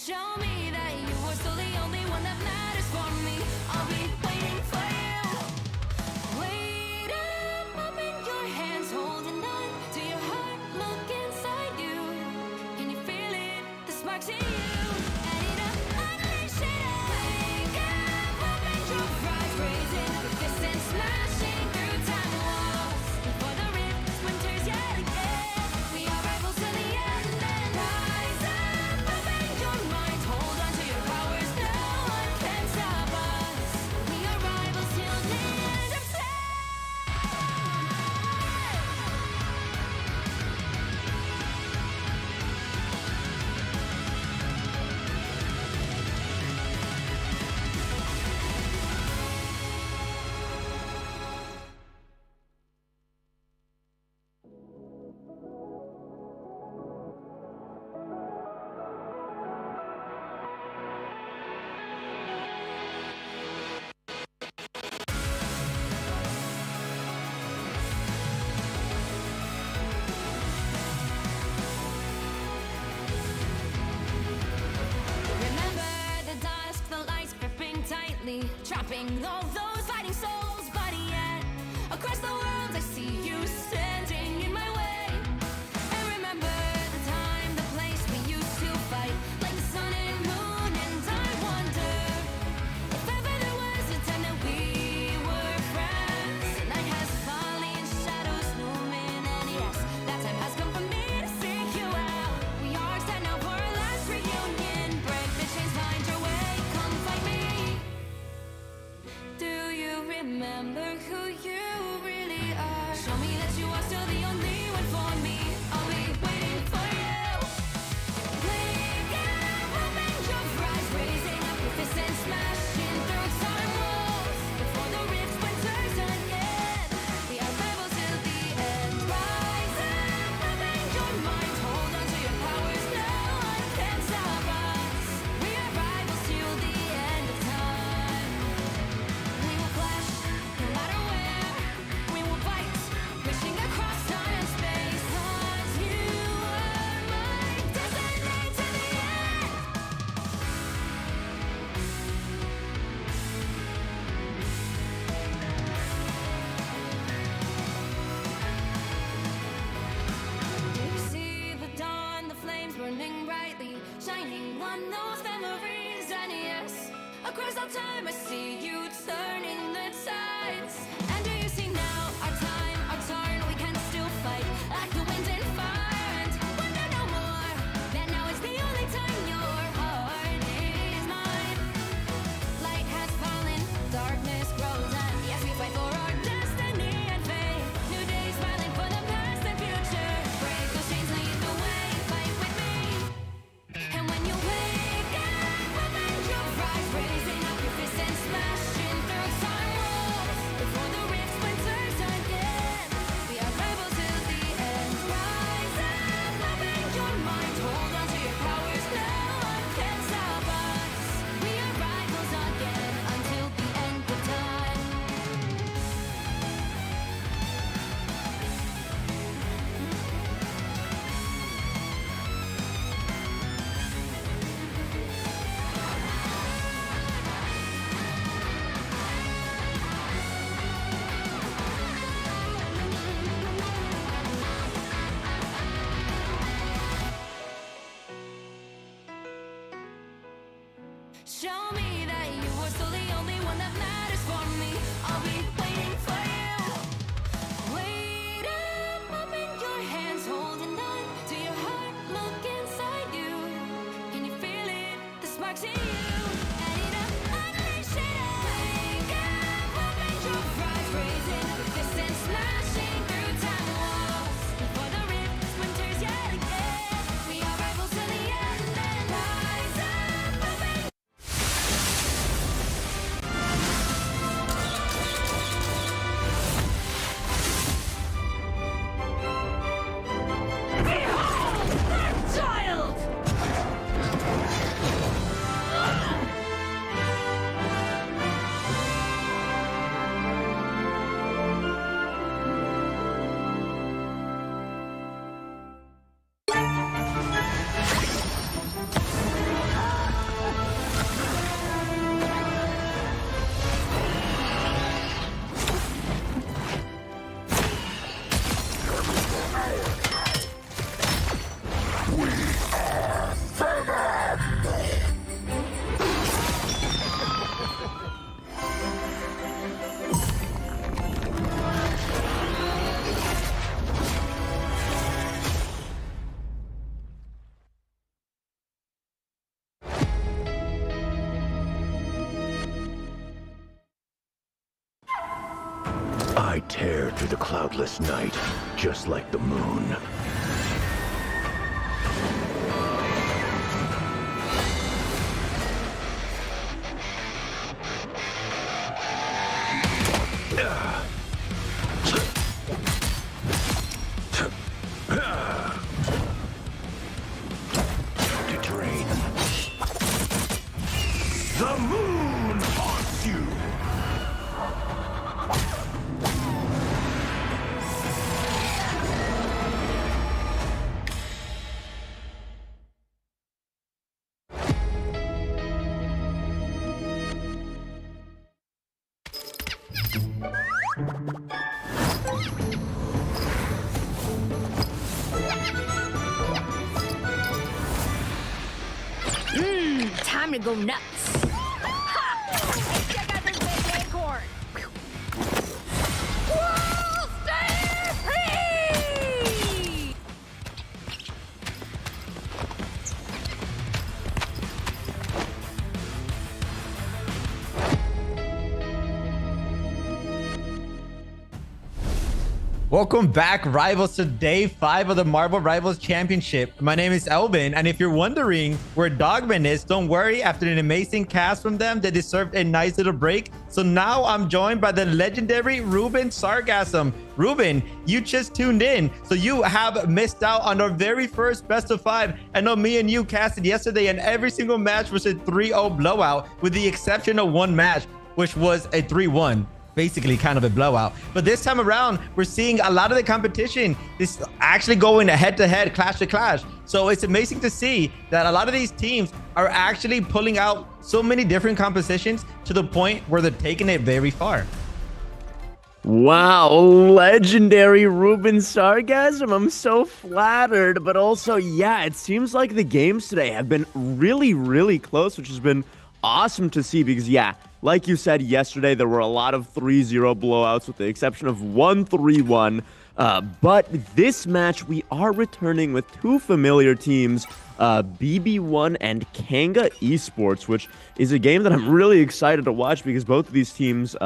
Show me that you are still the only one that matters for me. I'll be waiting for you. Wait up, open your hands, holding on to your heart. Look inside you. Can you feel it? The sparks in you. Add it up, unleash it all. Wake up, open your eyes, raising up your fists and smashing through time walls. Before the rift splinters yet again, we are rivals till the end. And rise up, open your mind, hold on to your powers. No one can stop us. We are rivals till the end of time. Remember the dusk, the lights gripping tightly, trapping all those fighting souls. But yet, across the world, I see you standing in my way. And remember the time, the place we used to fight, like the sun and moon. And I wonder if ever there was a time that we were friends. The night has fallen, shadows looming, and yes, that time has come for me to seek you out. We are set now for our last reunion. Break the chains, find your way, come find me. Do you remember who you really are? Show me that you are still the only one for me. I'll be waiting for you. Wake up, open your eyes, raising up your fists and smashing through time walls. Before the rift splinters again, we are rebels till the end. Rise up, open your mind, hold on to your powers. No one can stop us. We are rivals till the single time I see you turning the tides. And do you see now our time, our turn? We can still fight like the wind and fire and wonder no more. That now is the only time your heart is mine. Light has fallen, darkness grows, and yes, we fight for our destiny and fate. New days smiling for the past and future. Break those chains, lead the way, fight with me. And when you wake up, open your eyes, raising up your fists and smashing through time walls. Before the rift splinters again, we are rebels till the end. Rise up, open your mind, hold on to your powers, no one can stop us. We are rivals again until the end of time. Show me that you are still the only one that matters for me. I'll be waiting for you. Wait up, open your hands, holding on to your heart. Look inside you. Can you feel it? The sparks in you. Add it up, unleash it all. Wake up, open your eyes, raising up your fists and smashing through time walls. Before the rift splinters yet again, we are rivals till the end. And rise up, open. Child! I tear through the cloudless night, just like the moon. To drain. The moon haunts you! Time to go nuts. Ha! Check out this big acorn. World Stampede! Welcome back, Rivals, to day 5 of the Marvel Rivals Championship. My name is Elvin, and if you're wondering where Dogman is, don't worry. After an amazing cast from them, they deserved a nice little break. So now I'm joined by the legendary Ruben Sargasm. Ruben, you just tuned in, so you have missed out on our very first best of 5. I know me and you casted yesterday, and every single match was a 3-0 blowout, with the exception of one match, which was a 3-1. Basically kind of a blowout. But this time around, we're seeing a lot of the competition is actually going head to head, clash to clash. So it's amazing to see that a lot of these teams are actually pulling out so many different compositions to the point where they're taking it very far. Wow, legendary Ruben Sargasm. I'm so flattered, but also, yeah, it seems like the games today have been really, really close, which has been awesome to see because, yeah, like you said yesterday, there were a lot of 3-0 blowouts with the exception of one 3-1. But this match, we are returning with two familiar teams, BB1 and Kanga Esports, which is a game that I'm really excited to watch because both of these teams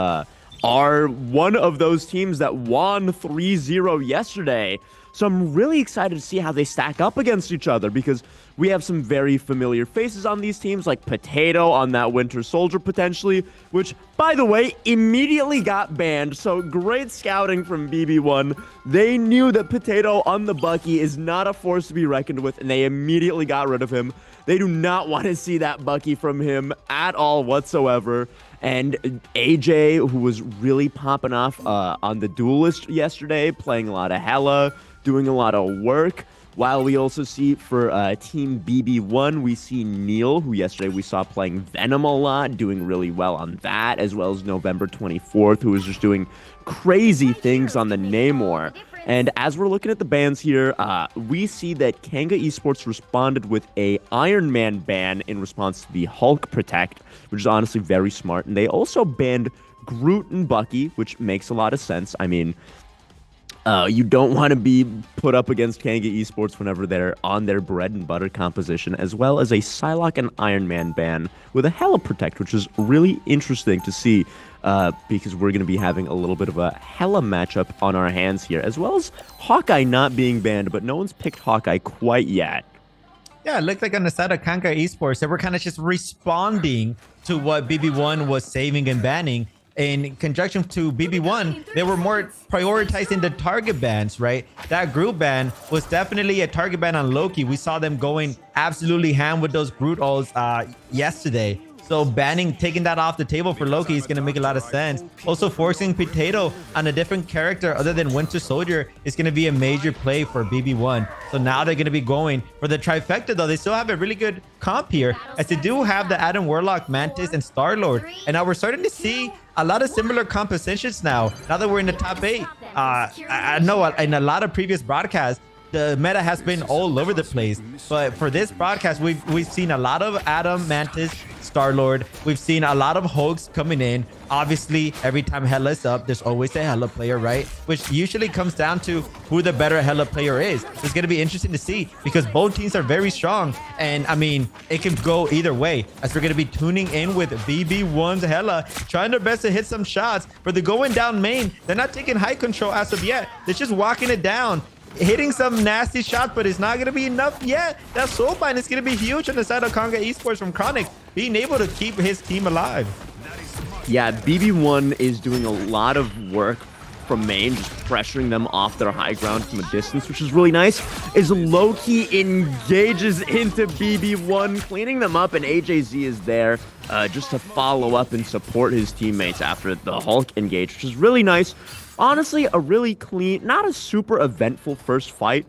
are one of those teams that won 3-0 yesterday. So I'm really excited to see how they stack up against each other because we have some very familiar faces on these teams, like Potato on that Winter Soldier potentially, which, by the way, immediately got banned. So great scouting from BB1. They knew that Potato on the Bucky is not a force to be reckoned with, and they immediately got rid of him. They do not want to see that Bucky from him at all whatsoever. And AJ, who was really popping off on the Duelist yesterday, playing a lot of Hela, doing a lot of work. While we also see for Team BB1, we see Neil, who yesterday we saw playing Venom a lot, doing really well on that, as well as November 24th, who was just doing crazy things on the Namor. And as we're looking at the bans here, we see that Kanga Esports responded with a Iron Man ban in response to the Hulk Protect, which is honestly very smart. And they also banned Groot and Bucky, which makes a lot of sense. I mean, you don't want to be put up against Kanga Esports whenever they're on their bread and butter composition, as well as a Psylocke and Iron Man ban with a Hela Protect, which is really interesting to see because we're going to be having a little bit of a Hela matchup on our hands here, as well as Hawkeye not being banned, but no one's picked Hawkeye quite yet. Yeah, it looked like on the side of Kanga Esports, they were kind of just responding to what BB1 was saving and banning. In conjunction to BB1, they were more prioritizing the target bans, right? That group ban was definitely a target ban on Loki. We saw them going absolutely ham with those Groot ults yesterday. So taking that off the table for Loki is going to make a lot of sense. Also, forcing Potato on a different character other than Winter Soldier is going to be a major play for BB1. So now they're going to be going for the trifecta, though. They still have a really good comp here, as they do have the Adam Warlock, Mantis, and Star-Lord. And now we're starting to see a lot of similar compositions now that we're in the top 8. I know in a lot of previous broadcasts, the meta has been all over the place, but for this broadcast, we've seen a lot of Adam, Mantis, Star-Lord. We've seen a lot of Hulks coming in. Obviously, every time Hela's up, there's always a Hela player, right? Which usually comes down to who the better Hela player is. It's going to be interesting to see because both teams are very strong. And I mean, it can go either way, as we're going to be tuning in with BB1's Hela, trying their best to hit some shots. For the going down main, they're not taking high control as of yet. They're just walking it down, hitting some nasty shots, but it's not going to be enough yet. That soulbind is going to be huge on the side of Kanga Esports from Chronic, being able to keep his team alive. Yeah, BB1 is doing a lot of work from main, just pressuring them off their high ground from a distance, which is really nice. As Loki engages into BB1, cleaning them up, and AJZ is there just to follow up and support his teammates after the Hulk engage, which is really nice. Honestly, a really clean, not a super eventful first fight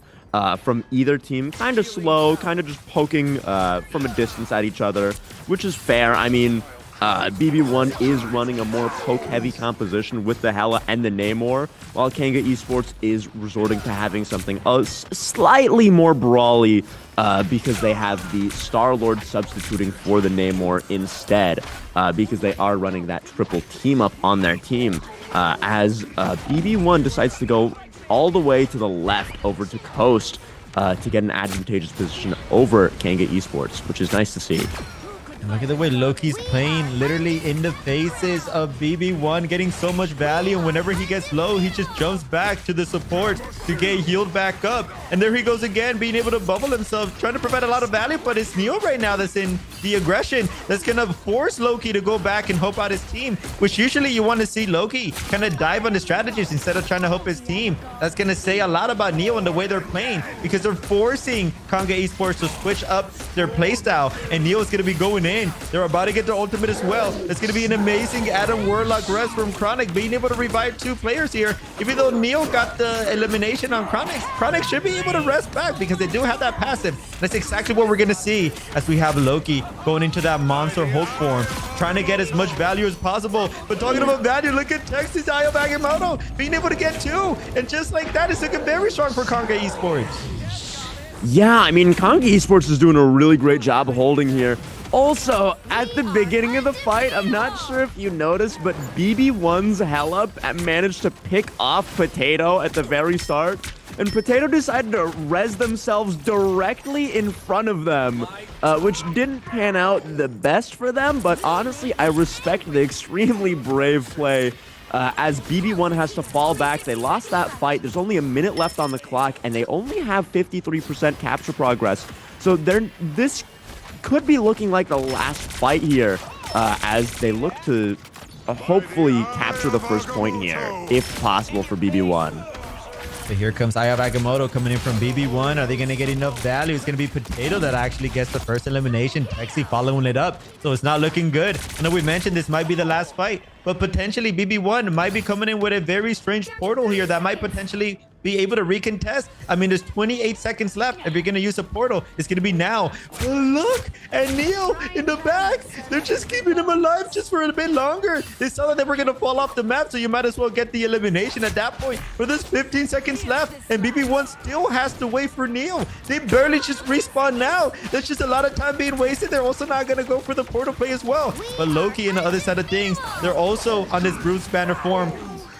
from either team. Kind of slow, kind of just poking from a distance at each other, which is fair. I mean, BB1 is running a more poke-heavy composition with the Hela and the Namor, while Kanga Esports is resorting to having something slightly more brawly because they have the Star-Lord substituting for the Namor instead, because they are running that triple team-up on their team, as BB1 decides to go all the way to the left over to Coast to get an advantageous position over Kanga Esports, which is nice to see. And look at the way Loki's playing, literally in the faces of BB1, getting so much value. And whenever he gets low, he just jumps back to the support to get healed back up. And there he goes again, being able to bubble himself, trying to provide a lot of value. But it's Neo right now that's in the aggression that's going to force Loki to go back and help out his team, which usually you want to see Loki kind of dive on the strategies instead of trying to help his team. That's going to say a lot about Neo and the way they're playing, because they're forcing Kanga Esports to switch up their playstyle. And Neo is going to be going in. They're about to get their ultimate as well. It's going to be an amazing Adam Warlock rest from Chronic, being able to revive 2 players here. Even though Neo got the elimination on Chronic should be able to rest back because they do have that passive. That's exactly what we're going to see as we have Loki going into that monster Hulk form, trying to get as much value as possible. But talking about value, look at Texas Ayo Agamotto being able to get 2. And just like that, it's looking very strong for Kanga Esports. Yeah, I mean, Kanga Esports is doing a really great job holding here. Also, at the beginning of the fight, I'm not sure if you noticed, but BB1's Hella managed to pick off Potato at the very start. And Potato decided to res themselves directly in front of them, which didn't pan out the best for them. But honestly, I respect the extremely brave play as BB1 has to fall back. They lost that fight. There's only a minute left on the clock, and they only have 53% capture progress. So this could be looking like the last fight here as they look to hopefully capture the first point here, if possible, for BB1. So here comes Aya Agamotto coming in from BB1. Are they going to get enough value? It's going to be Potato that actually gets the first elimination. Texi following it up. So it's not looking good. I know we mentioned this might be the last fight, but potentially BB1 might be coming in with a very strange portal here that might potentially be able to recontest. I mean, there's 28 seconds left. If you're going to use a portal, it's going to be now. But look at Neil in the back. They're just keeping him alive just for a bit longer. They saw that they were going to fall off the map, so you might as well get the elimination at that point. But there's 15 seconds left, and BB1 still has to wait for Neil. They barely just respawn now. There's just a lot of time being wasted. They're also not going to go for the portal play as well. But Loki and the other side of things, they're also on this Bruce Banner form,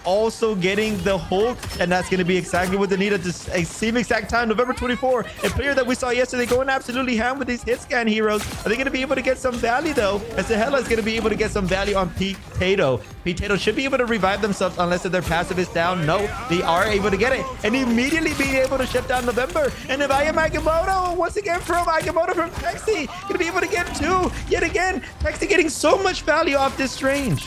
also getting the Hulk, and that's going to be exactly what they need at the same exact time. November 24, a player that we saw yesterday going absolutely ham with these hit scan heroes. Are they going to be able to get some value though, as the Hella is going to be able to get some value on Potato. Potato should be able to revive themselves unless their passive is down. No, they are able to get it, and immediately being able to shut down November. And if I am Agamotto, once again from Agamotto from Texi, going to be able to get two yet again. Texi getting so much value off this strange.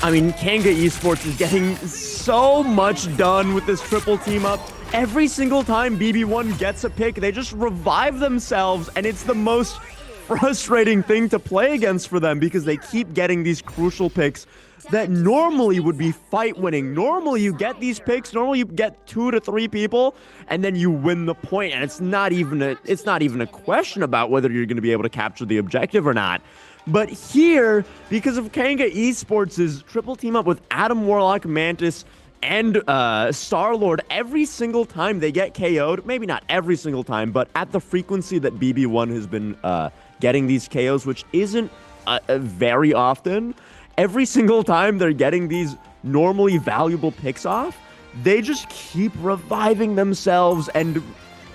I mean, Kanga Esports is getting so much done with this triple team up. Every single time BB1 gets a pick, they just revive themselves, and it's the most frustrating thing to play against for them because they keep getting these crucial picks that normally would be fight winning. Normally you get these picks, normally you get 2 to 3 people, and then you win the point, and it's not even a question about whether you're going to be able to capture the objective or not. But here, because of Kanga Esports' triple team up with Adam Warlock, Mantis, and Star-Lord, every single time they get KO'd, maybe not every single time, but at the frequency that BB1 has been getting these KOs, which isn't very often, every single time they're getting these normally valuable picks off, they just keep reviving themselves. And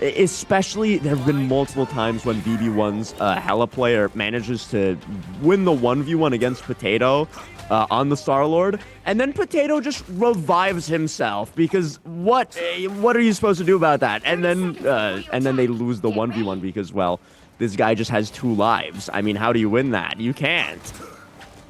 especially, there have been multiple times when BB1's Hella player manages to win the 1v1 against Potato on the Star-Lord, and then Potato just revives himself because what are you supposed to do about that? And then they lose the 1v1 because, well, this guy just has 2 lives. I mean, how do you win that? You can't.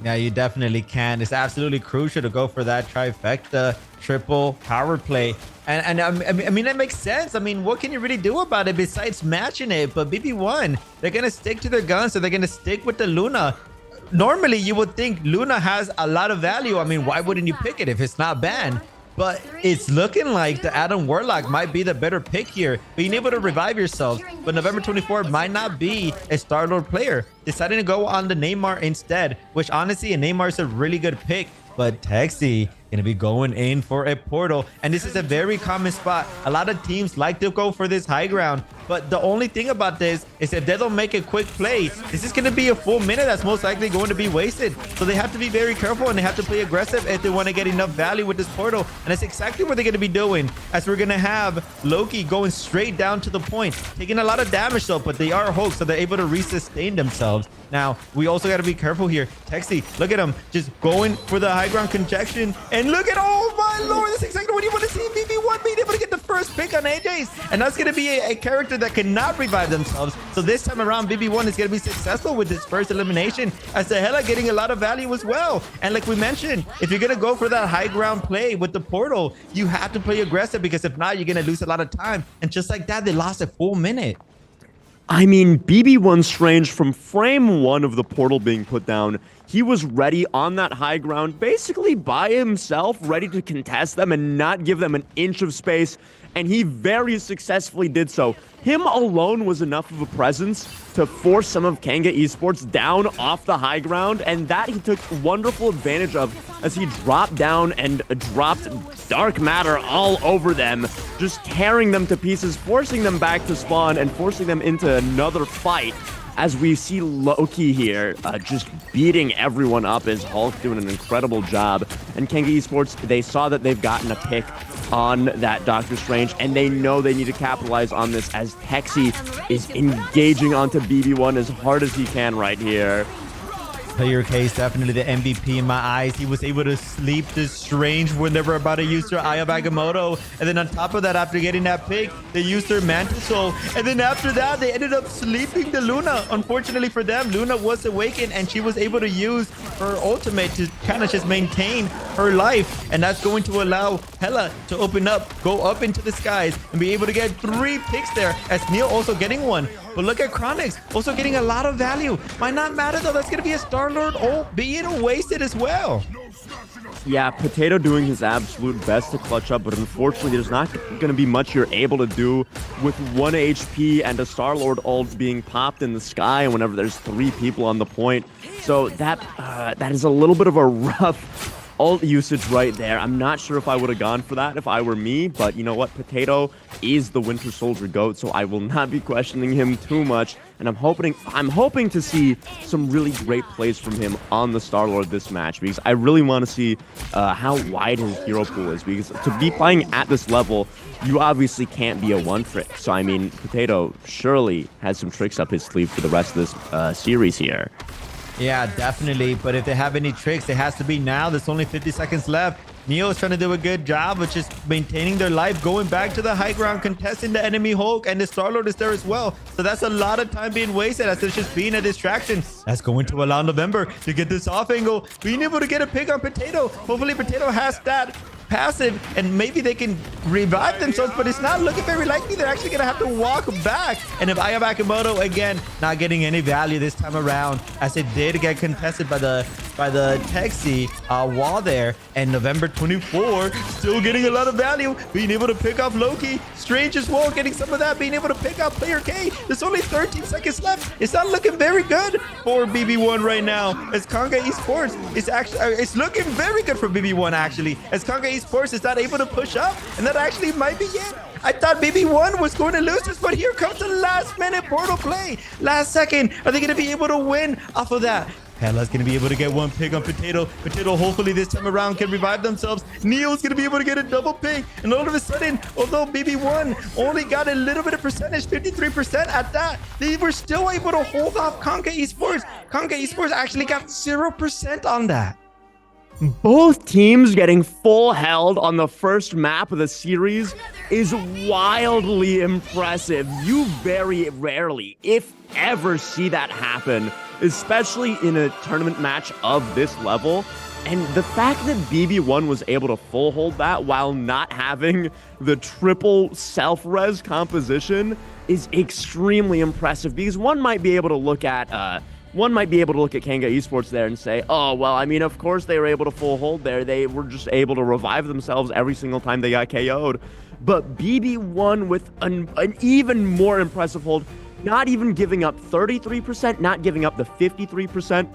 Yeah, you definitely can. It's absolutely crucial to go for that trifecta triple power play. And I mean, that makes sense. I mean, what can you really do about it besides matching it? But BB1, they're going to stick to their guns, so they're going to stick with the Luna. Normally, you would think Luna has a lot of value. I mean, why wouldn't you pick it if it's not banned? But it's looking like the Adam Warlock might be the better pick here, being able to revive yourself. But November 24th might not be a Star-Lord player, deciding to go on the Neymar instead, which honestly, a Neymar is a really good pick. But Texi going to be going in for a portal, and this is a very common spot. A lot of teams like to go for this high ground, but the only thing about this is if they don't make a quick play, this is going to be a full minute that's most likely going to be wasted. So they have to be very careful, and they have to play aggressive if they want to get enough value with this portal. And that's exactly what they're going to be doing, as we're going to have Loki going straight down to the point, taking a lot of damage though, but they are Hulk, so they're able to resustain themselves. Now, we also got to be careful here. Texi, look at him, just going for the high ground conjunction. And look at, oh my lord, that's exactly what you want to see. BB1 being able to get the first pick on AJ's. And that's going to be a character that cannot revive themselves. So this time around, BB1 is going to be successful with this first elimination, as the Hella getting a lot of value as well. And like we mentioned, if you're going to go for that high ground play with the portal, you have to play aggressive, because if not, you're going to lose a lot of time. And just like that, they lost a full minute. I mean, BB1 Strange, from frame 1 of the portal being put down, he was ready on that high ground, basically by himself, ready to contest them and not give them an inch of space, and he very successfully did so. Him alone was enough of a presence to force some of Kanga Esports down off the high ground, and that he took wonderful advantage of as he dropped down and dropped dark matter all over them, just tearing them to pieces, forcing them back to spawn and forcing them into another fight. as we see Loki here just beating everyone up as Hulk doing an incredible job. And Kanga Esports, they saw that they've gotten a pick on that Doctor Strange, and they know they need to capitalize on this as Texi is engaging onto BB1 as hard as he can right here. Player K is definitely the MVP in my eyes. He was able to sleep this Strange when they were about to use their Eye of Agamotto. And then on top of that, after getting that pick, they used their Mantis Soul. And then after that, they ended up sleeping the Luna. Unfortunately for them, Luna was awakened and she was able to use her ultimate to kind of just maintain her life. And that's going to allow Hela to open up, go up into the skies, and be able to get 3 picks there, as Neil also getting one. But look at Chronix, also getting a lot of value. Might not matter though, that's going to be a Star-Lord ult being wasted as well. Yeah, Potato doing his absolute best to clutch up, but unfortunately there's not going to be much you're able to do with 1 HP and a Star-Lord ult being popped in the sky whenever there's 3 people on the point. So that is a little bit of a rough ult usage right there. I'm not sure if I would have gone for that if I were me, but you know what? Potato is the Winter Soldier GOAT, so I will not be questioning him too much. And I'm hoping to see some really great plays from him on the Star-Lord this match, because I really want to see how wide his hero pool is, because to be playing at this level, you obviously can't be a one-trick. So, I mean, Potato surely has some tricks up his sleeve for the rest of this series here. Yeah, definitely. But if they have any tricks, it has to be now. There's only 50 seconds left. Neo is trying to do a good job of just maintaining their life, going back to the high ground, contesting the enemy Hulk, and the Star-Lord is there as well. So that's a lot of time being wasted as it's just being a distraction. That's going to allow November to get this off angle, being able to get a pick on Potato. Hopefully Potato has that passive and maybe they can revive themselves, but it's not looking very likely. They're actually gonna have to walk back. And if Eye of Agamotto again not getting any value this time around, as it did get contested by the Texi wall there, and November 24 still getting a lot of value, being able to pick off Loki. Strange as well, getting some of that, being able to pick up Player K. There's only 13 seconds left. It's not looking very good for BB1 right now, as Kanga Esports is actually it's looking very good for BB1 actually, as Kanga Esports is not able to push up, and that actually might be it. I thought BB1 was going to lose this, but here comes the last minute portal play. Last second, are they going to be able to win off of that? Hela's going to be able to get 1 pick on Potato. Potato hopefully this time around can revive themselves. Neo's going to be able to get a double pick. And all of a sudden, although BB1 only got a little bit of percentage, 53% at that, they were still able to hold off Kanga Esports. Kanga Esports actually got 0% on that. Both teams getting full held on the first map of the series is wildly impressive. You very rarely, if ever, see that happen, especially in a tournament match of this level. And the fact that BB1 was able to full hold that while not having the triple self-res composition is extremely impressive, because one might be able to look at Kanga Esports there and say, oh, well, I mean, of course they were able to full hold there. They were just able to revive themselves every single time they got KO'd. But BB1 with an even more impressive hold, not even giving up 33%, not giving up the 53%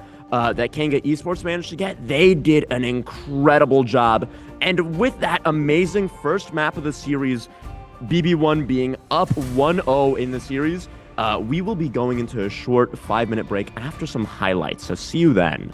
that Kanga Esports managed to get. They did an incredible job. And with that amazing first map of the series, BB1 being up 1-0 in the series, we will be going into a short 5-minute break after some highlights, so see you then.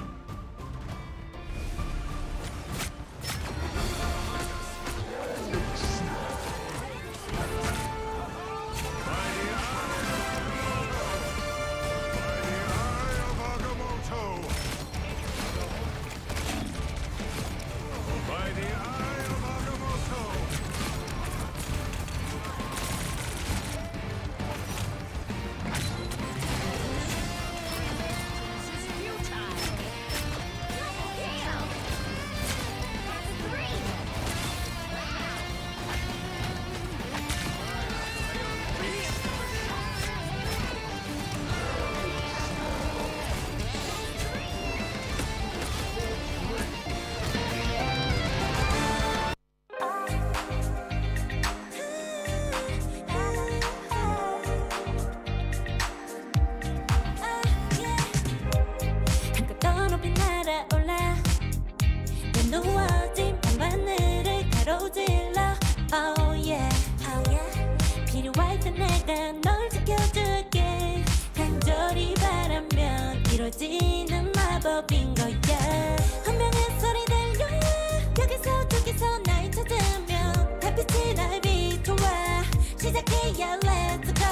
필요할 때 내가 널 지켜줄게 간절히 이루어지는 마법인 거야. 운명의 소리 들려 여기서 저기서 날 찾으면 달빛이 날 비춰와. 시작해야 let's go.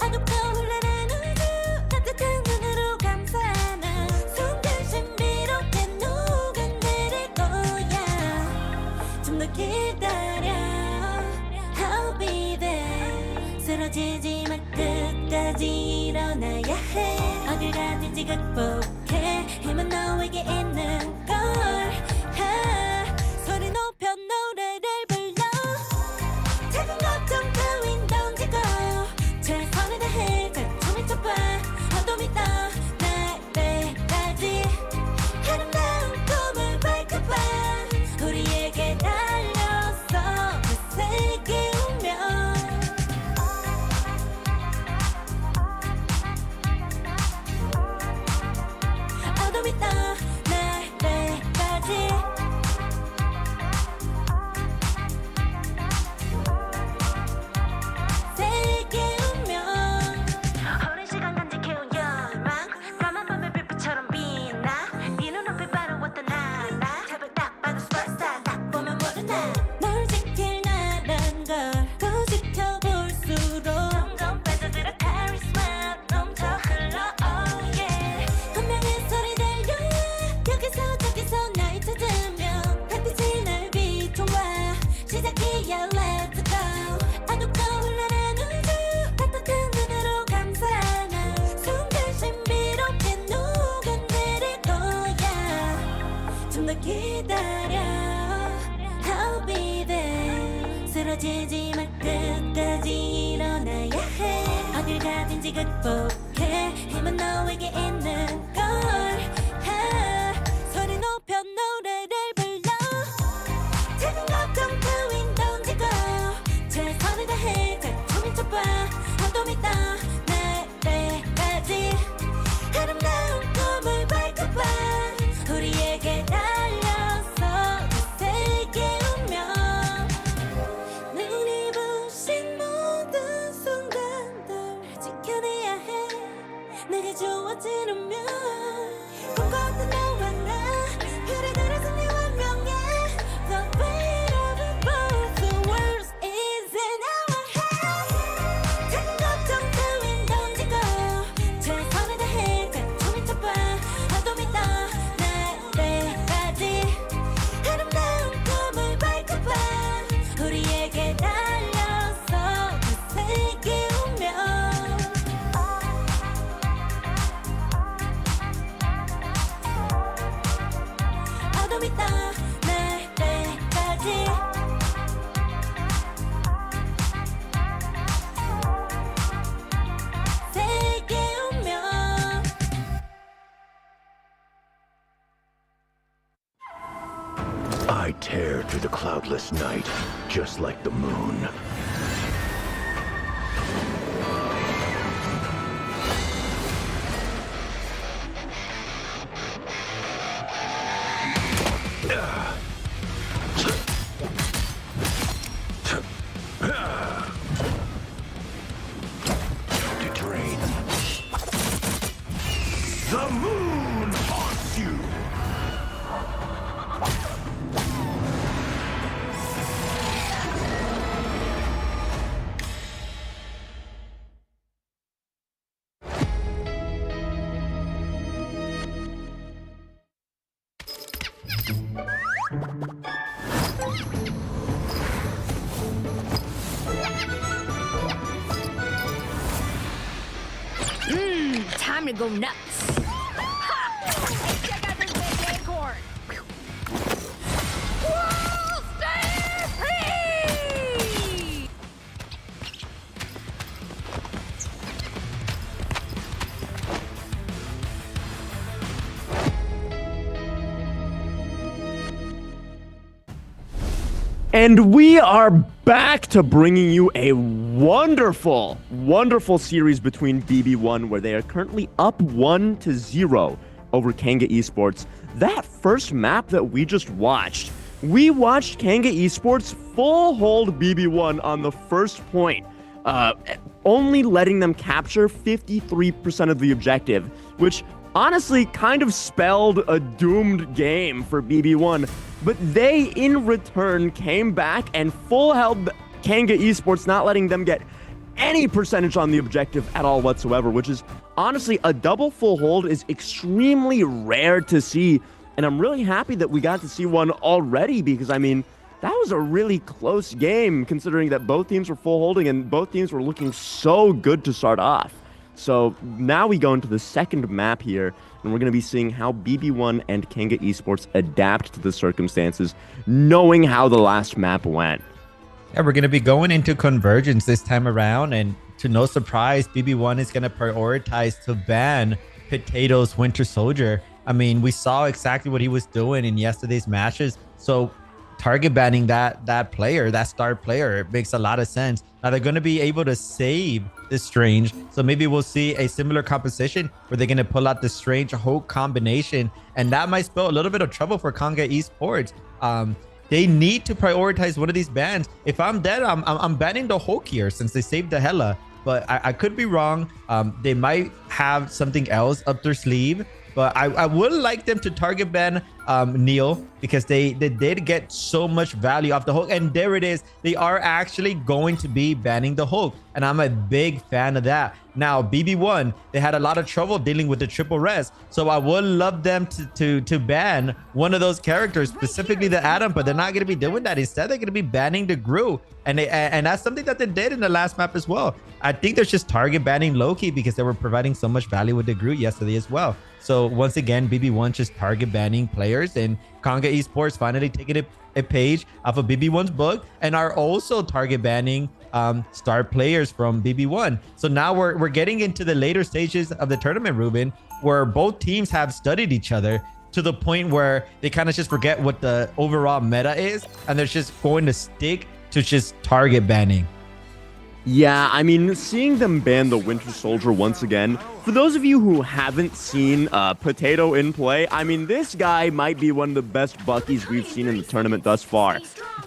어둡고 흘러는 우주 따뜻한 눈으로 감싸는 순간 신비롭게 녹아내릴 거야. 좀 더 기다려 I'll be there. 쓰러지지 마 끝까지 일어나야 해. 어딜 가든지 극복해. 힘은 너에게 있는 걸. 소리 높여 노래를 불러. 작은 걱정 따윈 던지고 최선을 다해 작품을 쳐봐. 어둠이 떠 날때까지 아름다운 꿈을 밝혀봐. 우리에게 달려서 그 세계 운명. 어둠이 떠 날때까지 세계 운명. 오랜 시간 간직해온 열망 까만 밤의 빛처럼 빛나. 네 눈앞에 바로 어떤 나라. 제발 딱 봐도 superstar. 딱 보면 모르나. 널 지킬 나란 걸 더 지켜볼수록 점점 빠져들어 카리스마 넘쳐 흘러 oh yeah. 운명의 소리 들려 여기서 저기서 날 찾으면 달빛이 날 비춰와. 시작이야 let's go. 어둡고 흘러는 우주 따뜻한 눈으로 감싸는 순간 신비롭게 녹아내릴 거야. 좀 더 기다려 I'll be there. 쓰러지지 마 끝까지 일어나야 해. 어딜 가든지 극복해. 힘은 너에게 있는 걸. 소리 높여 노래를 불러. 작은 걱정 따윈 던지고 최선을 다해 작품을 쳐봐. 어둠이 떠 날때까지 아름다운 꿈을 밝혀봐. 우리에게 달려서 그 세계 운명. 눈이 부신 모든 순간들 지켜내야 해. 내게 주어진 운명. 꿈꿨던 너와 나 그래들의 승리 완명해. The weight of it both the world is in our hands. 작은 걱정 따윈 던지고 최선을 다해 작품을 쳐봐. 어둠이 떠 날때까지 아름다운 꿈을 밝혀봐. 우리에게 달려서 그 세계 운명. 어둠이 떠 날때까지 세계 운명. I tear through the cloudless night, just like the moon. To drain. The moon haunts you! Time to go nuts. Ha! Check out this big acorn. Whoa, stay free! And we are back to bringing you a wonderful, wonderful series between BB1, where they are currently up 1-0 over Kanga Esports. That first map that we just watched, we watched Kanga Esports full hold BB1 on the first point, only letting them capture 53% of the objective, which honestly kind of spelled a doomed game for BB1. But they, in return, came back and full held Kanga Esports, not letting them get any percentage on the objective at all whatsoever, which is honestly a double full hold is extremely rare to see. And I'm really happy that we got to see one already because, I mean, that was a really close game considering that both teams were full holding and both teams were looking so good to start off. So now we go into the second map here, and we're going to be seeing how BB1 and Kanga Esports adapt to the circumstances, knowing how the last map went. Yeah, we're going to be going into Convergence this time around, and to no surprise, BB1 is going to prioritize to ban Potato's Winter Soldier. I mean, we saw exactly what he was doing in yesterday's matches, so target banning that player, that star player, it makes a lot of sense. Now they're going to be able to save the Strange, so maybe we'll see a similar composition where they're going to pull out the Strange Hulk combination, and that might spell a little bit of trouble for Kanga Esports. They need to prioritize one of these bans. If I'm dead, I'm banning the Hulk here since they saved the Hela, but I could be wrong. They might have something else up their sleeve. But I would like them to target ban Neil because they did get so much value off the Hulk. And there it is. They are actually going to be banning the Hulk. And I'm a big fan of that. Now, BB1, they had a lot of trouble dealing with the triple res. So I would love them to ban one of those characters, specifically the Atom. But they're not going to be doing that. Instead, they're going to be banning the Gru. And that's something that they did in the last map as well. I think they're just target banning Loki because they were providing so much value with the Gru yesterday as well. So once again, BB1 just target banning players, and Kanga Esports finally taking a page off of BB1's book and are also target banning star players from BB1. So now we're getting into the later stages of the tournament, Ruben, where both teams have studied each other to the point where they kind of just forget what the overall meta is, and they're just going to stick to just target banning. Yeah, I mean, seeing them ban the Winter Soldier once again, for those of you who haven't seen Potato in play, I mean, this guy might be one of the best Buckies we've seen in the tournament thus far.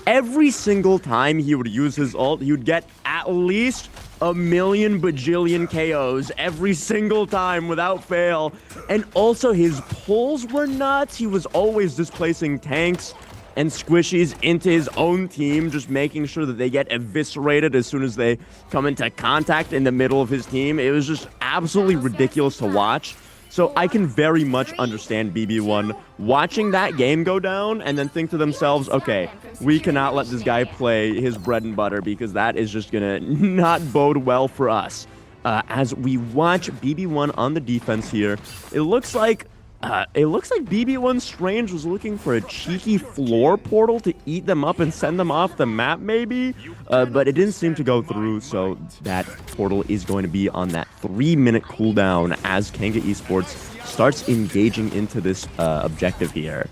Every single time he would use his ult, he would get at least a million bajillion KOs every single time without fail. And also his pulls were nuts. He was always displacing tanks and squishies into his own team, just making sure that they get eviscerated as soon as they come into contact in the middle of his team. It was just absolutely ridiculous to watch. So I can very much understand BB1 watching that game go down and then think to themselves, okay, we cannot let this guy play his bread and butter because that is just gonna not bode well for us. As we watch BB1 on the defense here, it looks like BB1 Strange was looking for a cheeky floor portal to eat them up and send them off the map, maybe. But it didn't seem to go through, so that portal is going to be on that 3-minute cooldown as Kanga Esports starts engaging into this objective here.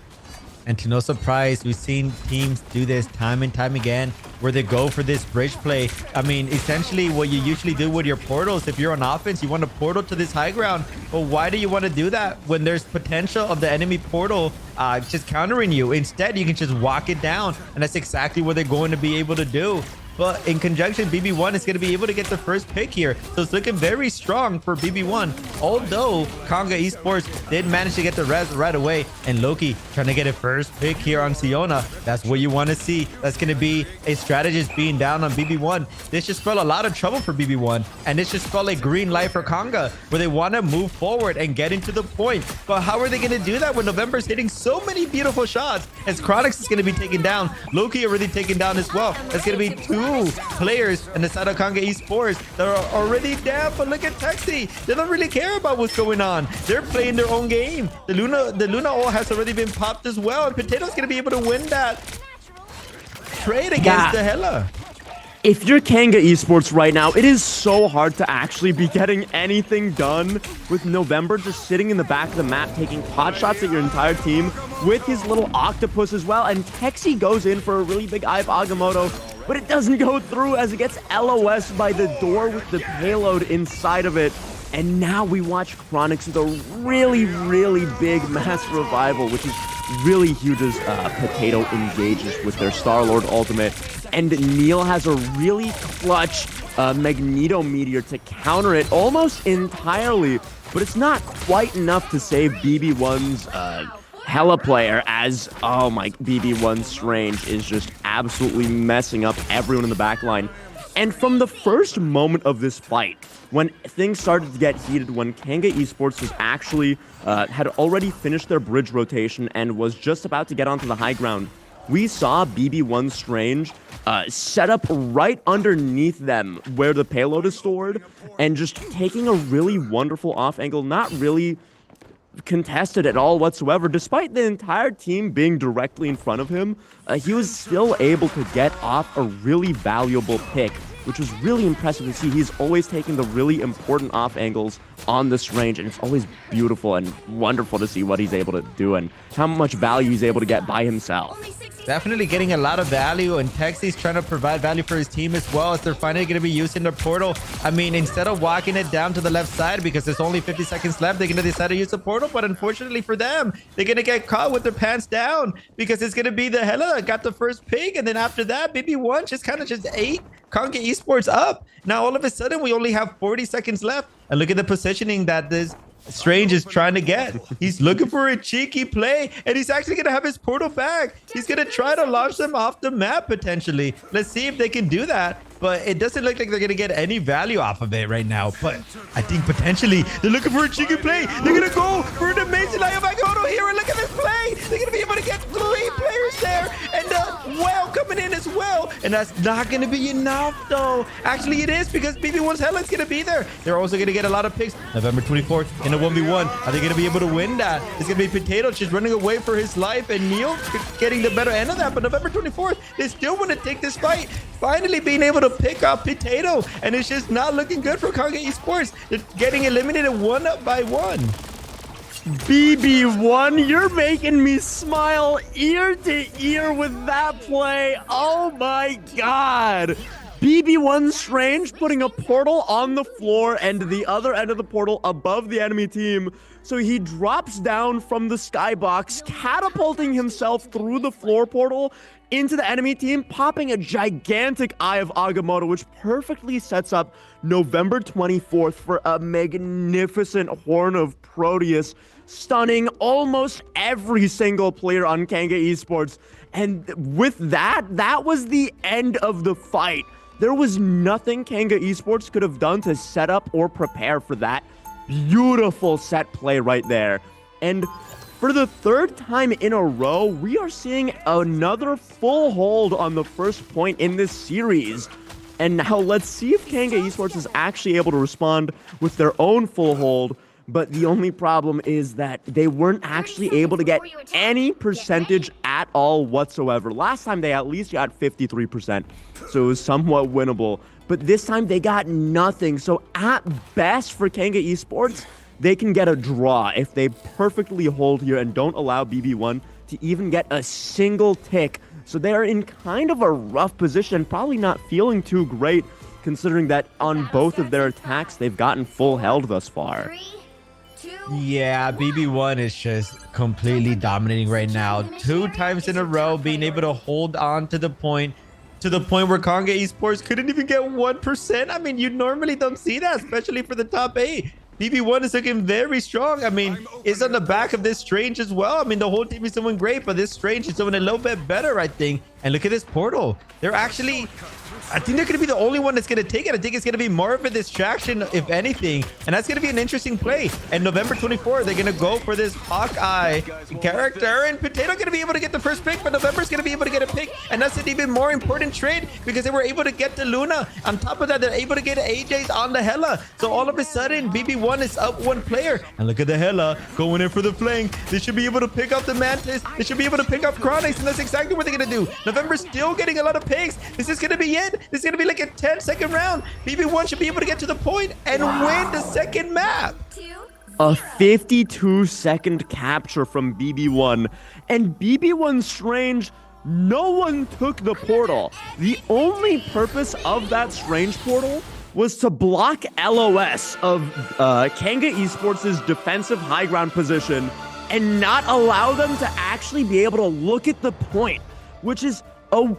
And to no surprise, we've seen teams do this time and time again where they go for this bridge play. I mean, essentially what you usually do with your portals, if you're on offense, you want to portal to this high ground. But why do you want to do that when there's potential of the enemy portal just countering you? Instead, you can just walk it down. And that's exactly what they're going to be able to do. But in conjunction, BB1 is going to be able to get the first pick here. So it's looking very strong for BB1. Although Kanga Esports did manage to get the res right away. And Loki trying to get a first pick here on Siona. That's what you want to see. That's going to be a strategist being down on BB1. This just spelled a lot of trouble for BB1. And this just spelled a green light for Kanga, where they want to move forward and get into the point. But how are they going to do that when November's hitting so many beautiful shots? As Chronix is going to be taken down. Loki already taken down as well. That's going to be two players in the side of Kanga Esports that are already down. But look at Texi. They don't really care about what's going on. They're playing their own game. The Luna ult has already been popped as well. And Potato's going to be able to win that trade against the Hela. If you're Kanga Esports right now, it is so hard to actually be getting anything done with November just sitting in the back of the map, taking pot shots at your entire team with his little octopus as well. And Texi goes in for a really big eye of Agamotto, but it doesn't go through as it gets LOS by the door with the payload inside of it. And now we watch Chronix with a really, really big mass revival, which is really huge as Potato engages with their Star-Lord ultimate. And Neil has a really clutch Magneto Meteor to counter it almost entirely, but it's not quite enough to save BB1's Hella player, as, oh my, BB1 Strange is just absolutely messing up everyone in the backline. And from the first moment of this fight, when things started to get heated, when Kanga Esports was actually, had already finished their bridge rotation and was just about to get onto the high ground, we saw BB1 Strange set up right underneath them where the payload is stored and just taking a really wonderful off angle, not really contested at all whatsoever. Despite the entire team being directly in front of him, he was still able to get off a really valuable pick, which was really impressive to see. He's always taking the really important off angles on this range, and it's always beautiful and wonderful to see what he's able to do and how much value he's able to get by himself. Definitely getting a lot of value, and Texi's trying to provide value for his team as well, as they're finally going to be using their portal. I mean, instead of walking it down to the left side because there's only 50 seconds left, they're going to decide to use the portal. But unfortunately for them, they're going to get caught with their pants down because it's going to be the Hella that got the first pick. And then after that, BB1 just kind of just ate Conga Esports up. Now, all of a sudden, we only have 40 seconds left. And look at the positioning that this Strange is trying to get. He's looking for a cheeky play, and he's actually going to have his portal back. He's going to try to launch them off the map, potentially. Let's see if they can do that. But it doesn't look like they're going to get any value off of it right now. But I think potentially they're looking for a cheeky play. They're going to go for an amazing Lion Magoto here. And look at this play. They're going to be able to get 3 players there. And Well coming in as well. And that's not going to be enough, though. Actually, it is, because BB1's Hella is going to be there. They're also going to get a lot of picks. November 24th in a 1v1. Are they going to be able to win that? It's going to be Potato just running away for his life, and Neil getting the better end of that. But November 24th, they still want to take this fight. Finally being able to pick up Potato, and it's just not looking good for Conga Esports. They're getting eliminated one by one. BB1, you're making me smile ear to ear with that play. Oh my god. BB1 Strange putting a portal on the floor and the other end of the portal above the enemy team. So he drops down from the skybox, catapulting himself through the floor portal into the enemy team, popping a gigantic Eye of Agamotto, which perfectly sets up November 24th for a magnificent Horn of Proteus, stunning almost every single player on Kanga Esports. And with that, that was the end of the fight. There was nothing Kanga Esports could have done to set up or prepare for that beautiful set play right there. And for the third time in a row, we are seeing another full hold on the first point in this series. And now let's see if Kanga Esports is actually able to respond with their own full hold. But the only problem is that they weren't actually able to get any percentage at all whatsoever. Last time they at least got 53%, so it was somewhat winnable. But this time they got nothing. So at best for Kanga Esports, they can get a draw if they perfectly hold here and don't allow BB1 to even get a single tick. So they're in kind of a rough position, probably not feeling too great, considering that on both of their attacks, they've gotten full held thus far. Yeah, BB1 is just completely dominating right now. 2 times in a row, being able to hold on to the point where Conga Esports couldn't even get 1%. I mean, you normally don't see that, especially for the top 8. BB1 is looking very strong. I mean, it's on the back of this Strange as well. I mean, the whole team is doing great, but this Strange is doing a little bit better, I think. And look at this portal. They're actually... I think they're going to be the only one that's going to take it. I think it's going to be more of a distraction, if anything. And that's going to be an interesting play. And November 24th, they're going to go for this Hawkeye character. And Potato going to be able to get the first pick, but November's going to be able to get a pick. And that's an even more important trade because they were able to get the Luna. On top of that, they're able to get AJ's on the Hella. So all of a sudden, BB1 is up 1 player. And look at the Hella going in for the flank. They should be able to pick up the Mantis. They should be able to pick up Chronix. And that's exactly what they're going to do. November's still getting a lot of picks. This is going to be it. This is going to be like a 10-second round. BB1 should be able to get to the point and win the second map. A 52-second capture from BB1. And BB1 Strange, no one took the portal. The only purpose of that Strange portal was to block LOS of Kanga Esports' defensive high ground position and not allow them to actually be able to look at the point, which is Oh,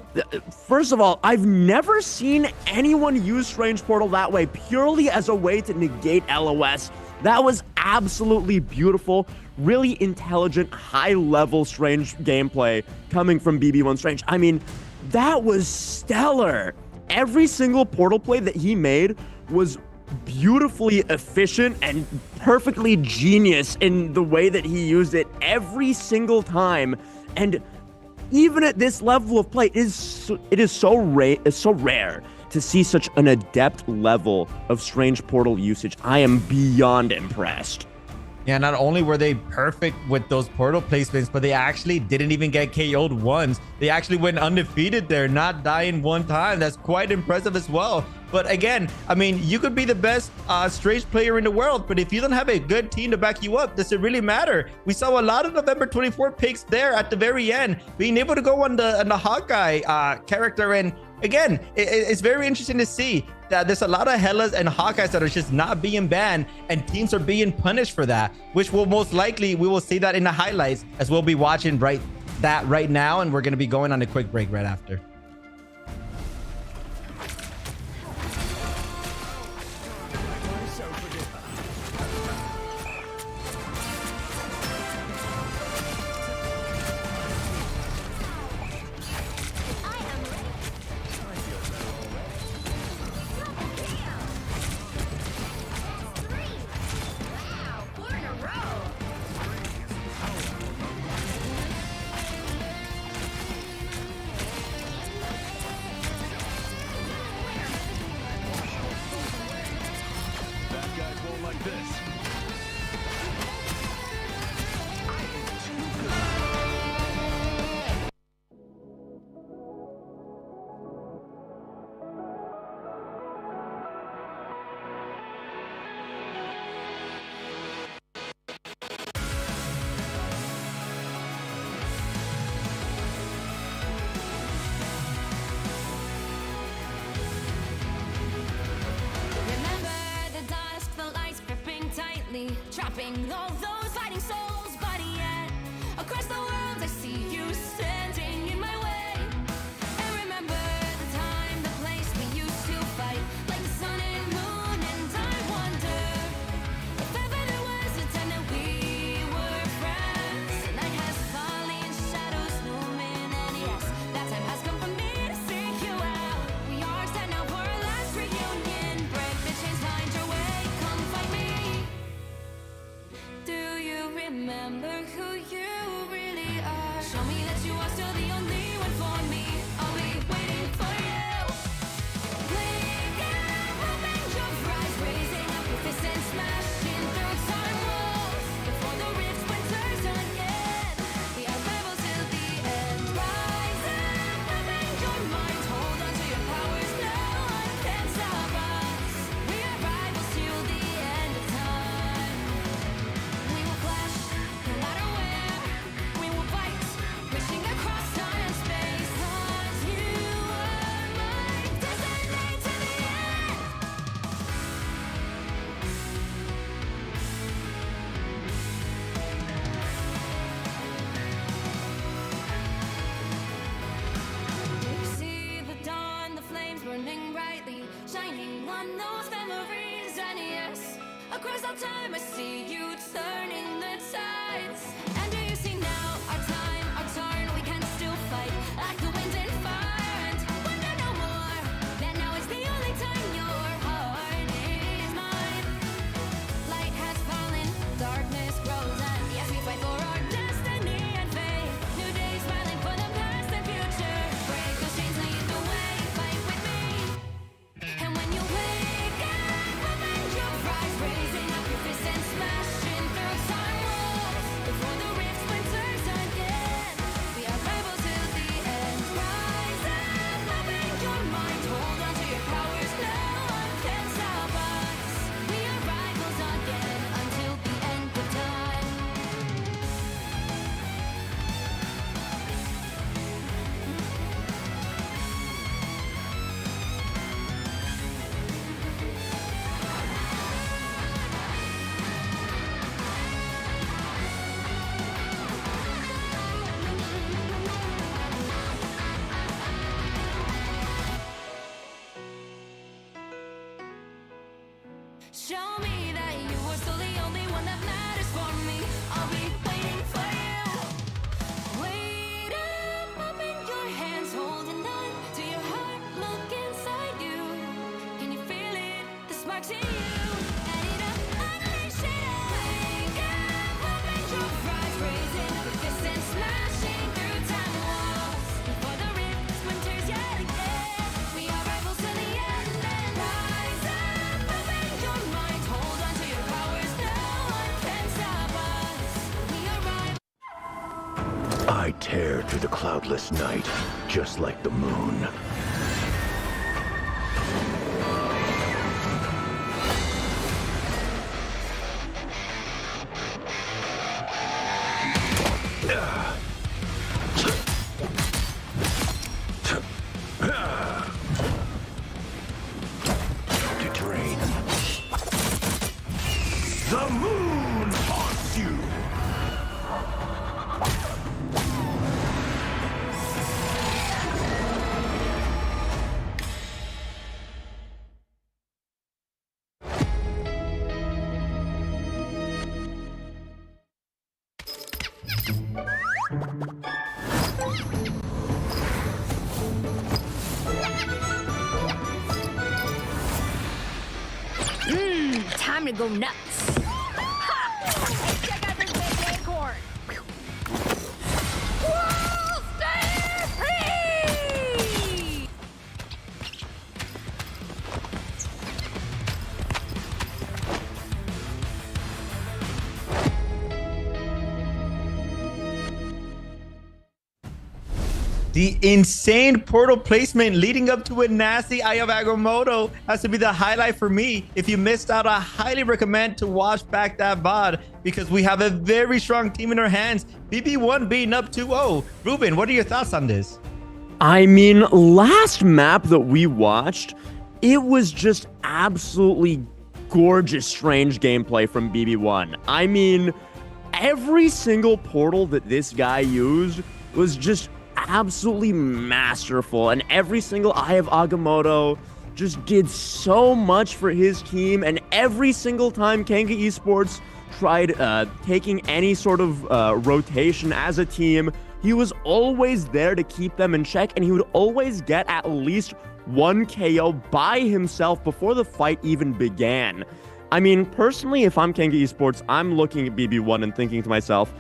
first of all, I've never seen anyone use Strange Portal that way, purely as a way to negate LOS. That was absolutely beautiful, really intelligent, high-level Strange gameplay coming from BB1 Strange. I mean, that was stellar. Every single portal play that he made was beautifully efficient and perfectly genius in the way that he used it every single time. And even at this level of play, it is so rare to see such an adept level of Strange Portal usage. I am beyond impressed. Yeah, not only were they perfect with those portal placements, but they actually didn't even get KO'd once. They actually went undefeated there, not dying one time. That's quite impressive as well. But again, I mean, you could be the best Strange player in the world, but if you don't have a good team to back you up, does it really matter? We saw a lot of November 24 picks there at the very end, being able to go on the Hawkeye character. And again, it's very interesting to see that there's a lot of Hellas and Hawkeyes that are just not being banned, and teams are being punished for that, which will most likely, we will see that in the highlights as we'll be watching right now. And we're going to be going on a quick break right after. Trapping all those fighting souls, but yet across the world I see you standing in my way. And remember the time, the place we used to fight, like the sun and moon. And I wonder if ever there was a time that we were friends. The night has fallen, shadows looming, and yes, that time has come for me to seek you out. We are set now for our last reunion. Break the chains, find your way, come find me. Do you remember who you really are? Show me that you are still the only one for me. I'll be waiting for you. Blink and open your eyes, raising up your fists and smashing through time walls. Before the rift splinters again, we are rebels till the end. Rise and open your mind, hold on to your powers, no one can stop us. We are rivals till the end of time. We will clash, no matter where. We will fight, reaching across time and space. 'Cause you are my destiny to the end. You see the dawn, the flames burning brightly, shining on those memories. And yes, across all time I see you turning the tides. And do you see now our time, our turn? We can still fight like the wind and fire, and wonder no more that now is the only time your heart is mine. Light has fallen, darkness grows, and yes, we fight for our destiny and fate. New days smiling for the past and future. Break those chains, lead the way, fight with me. And when you wake up, open your eyes, raising up your fists and smashing show me that you are still the only one that matters for me. I'll be waiting for you. Wait up, open your hands, holding on to your heart. Look inside you. Can you feel it? The sparks in you. Add it up, unleash it. Wake up, open your eyes, raising up fists and smashing through time walls. Before the rift splinters yet again, we are rivals to the end. And rise up, open your mind, hold on to your powers. No one can stop us. We are rivals. I tear through the cloudless night, just like the moon. To drain. The moon haunts you! Time to go nuts. Ha! Hey, check out this big acorn. Whoa, stay free! The insane portal placement leading up to a nasty Eye of Agamotto has to be the highlight for me. If you missed out, I highly recommend to watch back that VOD because we have a very strong team in our hands. BB1 beating up 2-0. Ruben, what are your thoughts on this? I mean, last map that we watched, it was just absolutely gorgeous, strange gameplay from BB1. I mean, every single portal that this guy used was just absolutely masterful, and every single Eye of Agamotto just did so much for his team. And every single time Kanga Esports tried taking any sort of rotation as a team, he was always there to keep them in check, and he would always get at least one KO by himself before the fight even began. I mean, personally, if I'm Kanga Esports, I'm looking at BB1 and thinking to myself,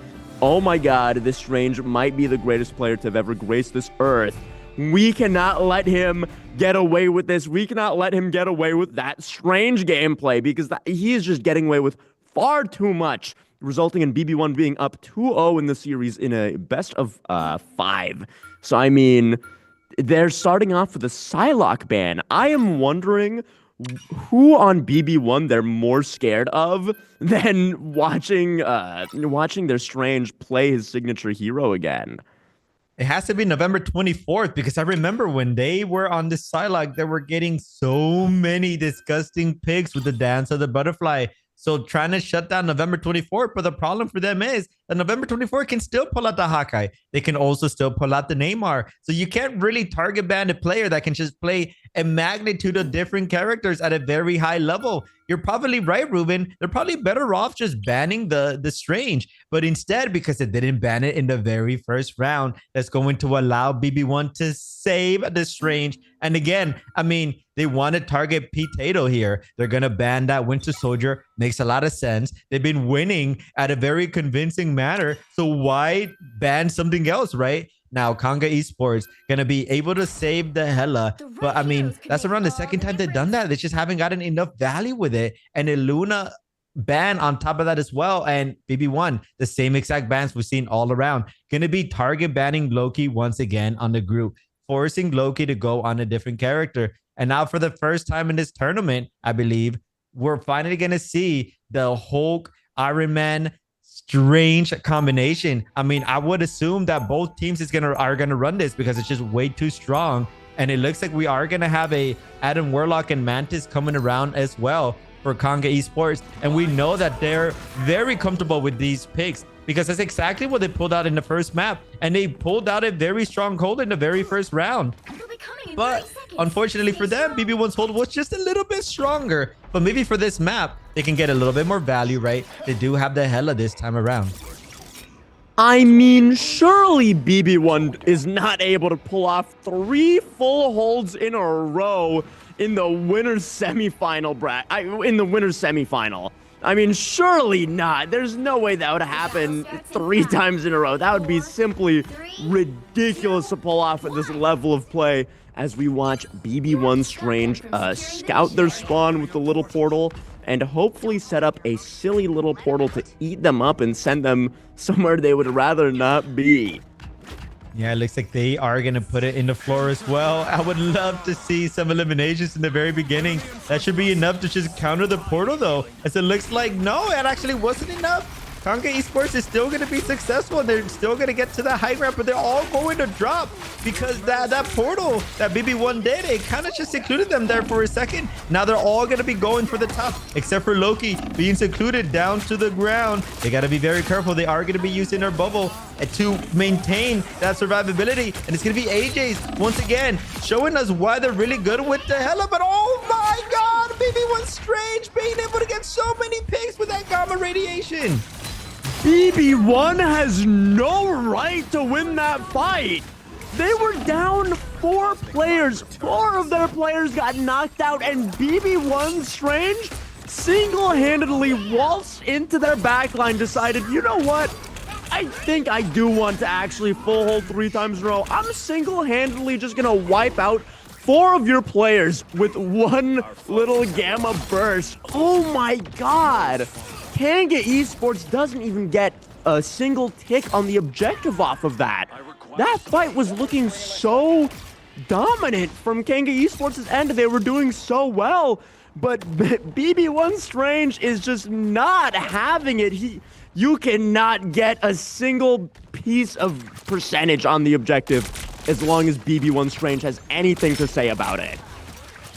oh my god, this Strange might be the greatest player to have ever graced this earth. We cannot let him get away with this. We cannot let him get away with that Strange gameplay, because he is just getting away with far too much, resulting in BB1 being up 2-0 in the series in a best of 5. So, I mean, they're starting off with a Psylocke ban. I am wondering who on BB1 they're more scared of than watching their Strange play his signature hero again. It has to be November 24th because I remember when they were on the Psylocke, they were getting so many disgusting pics with the dance of the butterfly. So trying to shut down November 24th, but the problem for them is that November 24th can still pull out the Hawkeye. They can also still pull out the Neymar. So you can't really target ban a player that can just play a magnitude of different characters at a very high level. You're probably right, Ruben. They're probably better off just banning the Strange. But instead, because they didn't ban it in the very first round, that's going to allow BB1 to save the Strange. And again, I mean, they want to target Potato here. They're going to ban that Winter Soldier. Makes a lot of sense. They've been winning at a very convincing manner. So why ban something else, right? Now, Kanga Esports going to be able to save the Hela. But, I mean, that's around the second time they've done that. They just haven't gotten enough value with it. And a Luna ban on top of that as well. And BB1, the same exact bans we've seen all around. Going to be target banning Loki once again on the group, forcing Loki to go on a different character. And now for the first time in this tournament, I believe, we're finally going to see the Hulk, Iron Man, Strange combination. I mean, I would assume that both teams are gonna run this because it's just way too strong. And it looks like we are gonna have a Adam Warlock and Mantis coming around as well for Kanga Esports. And we know that they're very comfortable with these picks because that's exactly what they pulled out in the first map. And they pulled out a very strong hold in the very first round. But Unfortunately for them, BB1's hold was just a little bit stronger. But maybe for this map, they can get a little bit more value, right? They do have the Hela this time around. I mean, surely BB1 is not able to pull off 3 full holds in a row in the winner's semifinal I mean, surely not. There's no way that would happen 3 times in a row. That would be simply ridiculous to pull off at this level of play as we watch BB1 Strange scout their spawn with the little portal and hopefully set up a silly little portal to eat them up and send them somewhere they would rather not be. Yeah, it looks like they are going to put it in the floor as well. I would love to see some eliminations in the very beginning. That should be enough to just counter the portal, though. As it looks like, no, it actually wasn't enough. Conga Esports is still going to be successful. They're still going to get to the high ground, but they're all going to drop because that portal that BB1 did, it kind of just secluded them there for a second. Now they're all going to be going for the top, except for Loki being secluded down to the ground. They got to be very careful. They are going to be using their bubble to maintain that survivability. And it's going to be AJ's once again showing us why they're really good with the Hela. But oh my God, BB1 Strange being able to get so many picks with that gamma radiation. BB1 has no right to win that fight. They were down 4 players. 4 of their players got knocked out, and BB1 Strange single-handedly waltzed into their backline, decided, you know what? I think I do want to actually full hold 3 times in a row. I'm single-handedly just going to wipe out 4 of your players with 1 little gamma burst. Oh my God. Kanga Esports doesn't even get a single tick on the objective off of that. That fight was looking so dominant from Kanga Esports' end. They were doing so well, but BB1 Strange is just not having it. You cannot get a single piece of percentage on the objective as long as BB1 Strange has anything to say about it.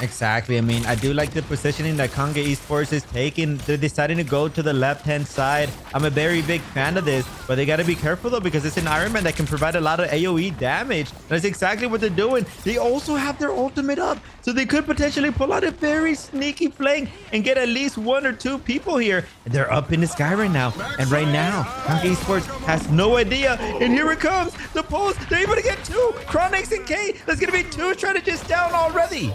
Exactly. I mean, I do like the positioning that Conga Esports is taking. They're deciding to go to the left-hand side. I'm a very big fan of this, but they got to be careful, though, because it's an Iron Man that can provide a lot of AoE damage. That's exactly what they're doing. They also have their ultimate up, so they could potentially pull out a very sneaky flank and get at least 1 or 2 people here. And they're up in the sky right now. And right now, Conga Esports has no idea. And here it comes. The pulse. They're able to get 2. Chronix and K. There's going to be 2 strategists down already.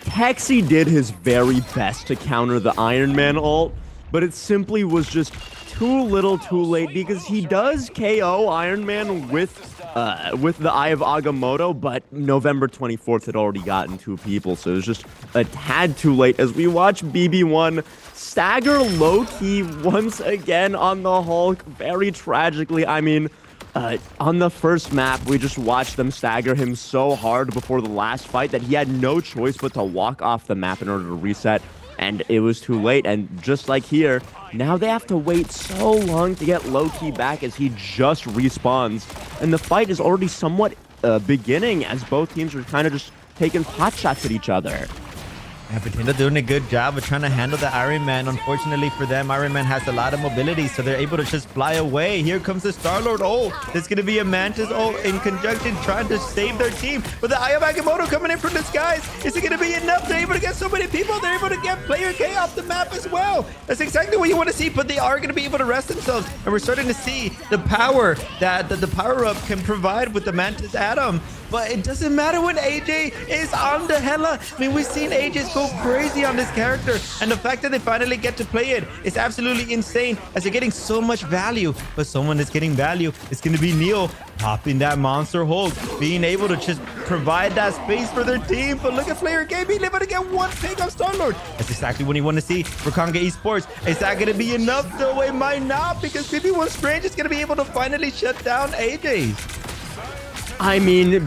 Hexy did his very best to counter the Iron Man ult, but it simply was just too little too late because he does KO Iron Man with the Eye of Agamotto, but November 24th had already gotten 2 people, so it was just a tad too late as we watch BB1 stagger low-key once again on the Hulk very tragically. I mean, on the first map, we just watched them stagger him so hard before the last fight that he had no choice but to walk off the map in order to reset, and it was too late. And just like here, now they have to wait so long to get Loki back as he just respawns. And the fight is already somewhat beginning as both teams are kind of just taking pot shots at each other. Yeah, Patinda doing a good job of trying to handle the Iron Man. Unfortunately for them, Iron Man has a lot of mobility, so they're able to just fly away. Here comes the Star-Lord ult. There's going to be a Mantis ult in conjunction trying to save their team. But the Eye of Agamotto coming in from the skies. Is it going to be enough? They're able to get so many people. They're able to get Player K off the map as well. That's exactly what you want to see, but they are going to be able to rest themselves. And we're starting to see the power that the power-up can provide with the Mantis Atom. But it doesn't matter when AJ is on the Hela. I mean, we've seen AJ go crazy on this character. And the fact that they finally get to play it is absolutely insane as they're getting so much value. But someone that's getting value is going to be Neil popping that monster hold, being able to just provide that space for their team. But look at Player K being able to get 1 pick of Star-Lord. That's exactly what you want to see for Conga Esports. Is that going to be enough? No, it might not, because BB1 Strange is going to be able to finally shut down AJ's. I mean,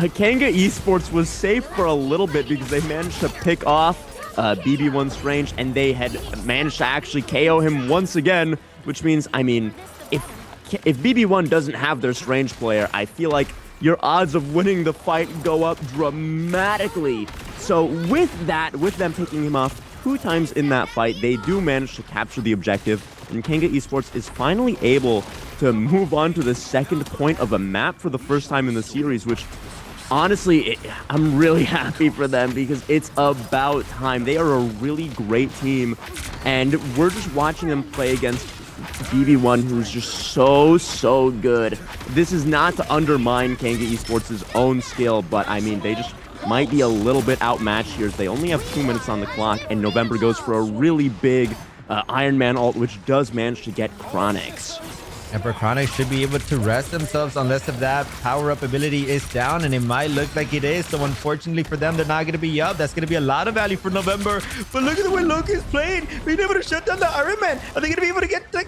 Kanga Esports was safe for a little bit because they managed to pick off BB1 Strange, and they had managed to actually KO him once again, which means, I mean, if BB1 doesn't have their Strange player, I feel like your odds of winning the fight go up dramatically. So with that, with them picking him off 2 times in that fight, they do manage to capture the objective, and Kanga Esports is finally able to move on to the second point of a map for the first time in the series, which honestly, I'm really happy for them because it's about time. They are a really great team, and we're just watching them play against BB1, who's just so good. This is not to undermine Kanga Esports' own skill, but I mean, they just might be a little bit outmatched here. They only have 2 minutes on the clock, and November goes for a really big Iron Man ult, which does manage to get Chronix. And for Chronix should be able to rest themselves unless if that power-up ability is down, and it might look like it is. So unfortunately for them, they're not going to be up. That's going to be a lot of value for November. But look at the way Loki is playing. Being able to shut down the Iron Man. Are they going to be able to get the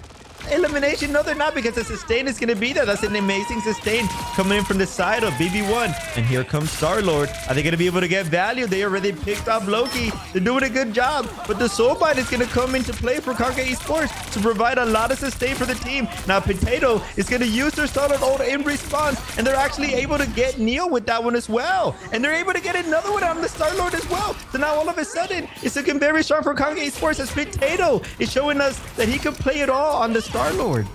elimination? No, they're not, because the sustain is going to be there. That's an amazing sustain coming in from the side of BB1. And here comes Star-Lord. Are they going to be able to get value? They already picked off Loki. They're doing a good job. But the Soulbind is going to come into play for Kanga Esports to provide a lot of sustain for the team. Now, Potato is going to use their Star-Lord ult in response, and they're actually able to get Neo with that one as well. And they're able to get another one on the Star-Lord as well. So now all of a sudden, it's looking very strong for Kanga Esports as Potato is showing us that he can play it all on the Star-Lord.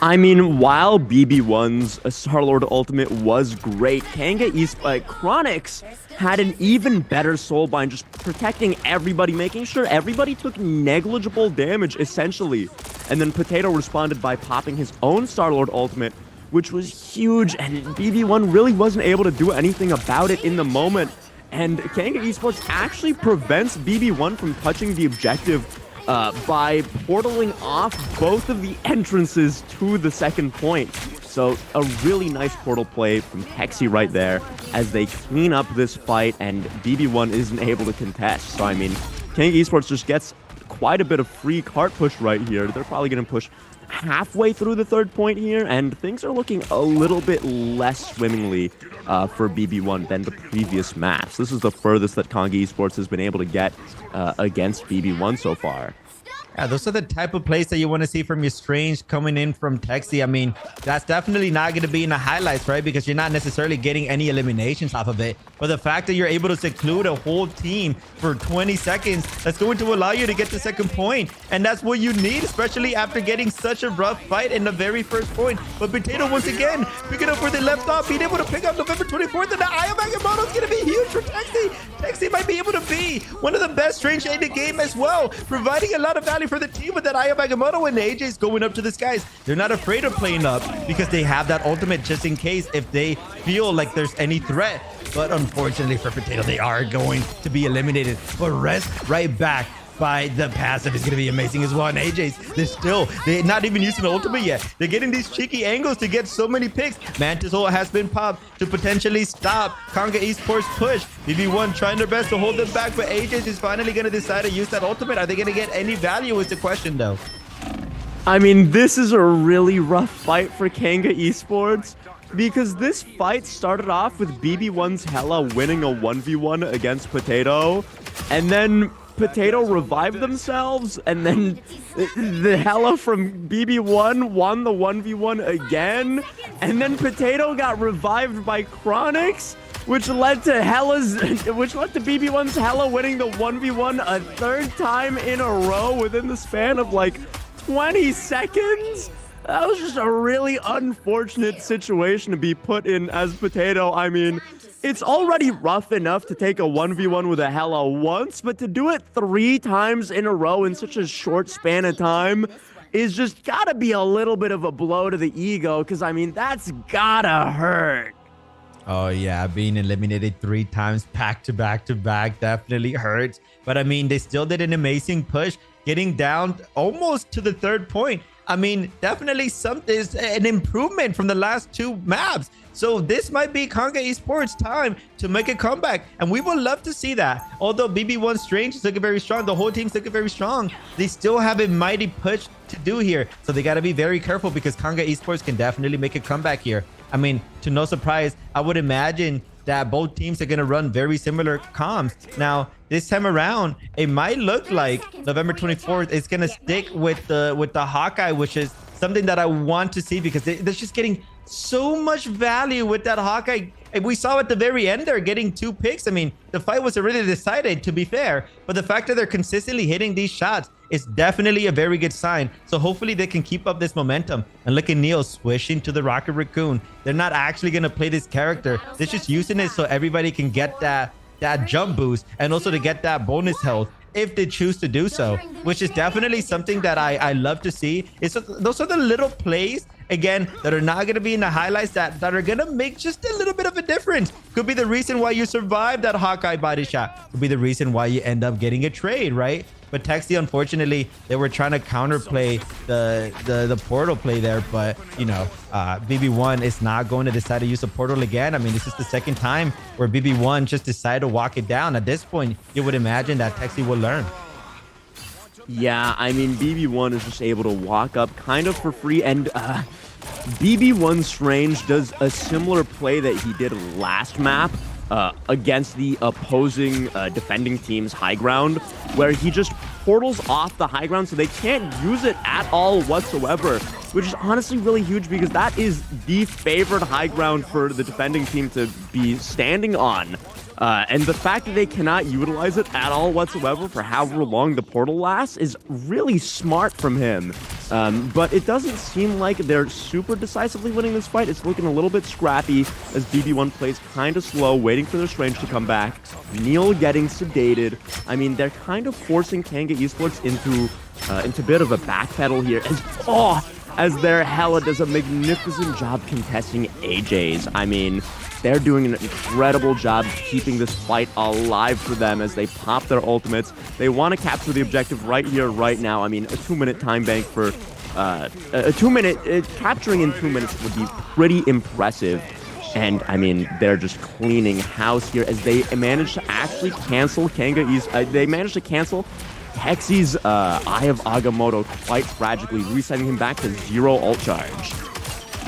I mean, while BB1's Star-Lord ultimate was great, Kanga Chronix had an even better soulbind, just protecting everybody, making sure everybody took negligible damage, essentially. And then Potato responded by popping his own Star-Lord ultimate, which was huge, and BB1 really wasn't able to do anything about it in the moment. And Kanga Esports actually prevents BB1 from touching the objective by portaling off both of the entrances to the second point. So a really nice portal play from Hexy right there as they clean up this fight, and BB1 isn't able to contest. So I mean, Kanga Esports just gets quite a bit of free cart push right here. They're probably going to push halfway through the third point here, and things are looking a little bit less swimmingly for BB1 than the previous maps. This is the furthest that Kanga Esports has been able to get against BB1 so far. Yeah, those are the type of plays that you want to see from your Strange coming in from Texi. I mean, that's definitely not going to be in the highlights, right? Because you're not necessarily getting any eliminations off of it. But the fact that you're able to seclude a whole team for 20 seconds, that's going to allow you to get the second point. And that's what you need, especially after getting such a rough fight in the very first point. But Potato, once again, picking up where they left off, being able to pick up November 24th. And the Iomaga model is going to be huge for Texi. Texi might be able to be one of the best Strange in the game as well, providing a lot of value for the team with that Aya Bagamoto, and AJ's going up to the skies. They're not afraid of playing up because they have that ultimate just in case if they feel like there's any threat. But unfortunately for Potato, they are going to be eliminated. But rest right back by the passive is going to be amazing as well. And AJ's, they're not even using the ultimate yet. They're getting these cheeky angles to get so many picks. Mantis ult has been popped to potentially stop Kanga Esports push. BB1 trying their best to hold them back, but AJ's is finally going to decide to use that ultimate. Are they going to get any value is the question, though. I mean, this is a really rough fight for Kanga Esports, because this fight started off with BB1's Hella winning a 1v1 against Potato, and then Potato revived themselves, and then the Hella from BB1 won the 1v1 again, and then Potato got revived by Chronix, which led to BB1's Hella winning the 1v1 a third time in a row within the span of like 20 seconds. That was just a really unfortunate situation to be put in as Potato. I mean, it's already rough enough to take a 1v1 with a Hella once, but to do it 3 times in a row in such a short span of time is just gotta be a little bit of a blow to the ego, because I mean, that's gotta hurt. Oh yeah, being eliminated 3 times back to back to back definitely hurts. But I mean, they still did an amazing push, getting down almost to the third point. I mean, definitely is an improvement from the last 2 maps. So this might be Kanga Esports' time to make a comeback, and we would love to see that. Although BB1 Strange is looking very strong, the whole team's looking very strong, they still have a mighty push to do here. So they got to be very careful, because Kanga Esports can definitely make a comeback here. I mean, to no surprise, I would imagine that both teams are going to run very similar comms. Now, this time around, it might look like November 24th is going to stick with the Hawkeye, which is something that I want to see because they're just getting so much value with that Hawkeye. And we saw at the very end they're getting 2 picks. I mean, the fight was already decided, to be fair, but the fact that they're consistently hitting these shots is definitely a very good sign. So hopefully they can keep up this momentum. And look at Neo swishing to the Rocket Raccoon. They're not actually going to play this character. They're just using it so everybody can get that jump boost and also to get that bonus health if they choose to do so, which is definitely something that I love to see. Those are the little plays, again, that are not going to be in the highlights that are going to make just a little bit of a difference. Could be the reason why you survived that Hawkeye body shot. Could be the reason why you end up getting a trade, right? But Texi, unfortunately, they were trying to counterplay the portal play there. But, you know, BB1 is not going to decide to use a portal again. I mean, this is the second time where BB1 just decided to walk it down. At this point, you would imagine that Texi will learn. Yeah, I mean, BB1 is just able to walk up kind of for free. And BB1 Strange does a similar play that he did last map against the opposing defending team's high ground, where he just portals off the high ground so they can't use it at all whatsoever, which is honestly really huge because that is the favored high ground for the defending team to be standing on. And the fact that they cannot utilize it at all whatsoever for however long the portal lasts is really smart from him. But it doesn't seem like they're super decisively winning this fight. It's looking a little bit scrappy as BB1 plays kind of slow, waiting for their Strange to come back. Neil getting sedated. I mean, they're kind of forcing Kanga Esports into a bit of a backpedal here as their Hella does a magnificent job contesting AJ's. I mean, they're doing an incredible job keeping this fight alive for them as they pop their ultimates. They want to capture the objective right here, right now. I mean, a 2-minute time bank for capturing in 2 minutes would be pretty impressive. And I mean, they're just cleaning house here as they manage to actually cancel they managed to cancel Hexi's Eye of Agamotto quite tragically, resetting him back to 0 ult charge.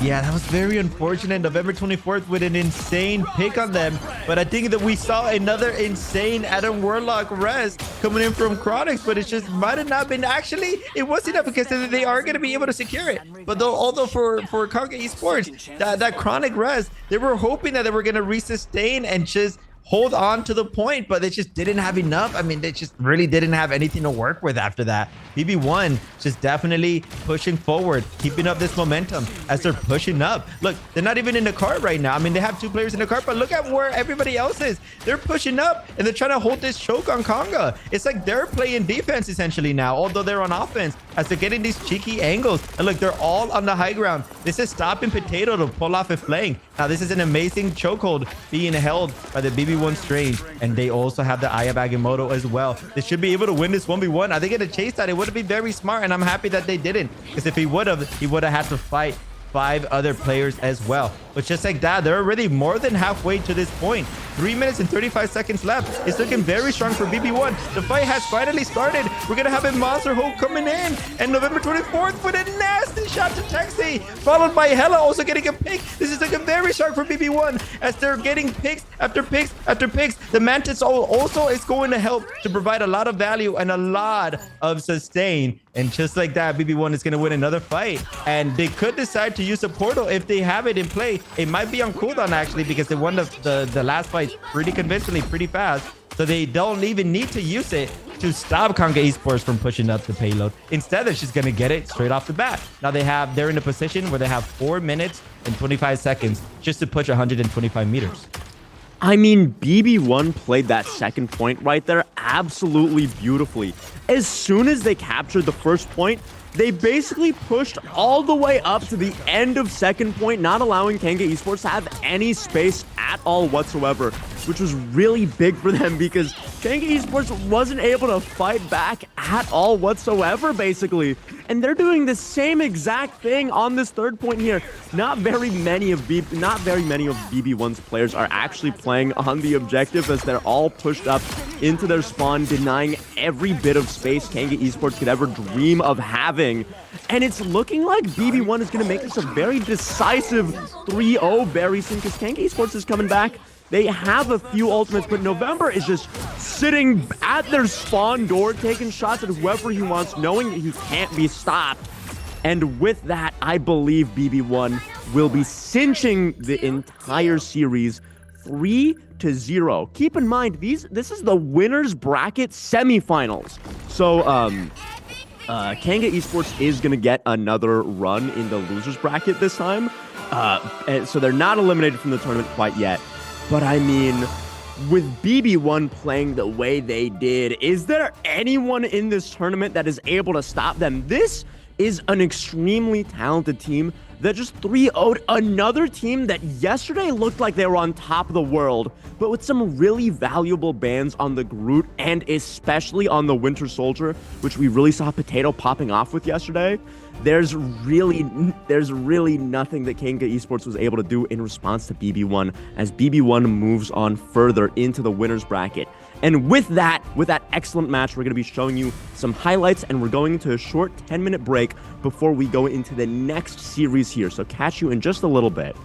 Yeah, that was very unfortunate. November 24th with an insane pick on them. But I think that we saw another insane Adam Warlock res coming in from Chronix, but it just might have not been. Actually, it was enough because they are going to be able to secure it. But although for Kanga Esports, that Chronic res, they were hoping that they were going to resustain and just hold on to the point, but they just didn't have enough. I mean, they just really didn't have anything to work with after that. BB1 just definitely pushing forward, keeping up this momentum as they're pushing up. Look, they're not even in the cart right now. I mean, they have 2 players in the cart, but look at where everybody else is. They're pushing up and they're trying to hold this choke on Kanga. It's like they're playing defense essentially now, although they're on offense as they're getting these cheeky angles. And look, they're all on the high ground. This is stopping Potato to pull off a flank. Now, this is an amazing chokehold being held by the BB1 Strange, and they also have the Eye of Agamotto as well. They should be able to win this 1v1. Are they going to chase that? It would be very smart, and I'm happy that they didn't, because if he would have had to fight 5 other players as well. But just like that, they're already more than halfway to this point. 3 minutes and 35 seconds left. It's looking very strong for BB1. The fight has finally started. We're going to have a Monster Hope coming in. And November 24th with a nasty shot to Texi, followed by Hella also getting a pick. This is looking very strong for BB1 as they're getting picks after picks after picks. The Mantis also is going to help to provide a lot of value and a lot of sustain. And just like that, BB1 is going to win another fight. And they could decide to use a portal if they have it in play. It might be on cooldown actually, because they won the last fight pretty convincingly, pretty fast. So they don't even need to use it to stop Kanga Esports from pushing up the payload. Instead, they're just going to get it straight off the bat. Now they're in a position where they have 4 minutes and 25 seconds just to push 125 meters. I mean, BB1 played that second point right there absolutely beautifully. As soon as they captured the first point, they basically pushed all the way up to the end of second point, not allowing Kanga Esports to have any space at all whatsoever, which was really big for them because Kanga Esports wasn't able to fight back at all whatsoever, basically. And they're doing the same exact thing on this third point here. Not very many of BB1's players are actually playing on the objective as they're all pushed up into their spawn, denying every bit of space Kanga Esports could ever dream of having. And it's looking like BB1 is going to make this a very decisive 3-0 very soon because Kanga Esports is coming back. They have a few ultimates, but November is just sitting at their spawn door, taking shots at whoever he wants, knowing that he can't be stopped. And with that, I believe BB1 will be cinching the entire series 3-0. Keep in mind, this is the winners bracket semifinals. So Kanga Esports is going to get another run in the losers bracket this time. And so they're not eliminated from the tournament quite yet. But I mean, with BB1 playing the way they did, is there anyone in this tournament that is able to stop them? This is an extremely talented team that just 3-0'd another team that yesterday looked like they were on top of the world, but with some really valuable bans on the Groot and especially on the Winter Soldier, which we really saw Potato popping off with yesterday. There's really nothing that Kanga Esports was able to do in response to BB1 as BB1 moves on further into the winners bracket. And with that excellent match, we're going to be showing you some highlights, and we're going into a short 10-minute break before we go into the next series here. So catch you in just a little bit.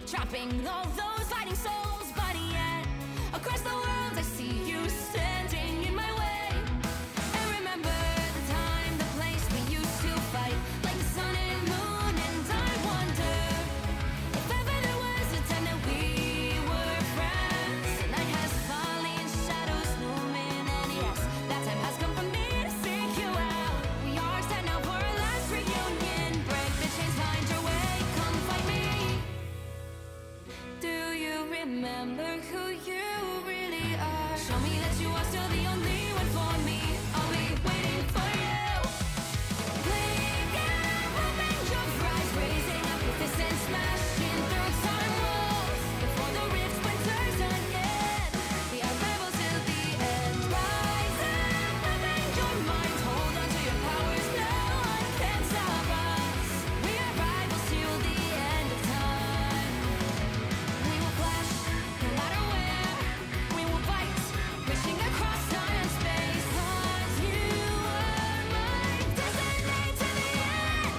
Trapping all those fighting souls, but yet across the world I see you standing in my way. And remember the time, the place we used to fight, like the sun and moon. And I wonder if ever there was a time that we were friends. The night has fallen, shadows looming, and yes, that time has come for me to seek you out. We are set now for our last reunion. Break the chains, find your way, come find me. Do you remember who you really are? Show me that you are still the only one for me. I'll be waiting for you. Blink and open your eyes, raising up your fists and smashing through time walls. Before the rift splinters again, we are rebels till the end. Rise and open your minds, hold on to your powers. No one can stop us. We are rivals till the end of time. We will flash, no matter where. We will fight, reaching across time and space. 'Cause you are my destiny to the end.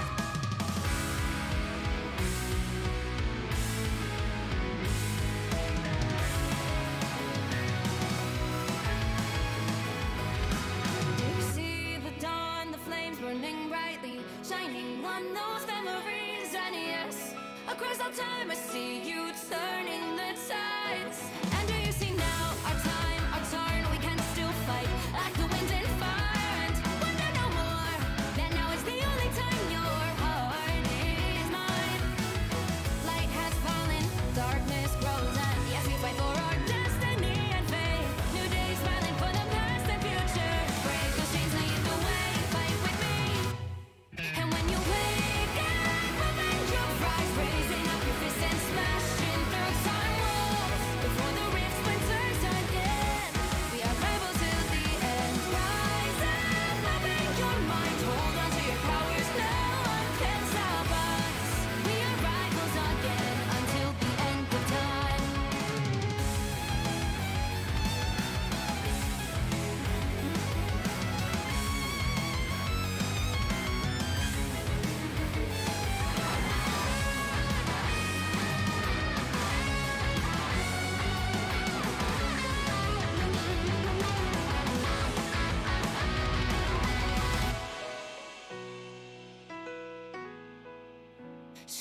You see the dawn, the flames burning brightly, shining on those memories. And yes, across all time I see you turning the tides. And do you see now our time, our turn? We can still fight like the wind and fire. And wonder no more that now is the only time your heart is mine. Light has fallen, darkness grows, and yes, we fight for our destiny and fate. New days smiling for the past and future. Break those chains, lead the way, fight with me. And when you wake up, open your eyes, raising up your fists and smash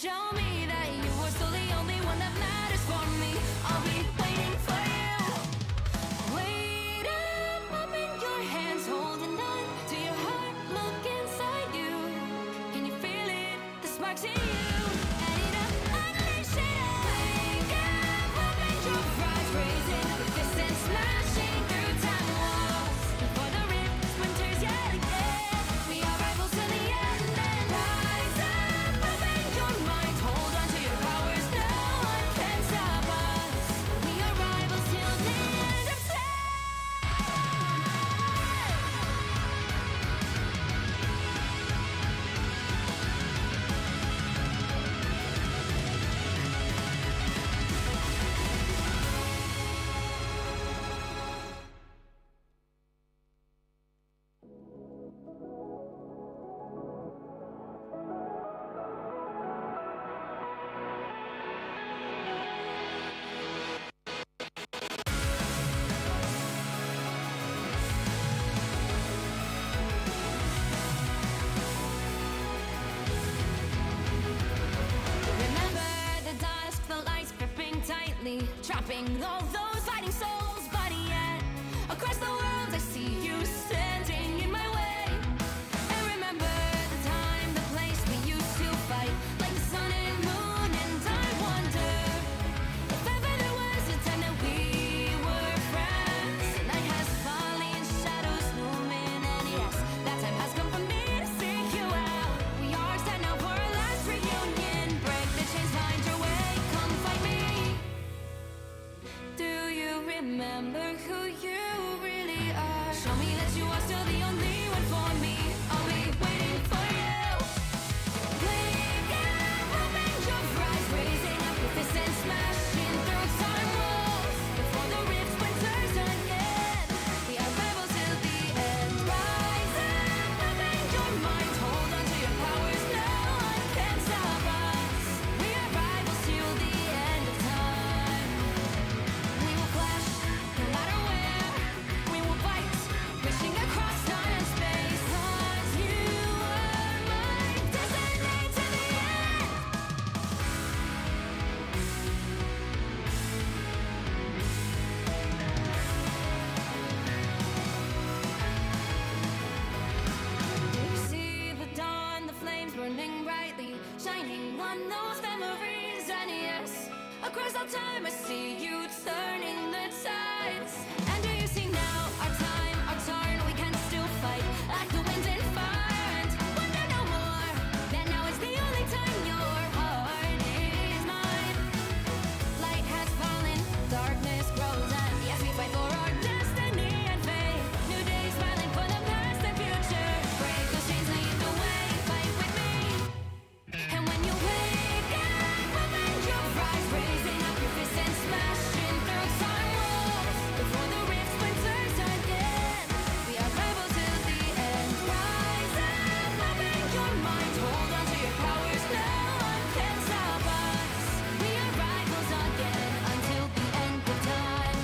Show me that you are still the only one that matters for me. I'll be waiting for you. Wait up, open your hands, holding on to your heart. Look inside you. Can you feel it? The sparks in you. And it up, unleash it. Wake up, open your eyes, raising up your fists and smashing through time walls. Before the rift splinters yet again. We are rivals to the end. And rise up, open your mind, hold on to your powers. No one can stop us. We are rivals till the end of time. Remember the dusk, the lights gripping tightly, trapping all those fighting souls. But yet, across the world, I see you standing in my way. And remember the time, the place we used to fight, like the sun and moon. And I wonder if ever there was a time that we were friends. The night has fallen, shadows looming, and yes, that time has come for me to seek you out. We are set now for our last reunion. Break the chains, find your way, come fight me. Do you remember who you really are? Show me that you are still the only one for me. I'll be waiting for you. Wake up, open your eyes, raising up your fists and smashing through time walls. Before the rift splinters again. We are rivals till the end. Rise up, open your mind, hold on to your powers. No one can stop us. We are rivals till the end of time. We will clash, no matter where. We will fight, reaching across time and space. 'Cause you are my destiny to the end. You see the dawn, the flames burning brightly, shining on those memories. And yes, across all time I see you turning the tides. And do you see now our time, our turn? We can still fight like the wind and fire. And wonder no more that now is the only time your heart is mine. Light has fallen, darkness grows, and yes, we fight for our destiny and fate. New days smiling for the past and future. Break those chains, lead the way, fight with me. And when you wake up, open your eyes, raising up your fists and smashing through time walls. Before the rift splinters again. We are rivals till the end. Rise up, open your mind, hold on to your powers. No one can stop us. We are rivals again until the end of time.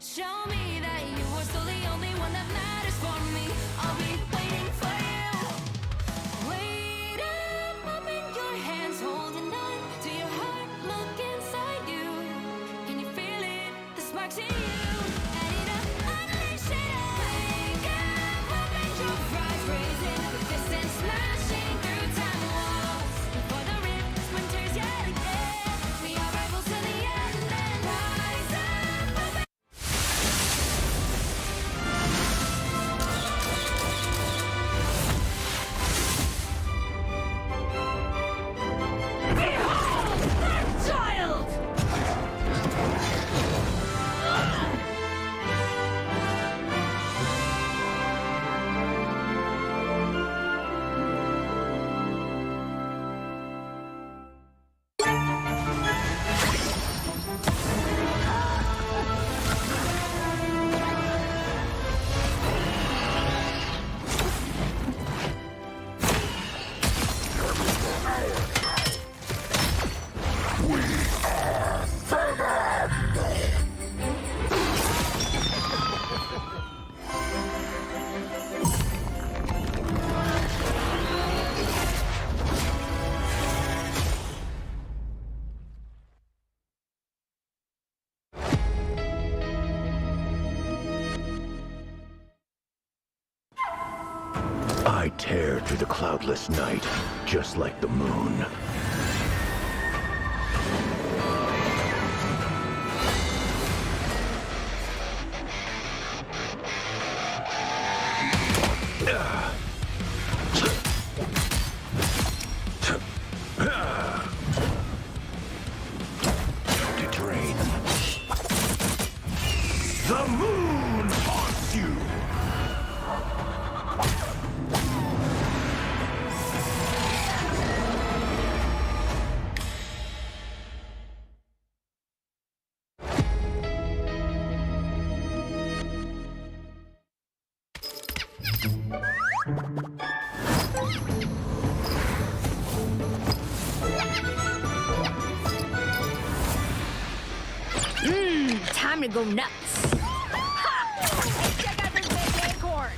Show me that you are still the only one that matters for me. I'll be waiting for you. Wait up, open your hands, holding on to your heart. Look inside you. Can you feel it? The sparks in you. And it up, unleash it. Wake up, open your eyes, raising up your fists and smashing through time walls. Before the rift splinters yet again. We are rivals to the end. And rise up, open tear through the cloudless night, just like the moon. To drain. The moon haunts you! Time to go nuts. Ha! Check out this big acorn.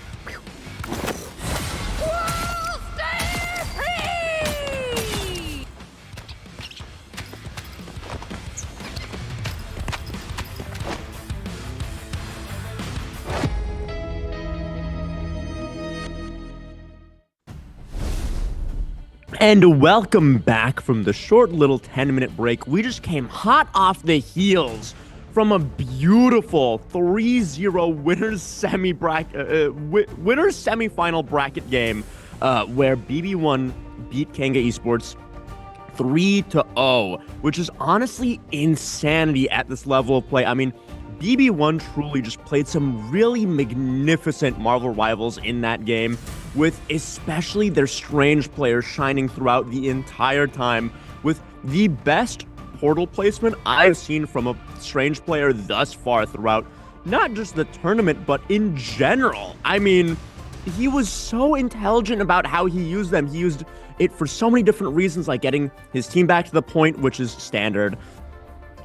Whoa, stay free! And welcome back from the short little 10-minute break. We just came hot off the heels from a beautiful 3-0 winners semifinal bracket game where BB1 beat Kanga Esports 3-0, which is honestly insanity at this level of play. I mean, BB1 truly just played some really magnificent Marvel Rivals in that game, with especially their Strange player shining throughout the entire time, with the best portal placement I've seen from a Strange player thus far throughout not just the tournament, but in general. I mean, he was so intelligent about how he used them. He used it for so many different reasons, like getting his team back to the point, which is standard,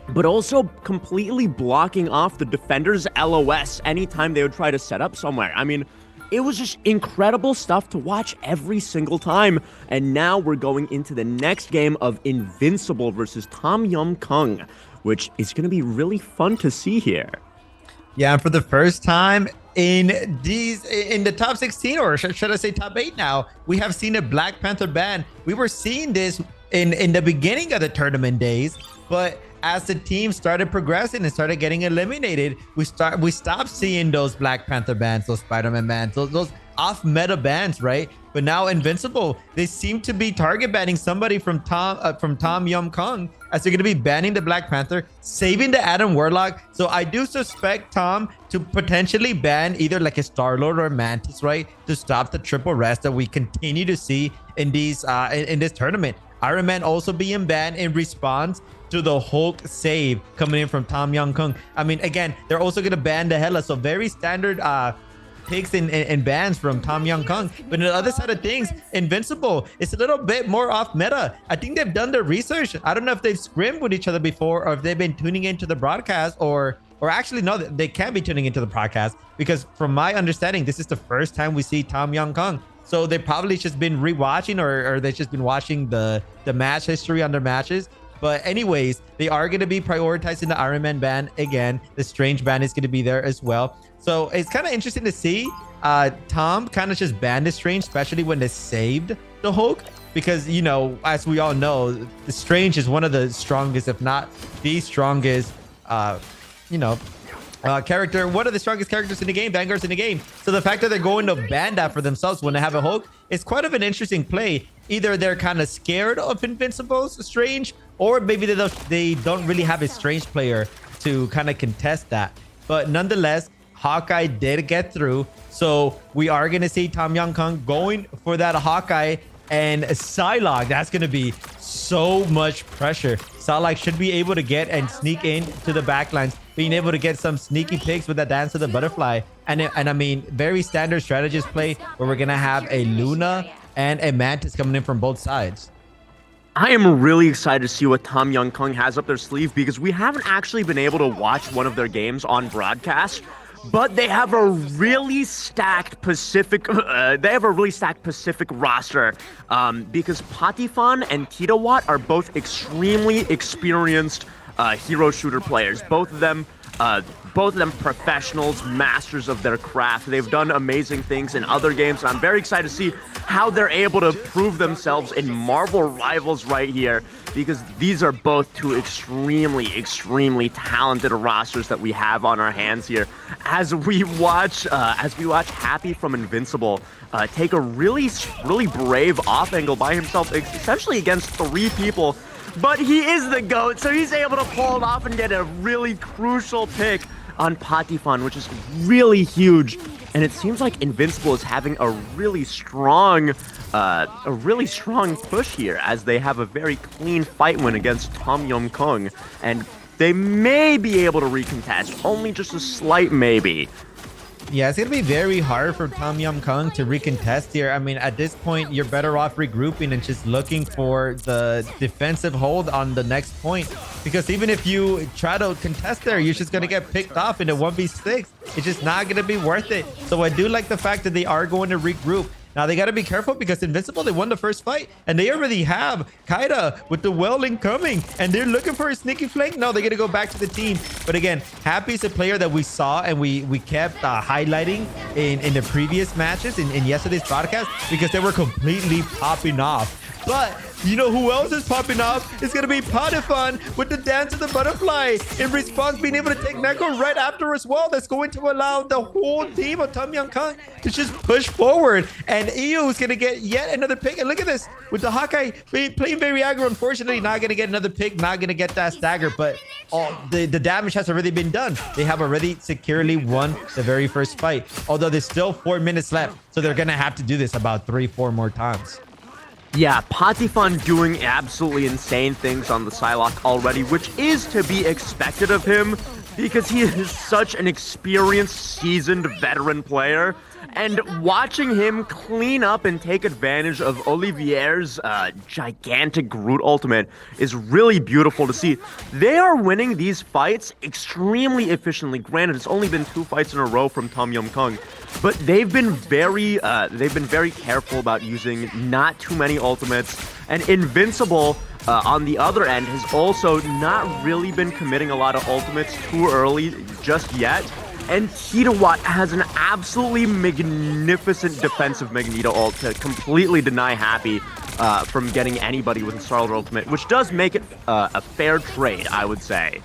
but also completely blocking off the defender's LOS anytime they would try to set up somewhere. I mean, it was just incredible stuff to watch every single time. And now we're going into the next game of Invincible versus Tom Yum Kung, which is going to be really fun to see here. Yeah, and for the first time in the top 16, or should I say top 8 now, we have seen a Black Panther ban. We were seeing this in the beginning of the tournament days, but as the team started progressing and started getting eliminated, we stopped seeing those Black Panther bans, those Spider-Man bans, those off-meta bans, right? But now Invincible, they seem to be target banning somebody from Tom Yum Kung, as they're going to be banning the Black Panther, saving the Adam Warlock. So I do suspect Tom to potentially ban either like a Star-Lord or a Mantis, right, to stop the triple rest that we continue to see in these in this tournament. Iron Man also being banned in response to the Hulk save coming in from Tom Yum Kung. I mean, again, they're also going to ban the Hela. So very standard picks and bans from Tom Yum Kung. But on the other side of things, Invincible, it's a little bit more off meta. I think they've done their research. I don't know if they've scrimmed with each other before, or if they've been tuning into the broadcast, or actually, no, they can be tuning into the podcast, because from my understanding, this is the first time we see Tom Yum Kung. So they probably just been rewatching, or they've just been watching the match history on their matches. But anyways, they are going to be prioritizing the Iron Man ban again. The Strange ban is going to be there as well. So it's kind of interesting to see Tom kind of just ban the Strange, especially when they saved the Hulk. Because, you know, as we all know, the Strange is one of the strongest, if not the strongest, character, one of the strongest characters in the game, vanguards in the game. So the fact that they're going to ban that for themselves when they have a Hulk is quite of an interesting play. Either they're kind of scared of Invincible's Strange, or maybe they don't really have a Strange player to kind of contest that. But nonetheless, Hawkeye did get through. So we are going to see Tom Yum Kung going for that Hawkeye and Psylocke. That's going to be so much pressure. Psylocke should be able to get and sneak in to the backlines, being able to get some sneaky picks with that Dance of the Butterfly. And I mean, very standard strategist play where we're going to have a Luna and a Mantis coming in from both sides. I am really excited to see what Tom Yum Kung has up their sleeve, because we haven't actually been able to watch one of their games on broadcast, but they have a really stacked Pacific roster, because Patifon and Kitawat are both extremely experienced hero shooter players. Both of them Both of them professionals, masters of their craft. They've done amazing things in other games, and I'm very excited to see how they're able to prove themselves in Marvel Rivals right here, because these are both two extremely talented rosters that we have on our hands here. As we watch Happy from Invincible take a really brave off angle by himself, essentially against 3 people. But he is the GOAT, so he's able to pull it off and get a really crucial pick on Patifon, which is really huge. And it seems like Invincible is having a really strong push here, as they have a very clean fight win against Tom Yum Kung, and they may be able to recontest, only just a slight maybe. Yeah, it's going to be very hard for Tom Yum Kung to recontest here. I mean, at this point, you're better off regrouping and just looking for the defensive hold on the next point. Because even if you try to contest there, you're just going to get picked off in a 1v6. It's just not going to be worth it. So I do like the fact that they are going to regroup. Now, they got to be careful because Invincible, they won the first fight. And they already have Kaida with the welding coming. And they're looking for a sneaky flank. No, they're going to go back to the team. But again, Happy's a player that we saw and we kept highlighting in the previous matches, in yesterday's broadcast, because they were completely popping off. But you know who else is popping off? It's going to be Patifon with the dance of the butterfly. In response, being able to take Neko right after as well. That's going to allow the whole team of Tom Yum Kung to just push forward. And EU is going to get yet another pick. And look at this. With the Hawkeye playing very aggro, unfortunately, not going to get another pick. Not going to get that stagger. But the damage has already been done. They have already securely won the very first fight. Although there's still 4 minutes left. So they're going to have to do this about 3-4 more times. Yeah, Patifon doing absolutely insane things on the Psylocke already, which is to be expected of him because he is such an experienced, seasoned veteran player. And watching him clean up and take advantage of Olivier's gigantic Groot ultimate is really beautiful to see. They are winning these fights extremely efficiently. Granted, it's only been 2 fights in a row from Tom Yum Kung, but they've been very careful about using not too many ultimates. And Invincible, on the other end, has also not really been committing a lot of ultimates too early just yet. And Kidawatt has an absolutely magnificent defensive Magneto ult to completely deny Happy from getting anybody with a Starlord ultimate, which does make it a fair trade, I would say.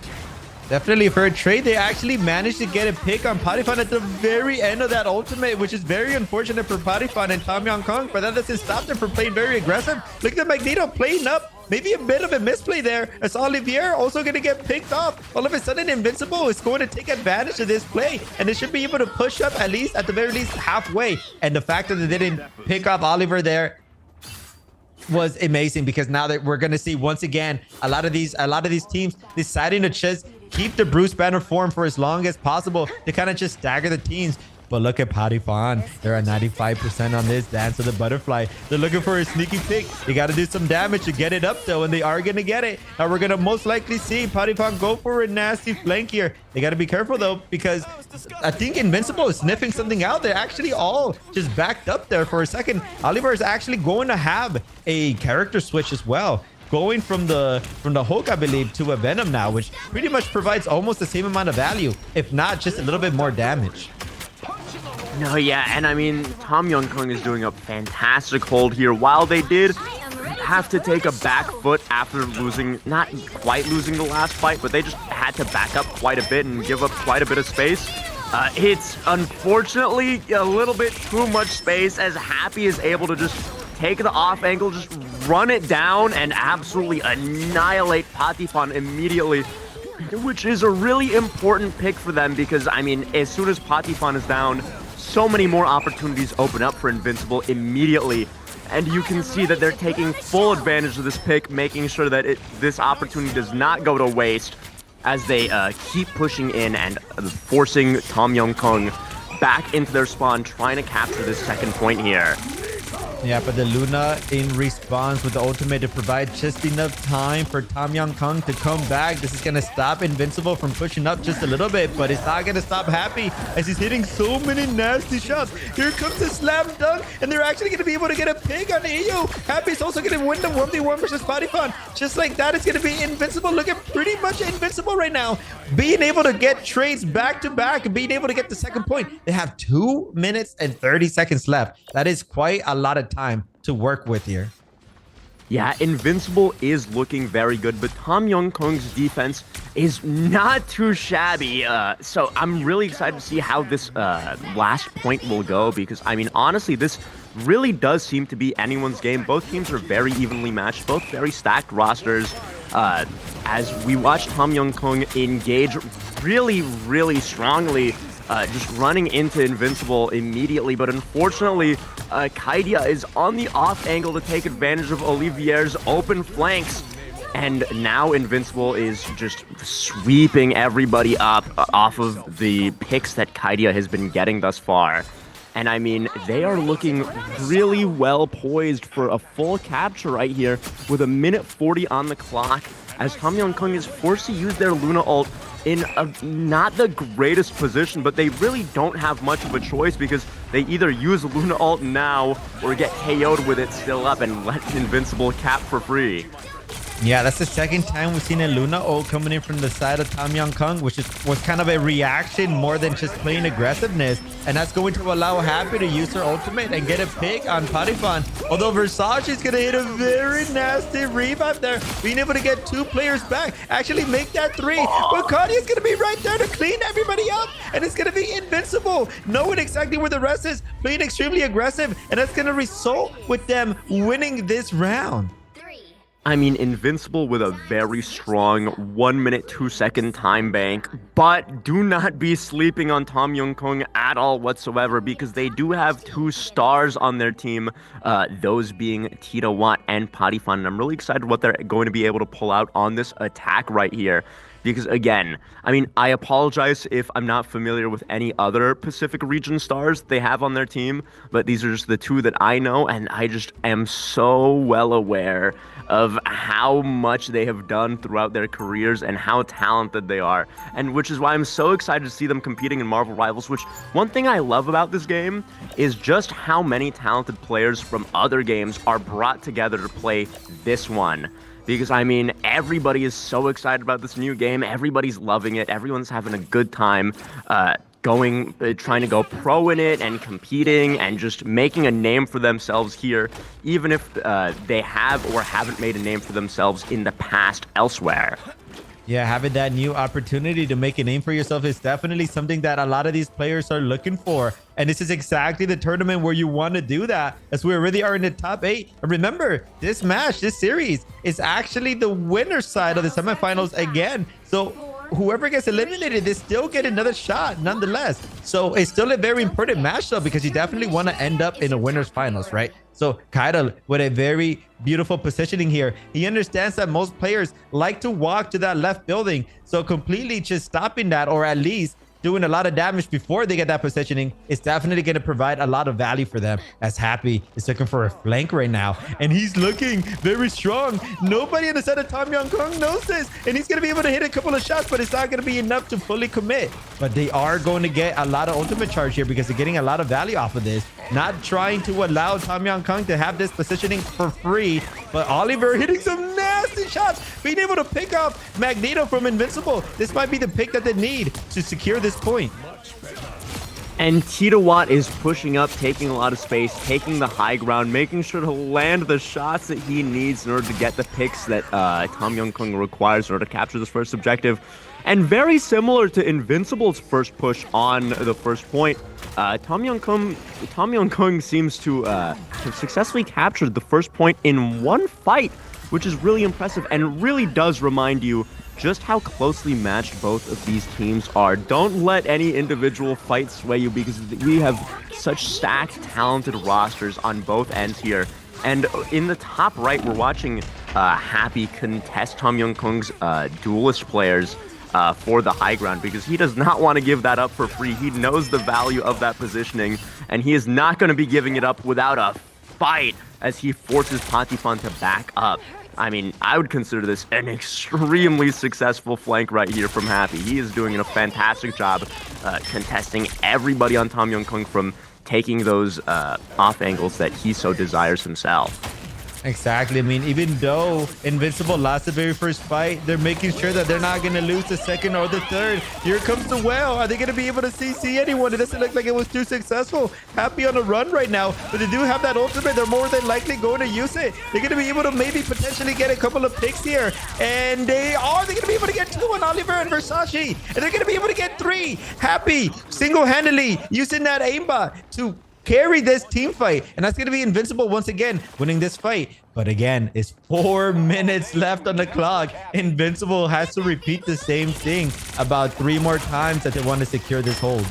Definitely a fair trade. They actually managed to get a pick on Patifon at the very end of that ultimate, which is very unfortunate for Patifon and Tom Yum Kung, but that doesn't stop them from playing very aggressive. Look at Magneto playing up. Maybe a bit of a misplay there, as Olivier also going to get picked off. All of a sudden, Invincible is going to take advantage of this play, and they should be able to push up at the very least halfway. And the fact that they didn't pick up Oliver there was amazing, because now that we're going to see once again a lot of these teams deciding to just keep the Bruce Banner form for as long as possible to kind of just stagger the teams. But look at Patifon. They're at 95% on this dance of the butterfly. They're looking for a sneaky pick. They got to do some damage to get it up, though, and they are going to get it. Now we're going to most likely see Patifon go for a nasty flank here. They got to be careful, though, because I think Invincible is sniffing something out. They're actually all just backed up there for a second. Oliver is actually going to have a character switch as well, going from the Hulk, I believe, to a Venom now, which pretty much provides almost the same amount of value, if not just a little bit more damage. No, yeah, and I mean, Tom Yum Kung is doing a fantastic hold here. While they did have to take a back foot after not quite losing the last fight, but they just had to back up quite a bit and give up quite a bit of space. It's unfortunately a little bit too much space, as Happy is able to just take the off angle, just run it down, and absolutely annihilate Patifon immediately, which is a really important pick for them, because, I mean, as soon as Patifon is down, so many more opportunities open up for Invincible immediately. And you can see that they're taking full advantage of this pick, making sure that this opportunity does not go to waste, as they keep pushing in and forcing Tom Yum Kung back into their spawn, trying to capture this second point here. Yeah, but the Luna in response with the ultimate to provide just enough time for Tom Young Kong to come back. This is going to stop Invincible from pushing up just a little bit, but it's not going to stop Happy as he's hitting so many nasty shots. Here comes the slam dunk, and they're actually going to be able to get a pick on EU. Happy's also going to win the 1v1 versus Potifon. Just like that, it's going to be Invincible looking pretty much invincible right now. Being able to get trades back to back, being able to get the second point. They have 2 minutes and 30 seconds left. That is quite a lot of time to work with here. Yeah, Invincible is looking very good, but Tom Young Kong's defense is not too shabby. So I'm really excited to see how this last point will go, because, I mean, honestly, this really does seem to be anyone's game. Both teams are very evenly matched, both very stacked rosters. As we watch Tom Young Kong engage really, really strongly, just running into Invincible immediately, but unfortunately, Kaidia is on the off angle to take advantage of Olivier's open flanks, and now Invincible is just sweeping everybody up off of the picks that Kaidia has been getting thus far. And I mean, they are looking really well poised for a full capture right here with 1:40 on the clock, as Tom Young Kong is forced to use their Luna ult in not the greatest position, but they really don't have much of a choice, because they either use Luna ult now or get KO'd with it still up and let Invincible cap for free. Yeah, that's the second time we've seen a Luna ult coming in from the side of Tom Young Kong, which was kind of a reaction more than just playing aggressiveness. And that's going to allow Happy to use her ultimate and get a pick on Potifon. Although Versace is going to hit a very nasty revive there, being able to get 2 players back, actually make that 3. But Kadia's going to be right there to clean everybody up, and it's going to be Invincible, knowing exactly where the rest is, playing extremely aggressive, and that's going to result with them winning this round. I mean, Invincible with a very strong 1 minute 2 second time bank, but do not be sleeping on Tom Young Kong at all whatsoever, because they do have 2 stars on their team, those being Tita Watt and Potifon. And I'm really excited what they're going to be able to pull out on this attack right here. Because, again, I mean, I apologize if I'm not familiar with any other Pacific region stars they have on their team, but these are just the 2 that I know, and I just am so well aware of how much they have done throughout their careers and how talented they are, and which is why I'm so excited to see them competing in Marvel Rivals, which one thing I love about this game is just how many talented players from other games are brought together to play this one. Because, I mean, everybody is so excited about this new game. Everybody's loving it. Everyone's having a good time trying to go pro in it and competing and just making a name for themselves here, even if they have or haven't made a name for themselves in the past elsewhere. Yeah, having that new opportunity to make a name for yourself is definitely something that a lot of these players are looking for. And this is exactly the tournament where you want to do that, as we already are in the top 8. And remember, this match, this series, is actually the winner's side of the semifinals again. So whoever gets eliminated, they still get another shot nonetheless. So it's still a very important match, though, because you definitely want to end up in a winner's finals, right? So Kaida with a very beautiful positioning here. He understands that most players like to walk to that left building. So completely just stopping that, or at least doing a lot of damage before they get that positioning, is definitely going to provide a lot of value for them, as Happy is looking for a flank right now, and he's looking very strong. Nobody on the side of Tom Young Kong knows this, and he's going to be able to hit a couple of shots, but it's not going to be enough to fully commit. But they are going to get a lot of ultimate charge here, because they're getting a lot of value off of this, not trying to allow Tom Young Kong to have this positioning for free. But Oliver hitting some nasty shots, being able to pick off Magneto from Invincible. This might be the pick that they need to secure this point. And Tita Watt is pushing up, taking a lot of space, taking the high ground, making sure to land the shots that he needs in order to get the picks that Tom Young Kong requires in order to capture this first objective. And very similar to Invincible's first push on the first point, Tom Young Kong seems to have successfully captured the first point in one fight, which is really impressive and really does remind you just how closely matched both of these teams are. Don't let any individual fight sway you, because we have such stacked, talented rosters on both ends here. And in the top right, we're watching Happy contest Tom Young Kong's duelist players for the high ground, because he does not want to give that up for free. He knows the value of that positioning, and he is not going to be giving it up without a fight as he forces Patifon to back up. I mean, I would consider this an extremely successful flank right here from Happy. He is doing a fantastic job contesting everybody on Tom Young-Kung from taking those off angles that he so desires himself. Exactly. I mean, even though Invincible lost the very first fight, they're making sure that they're not going to lose the second or the third. Here comes the whale. Are they going to be able to CC anyone? It doesn't look like it was too successful. Happy on a run right now, but they do have that ultimate. They're more than likely going to use it. They're going to be able to maybe potentially get a couple of picks here, and they're going to be able to get 2 on Oliver and Versace, and they're going to be able to get 3. Happy single-handedly using that aimbot to carry this team fight, and that's going to be Invincible once again winning this fight. But again, it's 4 minutes left on the clock. Invincible has to repeat the same thing about 3 more times that they want to secure this hold.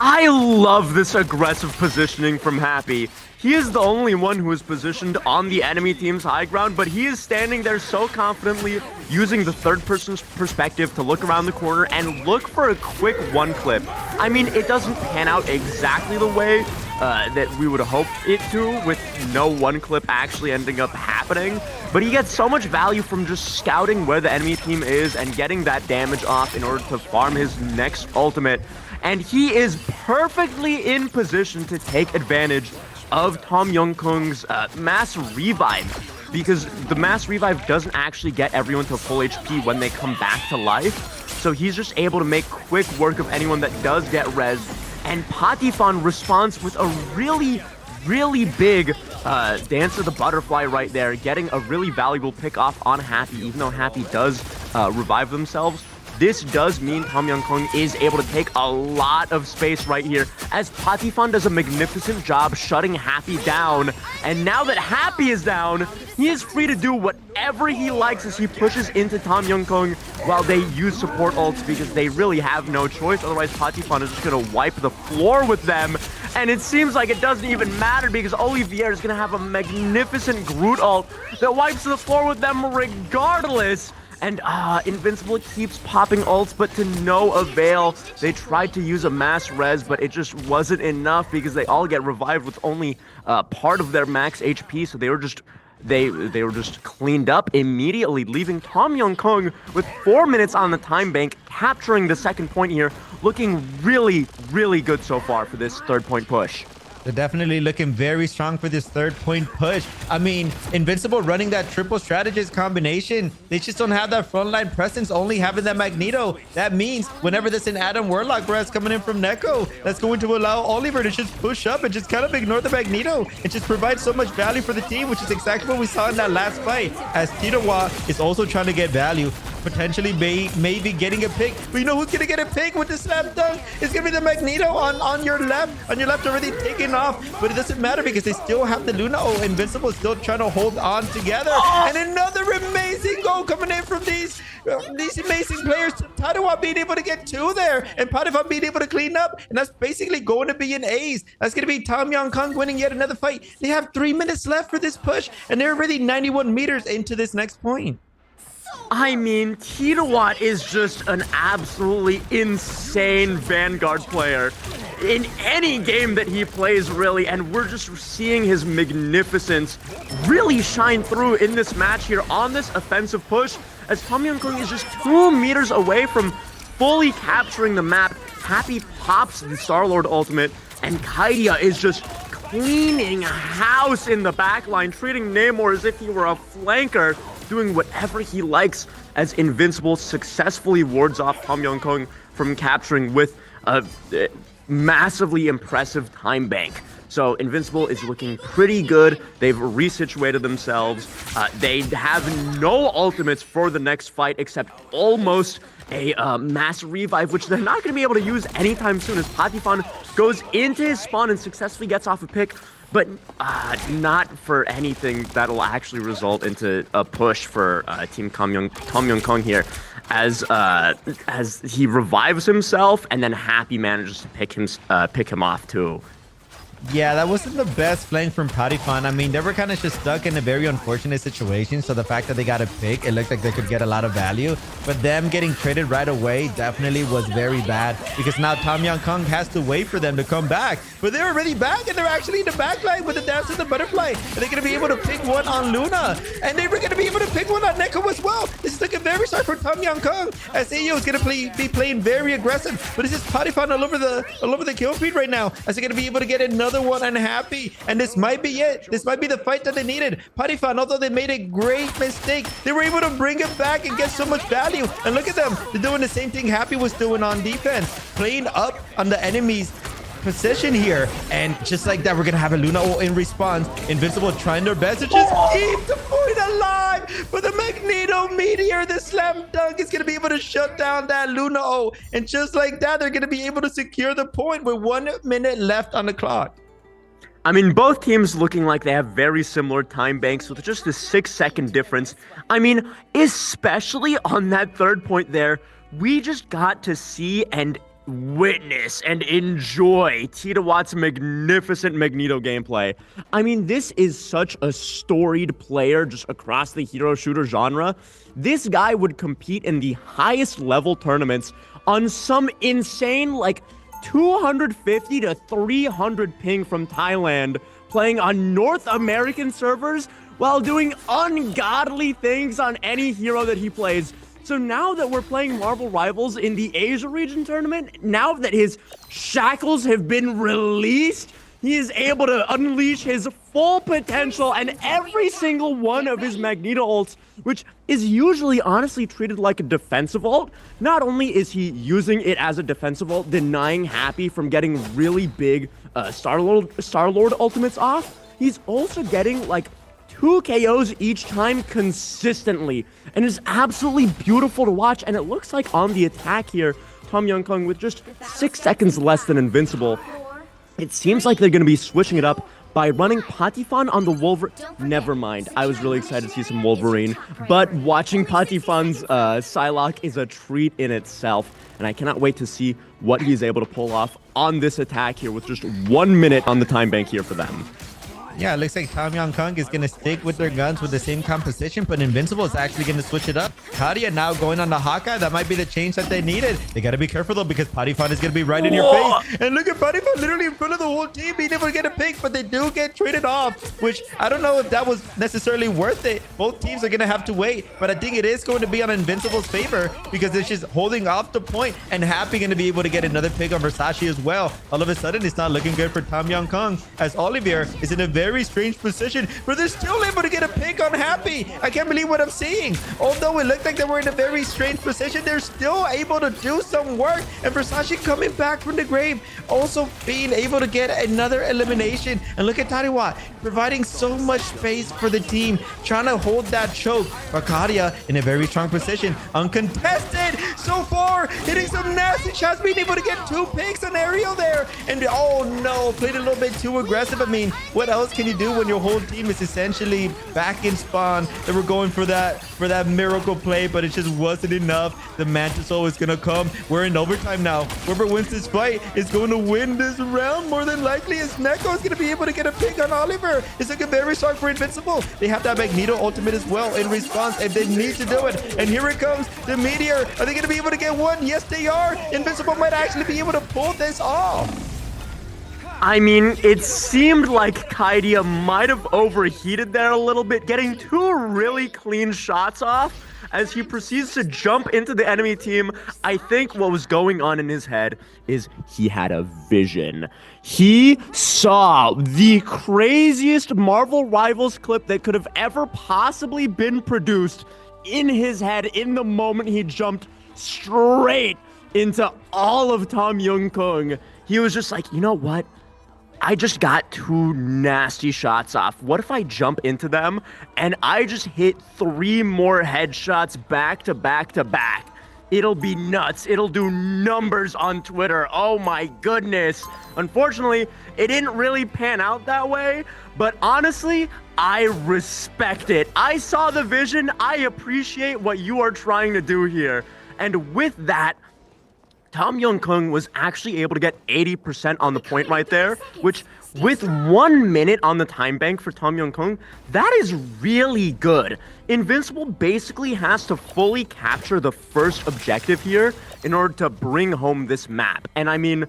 I love this aggressive positioning from Happy. He is the only one who is positioned on the enemy team's high ground, but he is standing there so confidently using the third person's perspective to look around the corner and look for a quick one clip. I mean, it doesn't pan out exactly the way that we would hope it to, with no one clip actually ending up happening, but he gets so much value from just scouting where the enemy team is and getting that damage off in order to farm his next ultimate. And he is perfectly in position to take advantage of Tom Young-Kung's mass revive, because the mass revive doesn't actually get everyone to full HP when they come back to life. So he's just able to make quick work of anyone that does get res. And Patifon responds with a really, really big dance of the butterfly right there, getting a really valuable pick off on Happy, even though Happy does revive themselves. This does mean Tom Young-Kung is able to take a lot of space right here, as Patifon does a magnificent job shutting Happy down. And now that Happy is down, he is free to do whatever he likes as he pushes into Tom Young-Kung while they use support ults, because they really have no choice. Otherwise, Patifon is just going to wipe the floor with them. And it seems like it doesn't even matter, because Olivier is going to have a magnificent Groot ult that wipes the floor with them regardless. And Invincible keeps popping ults, but to no avail. They tried to use a mass res, but it just wasn't enough, because they all get revived with only part of their max HP. So they were just cleaned up immediately, leaving Tom Young-Kung with 4 minutes on the time bank, capturing the second point here, looking really, really good so far for this 3rd point push. They're definitely looking very strong for this 3rd point push. I mean, Invincible running that triple strategist combination, they just don't have that frontline presence, only having that Magneto. That means whenever there's an Adam Warlock res coming in from Neko, that's going to allow Oliver to just push up and just kind of ignore the Magneto and just provide so much value for the team, which is exactly what we saw in that last fight, as Tirawa is also trying to get value, potentially maybe getting a pick. But you know who's going to get a pick with the slam dunk? It's going to be the Magneto on your left. On your left already taken off, but it doesn't matter because they still have the Luna. Oh, Invincible is still trying to hold on together. And another amazing goal coming in from these amazing players. Tadawa being able to get 2 there, and Patifon being able to clean up, and that's basically going to be an ace. That's going to be Tom Young-Kung winning yet another fight. They have 3 minutes left for this push, and they're already 91 meters into this next point. I mean, Tirawa is just an absolutely insane Vanguard player in any game that he plays, really, and we're just seeing his magnificence really shine through in this match here on this offensive push, as Tom Young-Kung is just 2 meters away from fully capturing the map. Happy pops the Star-Lord ultimate, and Kaidia is just cleaning house in the backline, treating Namor as if he were a flanker, doing whatever he likes, as Invincible successfully wards off Tom Young-Kung from capturing with a massively impressive time bank. So Invincible is looking pretty good. They've resituated themselves. They have no ultimates for the next fight except almost a mass revive, which they're not going to be able to use anytime soon, as Patifon goes into his spawn and successfully gets off a pick, but not for anything that'll actually result into a push for Team Tom Young-Kung here, as he revives himself and then Happy manages to pick him off too. Yeah, that wasn't the best flank from Patifan. I mean, they were kind of just stuck in a very unfortunate situation. So the fact that they got a pick, it looked like they could get a lot of value. But them getting traded right away definitely was very bad because now Tom Young Kong has to wait for them to come back. But they're already back and they're actually in the back line with the dance and the butterfly. And they're going to be able to pick one on Luna. And they were going to be able to pick one on Neko as well. This is looking very sorry for Tom Young Kong as AU is going to be playing very aggressive. But this is Patifan all over the kill feed right now as they're going to be able to get another one unhappy, and this might be it. This might be the fight that they needed. Patifan, although they made a great mistake, they were able to bring it back and get so much value. And look at them, they're doing the same thing Happy was doing on defense, playing up on the enemy's position here. And just like that, we're gonna have a Luna ult in response. Invincible trying their best to just keep the point alive, but the Magneto Meteor, the slam dunk, is gonna be able to shut down that Luna ult. And just like that, they're gonna be able to secure the point with 1 minute left on the clock. I mean, both teams looking like they have very similar time banks with just a 6-second difference. I mean, especially on that third point there, we just got to see and witness and enjoy Tita Watt's magnificent Magneto gameplay. I mean, this is such a storied player just across the hero shooter genre. This guy would compete in the highest level tournaments on some insane, like, 250 to 300 ping from Thailand, playing on North American servers while doing ungodly things on any hero that he plays. So now that we're playing Marvel Rivals in the Asia region tournament, now that his shackles have been released, he is able to unleash his full potential and every single one of his Magneto ults, which is usually honestly treated like a defensive ult. Not only is he using it as a defensive ult, denying Happy from getting really big Star-Lord ultimates off, he's also getting like 2 KOs each time consistently, and it's absolutely beautiful to watch. And it looks like on the attack here, Tom Young Kong with just 6 seconds less than Invincible, it seems like they're going to be switching it up by running Patifan on the Wolverine. Never mind. I was really excited to see some Wolverine, but watching Patifan's Psylocke is a treat in itself, and I cannot wait to see what he's able to pull off on this attack here with just 1 minute on the time bank here for them. Yeah, it looks like Tom Young Kong is going to stick with their guns with the same composition, but Invincible is actually going to switch it up. Kadia now going on the Hawkeye. That might be the change that they needed. They got to be careful, though, because Patifan is going to be right in your face. And look at Patifan literally in front of the whole team being able to get a pick, but they do get traded off, which I don't know if that was necessarily worth it. Both teams are going to have to wait, but I think it is going to be on Invincible's favor because it's just holding off the point and Happy going to be able to get another pick on Versace as well. All of a sudden, it's not looking good for Tom Young Kong as Olivier is in a very strange position, but they're still able to get a pick on Happy. I can't believe what I'm seeing. Although it looked like they were in a very strange position, they're still able to do some work. And Versace coming back from the grave, also being able to get another elimination. And look at Tariwa providing so much space for the team, trying to hold that choke. Arcadia in a very strong position, uncontested so far, hitting some nasty shots, being able to get 2 picks on Ariel there. And oh no, played a little bit too aggressive. I mean, what else can you do when your whole team is essentially back in spawn? They were going for that miracle play, but it just wasn't enough. The Mantis Soul is gonna come. We're in overtime now. Whoever wins this fight is going to win this round more than likely, as Neko is gonna be able to get a pick on Oliver. It's looking very strong for Invincible. They have that Magneto ultimate as well in response if they need to do it. And here it comes, the Meteor. Are they gonna be able to get one? Yes, they are. Invincible might actually be able to pull this off. I mean, it seemed like Kaidia might have overheated there a little bit, getting 2 really clean shots off as he proceeds to jump into the enemy team. I think what was going on in his head is he had a vision. He saw the craziest Marvel Rivals clip that could have ever possibly been produced in his head in the moment he jumped straight into all of Tom Young Kong. He was just like, you know what? I just got 2 nasty shots off. What if I jump into them and I just hit 3 more headshots back to back to back? It'll be nuts. It'll do numbers on Twitter. Oh my goodness. Unfortunately, it didn't really pan out that way, but honestly, I respect it. I saw the vision. I appreciate what you are trying to do here. And with that, Tom Young-kung was actually able to get 80% on the point right there, which with 1 minute on the time bank for Tom Young-kung, that is really good. Invincible basically has to fully capture the first objective here in order to bring home this map. And I mean,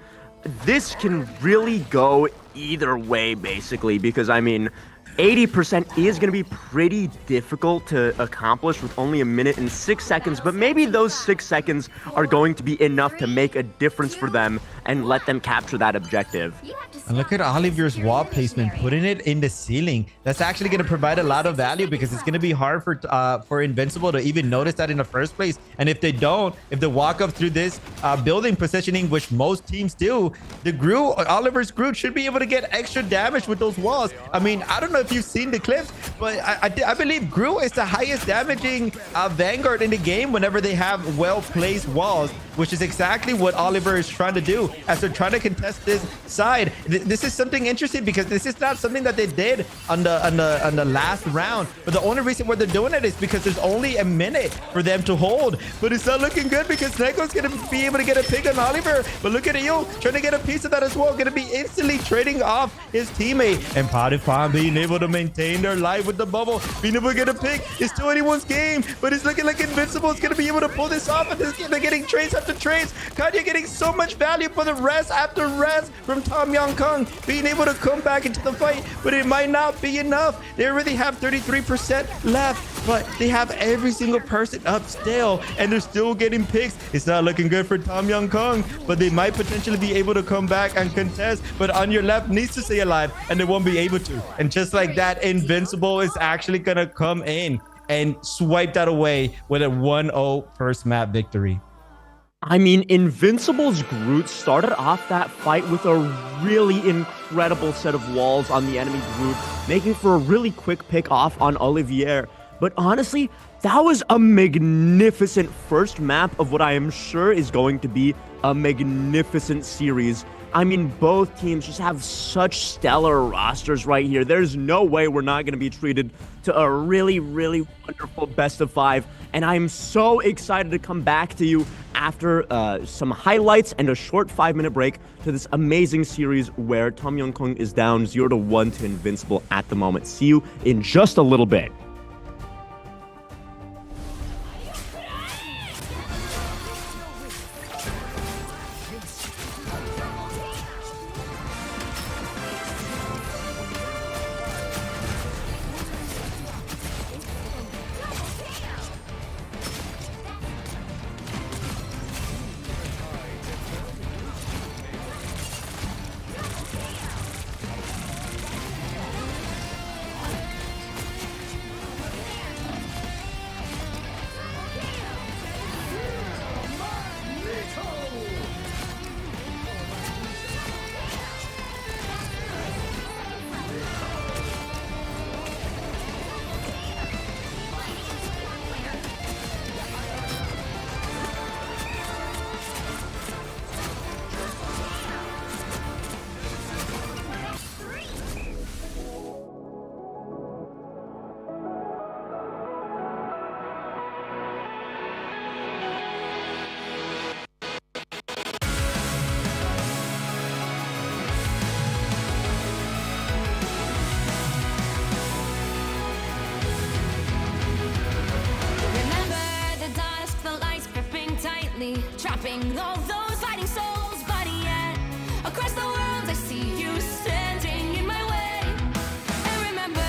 this can really go either way, basically, because I mean, 80% is going to be pretty difficult to accomplish with only 1 minute and 6 seconds, but maybe those 6 seconds are going to be enough to make a difference for them and let them capture that objective. And look at Oliver's wall placement, putting it in the ceiling. That's actually going to provide a lot of value because it's going to be hard for Invincible to even notice that in the first place. And if they don't, if they walk up through this building positioning, which most teams do, the Oliver's Groot should be able to get extra damage with those walls. I mean, I don't know if you've seen the clips, but I believe Groot is the highest damaging Vanguard in the game whenever they have well-placed walls, which is exactly what Oliver is trying to do as they're trying to contest this side. This is something interesting because this is not something that they did on the last round. But the only reason why they're doing it is because there's only 1 minute for them to hold. But it's not looking good because Neko's going to be able to get a pick on Oliver. But look at Io trying to get a piece of that as well. Going to be instantly trading off his teammate. And Potifon being able to maintain their life with the bubble. Being able to get a pick. It's still anyone's game. But it's looking like Invincible is going to be able to pull this off. And they're getting trades after trades. Kanye getting so much value for the rest after rest from Tom Young-kung being able to come back into the fight, but it might not be enough. They already have 33% left, but they have every single person up still, and they're still getting picks. It's not looking good for Tom Young-kung, but they might potentially be able to come back and contest, but on your left needs to stay alive, and they won't be able to. And just like that, Invincible is actually gonna come in and swipe that away with a 1-0 first map victory. I mean, Invincible's Groot started off that fight with a really incredible set of walls on the enemy Groot, making for a really quick pick off on Olivier. But honestly, that was a magnificent first map of what I am sure is going to be a magnificent series. I mean, both teams just have such stellar rosters right here. There's no way we're not going to be treated to a really, really wonderful best of 5. And I'm so excited to come back to you after some highlights and a short 5-minute break to this amazing series where Tom Young-kung is down 0-1 to Invincible at the moment. See you in just a little bit. trapping all those fighting souls, but yet across the world I see you standing in my way. And remember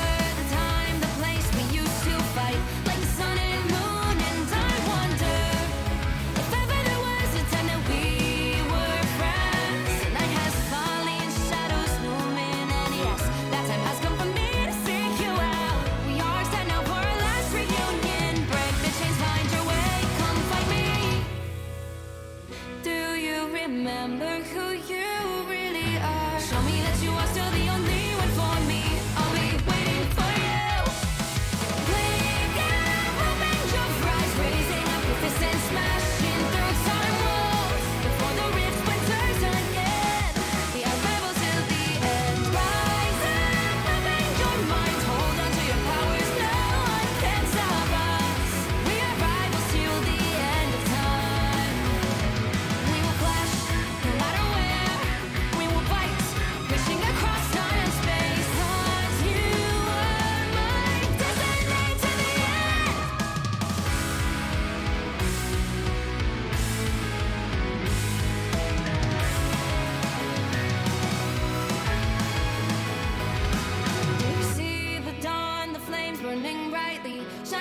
the time, the place we used to fight, like the sun and moon, and I wonder if ever there was a time that we were friends. The night has fallen, shadows looming, and yes, that time has come for me to seek you out. We are set now for our last reunion. Break the chains, find your way, come find me.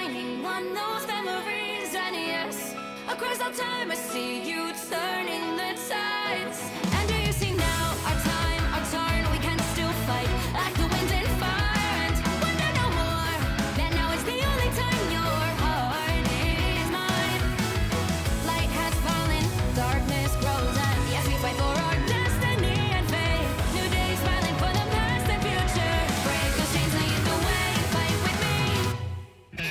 shining on those memories. And yes, across all time I see you turning the tides. And do you see now our time, our turn? We can still fight like the wind and fire. And wonder no more that now is the only time your heart is mine. Light has fallen, darkness grows, and yes, we fight for our destiny and fate. New days smiling for the past and future. Break those chains, lead the way, fight with me.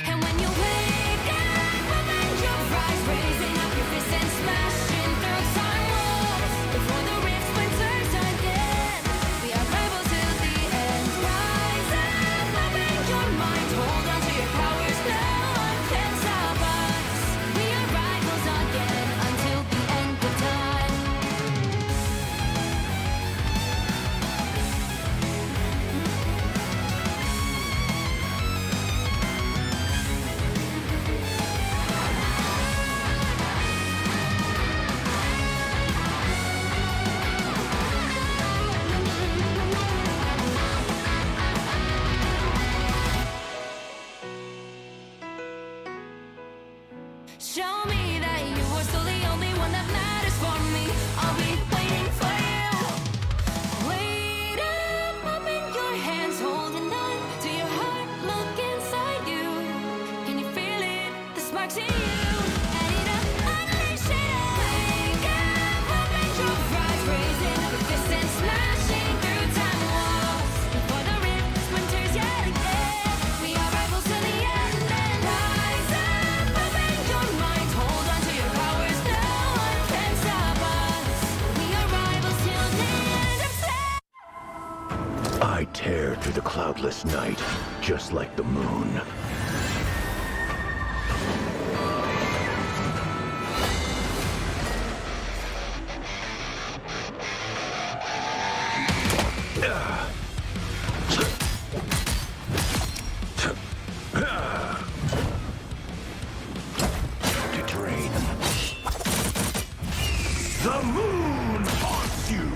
And when you wake up, open your eyes, raising up your fists and smashing through time walls. Before the rift splinters again, we are rebels till the end. Rise up, open your mind, hold on to your powers. No one can stop us. We are rivals again until the end of time. Show me that you are still the only one that matters for me. I'll be waiting for you. Wait up, open your hands, holding on to your heart. Look inside you. Can you feel it? The sparks in you. Add it up, unleash it. Wake up, open your eyes, raising up your fists and smashing through time walls. Before the rift splinters yet again, we are rivals to the end. And rise up, open your mind, hold on to your powers. No one can stop us. We are rivals till the end of time. I tear through the cloudless night, just like the moon. To drain. The moon haunts you!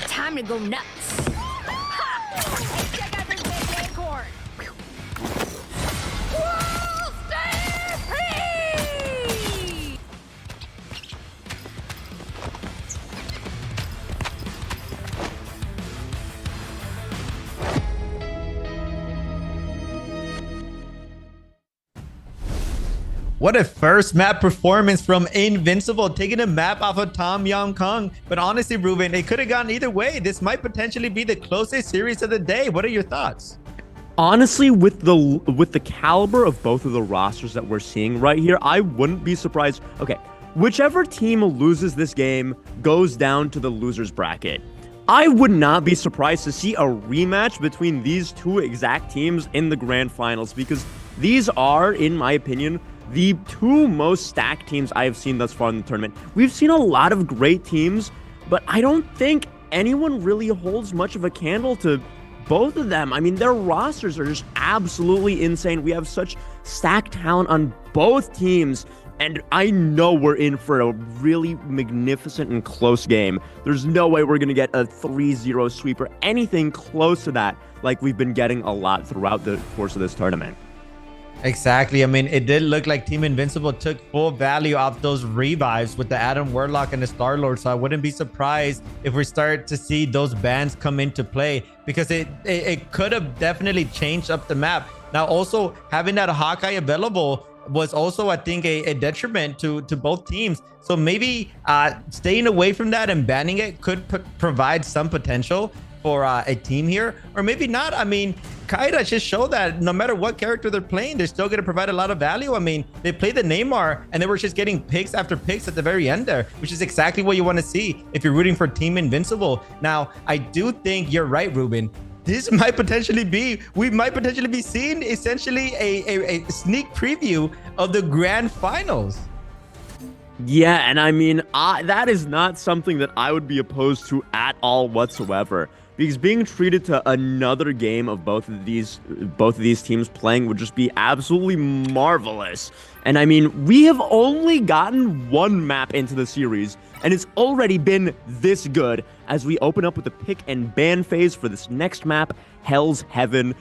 Time to go nuts. Ha! Check out this big acorn. World Stampede! What a first map performance from Invincible, taking a map off of Tom Yum Kung. But honestly, Ruben, it could have gone either way. This might potentially be the closest series of the day. What are your thoughts? Honestly, with the caliber of both of the rosters that we're seeing right here, I wouldn't be surprised. Okay, whichever team loses this game goes down to the losers bracket. I would not be surprised to see a rematch between these two exact teams in the grand finals, because these are, in my opinion, the two most stacked teams I have seen thus far in the tournament. We've seen a lot of great teams, but I don't think anyone really holds much of a candle to both of them. I mean, their rosters are just absolutely insane. We have such stacked talent on both teams, and I know we're in for a really magnificent and close game. There's no way we're going to get a 3-0 sweep or anything close to that like we've been getting a lot throughout the course of this tournament. Exactly. I mean, it did look like Team Invincible took full value off those revives with the Adam Warlock and the Star-Lord. So I wouldn't be surprised if we start to see those bans come into play, because it could have definitely changed up the map. Now, also having that Hawkeye available was also, I think, a detriment to both teams. So maybe staying away from that and banning it could provide some potential for a team here, or maybe not. I mean, Kaida just showed that no matter what character they're playing, they're still going to provide a lot of value. I mean, they played the Neymar and they were just getting picks after picks at the very end there, which is exactly what you want to see if you're rooting for Team Invincible. Now, I do think you're right, Ruben. This might potentially be, we might potentially be seeing essentially a sneak preview of the grand finals. Yeah, and I mean, that is not something that I would be opposed to at all whatsoever. Because being treated to another game of both of these teams playing would just be absolutely marvelous. And I mean, we have only gotten one map into the series, and it's already been this good as we open up with the pick and ban phase for this next map, Hell's Heaven.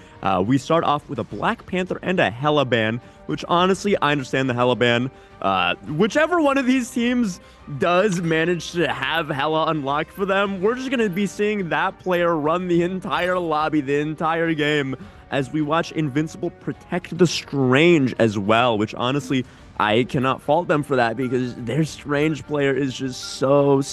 We start off with a Black Panther and a Hella ban, which honestly, I understand the Hella ban. Whichever one of these teams does manage to have Hella unlocked for them, we're just going to be seeing that player run the entire lobby, the entire game, as we watch Invincible protect the Strange as well, which honestly, I cannot fault them for that because their Strange player is just so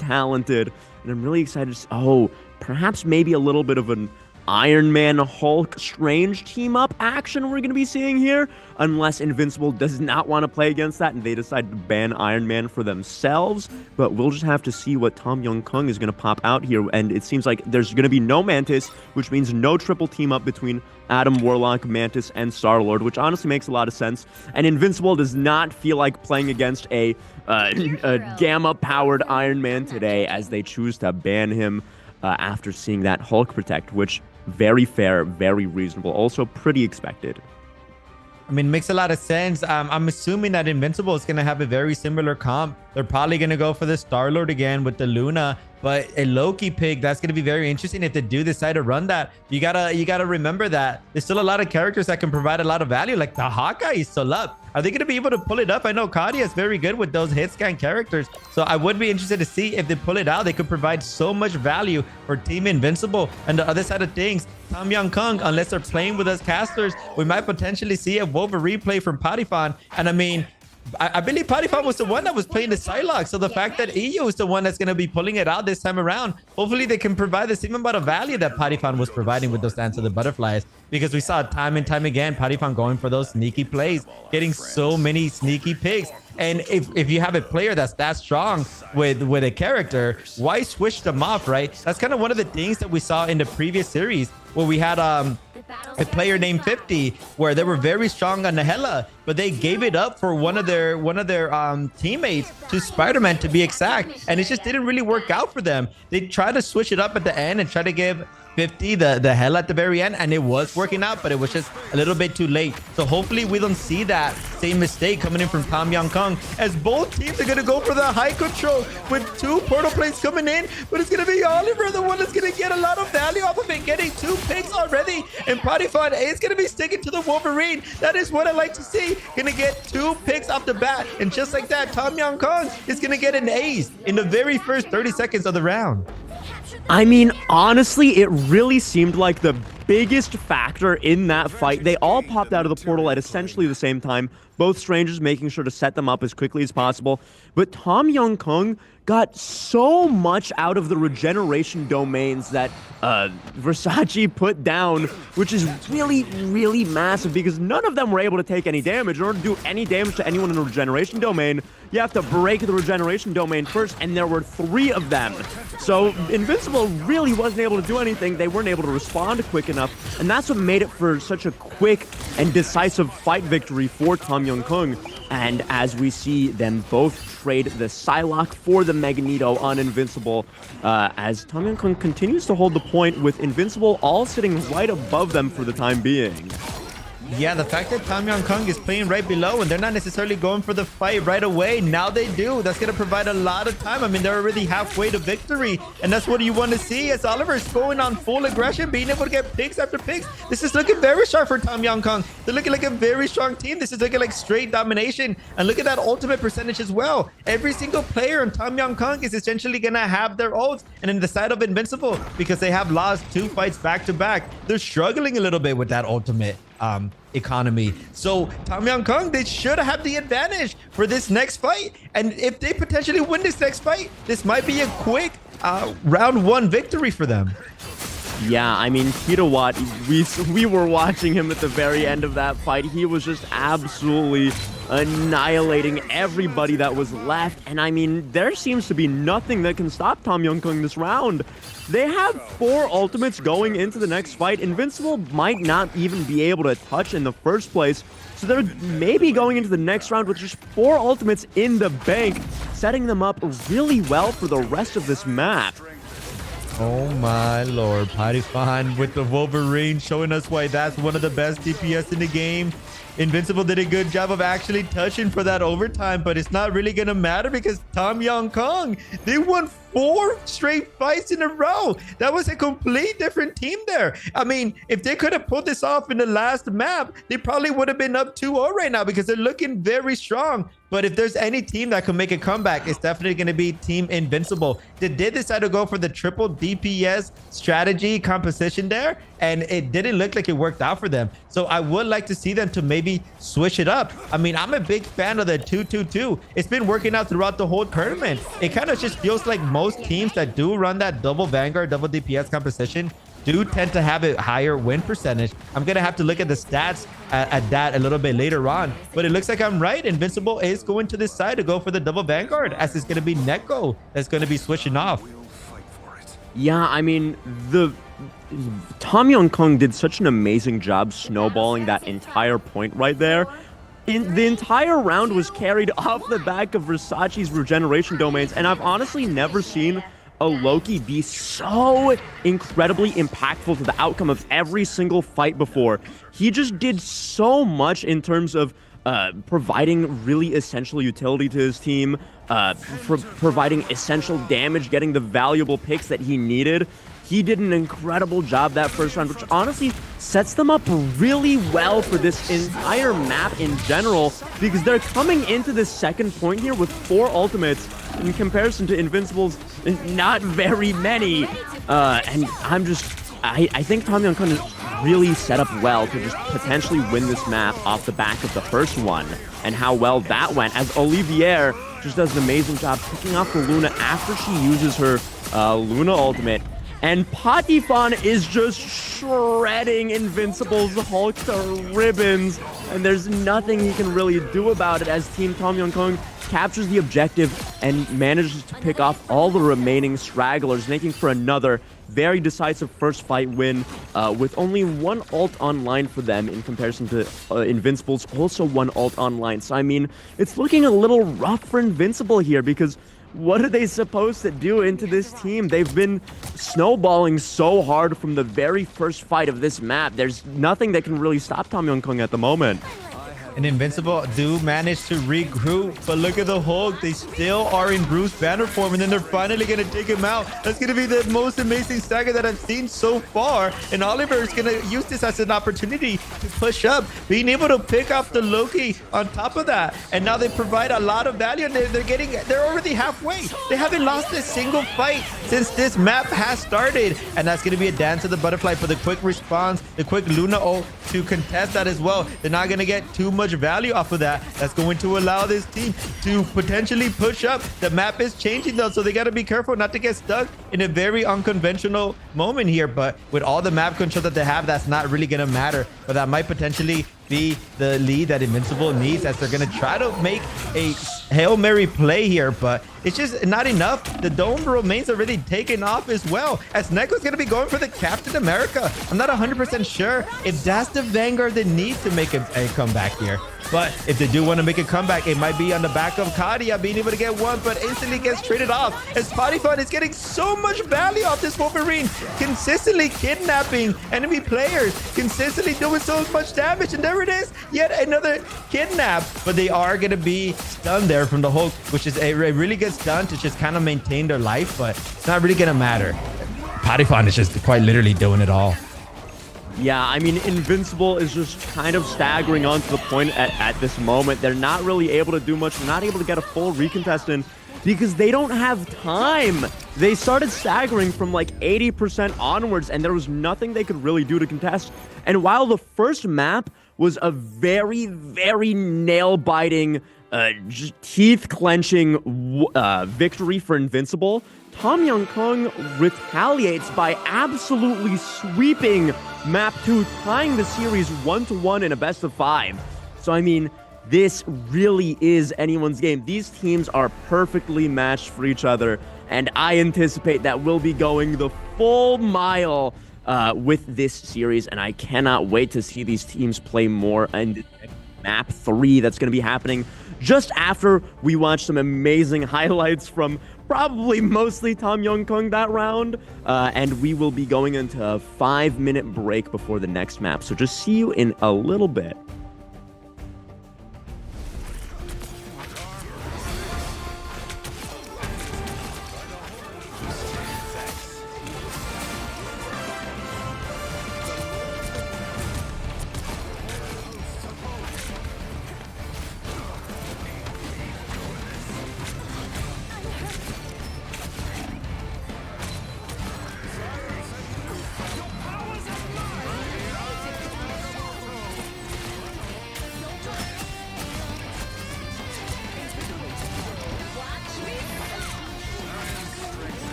talented. And I'm really excited to perhaps maybe a little bit of an Iron Man Hulk Strange team up action we're going to be seeing here, unless Invincible does not want to play against that and they decide to ban Iron Man for themselves. But we'll just have to see what Tom Young Kung is going to pop out here, and it seems like there's going to be no Mantis, which means no triple team up between Adam Warlock, Mantis, and Star-Lord, which honestly makes a lot of sense. And Invincible does not feel like playing against a Gamma-powered Iron Man today, as they choose to ban him after seeing that Hulk protect, which very fair, very reasonable, also pretty expected. I mean, it makes a lot of sense. I'm assuming that Invincible is going to have a very similar comp. They're probably going to go for the Star-Lord again with the Luna, but a Loki pick, that's going to be very interesting if they do decide to run that. You gotta remember that there's still a lot of characters that can provide a lot of value, like the Hawkeye is still up. Are they going to be able to pull it up? I know Kadia is very good with those hit scan characters, so I would be interested to see if they pull it out. They could provide so much value for Team Invincible. And the other side of things, Tom Young Kung, unless they're playing with us casters, we might potentially see a Wolverine replay from Patifon. And I mean, I believe Patifon was the one that was playing the Psylocke. So the fact that EU is the one that's going to be pulling it out this time around, hopefully they can provide the same amount of value that Patifon was providing with those Dance of the Butterflies. Because we saw time and time again, Patifon going for those sneaky plays, getting so many sneaky picks. And if you have a player that's that strong with a character, why switch them off, right? That's kind of one of the things that we saw in the previous series where we had a player named 50 where they were very strong on the Hela, but they gave it up for one of their teammates to Spider-Man, to be exact, and it just didn't really work out for them. They tried to switch it up at the end and try to give 50 the hell at the very end, and it was working out, but it was just a little bit too late. So hopefully we don't see that same mistake coming in from Tom Young Kung, as both teams are going to go for the high control with 2 portal plates coming in, but it's going to be Oliver, the one that's going to get a lot of value off of it, getting 2 picks already, and Patifon is going to be sticking to the Wolverine. That is what I like to see. Going to get 2 picks off the bat, and just like that, Tom Young Kung is going to get an ace in the very first 30 seconds of the round. I mean, honestly, it really seemed like the biggest factor in that fight. They all popped out of the portal at essentially the same time, both strangers making sure to set them up as quickly as possible. But Tom Young Kung got so much out of the regeneration domains that Versace put down, which is really, really massive because none of them were able to take any damage. In order to do any damage to anyone in the regeneration domain, you have to break the regeneration domain first, and there were 3 of them. So Invincible really wasn't able to do anything. They weren't able to respond quick enough, and that's what made it for such a quick and decisive fight victory for Tom Young Kung. And as we see them both trade the Psylocke for the Magneto on Invincible, as Tom Young Kung continues to hold the point with Invincible all sitting right above them for the time being. Yeah, the fact that Tom Young Kung is playing right below and they're not necessarily going for the fight right away. Now they do. That's going to provide a lot of time. I mean, they're already halfway to victory. And that's what you want to see as Oliver's going on full aggression, being able to get picks after picks. This is looking very sharp for Tom Young Kung. They're looking like a very strong team. This is looking like straight domination. And look at that ultimate percentage as well. Every single player on Tom Young Kung is essentially going to have their ults. And in the side of Invincible, because they have lost 2 fights back to back, they're struggling a little bit with that ultimate economy. So Tom Young Kung, they should have the advantage for this next fight. And if they potentially win this next fight, this might be a quick round 1 victory for them. Yeah, I mean, Kidowatt, we were watching him at the very end of that fight. He was just absolutely annihilating everybody that was left. And I mean, there seems to be nothing that can stop Tom Young Kung this round. They have 4 ultimates going into the next fight. Invincible might not even be able to touch in the first place. So they're maybe going into the next round with just 4 ultimates in the bank, setting them up really well for the rest of this map. Oh my lord, Python with the Wolverine showing us why that's one of the best DPS in the game. Invincible did a good job of actually touching for that overtime, but it's not really gonna matter because Tom Yong Kong, they won 4 straight fights in a row. That was a complete different team there. I mean, if they could have pulled this off in the last map, they probably would have been up 2-0 right now because they're looking very strong. But if there's any team that can make a comeback, it's definitely going to be Team Invincible. They did decide to go for the triple DPS strategy composition there, and it didn't look like it worked out for them. So I would like to see them to maybe switch it up. I mean, I'm a big fan of the 2-2-2. It's been working out throughout the whole tournament. It kind of just feels like most teams that do run that double Vanguard, double DPS composition do tend to have a higher win percentage. I'm gonna have to look at the stats at that a little bit later on, but it looks like I'm right. Invincible is going to this side to go for the double Vanguard, as it's gonna be Neko that's gonna be switching off. Yeah, I mean, the Tom Yong Kong did such an amazing job snowballing that entire point right there. The entire round was carried off the back of Versace's regeneration domains, and I've honestly never seen a Loki be so incredibly impactful to the outcome of every single fight before. He just did so much in terms of providing really essential utility to his team, providing essential damage, getting the valuable picks that he needed. He did an incredible job that first round, which honestly sets them up really well for this entire map in general, because they're coming into this second point here with 4 ultimates in comparison to Invincible's not very many. And I think Tom Yong Kun is really set up well to just potentially win this map off the back of the first one, and how well that went, as Olivier just does an amazing job picking off the Luna after she uses her Luna ultimate. And Patifon is just shredding Invincible's Hulk to ribbons, and there's nothing he can really do about it as Team Tom Yong Kong captures the objective and manages to pick off all the remaining stragglers, making for another very decisive first fight win with only 1 ult online for them in comparison to Invincible's also 1 ult online. So, I mean, it's looking a little rough for Invincible here, because what are they supposed to do into this team? They've been snowballing so hard from the very first fight of this map. There's nothing that can really stop Tom Yong Kong at the moment. And Invincible do manage to regroup, but look at the Hulk. They still are in Bruce Banner form, and then they're finally going to take him out. That's going to be the most amazing stagger that I've seen so far. And Oliver is going to use this as an opportunity to push up, being able to pick off the Loki on top of that. And now they provide a lot of value, and they're already halfway. They haven't lost a single fight since this map has started. And that's going to be a dance of the butterfly for the quick response, the quick Luna ult to contest that as well. They're not going to get too much value off of that. That's going to allow this team to potentially push up. The map is changing though, so they got to be careful not to get stuck in a very unconventional moment here. But with all the map control that they have, that's not really going to matter. But that might potentially be the lead that Invincible needs, as they're going to try to make a Hail Mary play here, but it's just not enough. The dome remains already taken off as well, as Neko's going to be going for the Captain America. I'm not 100% sure if that's the Vanguard they need to make a comeback here. But if they do want to make a comeback, it might be on the back of Kadia being able to get one, but instantly gets traded off, as Patifon is getting so much value off this Wolverine, consistently kidnapping enemy players, consistently doing so much damage. And there it is, yet another kidnap. But they are going to be stunned there from the Hulk, which is a really good stun to just kind of maintain their life, but it's not really going to matter. Patifon is just quite literally doing it all. Yeah, I mean, Invincible is just kind of staggering onto the point at this moment. They're not really able to do much. They're not able to get a full recontest in because they don't have time. They started staggering from like 80% onwards, and there was nothing they could really do to contest. And while the first map was a very, very nail-biting, teeth-clenching victory for Invincible, Tom Yong Kong retaliates by absolutely sweeping Map 2, tying the series 1-1 in a best-of-5. So, I mean, this really is anyone's game. These teams are perfectly matched for each other, and I anticipate that we'll be going the full mile with this series, and I cannot wait to see these teams play more. And map 3 that's going to be happening just after we watch some amazing highlights from probably mostly Tom Young-Kung that round. And we will be going into a 5-minute break before the next map. So just see you in a little bit.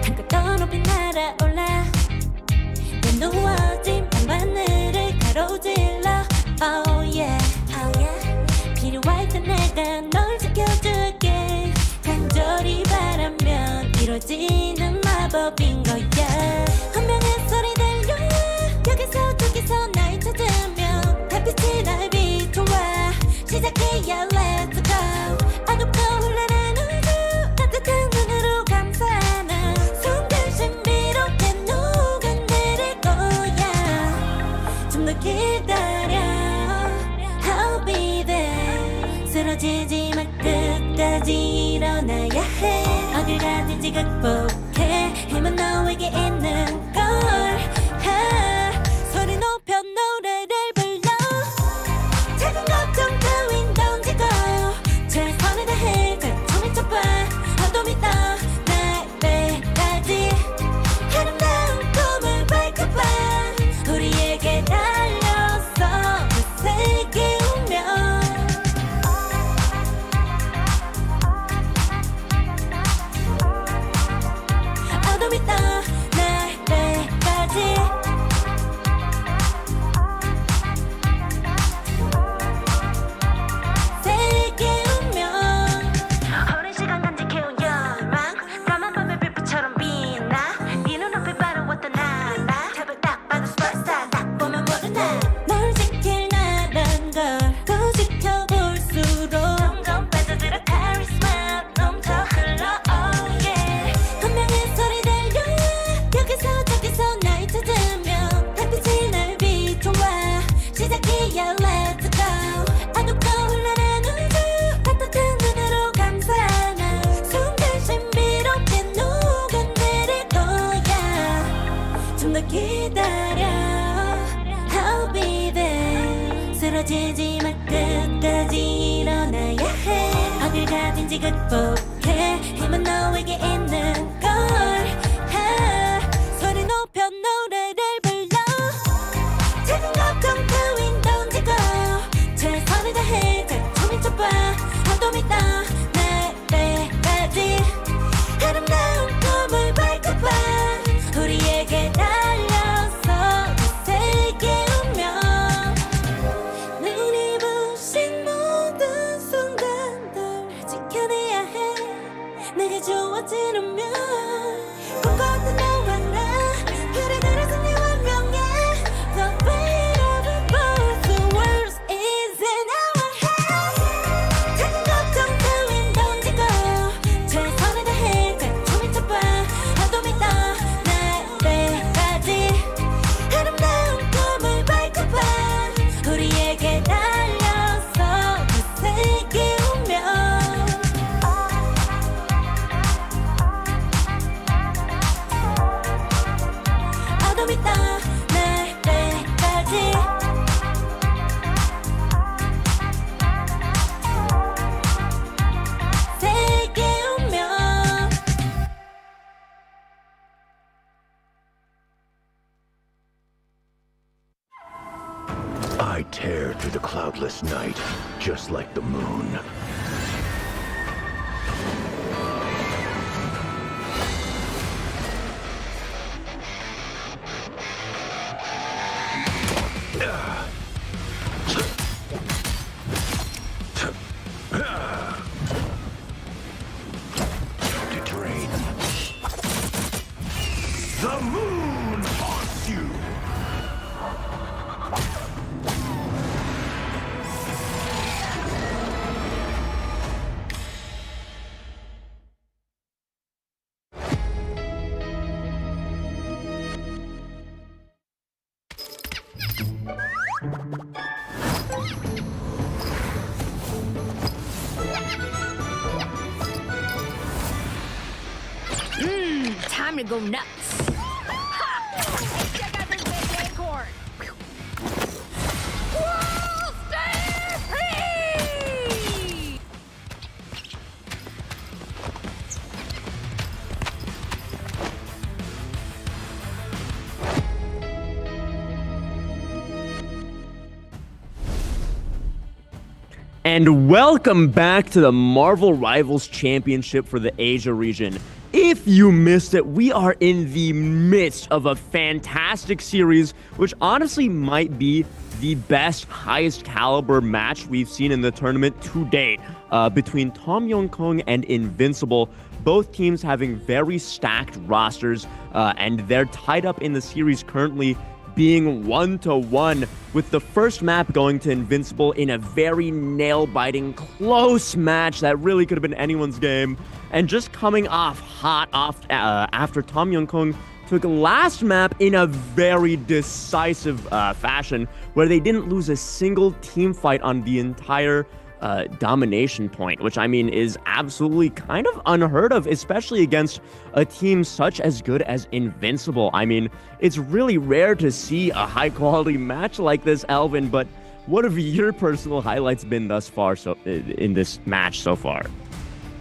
한껏 높이 날아올라 내 누워진 방바늘을 가로질러 Oh yeah, oh yeah. 필요할 때 내가 널 지켜줄게 간절히 바라면 이루어지는 마법인 거야 운명의 소리 들려 여기서 저기서 날 찾으면 달빛이 날 비춰와 시작해야 let's go 어둡고 흘러는 우주 따뜻한 눈으로 감싸는 순간 신비롭게 녹아내릴 거야 좀 더 기다려 I'll be there 쓰러지지 마 끝까지 일어나야 해 어딜 가든지 극복해 힘은 너에게 있는 걸 소리 높여 노래를 불러 작은 걱정 따윈 던지고 최선을 다해 자충을 쳐봐 어둠이 떠 날 때까지 아름다운 꿈을 밝혀봐 우리에게 달려서 그 세계 운명 어둠이 떠 날 때까지 세계 운명 오랜 시간 간직해온 열망 까만 밤의 빛처럼 빛나 네 눈앞에 바로 어떤 나라 탑을 딱 봐도 superstar 딱 보면 모르나 널 지킬 나란 걸 더 지켜볼수록 점점 빠져들어 카리스마 넘쳐 흘러 oh yeah 운명의 소리 들려 여기서 저기서 날 찾으면 달빛이 날 비춰와 시작이야 let's go 어둡고 흘러는 우주 따뜻한 눈으로 감싸는 순간 신비롭게 녹아내릴 거야 좀 더 기다려 I'll be there 쓰러지지 마 끝까지 일어나야 해 어딜 가든지 극복해 힘은 너에게 있는 걸 소리 높여 노래를 불러 작은 걱정 따윈 던지고 최선을 다해 자충을 쳐봐 어둠이 떠 날 때까지 아름다운 꿈을 밝혀봐 우리에게 달려서 그 세계 운명 눈이 부신 모든 순간들 지켜내야 해 내게 주어지는 꿈꿨던 너와 나 그래 승리 완명해 The weight of the both the world is in our hands 작은 걱정 따윈 던지고 최선을 다해 자충을 쳐봐 어둠이 떠 날 때까지 아름다운 꿈을 밝혀봐 우리에게 달려서 그 세계 운명 어둠이 떠 날 때까지 세계 운명 I tear through the cloudless night, just like the moon. to go nuts. Ha! Check out this big acorn. Whoa, stay free! And welcome back to the Marvel Rivals Championship for the Asia region. If you missed it, we are in the midst of a fantastic series, which honestly might be the best, highest caliber match we've seen in the tournament to date between Tom Yong-kong and Invincible. Both teams having very stacked rosters, and they're tied up in the series currently, being 1-1, with the first map going to Invincible in a very nail-biting, close match that really could have been anyone's game. And just coming off hot after Tom Yong-kong took last map in a very decisive fashion, where they didn't lose a single team fight on the entire domination point, which I mean is absolutely kind of unheard of, especially against a team such as good as Invincible. I mean, it's really rare to see a high quality match like this, Alvin, but what have your personal highlights been thus far in this match so far?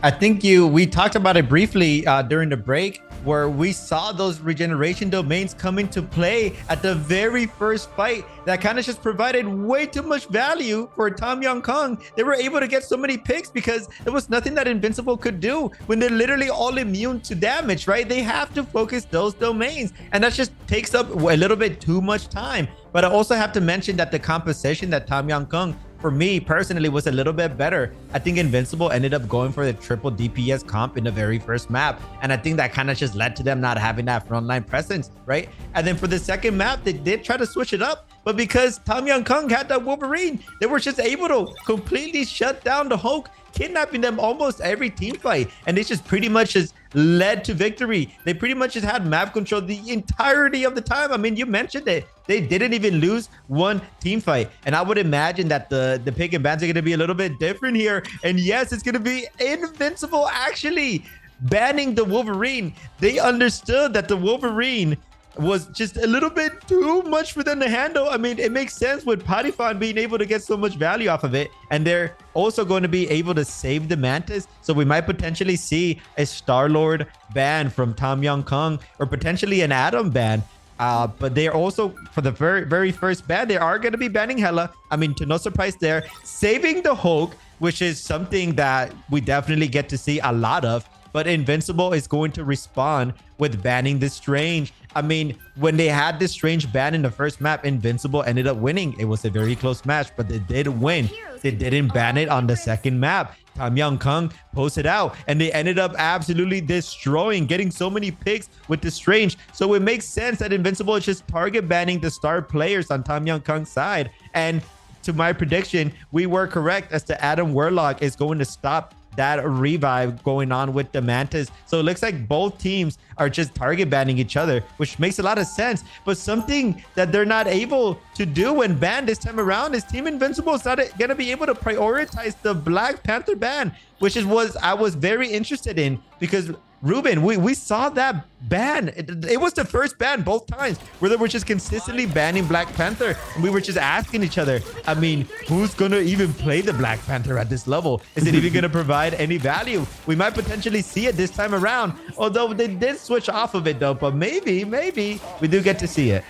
I think we talked about it briefly during the break, where we saw those regeneration domains come into play at the very first fight. That kind of just provided way too much value for Tom Yong-kong. They were able to get so many picks because there was nothing that Invincible could do when they're literally all immune to damage, right? They have to focus those domains, and that just takes up a little bit too much time. But I also have to mention that the composition that Tom Yong-kong, for me personally, was a little bit better. I think Invincible ended up going for the triple DPS comp in the very first map, and I think that kind of just led to them not having that frontline presence, right? And then for the second map, they did try to switch it up, but because Tom Yong-kong had that Wolverine, they were just able to completely shut down the Hulk, kidnapping them almost every team fight, and it just pretty much just led to victory. They pretty much just had map control the entirety of the time. I mean, you mentioned it. They didn't even lose one team fight, and I would imagine that the pick and bans are going to be a little bit different here. And yes, it's going to be Invincible actually banning the Wolverine. They understood that the Wolverine was just a little bit too much for them to handle. I mean, it makes sense with Potifon being able to get so much value off of it, and they're also going to be able to save the Mantis, so we might potentially see a Star-Lord ban from Tom Yong-kong, or potentially an Atom ban. But they're also, for the very first ban, they are going to be banning Hela. I mean, to no surprise there, saving the Hulk, which is something that we definitely get to see a lot of. But Invincible is going to respond with banning the Strange. I mean, when they had this Strange ban in the first map, Invincible ended up winning. It was a very close match, but they did win. They didn't ban it on the second map. Tom Yong-kong posted out, and they ended up absolutely destroying, getting so many picks with the Strange. So it makes sense that Invincible is just target banning the star players on Tom Yong-kong's side. And to my prediction, we were correct as to Adam Warlock is going to stop that revive going on with the Mantis. So it looks like both teams are just target banning each other, which makes a lot of sense. But something that they're not able to do when banned this time around is Team Invincible is not going to be able to prioritize the Black Panther ban, which is what I was very interested in, because Ruben, we saw that ban. It was the first ban both times where they were just consistently banning Black Panther. And we were just asking each other, I mean, who's going to even play the Black Panther at this level? Is it even going to provide any value? We might potentially see it this time around, although they did switch off of it though. But maybe we do get to see it.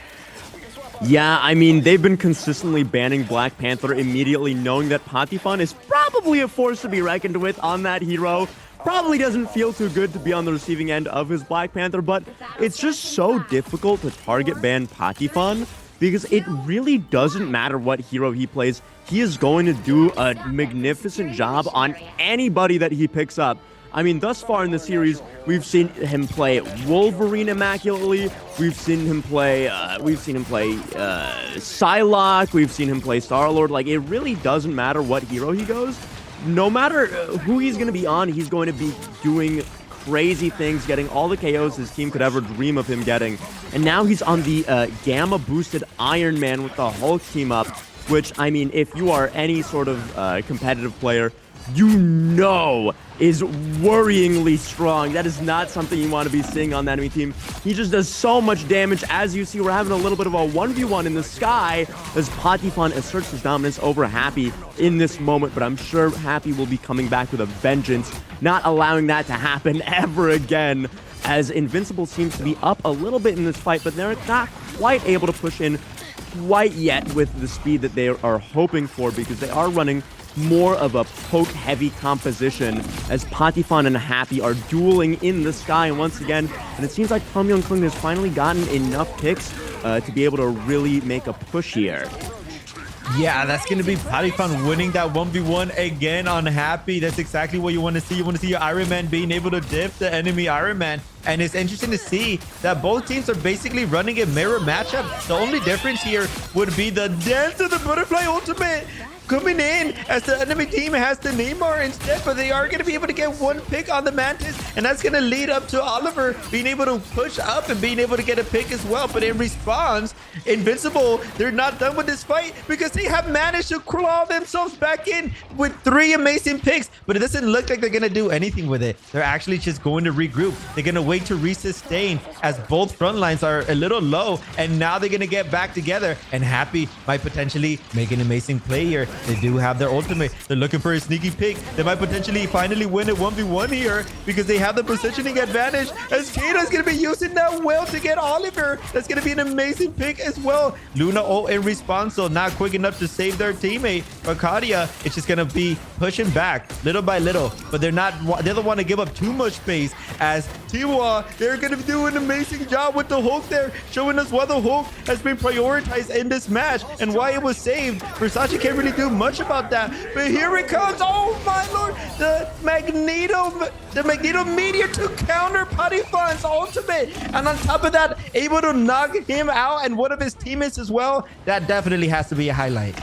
Yeah, I mean, they've been consistently banning Black Panther immediately, knowing that Potifon is probably a force to be reckoned with on that hero. Probably doesn't feel too good to be on the receiving end of his Black Panther, but it's just so difficult to target ban Potifon because it really doesn't matter what hero he plays. He is going to do a magnificent job on anybody that he picks up. I mean, thus far in the series, we've seen him play Wolverine immaculately. We've seen him play Psylocke. We've seen him play Star-Lord. Like, it really doesn't matter what hero he goes. No matter who he's going to be on, he's going to be doing crazy things, getting all the KOs his team could ever dream of him getting. And now he's on the gamma-boosted Iron Man with the Hulk team up, which, I mean, if you are any sort of competitive player, you know is worryingly strong. That is not something you want to be seeing on the enemy team. He just does so much damage. As you see, we're having a little bit of a 1v1 in the sky as Patifon asserts his dominance over Happy in this moment, but I'm sure Happy will be coming back with a vengeance, not allowing that to happen ever again, as Invincible seems to be up a little bit in this fight, but they're not quite able to push in quite yet with the speed that they are hoping for, because they are running more of a poke-heavy composition as Patifon and Happy are dueling in the sky once again. And it seems like Tom Young-Kung has finally gotten enough picks to be able to really make a push here. Yeah, that's going to be Patifon winning that 1v1 again on Happy. That's exactly what you want to see. You want to see your Iron Man being able to dip the enemy Iron Man. And it's interesting to see that both teams are basically running a mirror matchup. The only difference here would be the Dance of the Butterfly Ultimate coming in as the enemy team has the Neymar instead, but they are going to be able to get one pick on the Mantis, and that's going to lead up to Oliver being able to push up and being able to get a pick as well. But in response, Invincible, they're not done with this fight because they have managed to claw themselves back in with 3 amazing picks, but it doesn't look like they're going to do anything with it. They're actually just going to regroup. They're going to wait to resustain as both front lines are a little low, and now they're going to get back together, and Happy might potentially make an amazing play here. They do have their ultimate. They're looking for a sneaky pick. They might potentially finally win a 1v1 here because they have the positioning advantage, as Kato's going to be using that well to get Oliver. That's going to be an amazing pick as well. Luna ult in response, so not quick enough to save their teammate. But Kadia, it's just going to be pushing back little by little, but they don't want to give up too much space, as Tiwa, they're going to do an amazing job with the Hulk there, showing us why the Hulk has been prioritized in this match and why it was saved. Versace can't really do much about that, but here it comes. Oh my lord, the Magneto Meteor to counter Patifon's ultimate, and on top of that, able to knock him out and one of his teammates as well. That definitely has to be a highlight.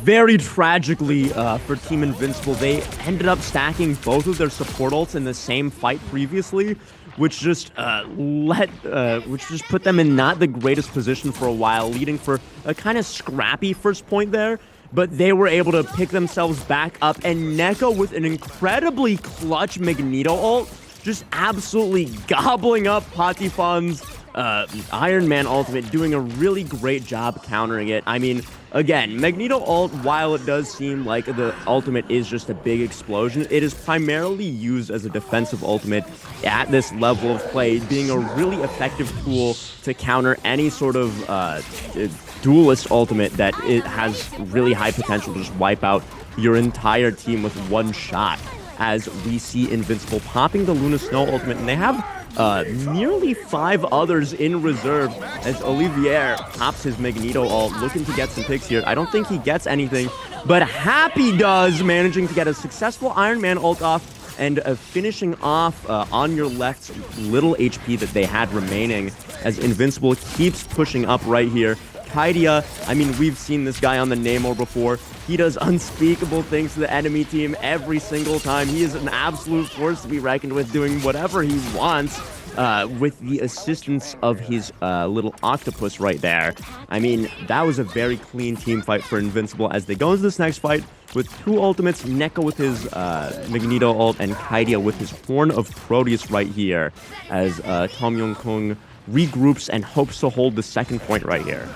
Very tragically for Team Invincible, they ended up stacking both of their support ults in the same fight previously, which just put them in not the greatest position for a while, leading for a kind of scrappy first point there. But they were able to pick themselves back up, and Neko with an incredibly clutch Magneto ult, just absolutely gobbling up Patifon's Iron Man ultimate, doing a really great job countering it. I mean, again, Magneto ult, while it does seem like the ultimate is just a big explosion, it is primarily used as a defensive ultimate at this level of play, being a really effective tool to counter any sort of duelist ultimate that it has really high potential to just wipe out your entire team with one shot. As we see Invincible popping the Luna Snow ultimate, and they have nearly 5 others in reserve as Olivier pops his Magneto ult, looking to get some picks here. I don't think he gets anything, but Happy does, managing to get a successful Iron Man ult off and finishing off on your left little HP that they had remaining, as Invincible keeps pushing up right here. Kaidia, I mean, we've seen this guy on the Namor before. He does unspeakable things to the enemy team every single time. He is an absolute force to be reckoned with, doing whatever he wants with the assistance of his little octopus right there. I mean, that was a very clean team fight for Invincible as they go into this next fight with 2 ultimates, Neko with his Magneto ult and Kaidia with his Horn of Proteus right here, as Tom Young-Kung regroups and hopes to hold the second point right here.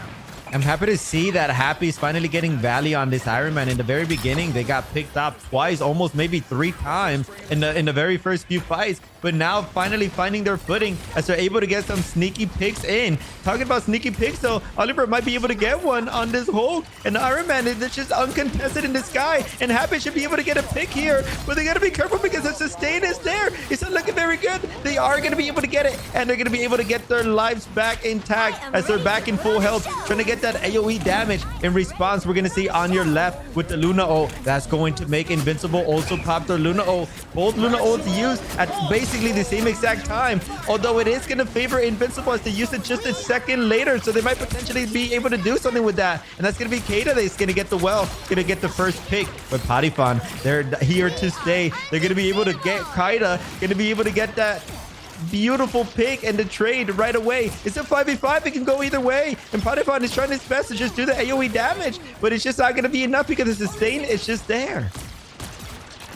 I'm happy to see that Happy is finally getting value on this Iron Man. In the very beginning, they got picked up twice, almost maybe 3 times in the very first few fights. But now finally finding their footing as they're able to get some sneaky picks in. Talking about sneaky picks, though, Oliver might be able to get one on this Hulk. And the Iron Man is just uncontested in the sky. And Happy should be able to get a pick here. But they got to be careful because the sustain is there. It's not looking very good. They are going to be able to get it. And they're going to be able to get their lives back intact as they're back in full health, trying to get that AoE damage. In response, we're going to see on your left with the Luna ult. That's going to make Invincible also pop their Luna ult. Both Luna ults used at basically the same exact time, although it is going to favor Invincible as they use it just a second later, so they might potentially be able to do something with that. And that's going to be Kata that's going to get the going to get the first pick. But Patifon, they're here to stay. They're going to be able to get Kaida, going to be able to get that beautiful pick and the trade right away. It's a 5v5. It can go either way. And Patifon is trying his best to just do the AoE damage, but it's just not going to be enough because the sustain is just there.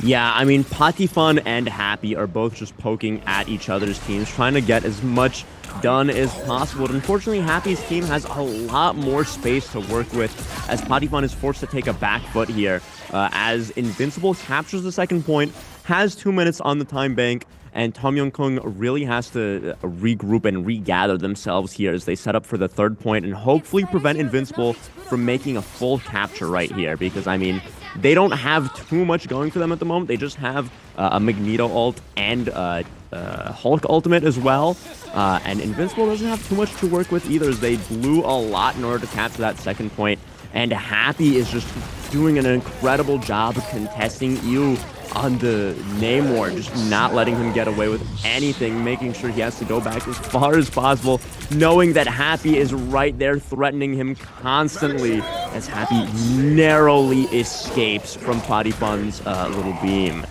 Yeah, I mean, Patifun and Happy are both just poking at each other's teams, trying to get as much done as possible. But unfortunately, Happy's team has a lot more space to work with, as Patifun is forced to take a back foot here, as Invincible captures the second point, has 2 minutes on the time bank, and Tom Young-kung really has to regroup and regather themselves here as they set up for the third point and hopefully prevent Invincible from making a full capture right here, because, I mean, they don't have too much going for them at the moment. They just have a Magneto ult and Hulk ultimate as well. And Invincible doesn't have too much to work with either, as they blew a lot in order to capture that second point. And Happy is just doing an incredible job of contesting you on the Namor, just not letting him get away with anything, making sure he has to go back as far as possible, knowing that Happy is right there threatening him constantly, as Happy narrowly escapes from Patifun's little beam.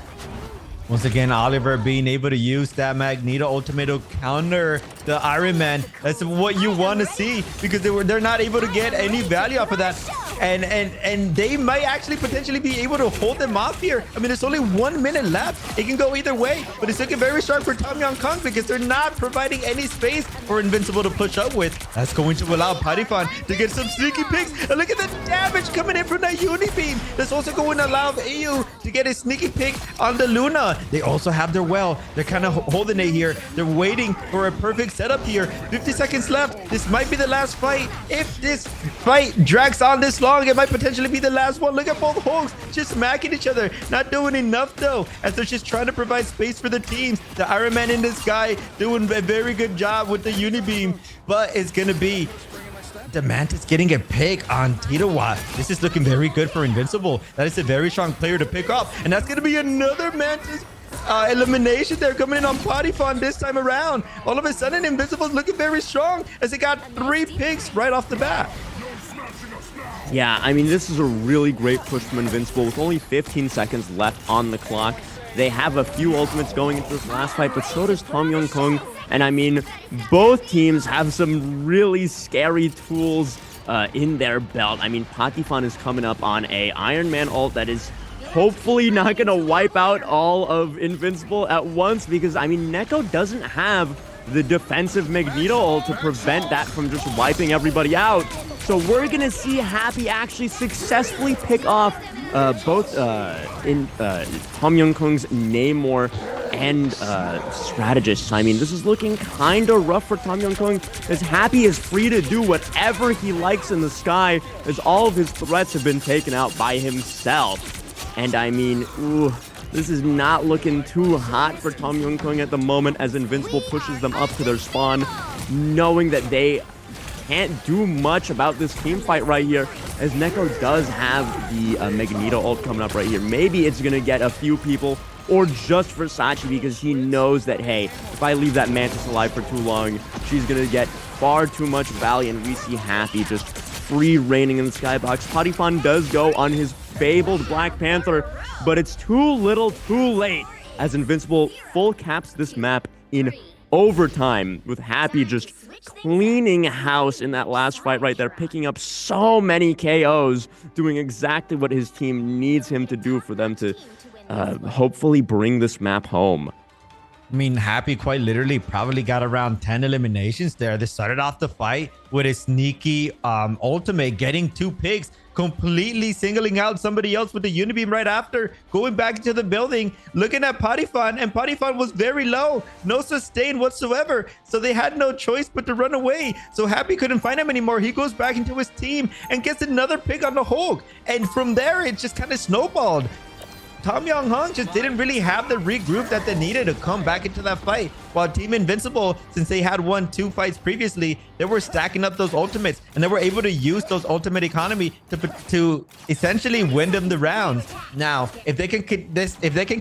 Once again, Oliver being able to use that Magneto ultimate to counter the Iron Man. That's what you want to see, because they're not able to get any value off of that. And they might actually potentially be able to hold them off here. I mean, there's only 1 minute left. It can go either way, but it's looking very sharp for Tom Young-kung because they're not providing any space for Invincible to push up with. That's going to allow Patifun to get some sneaky picks. And look at the damage coming in from that Unibeam. That's also going to allow AU to get a sneaky pick on the Luna. They also have their well. They're kind of holding it here. They're waiting for a perfect setup here. 50 seconds left. This might be the last fight. If this fight drags on this long, it might potentially be the last one. Look at both Hulks just smacking each other. Not doing enough though, as they're just trying to provide space for the teams. The Iron Man in the sky doing a very good job with the Unibeam, but it's going to be the Mantis getting a pick on Titawa. This is looking very good for Invincible. That is a very strong player to pick up. And that's going to be another Mantis elimination there coming in on Patifun this time around. All of a sudden, Invincible's looking very strong as they got 3 picks right off the bat. Yeah, I mean, this is a really great push from Invincible with only 15 seconds left on the clock. They have a few ultimates going into this last fight, but so does Tom Young-kung. And I mean, both teams have some really scary tools in their belt. I mean, Patifun is coming up on a Iron Man ult that is hopefully not going to wipe out all of Invincible at once, because, I mean, Neko doesn't have the defensive Magneto ult to prevent that from just wiping everybody out. So we're going to see Happy actually successfully pick off both Tom Young-kung's Namor and strategists. I mean, this is looking kind of rough for Tom Young-kung, as Happy is free to do whatever he likes in the sky, as all of his threats have been taken out by himself. And I mean, this is not looking too hot for Tom Young-kung at the moment, as Invincible pushes them up to their spawn, knowing that they can't do much about this team fight right here, as Neko does have the Magneto ult coming up right here. Maybe it's going to get a few people, or just Versace, because he knows that, hey, if I leave that Mantis alive for too long, she's going to get far too much value, and we see Happy just free reigning in the skybox. Patifun does go on his fabled Black Panther, but it's too little too late, as Invincible full caps this map in overtime, with Happy just cleaning house in that last fight right there, picking up so many KOs, doing exactly what his team needs him to do for them to hopefully bring this map home. I mean, Happy quite literally probably got around 10 eliminations there. They started off the fight with a sneaky ultimate, getting 2 picks, completely singling out somebody else with the Unibeam right after, going back into the building, looking at Patifun, and Patifun was very low, no sustain whatsoever, so they had no choice but to run away. So Happy couldn't find him anymore. He goes back into his team and gets another pick on the Hulk, and from there it just kind of snowballed. Tom Young-kung just didn't really have the regroup that they needed to come back into that fight. While Team Invincible, since they had won 2 fights previously, they were stacking up those ultimates, and they were able to use those ultimate economy to essentially win them the rounds. Now, if they can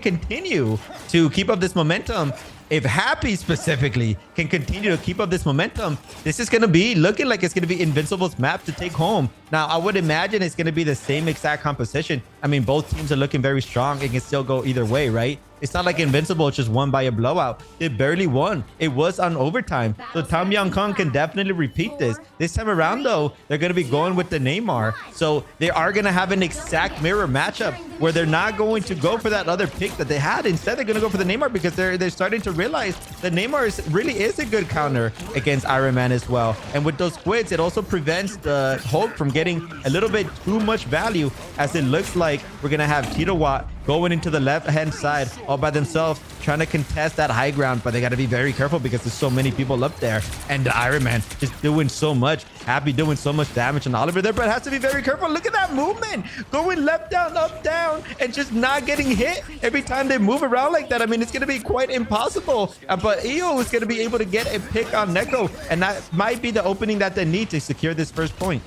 continue to keep up this momentum, if Happy specifically can continue to keep up this momentum, this is going to be looking like it's going to be Invincible's map to take home. Now, I would imagine it's going to be the same exact composition. I mean, both teams are looking very strong. It can still go either way, right? It's not like Invincible just won by a blowout. They barely won. It was on overtime. So Tom Young Kong can definitely repeat this. This time around, though, they're going to be going with the Neymar. So they are going to have an exact mirror matchup where they're not going to go for that other pick that they had. Instead, they're going to go for the Neymar because they're starting to realize that Neymar really is a good counter against Iron Man as well. And with those squids, it also prevents the Hulk from getting a little bit too much value, as it looks like we're going to have Tito Watt going into the left-hand side all by themselves, trying to contest that high ground. But they got to be very careful because there's so many people up there. And the Iron Man just doing so much. Happy doing so much damage on Oliver there, but has to be very careful. Look at that movement. Going left down, up down, and just not getting hit every time they move around like that. I mean, it's going to be quite impossible. But EO is going to be able to get a pick on Neko. And that might be the opening that they need to secure this first point.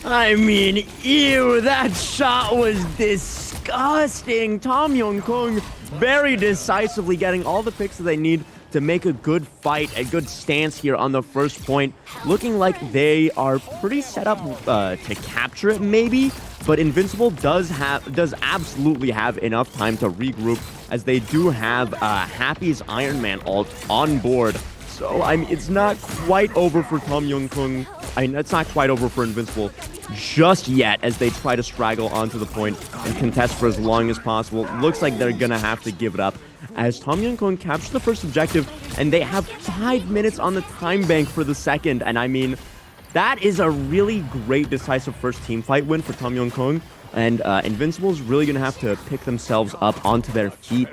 I mean, ew, that shot was disgusting. Tom Yong-kung very decisively getting all the picks that they need to make a good fight, a good stance here on the first point. Looking like they are pretty set up to capture it, maybe. But Invincible does absolutely have enough time to regroup, as they do have Happy's Iron Man ult on board. So, I mean, it's not quite over for Tom Yong-kung. I mean, it's not quite over for Invincible just yet, as they try to straggle onto the point and contest for as long as possible. Looks like they're going to have to give it up, as Tom Yong-kung captures the first objective, and they have 5 minutes on the time bank for the second. And I mean, that is a really great decisive first team fight win for Tom Yong-kung. And Invincible is really going to have to pick themselves up onto their feet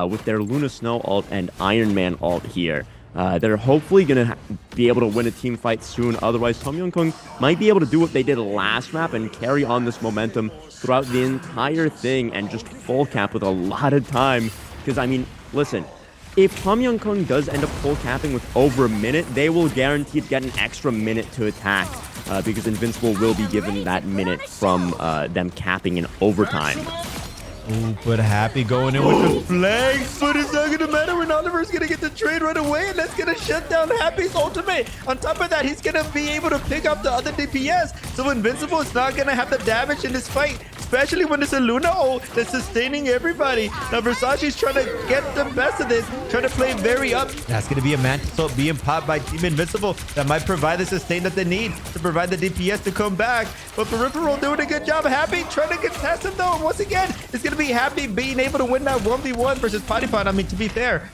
with their Luna Snow ult and Iron Man ult here. They're hopefully going to be able to win a team fight soon. Otherwise, Tom Yong-kung might be able to do what they did last map and carry on this momentum throughout the entire thing and just full cap with a lot of time. Because, I mean, listen, if Tom Yong-kung does end up full capping with over a minute, they will guaranteed get an extra minute to attack, because Invincible will be given that minute from them capping in overtime. Ooh, but Happy going in with the flags, but it's not gonna matter when Oliver's gonna get the trade right away, and that's gonna shut down Happy's ultimate. On top of that, he's gonna be able to pick up the other DPS, so Invincible is not gonna have the damage in this fight, especially when it's a Luna ult that's sustaining everybody. Now Versace's trying to get the best of this, trying to play very up. That's gonna be a Mantis ult being popped by Team Invincible that might provide the sustain that they need to provide the DPS to come back. But Peripheral doing a good job. Happy trying to contest him though, and once again, it's gonna be Happy being able to win that 1v1 versus Potipon. I mean, to be fair,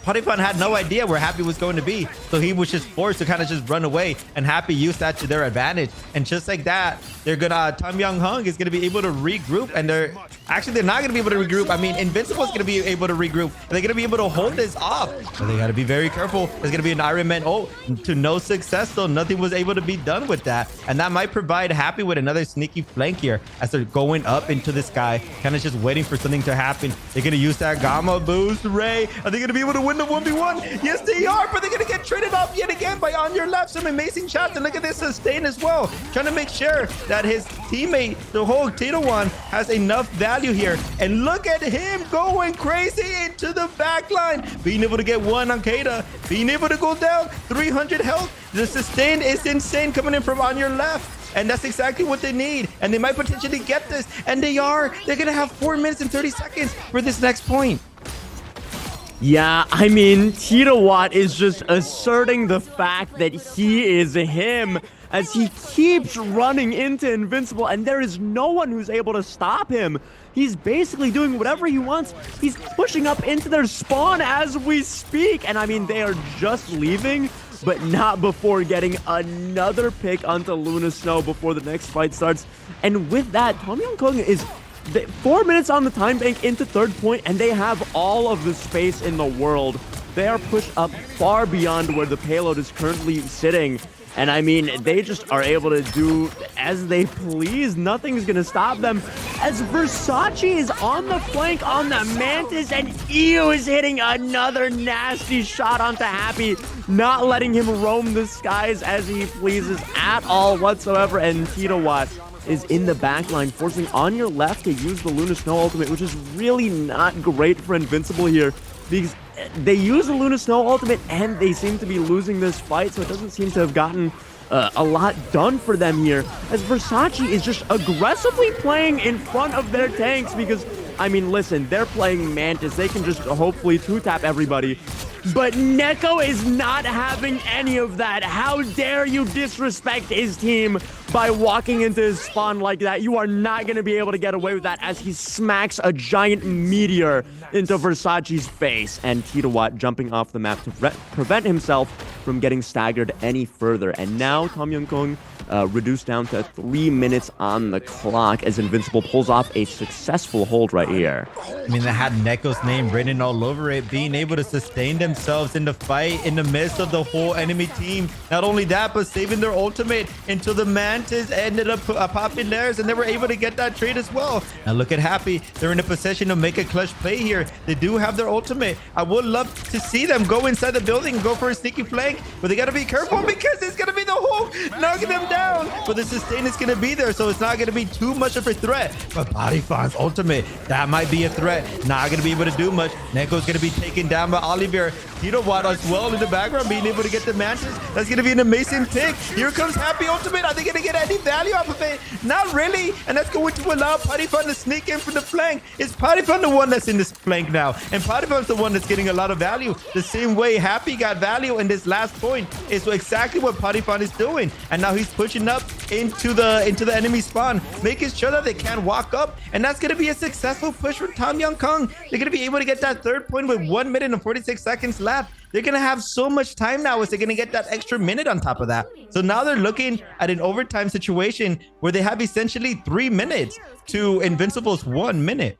Potipon had no idea where Happy was going to be, so he was just forced to kind of just run away, and Happy used that to their advantage. And just like that, they're gonna Tom Yong-kung is gonna be able to regroup, and they're not gonna be able to regroup. I mean, Invincible is gonna be able to regroup, and they're gonna be able to hold this off. But they gotta be very careful. There's gonna be an Iron Man ult to no success, though. Nothing was able to be done with that, and that might provide Happy with another sneaky flank here as they're going up into the sky, kind of just waiting for something to happen. They're gonna use that Gamma boost. Ray, are they gonna be able to win the 1v1? Yes, they are, but they're gonna get traded off yet again by On Your Left. Some amazing shots, and look at this sustain as well, trying to make sure that his teammate, the whole Tito one, has enough value here. And look at him going crazy into the back line, being able to get one on Kata, being able to go down 300 health. The sustain is insane coming in from On Your Left, and that's exactly what they need, and they might potentially get this, and they're gonna have 4 minutes and 30 seconds for this next point. Yeah, I mean, Tito Watt is just asserting the fact that he is him, as he keeps running into Invincible, and there is no one who's able to stop him. He's basically doing whatever he wants. He's pushing up into their spawn as we speak, and I mean, they are just leaving, but not before getting another pick onto Luna Snow before the next fight starts. And with that, Tom Yong-kung is 4 minutes on the time bank into third point, and they have all of the space in the world. They are pushed up far beyond where the payload is currently sitting. And I mean, they just are able to do as they please. Nothing's going to stop them, as Versace is on the flank on the Mantis, and EO is hitting another nasty shot onto Happy, not letting him roam the skies as he pleases at all whatsoever. And Tito Watt is in the backline, forcing On Your Left to use the Luna Snow ultimate, which is really not great for Invincible here, because they use the Luna Snow ultimate and they seem to be losing this fight, so it doesn't seem to have gotten a lot done for them here, as Versace is just aggressively playing in front of their tanks, because I mean, listen, they're playing Mantis. They can just hopefully two-tap everybody. But Neko is not having any of that. How dare you disrespect his team by walking into his spawn like that? You are not going to be able to get away with that as he smacks a giant meteor into Versace's face. And Titawat jumping off the map to prevent himself from getting staggered any further. And now Tom Young-kung reduced down to 3 minutes on the clock as Invincible pulls off a successful hold right here. I mean, they had Neko's name written all over it, being able to sustain themselves in the fight in the midst of the whole enemy team. Not only that, but saving their ultimate until the Mantis ended up popping theirs, and they were able to get that trade as well. Now look at Happy. They're in a position to make a clutch play here. They do have their ultimate. I would love to see them go inside the building and go for a sneaky flank, but they got to be careful because it's going to be the Hulk knocking them down. But the sustain is going to be there, so it's not going to be too much of a threat. But Bodyfon's ultimate, that might be a threat. Not going to be able to do much. Neko's going to be taken down by Olivier. Titawat as well in the background, being able to get the Mantis. That's going to be an amazing pick. Here comes Happy ultimate. Are they going to get any value off of it? Not really. And that's going to allow Bodyfon to sneak in from the flank. Is Bodyfon the one that's in this flank now? And Bodyfon's the one that's getting a lot of value. The same way Happy got value in this last point is exactly what Bodyfon is doing. And now he's pushing up into the enemy spawn, making sure that they can't walk up. And that's going to be a successful push for Tom Young-kung. They're going to be able to get that third point with 1 minute and 46 seconds left. They're going to have so much time now as they're going to get that extra minute on top of that. So now they're looking at an overtime situation where they have essentially 3 minutes to Invincible's 1 minute.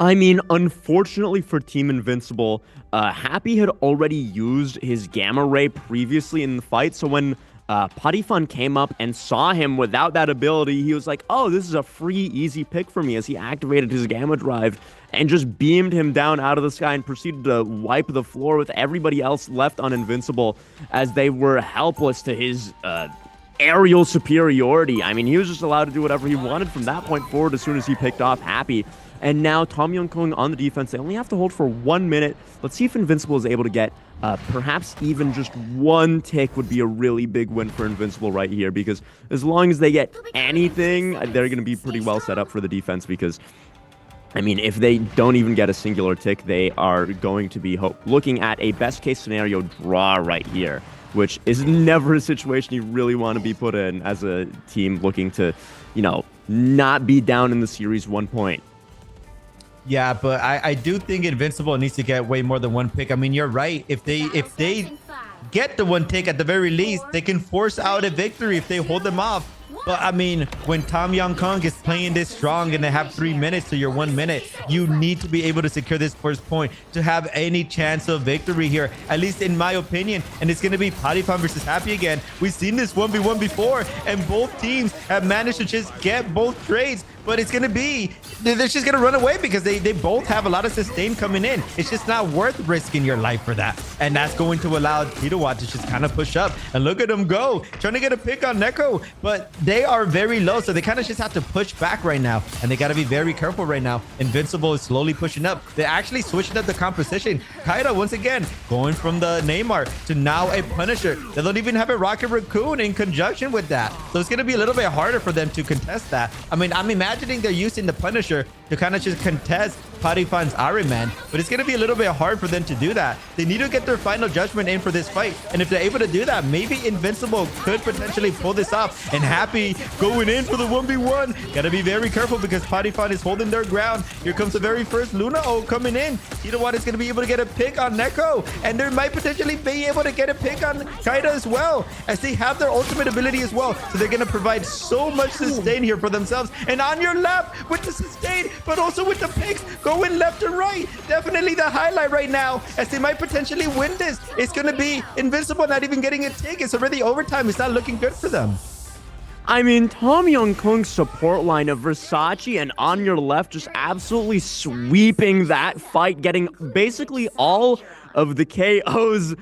I mean, unfortunately for Team Invincible, Happy had already used his Gamma Ray previously in the fight. So when Bodyfon came up and saw him without that ability, he was like, oh, this is a free, easy pick for me, as he activated his Gamma Drive and just beamed him down out of the sky and proceeded to wipe the floor with everybody else left on Invincible as they were helpless to his aerial superiority. I mean, he was just allowed to do whatever he wanted from that point forward as soon as he picked off Happy. And now Tom Young-kung on the defense. They only have to hold for 1 minute. Let's see if Invincible is able to get perhaps even just one tick would be a really big win for Invincible right here, because as long as they get anything, they're going to be pretty well set up for the defense, because I mean, if they don't even get a singular tick, they are going to be looking at a best-case scenario draw right here, which is never a situation you really want to be put in as a team looking to, you know, not be down in the series 1 point. Yeah, but I do think Invincible needs to get way more than one pick. I mean, you're right. If they get the one tick at the very least, they can force out a victory if they hold them off. But I mean, when Tom Young-kung is playing this strong and they have 3 minutes to your 1 minute, you need to be able to secure this first point to have any chance of victory here, at least in my opinion. And it's going to be Bodyfon versus Happy again. We've seen this 1v1 before, and both teams have managed to just get both trades. But it's going to be, they're just going to run away because they both have a lot of sustain coming in. It's just not worth risking your life for that. And that's going to allow Titawat to just kind of push up. And look at them go, trying to get a pick on Neko. But they are very low, so they kind of just have to push back right now. And they got to be very careful right now. Invincible is slowly pushing up. They're actually switching up the composition. Kaida, once again, going from the Neymar to now a Punisher. They don't even have a Rocket Raccoon in conjunction with that. So it's going to be a little bit harder for them to contest that. I mean, I'm imagining they're using the Punisher to kind of just contest Bodyfon's Iron Man, but it's going to be a little bit hard for them to do that. They need to get their final judgment in for this fight, and if they're able to do that, maybe Invincible could potentially pull this off. And Happy going in for the 1v1. Gotta be very careful because Bodyfon is holding their ground. Here comes the very first Luna ult coming in. Titawat is going to be able to get a pick on Neko, and they might potentially be able to get a pick on Kaida as well, as they have their ultimate ability as well. So they're going to provide so much sustain here for themselves. And on your left with the sustain, but also with the picks, going left and right. Definitely the highlight right now, as they might potentially win this. It's going to be Invincible not even getting a tick. It's already overtime. It's not looking good for them. I mean, Tom Young-kung's support line of Versace and On Your Left just absolutely sweeping that fight, getting basically all of the KOs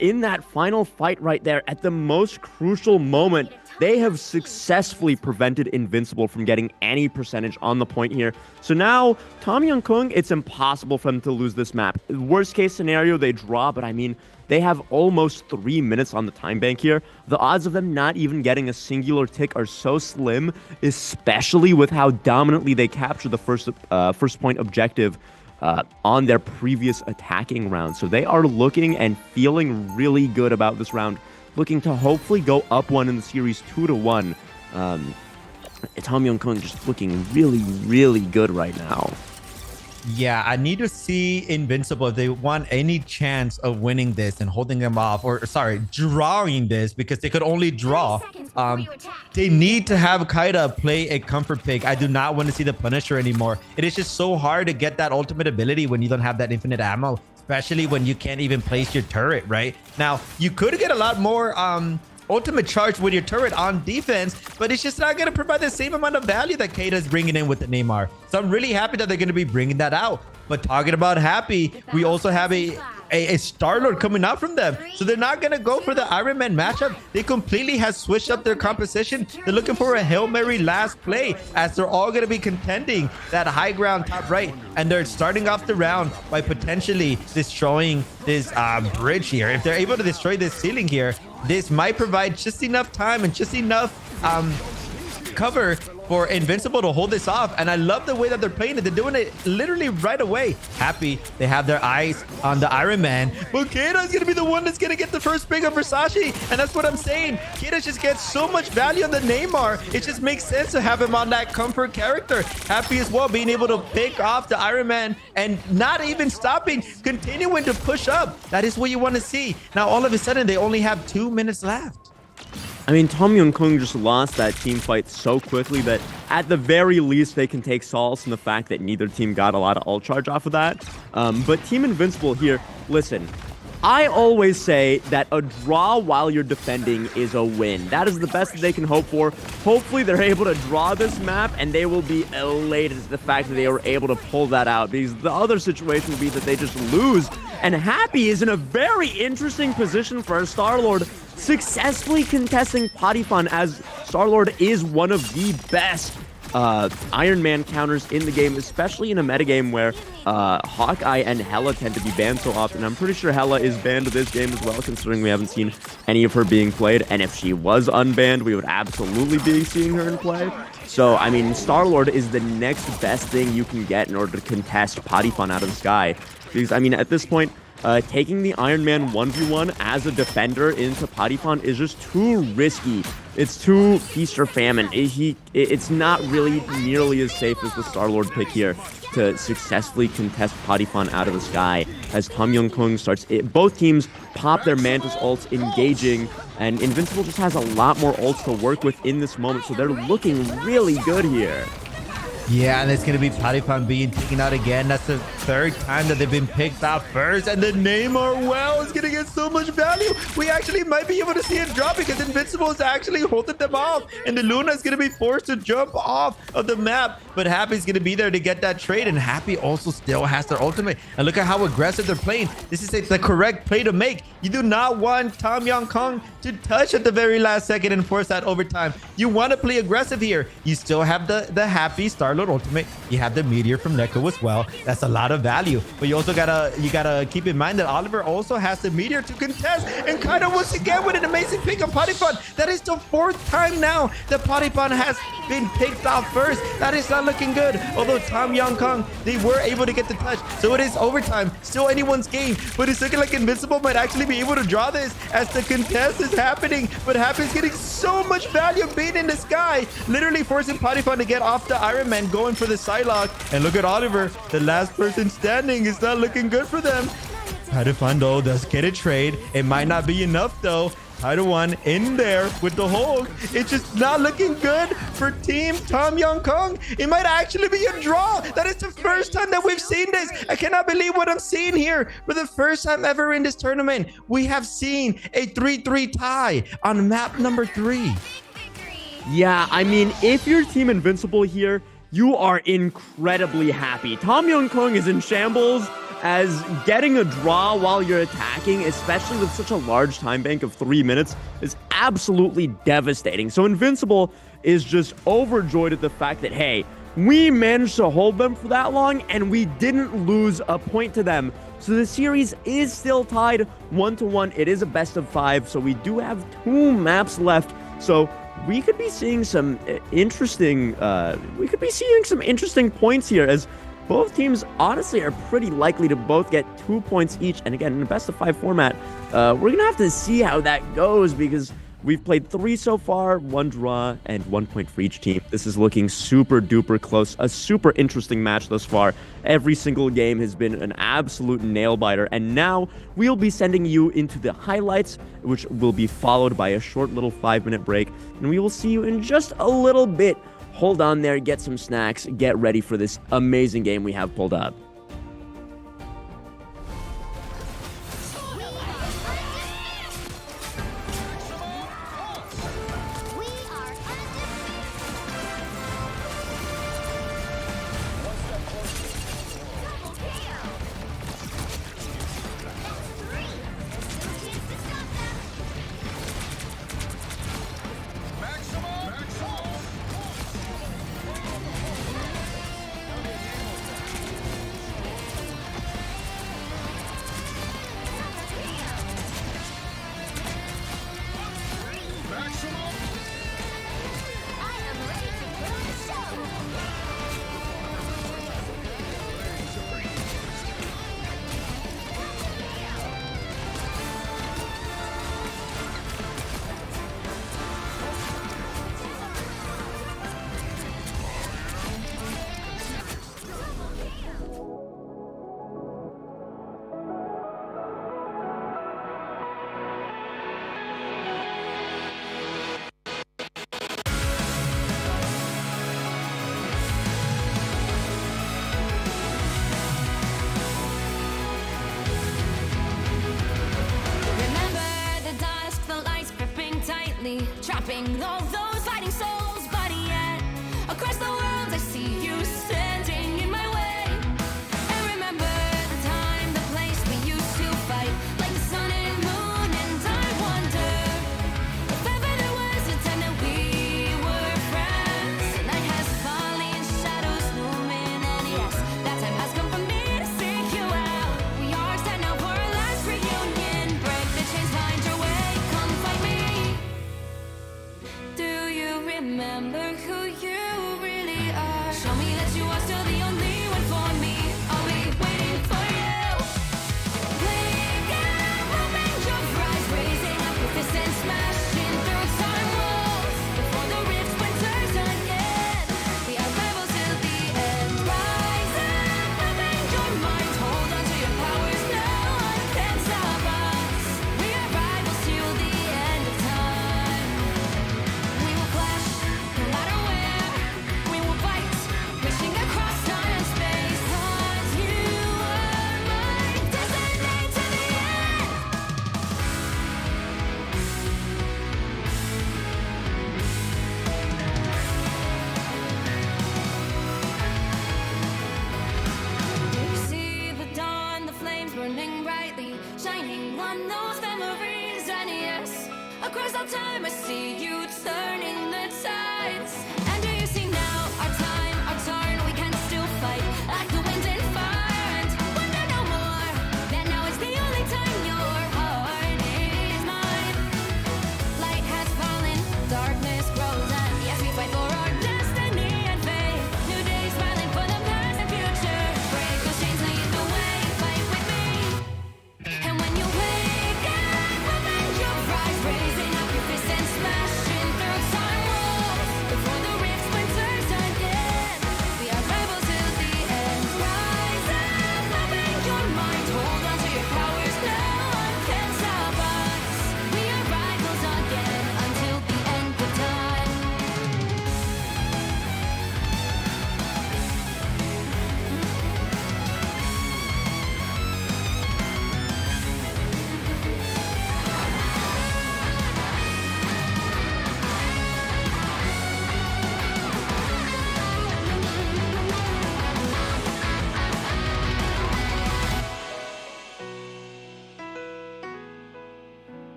in that final fight right there at the most crucial moment. They have successfully prevented Invincible from getting any percentage on the point here. So now, Tom Young-Kung, it's impossible for them to lose this map. Worst case scenario, they draw, but I mean, they have almost 3 minutes on the time bank here. The odds of them not even getting a singular tick are so slim, especially with how dominantly they capture the first point objective on their previous attacking round. So they are looking and feeling really good about this round, looking to hopefully go up one in the series 2-1. Tom Young-Kung just looking really, really good right now. Yeah, I need to see Invincible if they want any chance of winning this and holding them off, or sorry, drawing this, because they could only draw. They need to have Kaida play a comfort pick. I do not want to see the Punisher anymore. It is just so hard to get that ultimate ability when you don't have that infinite ammo, especially when you can't even place your turret, right? Now, you could get a lot more ultimate charge with your turret on defense, but it's just not going to provide the same amount of value that Kaida is bringing in with the Neymar. So I'm really happy that they're going to be bringing that out. But talking about happy, we also have a Star-Lord coming out from them. So they're not going to go for the Iron Man matchup. They completely have switched up their composition. They're looking for a Hail Mary last play, as they're all going to be contending that high ground top right. And they're starting off the round by potentially destroying this bridge here. If they're able to destroy this ceiling here, this might provide just enough time and just enough cover for Invincible to hold this off. And I love the way that they're playing it. They're doing it literally right away. Happy they have their eyes on the Iron Man, but Kaida's gonna be the one that's gonna get the first pick of Versace. And that's what I'm saying. Kaida just gets so much value on the Neymar. It just makes sense to have him on that comfort character. Happy as well, being able to pick off the Iron Man and not even stopping, continuing to push up. That is what you want to see. Now all of a sudden they only have 2 minutes left. I mean, Tom Young-Kung just lost that team fight so quickly that at the very least they can take solace in the fact that neither team got a lot of ult charge off of that. But Team Invincible here, listen, I always say that a draw while you're defending is a win. That is the best that they can hope for. Hopefully they're able to draw this map and they will be elated at the fact that they were able to pull that out, because the other situation would be that they just lose. And Happy is in a very interesting position for a Star-Lord, successfully contesting Potifon, as Star-Lord is one of the best Iron Man counters in the game, especially in a metagame where Hawkeye and Hela tend to be banned so often. I'm pretty sure Hela is banned this game as well, considering we haven't seen any of her being played. And if she was unbanned, we would absolutely be seeing her in play. So, I mean, Star-Lord is the next best thing you can get in order to contest Potifon out of the sky. Because, I mean, at this point, taking the Iron Man 1v1 as a defender into Potifon is just too risky. It's too feast or famine. It's not really nearly as safe as the Star-Lord pick here to successfully contest Potifon out of the sky. As Tom Young-Kung starts, both teams pop their Mantis ults, engaging, and Invincible just has a lot more ults to work with in this moment, so they're looking really good here. Yeah, and it's going to be Potifon being taken out again. That's the third time that they've been picked out first. And the Neymar well is going to get so much value. We actually might be able to see it drop because Invincible is actually holding them off. And the Luna is going to be forced to jump off of the map. But Happy's going to be there to get that trade. And Happy also still has their ultimate. And look at how aggressive they're playing. This is the correct play to make. You do not want Tom Young-Kung to touch at the very last second and force that overtime. You want to play aggressive here. You still have the Happy Star-Lord ultimate. You have the Meteor from Neko as well. That's a lot of value. But you also gotta keep in mind that Oliver also has the Meteor to contest. And Kaida once again with an amazing pick of Potifon. That is the 4th time now that Potifon has been picked out first. That is not looking good. Although Tom Young-Kung, they were able to get the touch. So it is overtime. Still anyone's game. But it's looking like Invincible might actually be able to draw this as the contest is happening. But Happy's getting so much value being in the sky, literally forcing Potifon to get off the Iron Man, going for the Psylocke. And look at Oliver, the last person standing. Is not looking good for them. Potifon though does get a trade. It might not be enough though. One in there with the hold. It's just not looking good for Team Tom Young-Kung. It might actually be a draw. That is the first time that we've seen this. I cannot believe what I'm seeing here. For the first time ever in this tournament, we have seen a 3-3 tie on map number 3. Yeah, I mean, if you're Team Invincible here, you are incredibly happy. Tom Young-Kung is in shambles, as getting a draw while you're attacking, especially with such a large time bank of 3 minutes, is absolutely devastating. So Invincible is just overjoyed at the fact that, hey, we managed to hold them for that long and we didn't lose a point to them. So the series is still tied 1-1. It is a best of 5, so we do have 2 maps left. So we could be seeing some interesting points here, as both teams honestly are pretty likely to both get 2 points each. And again, in a best of 5 format, we're gonna have to see how that goes, because we've played 3 so far, 1 draw, and 1 point for each team. This is looking super duper close. A super interesting match thus far. Every single game has been an absolute nail biter. And now we'll be sending you into the highlights, which will be followed by a short little 5-minute break. And we will see you in just a little bit. Hold on there, get some snacks, get ready for this amazing game we have pulled up. trapping all those fighting souls, but yet across the world I see you standing in my way. And remember the time, the place we used to fight, like the sun and moon, and I wonder if ever there was a time that we were friends. The night has fallen, shadows looming, and yes, that time has come for me to seek you out. We are set now for our last reunion. Break the chains, find your way, come find me. Do you remember who you really are? Show me that you are still the only one for me. I'll be waiting for you. Wake up, open your eyes, raising up your fists and smashing through time walls before the rift splinters again. We are rebels till the end. Rise up, open your mind, hold on to your powers. No one can stop us. We are rivals till the end of time. We will clash, no matter where. We will fight, reaching across time and space. 'Cause you are my destiny to the end. You see the dawn, the flames burning brightly, shining on those memories. And yes, across all time I see you turning the tides. And do you see now our time, our turn? We can still fight like the wind and fire, and wonder no more. That now is the only time your heart is mine. Light has fallen, darkness grows, and yes, we fight for our destiny and faith. New days smiling for the past and future. Break those chains, lead the way, fight with me. And when you wake up, open your eyes, raising up your fists and smashing through time walls before the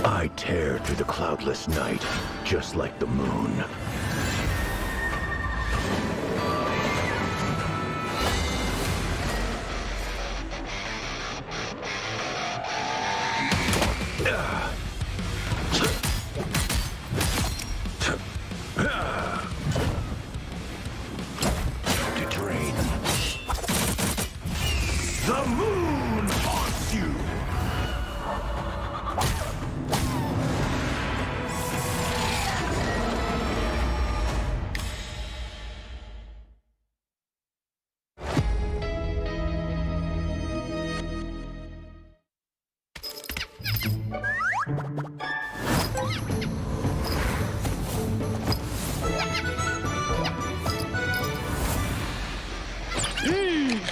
I tear through the cloudless night, just like the moon. To drain. The moon haunts you!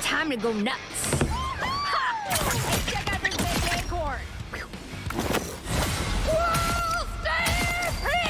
Time to go nuts. Ha! Check out this big acorn. World Stampede!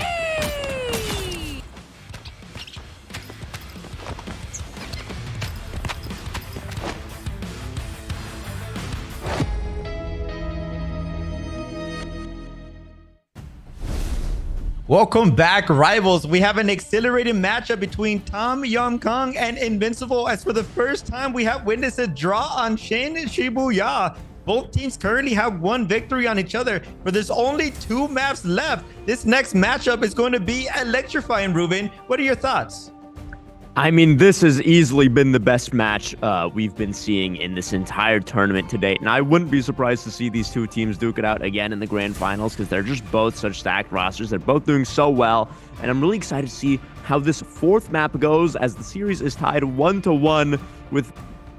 Welcome back, rivals. We have an accelerated matchup between Tom Yum Kong and Invincible, as for the first time we have witnessed a draw on Shin Shibuya. Both teams currently have one victory on each other, but there's only 2 maps left. This next matchup is going to be electrifying. Ruben, what are your thoughts? I mean, this has easily been the best match we've been seeing in this entire tournament to date. And I wouldn't be surprised to see these two teams duke it out again in the grand finals, because they're just both such stacked rosters. They're both doing so well. And I'm really excited to see how this 4th map goes, as the series is tied 1-1, with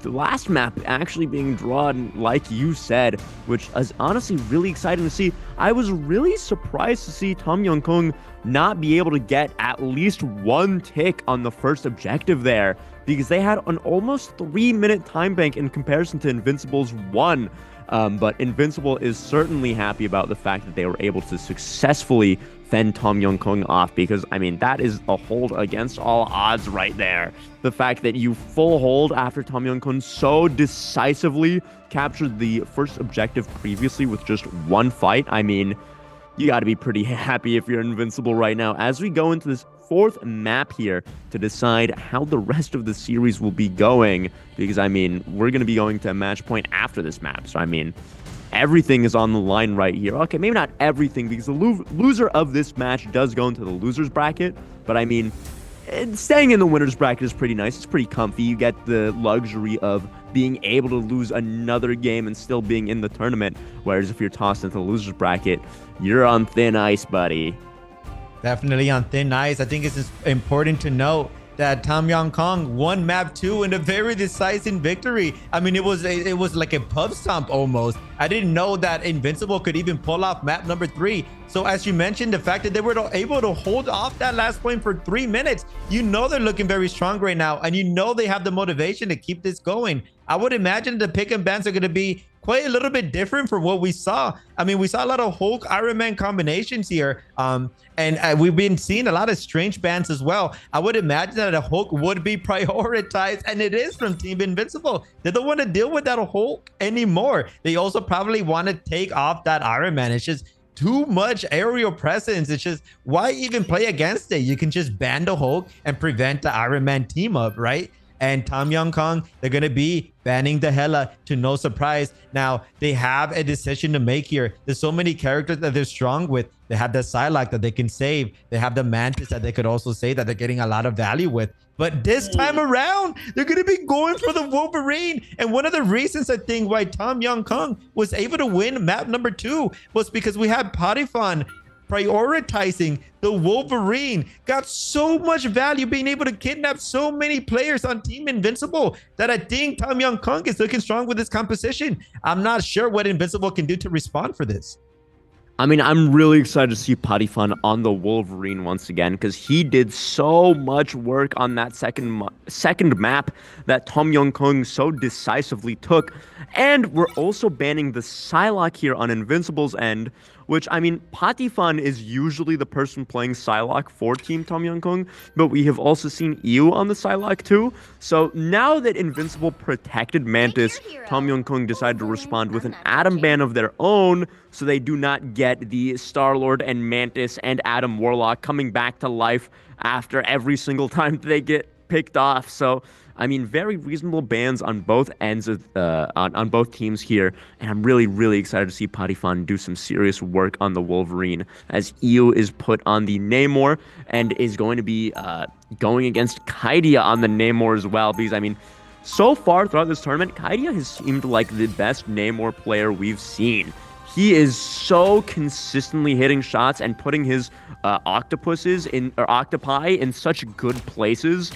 the last map actually being drawn, like you said, which is honestly really exciting to see. I was really surprised to see Tom Young Kung not be able to get at least 1 tick on the first objective there, because they had an almost 3-minute time bank in comparison to Invincible's 1. But Invincible is certainly happy about the fact that they were able to successfully fend Tom Young Kung off, because, I mean, that is a hold against all odds right there. The fact that you full hold after Tom Young Kung so decisively captured the first objective previously with just 1 fight, I mean, you got to be pretty happy if you're Invincible right now, as we go into this 4th map here to decide how the rest of the series will be going, because, I mean, we're going to be going to a match point after this map. So, I mean, everything is on the line right here. Okay, maybe not everything, because the loser of this match does go into the loser's bracket, but, I mean, staying in the winner's bracket is pretty nice. It's pretty comfy. You get the luxury of being able to lose another game and still being in the tournament, whereas if you're tossed into the loser's bracket, you're on thin ice, buddy. Definitely on thin ice. I think it's important to note that Tom Yong Kong won map 2 in a very decisive victory. I mean, it was like a pub stomp almost. I didn't know that Invincible could even pull off map number 3. So as you mentioned, the fact that they were able to hold off that last point for 3 minutes, you know they're looking very strong right now, and you know they have the motivation to keep this going. I would imagine the pick and bans are going to be quite a little bit different from what we saw. I mean, we saw a lot of Hulk Iron Man combinations here, and we've been seeing a lot of strange bans as well. I would imagine that a Hulk would be prioritized, and it is from Team Invincible. They don't want to deal with that Hulk anymore. They also probably want to take off that Iron Man. It's just too much aerial presence. It's just, why even play against it? You can just ban the Hulk and prevent the Iron Man team up, right? And Tom Yong Kong, they're going to be banning the Hela to no surprise. Now, they have a decision to make here. There's so many characters that they're strong with. They have the Psylocke that they can save. They have the Mantis that they could also say that they're getting a lot of value with. But this time around, they're going to be going for the Wolverine. And one of the reasons I think why Tom Yong Kong was able to win map number 2 was because we had Potifon prioritizing the Wolverine. Got so much value being able to kidnap so many players on Team Invincible that I think Tom Yong Kong is looking strong with this composition. I'm not sure what Invincible can do to respond for this. I mean, I'm really excited to see Potifon on the Wolverine once again, because he did so much work on that second map that Tom Yong Kung so decisively took. And we're also banning the Psylocke here on Invincible's end, which, I mean, Patifan is usually the person playing Psylocke for Team Tom Yum-Kung, but we have also seen Io on the Psylocke too. So now that Invincible protected Mantis, Tom Yum-Kung decided to respond with an Atom ban of their own, so they do not get the Star-Lord and Mantis and Adam Warlock coming back to life after every single time they get picked off. So I mean, very reasonable bans on both ends of on both teams here, and I'm really, really excited to see Patifan do some serious work on the Wolverine as Io is put on the Namor and is going to be going against Kaidia on the Namor as well. Because I mean, so far throughout this tournament, Kaidia has seemed like the best Namor player we've seen. He is so consistently hitting shots and putting his octopi in such good places,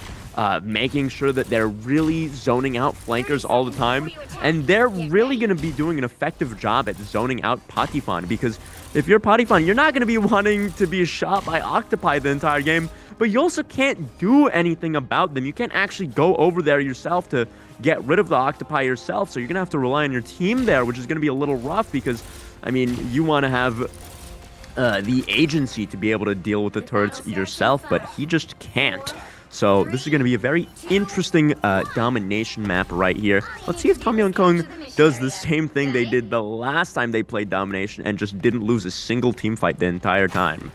making sure that they're really zoning out flankers all the time. And they're really going to be doing an effective job at zoning out Patifan, because if you're Patifan, you're not going to be wanting to be shot by octopi the entire game, but you also can't do anything about them. You can't actually go over there yourself to get rid of the octopi yourself, so you're going to have to rely on your team there, which is going to be a little rough because, I mean, you want to have the agency to be able to deal with the turrets yourself, but he just can't. So this is going to be a very interesting domination map right here. Let's see if Tom Yum-Kung does the same thing they did the last time they played domination and just didn't lose a single team fight the entire time.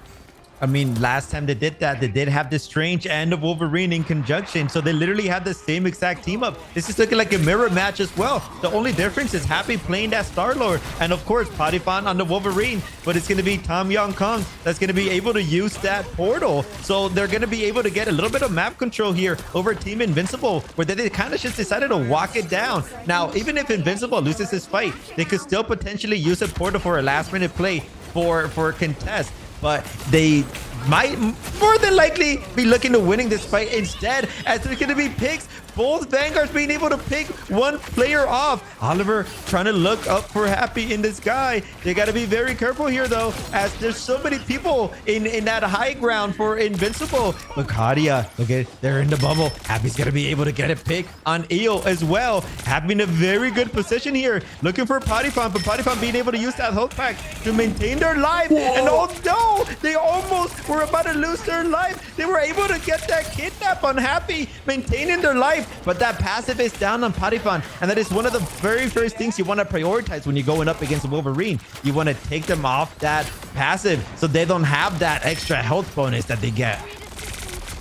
I mean, last time they did that, they did have the Strange and the Wolverine in conjunction. So they literally have the same exact team up. This is looking like a mirror match as well. The only difference is Happy playing that Star-Lord. And of course, Patifan on the Wolverine. But it's going to be Tom Yum-Kung that's going to be able to use that portal. So they're going to be able to get a little bit of map control here over Team Invincible, where they kind of just decided to walk it down. Now, even if Invincible loses this fight, they could still potentially use a portal for a last-minute play for a contest. But they might more than likely be looking to winning this fight instead, as there's going to be picks. Both Vanguards being able to pick one player off. Oliver trying to look up for Happy in the sky. They got to be very careful here, though, as there's so many people in that high ground for Invincible. But Kaidia, look at it, they're in the bubble. Happy's going to be able to get a pick on Io as well. Happy in a very good position here, looking for Patifan, but Patifan being able to use that health pack to maintain their life. Whoa. And oh no, they almost were about to lose their life. They were able to get that kidnap on Happy, maintaining their life. But that passive is down on Patifan, and that is one of the very first things you want to prioritize when you're going up against Wolverine. You want to take them off that passive so they don't have that extra health bonus that they get.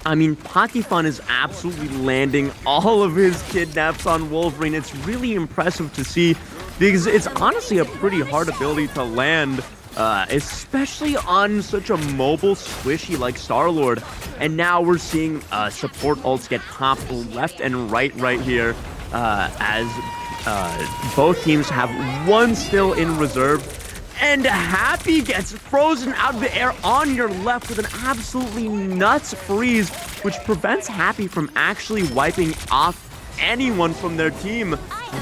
I mean, Patifan is absolutely landing all of his kidnaps on Wolverine. It's really impressive to see, because it's honestly a pretty hard ability to land, especially on such a mobile squishy like Star-Lord. And now we're seeing support ults get popped left and right here, as both teams have one still in reserve. And Happy gets frozen out of the air on your left with an absolutely nuts freeze, which prevents Happy from actually wiping off anyone from their team.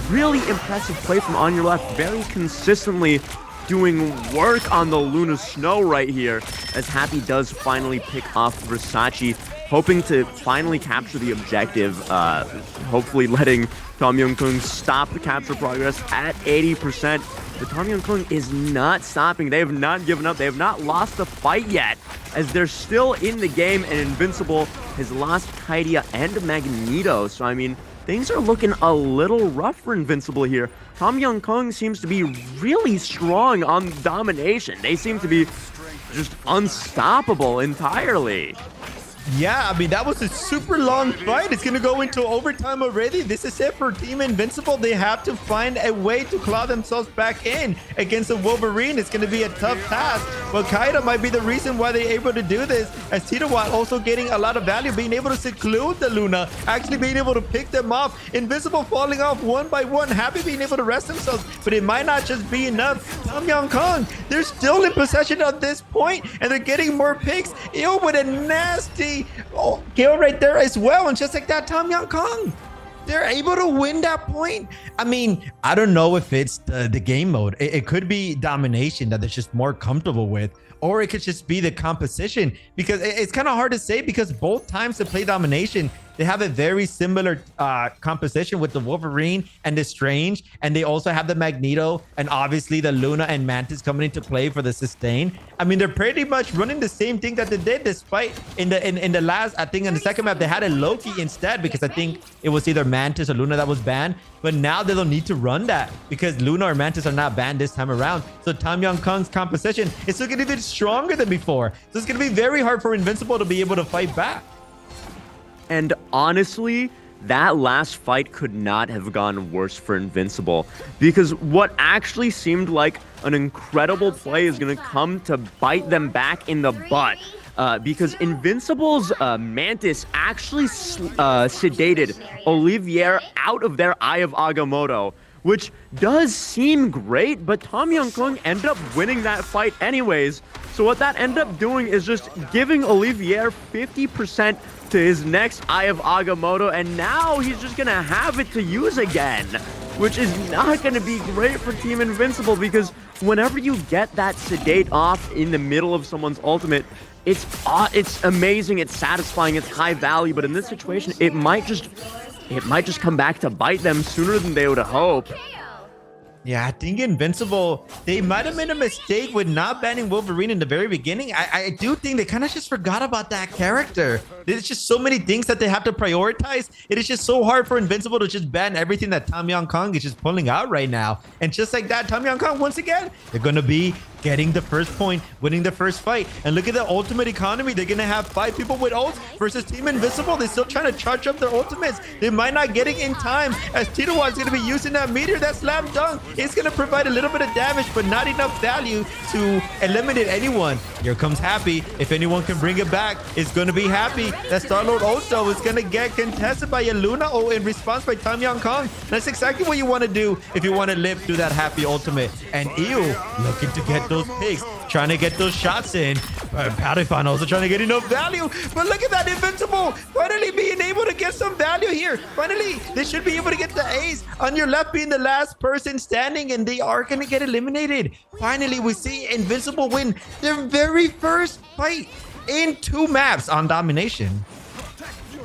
Really impressive play from On Your Left, very consistently doing work on the Luna Snow right here, as Happy does finally pick off Versace, hoping to finally capture the objective, hopefully letting Tom Yum-Kung stop the capture progress at 80%. But Tom Yum-Kung is not stopping. They have not given up. They have not lost the fight yet, as they're still in the game, and Invincible has lost Kaidia and Magneto. So, I mean, things are looking a little rough for Invincible here. Tom Yum-Kung seems to be really strong on domination. They seem to be just unstoppable entirely. Yeah, I mean, that was a super long fight. It's going to go into overtime already. This is it for Team Invincible. They have to find a way to claw themselves back in against the Wolverine. It's going to be a tough task, but Kaidia might be the reason why they're able to do this, as Titawat also getting a lot of value, being able to seclude the Luna, actually being able to pick them off. Invincible falling off one by one, Happy being able to rest themselves, but it might not just be enough. Tom Yum-Kung, they're still in possession at this point, and they're getting more picks. Ew, with a nasty kill right there as well. And just like that, Tom Yum-Kung, they're able to win that point. I mean, I don't know if it's the game mode. It could be domination that they're just more comfortable with, or it could just be the composition, because it's kind of hard to say, because both times to play domination, they have a very similar composition with the Wolverine and the Strange, and they also have the Magneto and obviously the Luna and Mantis coming into play for the sustain. I mean, they're pretty much running the same thing that they did, despite in the last, I think in the second map, they had a Loki instead, because I think it was either Mantis or Luna that was banned. But now they don't need to run that because Luna or Mantis are not banned this time around. So Tam Yong Kong's composition is looking even stronger than before. So it's going to be very hard for Invincible to be able to fight back. And honestly, that last fight could not have gone worse for Invincible, because what actually seemed like an incredible play is going to come to bite them back in the butt. Because Invincible's Mantis actually sedated Olivier out of their Eye of Agamotto, which does seem great, but Tam Yong Kong ended up winning that fight anyways. So what that ended up doing is just giving Olivier 50% to his next Eye of Agamotto, and now he's just gonna have it to use again, which is not gonna be great for Team Invincible, because whenever you get that sedate off in the middle of someone's ultimate, it's amazing, it's satisfying, it's high value, but in this situation, it might just come back to bite them sooner than they would have hoped. Yeah, I think Invincible, they might have made a mistake with not banning Wolverine in the very beginning. I do think they kind of just forgot about that character. There's just so many things that they have to prioritize. It is just so hard for Invincible to just ban everything that Tam Yong Kong is just pulling out right now. And just like that, Tam Yong Kong, once again, they're going to be getting the first point, winning the first fight. And look at the ultimate economy. They're going to have 5 people with ults versus Team Invincible. They're still trying to charge up their ultimates. They might not get it in time, as Tito is going to be using that meteor, that slam dunk. It's going to provide a little bit of damage, but not enough value to eliminate anyone. Here comes Happy. If anyone can bring it back, it's going to be Happy. That Star-Lord also is going to get contested by a Luna in response by Tam Yong Kong. That's exactly what you want to do if you want to live through that Happy ultimate. And Ew looking to get those picks, trying to get those shots in. Patifan also trying to get enough value. But look at that, Invincible finally being able to get some value here. Finally, they should be able to get the ace. On your left being the last person standing, and they are going to get eliminated. Finally, we see Invincible win their very first fight in 2 maps on Domination.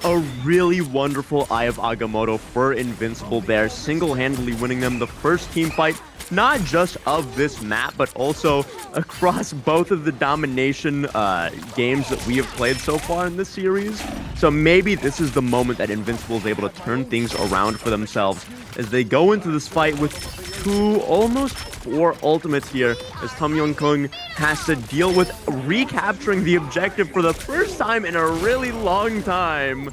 A really wonderful Eye of Agamotto for Invincible there, single-handedly winning them the first team fight, not just of this map, but also across both of the Domination games that we have played so far in this series. So maybe this is the moment that Invincible is able to turn things around for themselves as they go into this fight with 2, almost 4 ultimates here, as Tam Yong Kong has to deal with recapturing the objective for the first time in a really long time.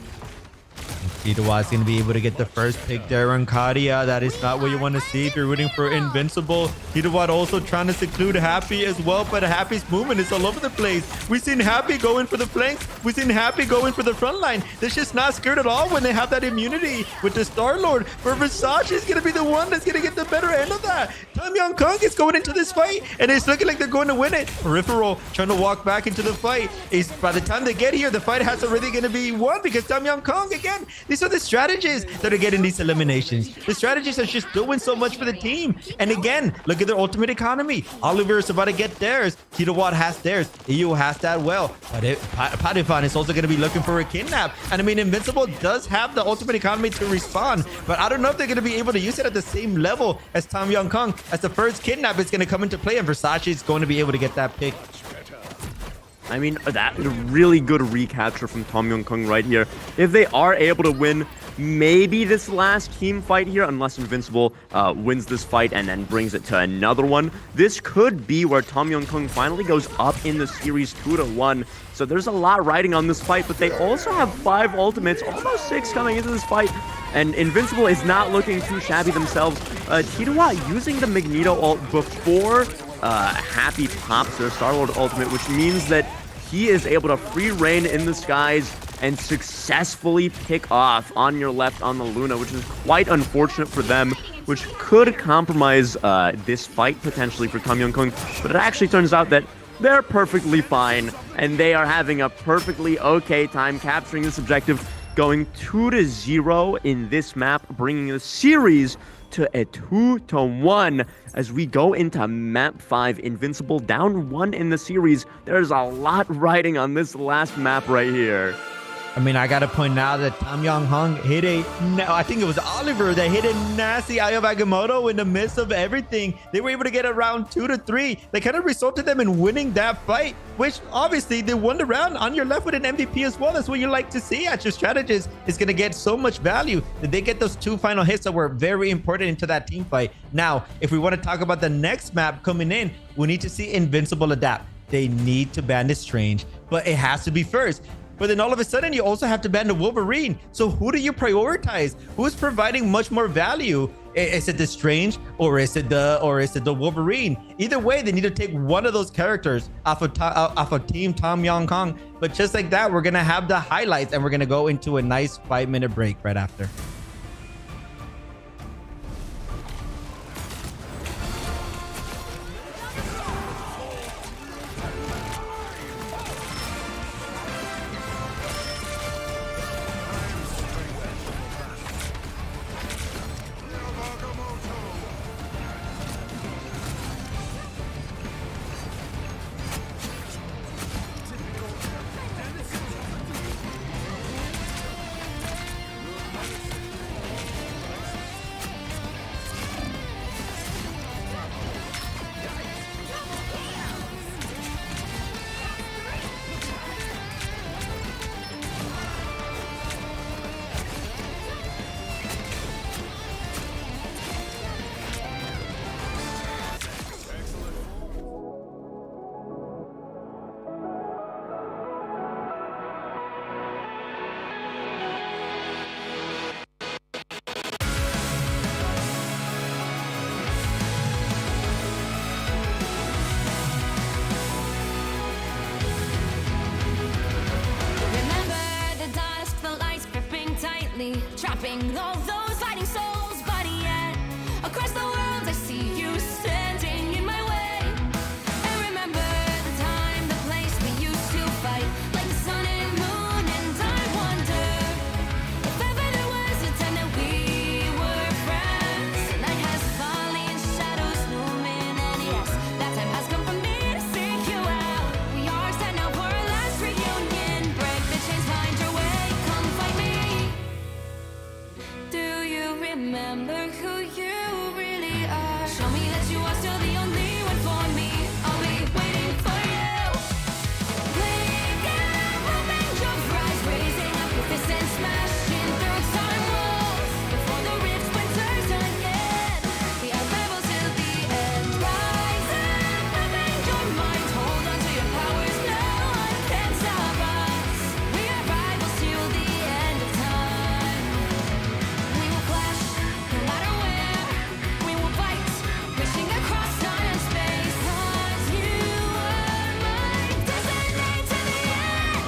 Tito is going to be able to get the first pick there on Kadia. That is not what you want to see if you're rooting for Invincible. Tito also trying to seclude Happy as well, but Happy's movement is all over the place. We've seen Happy going for the flanks. We've seen Happy going for the front line. They're just not scared at all when they have that immunity with the Star-Lord. But Versace is going to be the one that's going to get the better end of that. Tam Yong Kong is going into this fight, and it's looking like they're going to win it. Peripheral trying to walk back into the fight. By the time they get here, the fight has already going to be won, because Tam Yong Kong, again, these are the strategies that are getting these eliminations. The strategies are just doing so much for the team. And again, look at their ultimate economy. Oliver is about to get theirs. Tito Watt has theirs. EU has that well. But Patifan is also going to be looking for a kidnap. And I mean, Invincible does have the ultimate economy to respond, but I don't know if they're going to be able to use it at the same level as Tam Yong Kong, as the first kidnap is going to come into play, and Versace is going to be able to get that pick. I mean, that really good recapture from Tam Yong Kong right here. If they are able to win maybe this last team fight here, unless Invincible wins this fight and then brings it to another one, this could be where Tam Yong Kong finally goes up in the series 2-1. So there's a lot riding on this fight, but they also have 5 ultimates, almost 6 coming into this fight. And Invincible is not looking too shabby themselves. Tito using the Magneto ult before Happy pops their Star-Lord ultimate, which means that he is able to free reign in the skies and successfully pick off on your left on the Luna, which is quite unfortunate for them, which could compromise this fight potentially for Tam Yong Kong. But it actually turns out that they're perfectly fine, and they are having a perfectly okay time capturing this objective, going 2-0 in this map, bringing the series to a 2-1 as we go into map 5. Invincible down 1 in the series. There's a lot riding on this last map right here. I mean, I got to point out that Tam Yong Hung hit I think it was Oliver that hit a nasty Eye of Agamotto in the midst of everything. They were able to get around 2 to 3. They kind of resulted them in winning that fight, which obviously they won the round. On your left with an MVP as well. That's what you like to see at your strategist. Is going to get so much value that they get those 2 final hits that were very important into that team fight. Now, if we want to talk about the next map coming in, we need to see Invincible adapt. They need to ban the Strange, but it has to be first. But then all of a sudden, you also have to ban the Wolverine. So who do you prioritize? Who's providing much more value? Is it the Strange or is it the Wolverine? Either way, they need to take one of those characters off of Team Tam Yong Hung. But just like that, we're gonna have the highlights and we're gonna go into a nice 5-minute break right after. Trapping all those fighting souls, but yet across the world I see you standing in my way. And remember the time, the place we used to fight, like the sun and moon. And I wonder if ever there was a time that we were friends. The night has fallen, shadows looming, and yes, that time has come for me to seek you out. We are set now for our last reunion. Break the chains, find your way, come fight me. Do you remember who you really are? Show me that you are still the only one for me. I'll be waiting for you. Wake up, open your eyes, raising up your fists and smashing through time walls. Before the rift splinters again, we are rebels till the end. Rise up, open your mind, hold on to your powers. No one can stop us. We are rivals till the end of time. We will clash, no matter where. We will fight, reaching across time and space. 'Cause you are my destiny to the end.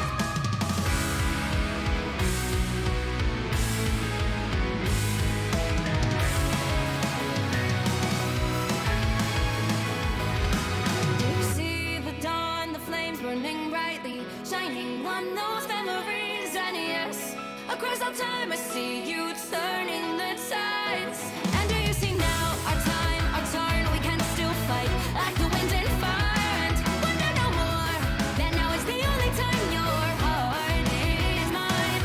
Do you see the dawn, the flames burning brightly, shining on those memories? And yes, across all time I see you turning the tides. And do you see now our time, our turn? We can still fight like the wind and fire. And wonder no more that now is the only time your heart is mine.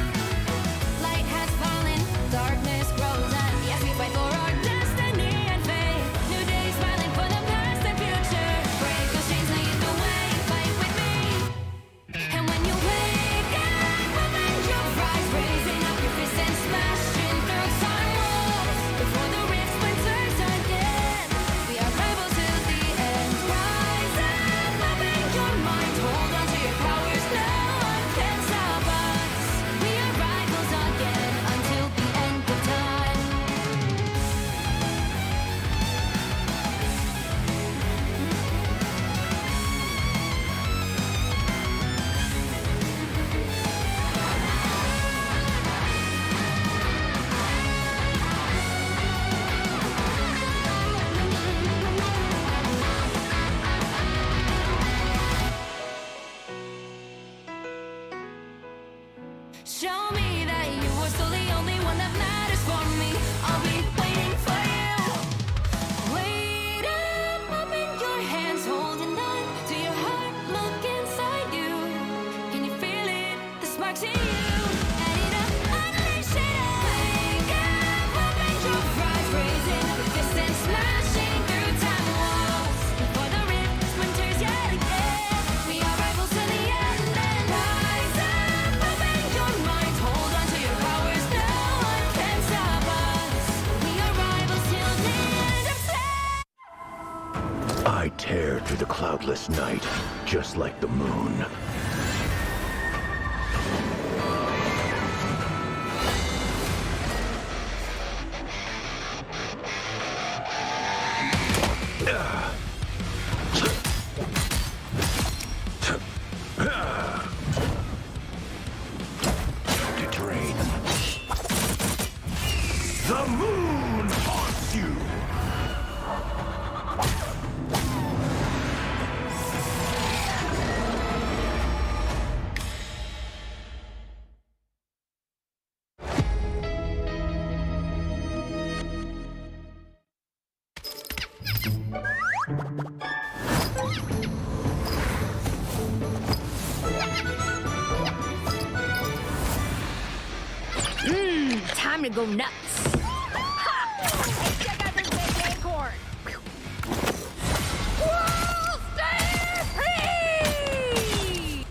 Light has fallen, darkness grows, and yes, we fight for our destiny and faith. New days smiling for the past and future. Break those chains, lead the way, fight with me. And when you wake up, open your eyes, raising up your fists and smashing through time walls. Before the I tear through the cloudless night, just like the moon. To train. The moon haunts you. Time to go nuts. Ha! Check out this big acorn. Whoa, stay free!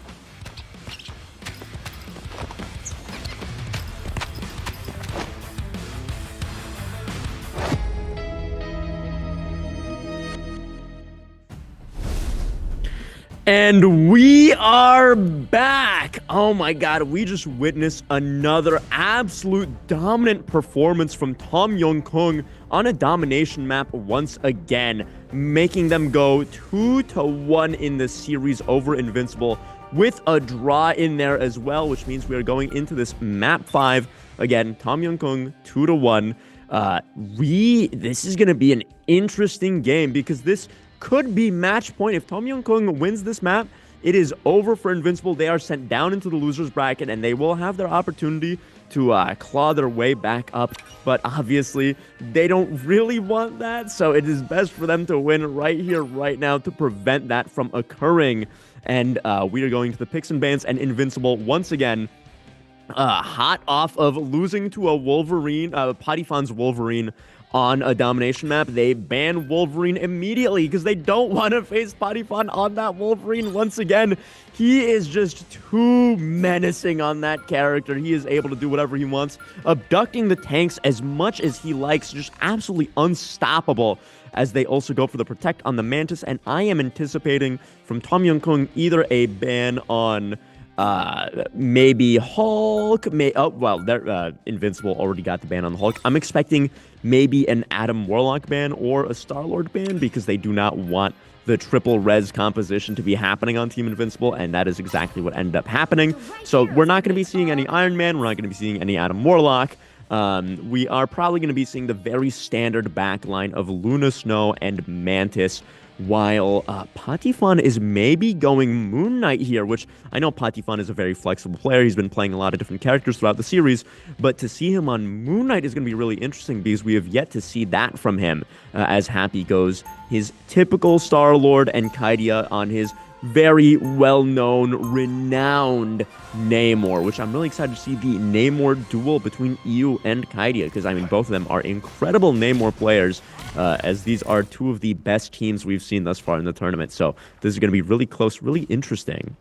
And we are back. Oh my god, we just witnessed another absolute dominant performance from Tom Young-kung on a domination map once again, making them go 2-1 in the series over Invincible with a draw in there as well, which means we are going into this map 5. Again, Tom Young-kung 2-1. This is going to be an interesting game because this could be match point. If Tom Young-kung wins this map, it is over for Invincible. They are sent down into the losers bracket, and they will have their opportunity to claw their way back up. But obviously, they don't really want that, so it is best for them to win right here, right now, to prevent that from occurring. And we are going to the picks and bans, and Invincible once again, hot off of losing to a Wolverine, Potifon's Wolverine, on a domination map. They ban Wolverine immediately because they don't want to face Potifon on that Wolverine once again. He is just too menacing on that character. He is able to do whatever he wants, abducting the tanks as much as he likes, just absolutely unstoppable, as they also go for the protect on the Mantis. And I am anticipating from Tom Young-kung either a ban on maybe Hulk. Invincible already got the ban on the Hulk. I'm expecting maybe an Adam Warlock ban or a Star-Lord ban because they do not want the triple res composition to be happening on Team Invincible, and that is exactly what ended up happening. So we're not going to be seeing any Iron Man. We're not going to be seeing any Adam Warlock. We are probably going to be seeing the very standard backline of Luna Snow and Mantis, while Potifon is maybe going Moon Knight here, which I know Potifon is a very flexible player. He's been playing a lot of different characters throughout the series, but to see him on Moon Knight is going to be really interesting because we have yet to see that from him, as Happy goes his typical Star-Lord and Kaidia on his very well-known, renowned Namor, which I'm really excited to see the Namor duel between EU and Kaidia, because, I mean, both of them are incredible Namor players, as these are two of the best teams we've seen thus far in the tournament. So this is going to be really close, really interesting.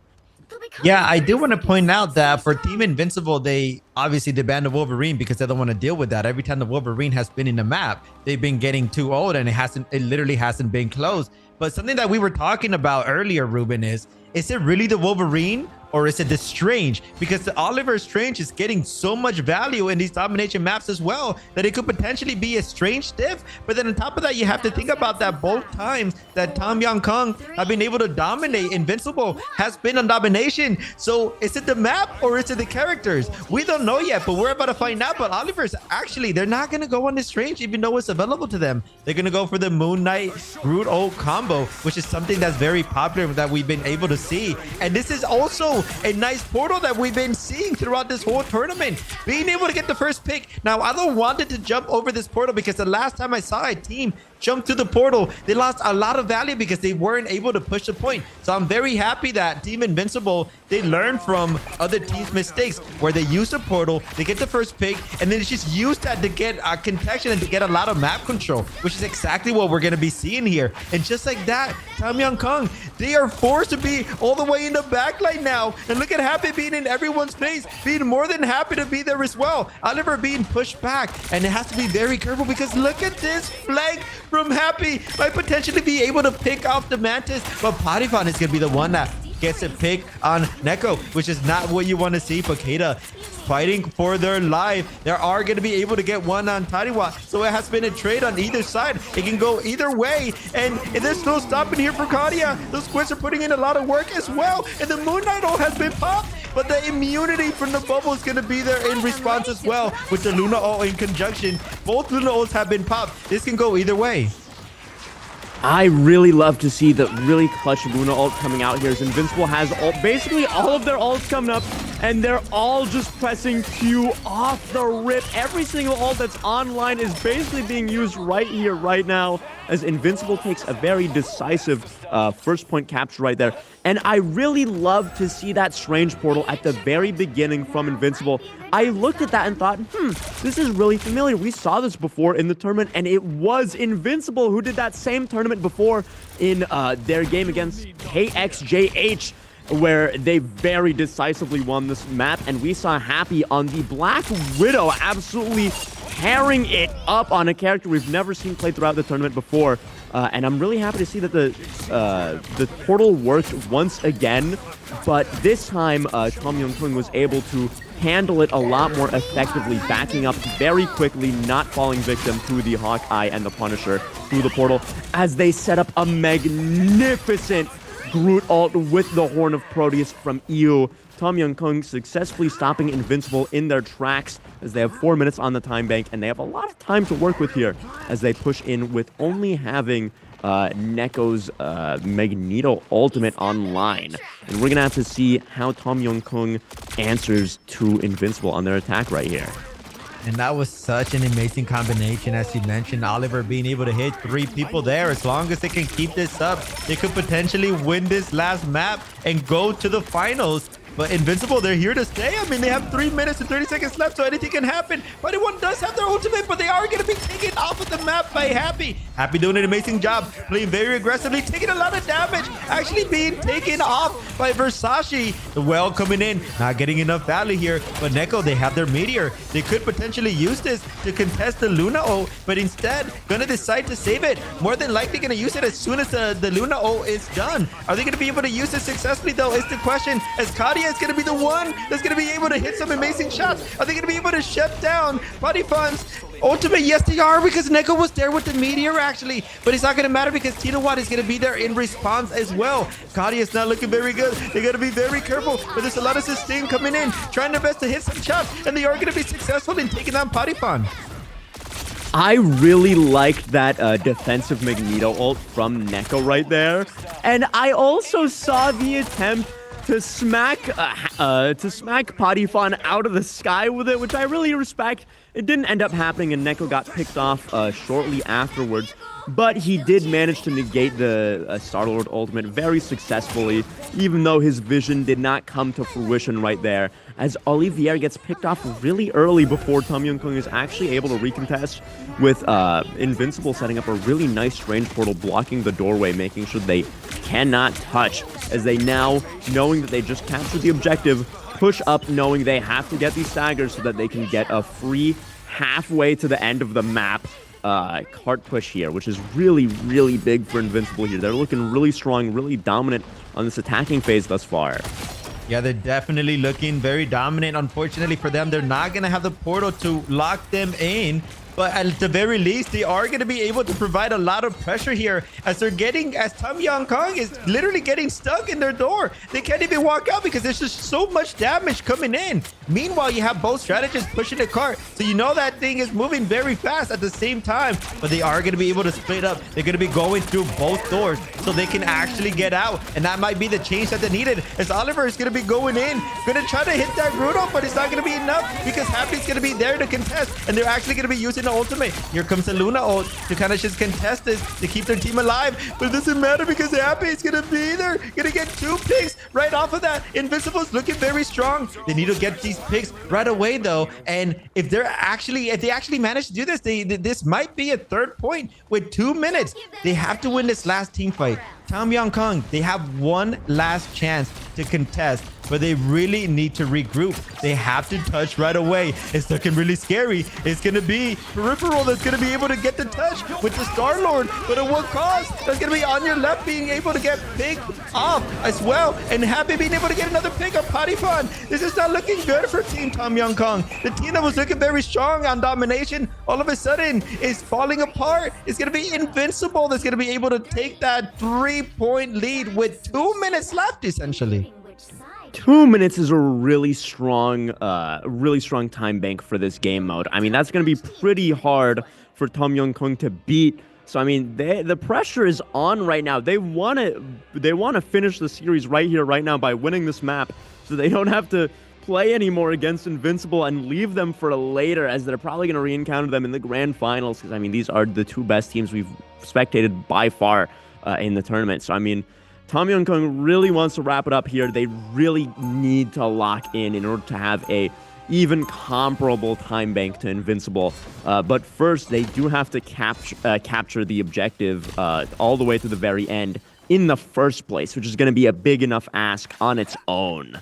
Yeah, I do want to point out that for Team Invincible, they obviously banned the Wolverine because they don't want to deal with that. Every time the Wolverine has been in the map, they've been getting too old, and it literally hasn't been closed. But something that we were talking about earlier, Ruben, is it really the Wolverine or is it the Strange? Because the Oliver Strange is getting so much value in these domination maps as well that it could potentially be a Strange diff. But then on top of that, you have to think about that both times that Tom Young-kung have been able to dominate, Invincible has been on domination. So is it the map or is it the characters? We don't know yet, but we're about to find out. But Oliver's actually, they're not going to go on the Strange even though it's available to them. They're going to go for the Moon Knight Groot Ult combo, which is something that's very popular that we've been able to see. And this is also a nice portal that we've been seeing throughout this whole tournament, being able to get the first pick. Now, I don't want it to jump over this portal because the last time I saw a team jump to the portal, they lost a lot of value because they weren't able to push the point. So I'm very happy that Team Invincible, they learn from other teams' mistakes where they use the portal, they get the first pick, and then it's just use that to get contention and to get a lot of map control, which is exactly what we're going to be seeing here. And just like that, Tom Young-kung, They are forced to be all the way in the back line now. And look at Happy being in everyone's face, being more than happy to be there as well. Oliver being pushed back, and it has to be very careful because look at this flank from Happy. Might potentially be able to pick off the Mantis, but Potifon is going to be the one that gets a pick on Neko, which is not what you want to see. Pakeda fighting for their life. They are going to be able to get one on Tariwa, so it has been a trade on either side. It can go either way, and there's no stopping here for Kadia. Those squids are putting in a lot of work as well, and the Moon Knight ult has been popped, but the immunity from the bubble is going to be there in response as well with the Luna ult in conjunction. Both Luna ults have been popped. This can go either way. I really love to see the really clutch Luna ult coming out here as Invincible has basically all of their ults coming up, and they're all just pressing Q off the rip. Every single ult that's online is basically being used right here, right now, as Invincible takes a very decisive first point capture right there. And I really love to see that Strange Portal at the very beginning from Invincible. I looked at that and thought, this is really familiar. We saw this before in the tournament, and it was Invincible who did that same tournament before in their game against KXJH, where they very decisively won this map. And we saw Happy on the Black Widow absolutely tearing it up on a character we've never seen play throughout the tournament before. And I'm really happy to see that the portal worked once again, but this time Tom Young-Kung was able to handle it a lot more effectively, backing up very quickly, not falling victim to the Hawkeye and the Punisher through the portal, as they set up a magnificent Groot ult with the Horn of Proteus from EU. Tom Young-Kung successfully stopping Invincible in their tracks as they have 4 minutes on the time bank, and they have a lot of time to work with here as they push in with only having Neko's Magneto ultimate online. And we're going to have to see how Tom Young-Kung answers to Invincible on their attack right here. And that was such an amazing combination, as you mentioned. Oliver being able to hit 3 people there. As long as they can keep this up, they could potentially win this last map and go to the finals. But Invincible, they're here to stay. I mean, they have 3 minutes and 30 seconds left, so anything can happen. But everyone does have their ultimate, but they are going to be taken off of the map by Happy. Happy doing an amazing job, playing very aggressively, taking a lot of damage, actually being taken off by Versace. The well coming in, not getting enough value here. But Neko, they have their Meteor. They could potentially use this to contest the Luna ult, but instead, going to decide to save it. More than likely going to use it as soon as the Luna ult is done. Are they going to be able to use it successfully, though, is the question. As Kadia is going to be the one that's going to be able to hit some amazing shots. Are they going to be able to shut down Potifon's ultimate? Yes, they are, because Neko was there with the Meteor, actually. But it's not going to matter because Tinawatt is going to be there in response as well. Kadia is not looking very good. They got to be very careful, but there's a lot of sustain coming in, trying their best to hit some shots, and they are going to be successful in taking down Potifon. I really liked that defensive Magneto ult from Neko right there. And I also saw the attempt to smack Potifon out of the sky with it, which I really respect. It didn't end up happening, and Neko got picked off shortly afterwards. But he did manage to negate the Star-Lord ultimate very successfully, even though his vision did not come to fruition right there, as Olivier gets picked off really early before Tom Young-Kung is actually able to recontest, with Invincible setting up a really nice Strange Portal, blocking the doorway, making sure they cannot touch, as they now, knowing that they just captured the objective, push up knowing they have to get these staggers so that they can get a free halfway to the end of the map cart push here, which is really, really big for Invincible here. They're looking really strong, really dominant on this attacking phase thus far. Yeah, they're definitely looking very dominant. Unfortunately for them, they're not going to have the portal to lock them in. But at the very least, they are going to be able to provide a lot of pressure here as Tom Young-Kung is literally getting stuck in their door. They can't even walk out because there's just so much damage coming in. Meanwhile, you have both strategists pushing the cart. So you know that thing is moving very fast at the same time. But they are going to be able to split up. They're going to be going through both doors so they can actually get out. And that might be the change that they needed, as Oliver is going to be going in, going to try to hit that Rudo, but it's not going to be enough because Happy's going to be there to contest. And they're actually going to be using Luna ultimate. Here comes the Luna ult to kind of just contest this, to keep their team alive. But it doesn't matter because Happy is going to be there. Going to get 2 picks right off of that. Invincible's looking very strong. They need to get these picks right away, though. And if they actually manage to do this, this might be a 3rd point with 2 minutes. They have to win this last team fight. Tom Yong Kong, they have one last chance to contest, but they really need to regroup. They have to touch right away. It's looking really scary. It's going to be Peripheral that's going to be able to get the touch with the Star-Lord, but at what cost? That's going to be on your left being able to get picked off as well, and Happy being able to get another pick of Patifon. This is not looking good for Team Tom Yong Kong. The team that was looking very strong on domination all of a sudden is falling apart. It's going to be Invincible that's going to be able to take that 3-point lead with 2 minutes left, essentially. 2 minutes is a really strong time bank for this game mode. I mean, that's going to be pretty hard for Tom Yong Kong to beat. So I mean, the pressure is on right now. They want to finish the series right here, right now, by winning this map, so they don't have to play anymore against Invincible and leave them for later, as they're probably going to re-encounter them in the grand finals. Because I mean, these are the 2 best teams we've spectated by far in the tournament. So I mean, Tom Yong Kong really wants to wrap it up here. They really need to lock in order to have a even comparable time bank to Invincible. But first, they do have to capture the objective all the way to the very end in the first place, which is going to be a big enough ask on its own.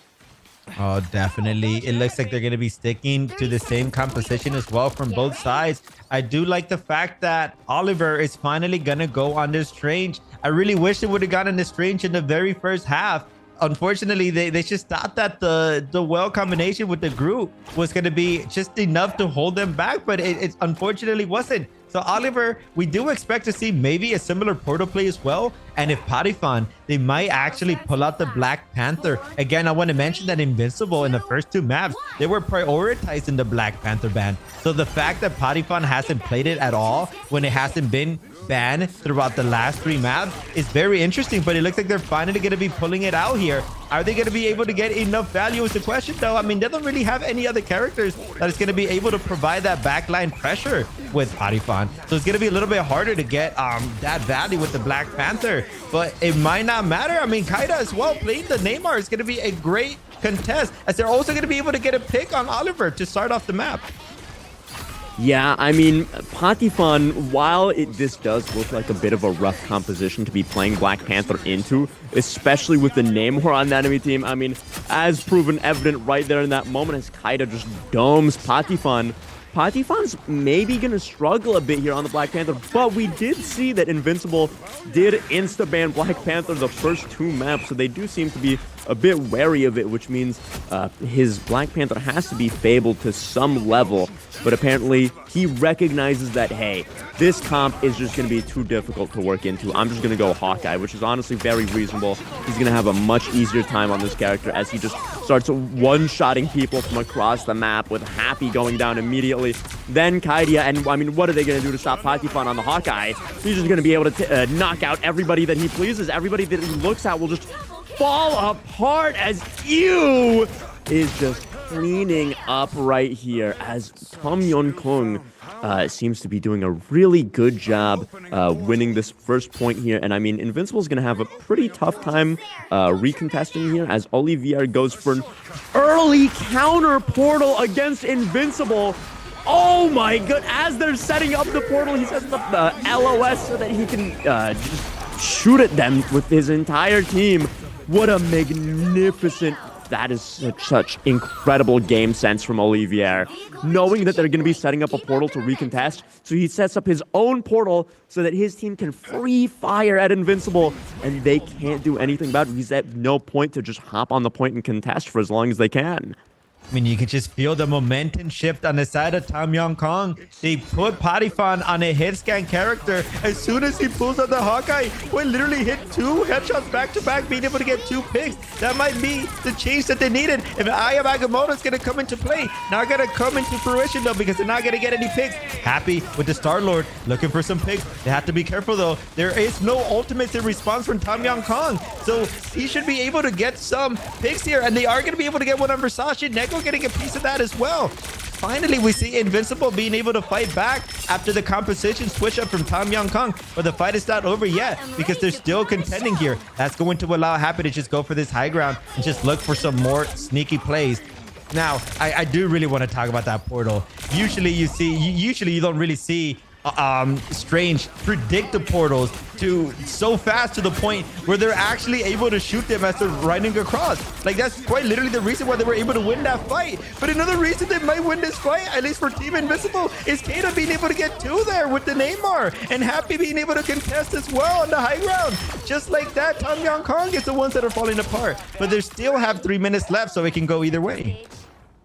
Oh, definitely. It looks like they're going to be sticking to the same composition as well from both sides. I do like the fact that Oliver is finally going to go on this Strange. I really wish they would have gotten this Strange in the very first half. Unfortunately, they just thought that the well combination with the group was going to be just enough to hold them back, but it unfortunately wasn't. So Oliver, we do expect to see maybe a similar portal play as well. And if Patifon, they might actually pull out the Black Panther. Again, I want to mention that Invincible in the first 2 maps, they were prioritized in the Black Panther ban. So the fact that Patifon hasn't played it at all when it hasn't been banned throughout the last 3 maps is very interesting, but it looks like they're finally going to be pulling it out here. Are they going to be able to get enough value is the question, though. I mean, they don't really have any other characters that is going to be able to provide that backline pressure with Patifon. So it's going to be a little bit harder to get that value with the Black Panther, but it might not matter. I mean, Kaida as well playing the Neymar is going to be a great contest, as they're also going to be able to get a pick on Oliver to start off the map. Yeah, I mean, Patifon, while this does look like a bit of a rough composition to be playing Black Panther into, especially with the Namor on the enemy team, I mean, as proven evident right there in that moment as Kaida just domes Patifon. Patifon's maybe going to struggle a bit here on the Black Panther, but we did see that Invincible did insta-ban Black Panther the first 2 maps, so they do seem to be a bit wary of it, which means his Black Panther has to be fabled to some level, but apparently he recognizes that, hey, this comp is just going to be too difficult to work into. I'm just going to go Hawkeye, which is honestly very reasonable. He's going to have a much easier time on this character as he just starts one-shotting people from across the map, with Happy going down immediately. Then Kaidia, and I mean, what are they going to do to stop Patifon on the Hawkeye? He's just going to be able to knock out everybody that he pleases. Everybody that he looks at will just fall apart as Ew is just cleaning up right here, as Tom Yong Kong seems to be doing a really good job winning this first point here. And I mean, Invincible is going to have a pretty tough time recontesting here, as Olivier goes for an early counter portal against Invincible. Oh my god, as they're setting up the portal, he sets up the LOS so that he can just shoot at them with his entire team. What a magnificent... That is such incredible game sense from Olivier. Knowing that they're going to be setting up a portal to recontest, so he sets up his own portal so that his team can free fire at Invincible, and they can't do anything about it. He's at no point to just hop on the point and contest for as long as they can. I mean, you can just feel the momentum shift on the side of Tom Yong Kong. They put Patifon on a hit scan character. As soon as he pulls out the Hawkeye, we literally hit 2 headshots back to back, being able to get 2 picks. That might be the change that they needed. If Aya Agamotto is going to come into play, not going to come into fruition though, because they're not going to get any picks. Happy with the Star-Lord, looking for some picks. They have to be careful though. There is no ultimate in response from Tom Yong Kong, so he should be able to get some picks here, and they are going to be able to get one on Versace. Neko getting a piece of that as well. finally we see Invincible being able to fight back after the composition switch up from Tom Young Kong. But the fight is not over yet because they're still contending here. That's going to allow Happy to just go for this high ground and just look for some more sneaky plays. Now, I do really want to talk about that portal. Usually you don't really see Strange predict the portals to so fast to the point where they're actually able to shoot them as they're riding across. Like, that's quite literally the reason why they were able to win that fight. But another reason they might win this fight, at least for Team Invincible, is Kata being able to get two there with the Neymar and Happy being able to contest as well on the high ground. Just like that, Tom Young Kong is the ones that are falling apart. But they still have 3 minutes left, so it can go either way.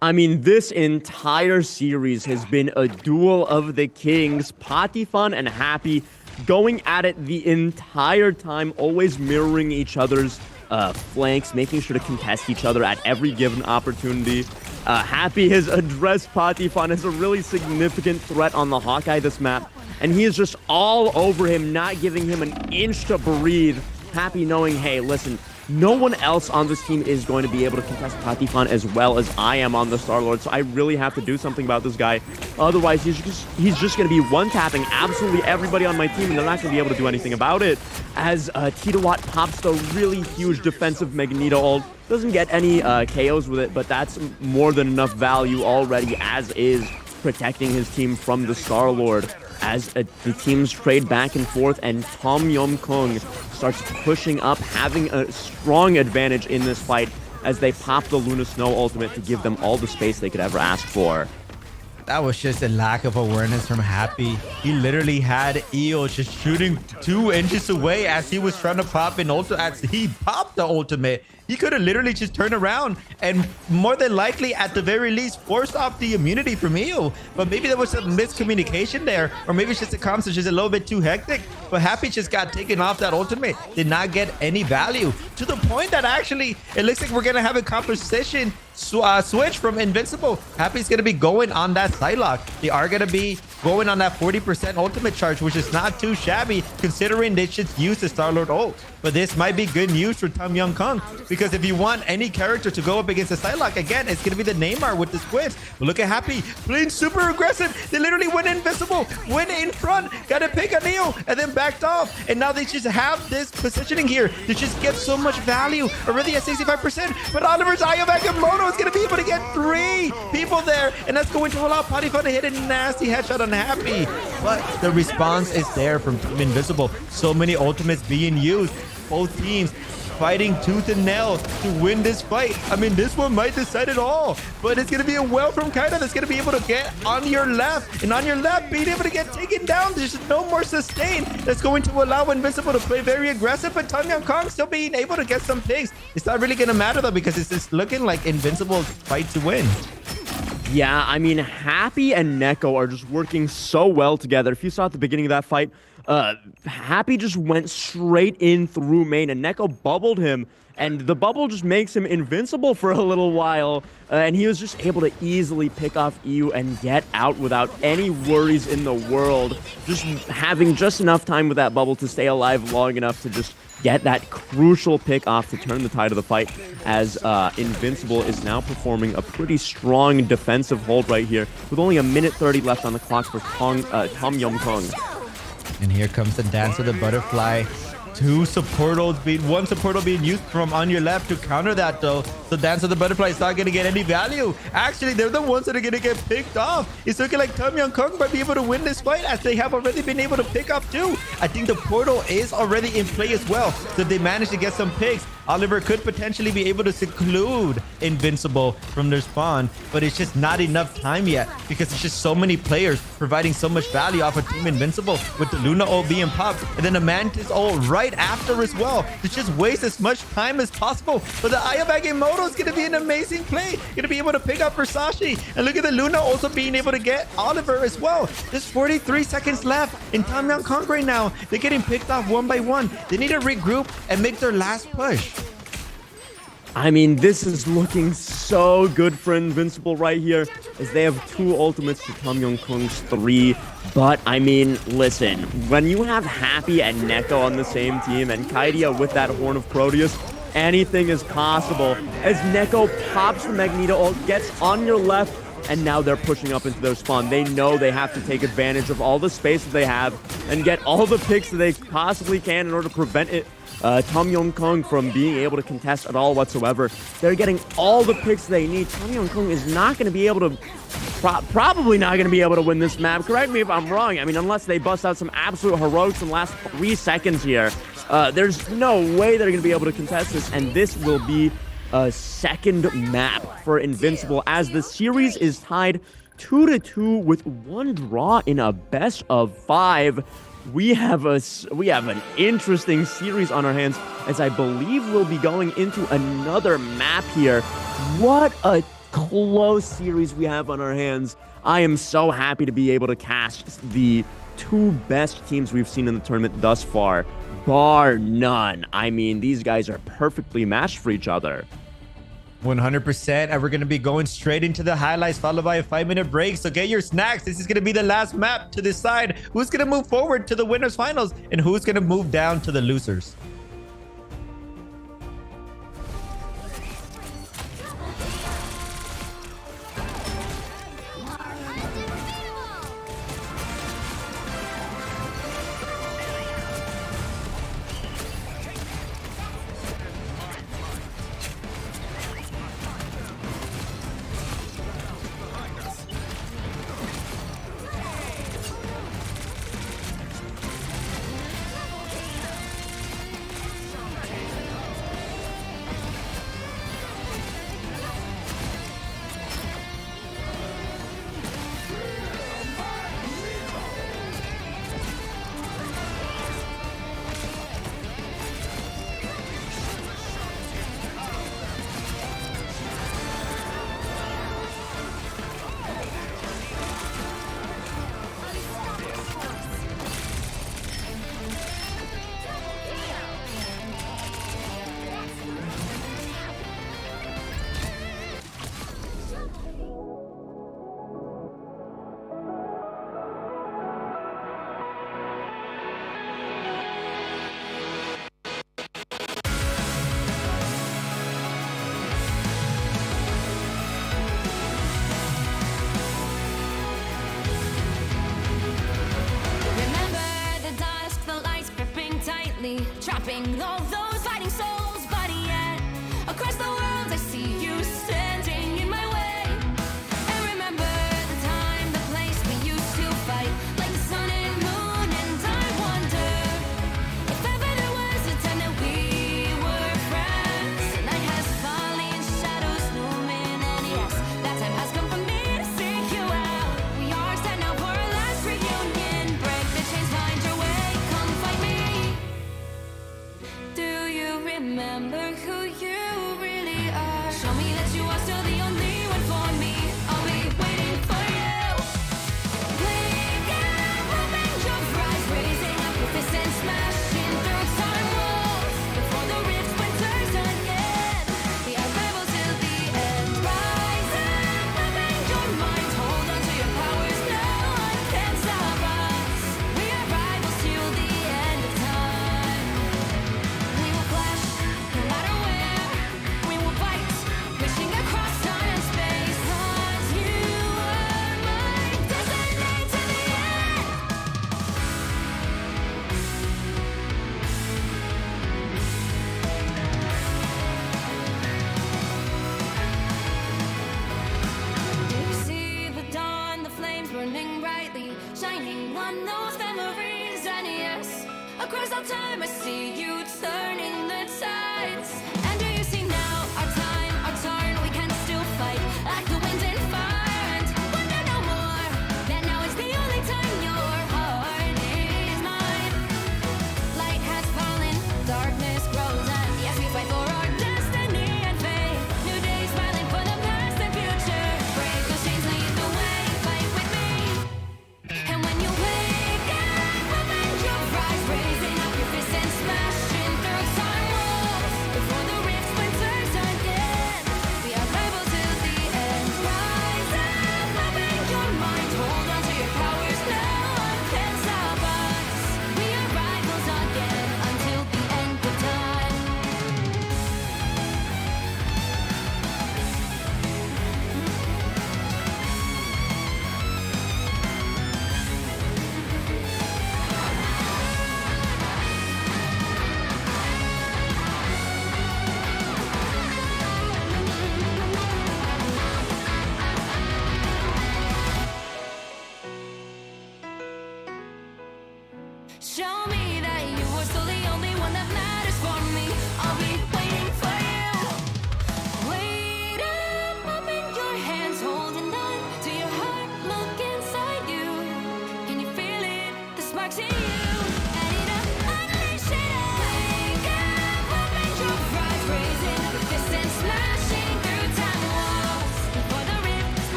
I mean, this entire series has been a duel of the kings. Patifon and Happy going at it the entire time, always mirroring each other's flanks, making sure to contest each other at every given opportunity. Happy has addressed Patifon as a really significant threat on the Hawkeye this map, and he is just all over him, not giving him an inch to breathe. Happy knowing, hey, listen, no one else on this team is going to be able to contest Patifon as well as I am on the Star-Lord, so I really have to do something about this guy. Otherwise, he's just going to be one-tapping absolutely everybody on my team, and they're not going to be able to do anything about it. As Titawat pops the really huge defensive Magneto ult. Doesn't get any KOs with it, but that's more than enough value already, as is protecting his team from the Star-Lord. As the teams trade back and forth, and Tom Yum Kung starts pushing up, having a strong advantage in this fight as they pop the Luna Snow ultimate to give them all the space they could ever ask for. That was just a lack of awareness from Happy. He literally had Eo just shooting 2 inches away as he was trying to pop an ultimate. As he popped the ultimate, he could have literally just turned around and more than likely, at the very least, forced off the immunity from Eo. But maybe there was some miscommunication there, or maybe it's just the comms is just a little bit too hectic. But Happy just got taken off that ultimate, did not get any value, to the point that actually it looks like we're gonna have a composition switch from Invincible. Happy's gonna be going on that Psylocke. They are gonna be going on that 40% ultimate charge, which is not too shabby considering they should use the Star-Lord ult. But this might be good news for Tom Young Kong, because if you want any character to go up against the Psylocke, again, it's gonna be the Neymar with the squids. But look at Happy playing super aggressive. They literally went Invincible, went in front, got a pick on Neo, and then backed off. And now they just have this positioning here to just get so much value, already at 65%. But Oliver's Eye of Agamotto is gonna be able to get 3 people there, and that's going to allow Patifon to hit a nasty headshot on Happy. But the response is there from Team Invincible. So many ultimates being used. Both teams fighting tooth and nail to win this fight. I mean, this one might decide it all, but it's going to be a well from Kaida that's going to be able to get on your left, and on your left being able to get taken down. There's no more sustain that's going to allow Invincible to play very aggressive, but Tom Young Kong still being able to get some picks. It's not really going to matter though, because it's just looking like Invincible's fight to win. Yeah, I mean, Happy and Neko are just working so well together. If you saw at the beginning of that fight, Happy just went straight in through main, and Neko bubbled him, and the bubble just makes him invincible for a little while, and he was just able to easily pick off EU and get out without any worries in the world, just having just enough time with that bubble to stay alive long enough to just get that crucial pick off to turn the tide of the fight, as Invincible is now performing a pretty strong defensive hold right here with only 1:30 left on the clock for Tom Yum Kong. And here comes the dance of the butterfly. 2 support ults one support ult being used from on your left to counter that though. The dance of the butterfly is not going to get any value. Actually, they're the ones that are going to get picked off. It's looking like Tom Young Kong might be able to win this fight, as they have already been able to pick off 2. I think the portal is already in play as well. So if they manage to get some picks, Oliver could potentially be able to seclude Invincible from their spawn, but it's just not enough time yet, because it's just so many players providing so much value off of Team Invincible, with the Luna ult being popped and then the Mantis ult right after as well, to just waste as much time as possible. But the Eye of Agamotto is going to be an amazing play, going to be able to pick up Versace, and look at the Luna also being able to get Oliver as well. There's 43 seconds left in Tom Young Kong right now. They're getting picked off one by one. They need to regroup and make their last push. I mean, this is looking so good for Invincible right here, as they have 2 ultimates to Tom Young Kong's 3. But, I mean, listen, when you have Happy and Neko on the same team, and Kaidia with that Horn of Proteus, anything is possible. As Neko pops the Magneto ult, gets on your left, and now they're pushing up into their spawn. They know they have to take advantage of all the space that they have and get all the picks that they possibly can in order to prevent it. Tom Yong-kung from being able to contest at all whatsoever. They're getting all the picks they need. Tom Yong-kung is not going to be able to, probably not going to be able to win this map. Correct me if I'm wrong. I mean, unless they bust out some absolute heroics in the last 3 seconds here, there's no way they're going to be able to contest this, and this will be a second map for Invincible as the series is tied 2-2 with 1 draw in a best of 5. We have an interesting series on our hands, as I believe we'll be going into another map here. What a close series we have on our hands. I am so happy to be able to cast the 2 best teams we've seen in the tournament thus far, bar none. I mean, these guys are perfectly matched for each other. 100%, and we're going to be going straight into the highlights, followed by a 5-minute break. So get your snacks. This is going to be the last map to decide who's going to move forward to the winners finals and who's going to move down to the losers. Trapping all those fighting souls, but yet across the world I see you standing in my way. And remember the time, the place we used to fight, like the sun and moon. And I wonder if ever there was a time that we were friends. The night has fallen, shadows looming, and yes, that time has come for me to seek you out. We are set now for our last reunion. Break the chains, find your way, come fight me. Do you remember who you really are? Show me that you are still the only one for me. I'll be waiting for you. Wake up, open your eyes, raising up your fists and smashing through time walls. Before the rift splinters again, we are rebels till the end. Rise up, open your mind, hold on to your powers. No one can stop us. We are rivals till the end of time. We will clash, no matter where. We will fight, reaching across time and space. 'Cause you are my destiny to the end. You see the dawn, the flames burning brightly, shining on those memories. And yes, across all time I see you turning the tides. And do you see now our time, our turn? We can still fight like the wind and fire. And wonder no more that now is the only time your heart is mine. Light has fallen, darkness grows, and yes, we fight for our destiny and fate. New days smiling for the past and future. Break those chains, lead the way, fight with me. And when you wake up, open your eyes, raising up your fists and smashing through time walls. Before the rift splinters again, we are rebels till the end. Rise up, open your mind, hold on to your powers. No one can stop us. We are rivals again until the end of time.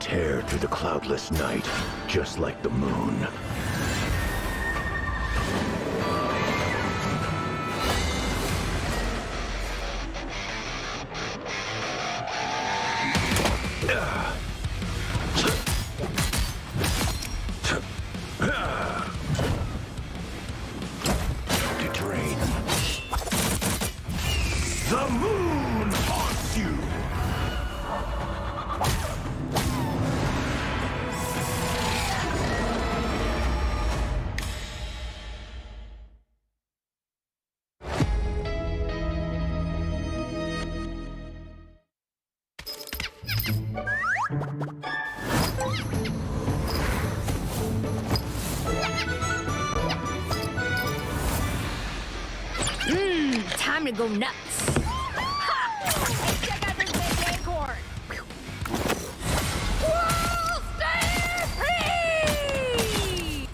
tear through the cloudless night, just like the moon. To drain. The moon haunts you! Time to go nuts. Ha! Check out this big acorn. Whoa, stay free!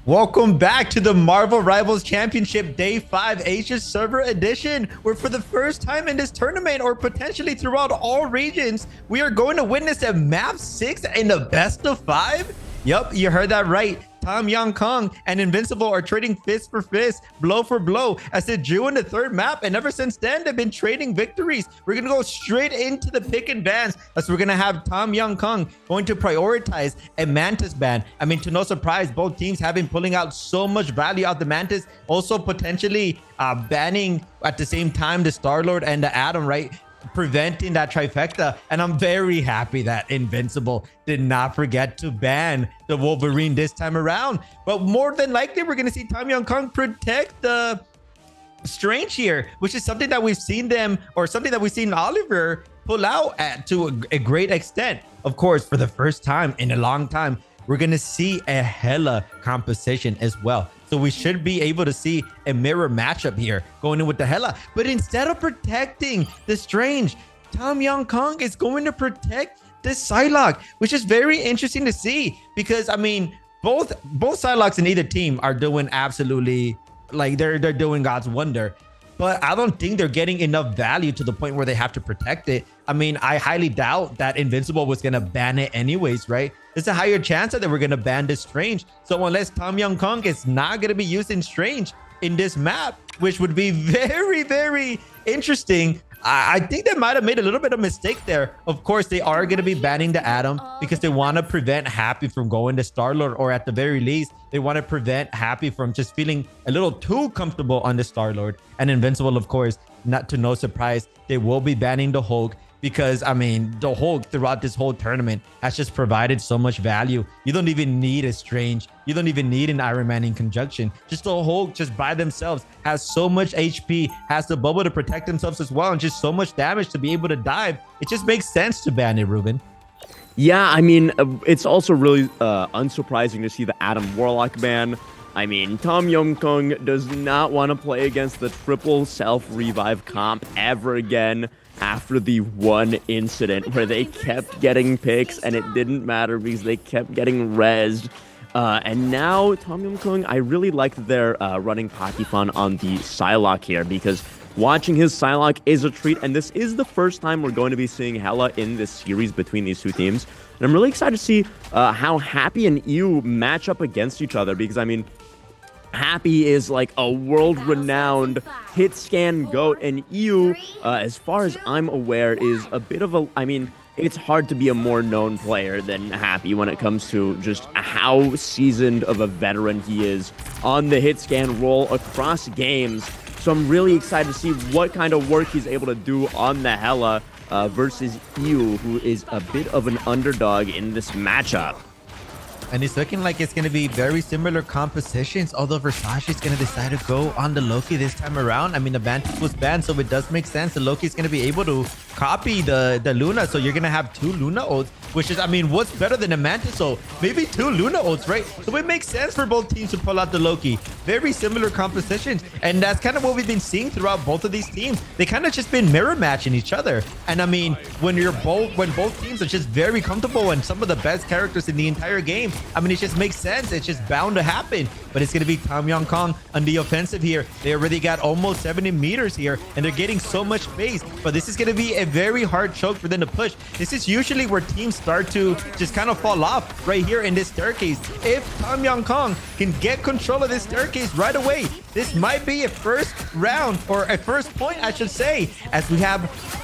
Welcome back to the Marvel Rivals Championship Day 5 Asia Server Edition, where for the first time in this tournament, or potentially throughout all regions, we are going to witness a map 6 in the best of 5. Yup, you heard that right. Tom Young Kong and Invincible are trading fist for fist, blow for blow, as they drew in the third map, and ever since then, they've been trading victories. We're going to go straight into the pick and bans, as we're going to have Tom Young Kong going to prioritize a Mantis ban. I mean, to no surprise, both teams have been pulling out so much value out the Mantis, also potentially banning at the same time the Star-Lord and the Atom, right? Preventing that trifecta. And I'm very happy that Invincible did not forget to ban the Wolverine this time around. But more than likely, we're going to see Tom Young Kong protect the Strange here, which is something that we've seen them, or something that we've seen Oliver pull out to a great extent. Of course, for the first time in a long time, we're going to see a hella composition as well. So we should be able to see a mirror matchup here going in with the Hela. But instead of protecting the Strange, Tom Young Kong is going to protect the Psylocke, which is very interesting to see, because I mean, both Psylocks in either team are doing absolutely, like, they're doing God's wonder. But I don't think they're getting enough value to the point where they have to protect it. I mean, I highly doubt that Invincible was going to ban it anyways, right? There's a higher chance that we're going to ban this Strange. So unless Tom Young Kong is not going to be using Strange in this map, which would be very, very interesting, I think they might have made a little bit of mistake there. Of course, they are going to be banning the Atom because they want to prevent Happy from going to Star-Lord, or at the very least, they want to prevent Happy from just feeling a little too comfortable on the Star-Lord. And Invincible, of course, not to no surprise, they will be banning the Hulk, because I mean, the Hulk throughout this whole tournament has just provided so much value. You don't even need a Strange. You don't even need an Iron Man in conjunction. Just the Hulk just by themselves has so much HP, has the bubble to protect themselves as well, and just so much damage to be able to dive. It just makes sense to ban it, Ruben. Yeah, I mean, it's also really unsurprising to see the Atom Warlock ban. I mean, Tom Young Kong does not want to play against the triple self-revive comp ever again, after the one incident where they kept getting picks and it didn't matter because they kept getting rezzed. And now, Tom Young Kong, I really like that they're running Pakifan on the Psylocke here, because watching his Psylocke is a treat, and this is the first time we're going to be seeing Hela in this series between these two teams. And I'm really excited to see how Happy and EU match up against each other, because, I mean, Happy is like a world-renowned hit scan GOAT, and EU, as far as I'm aware, is a bit of a, I mean, it's hard to be a more known player than Happy when it comes to just how seasoned of a veteran he is on the hit scan role across games. So I'm really excited to see what kind of work he's able to do on the Hela versus EU, who is a bit of an underdog in this matchup. And it's looking like it's going to be very similar compositions, although Versace is going to decide to go on the Loki this time around. I mean, the Mantis was banned, so it does make sense. The Loki is going to be able to copy the Luna. So you're going to have 2 Luna ults, which is, I mean, what's better than a Mantis ult? Maybe 2 Luna ults, right? So it makes sense for both teams to pull out the Loki. Very similar compositions. And that's kind of what we've been seeing throughout both of these teams. They kind of just been mirror matching each other. And I mean, when both teams are just very comfortable and some of the best characters in the entire game, I mean, it just makes sense. It's just bound to happen. But it's going to be Tom Yong Kong on the offensive here. They already got almost 70 meters here, and they're getting so much space. But this is going to be a very hard choke for them to push. This is usually where teams start to just kind of fall off right here in this staircase. If Tom Yong Kong can get control of this staircase right away, this might be a first round, or a first point, I should say, as we have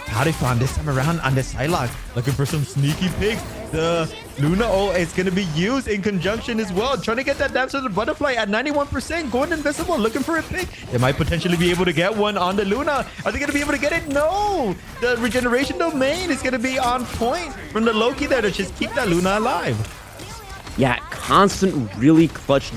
Parifan this time around on the Psylocke, looking for some sneaky picks. The Luna ult is going to be used in conjunction as well, trying to get that Dance of the Butterfly at 91%, going invisible, looking for a pick. They might potentially be able to get one on the Luna. Are they going to be able to get it? No! The regeneration domain is going to be on point from the Loki there to just keep that Luna alive. Yeah, constant, really clutch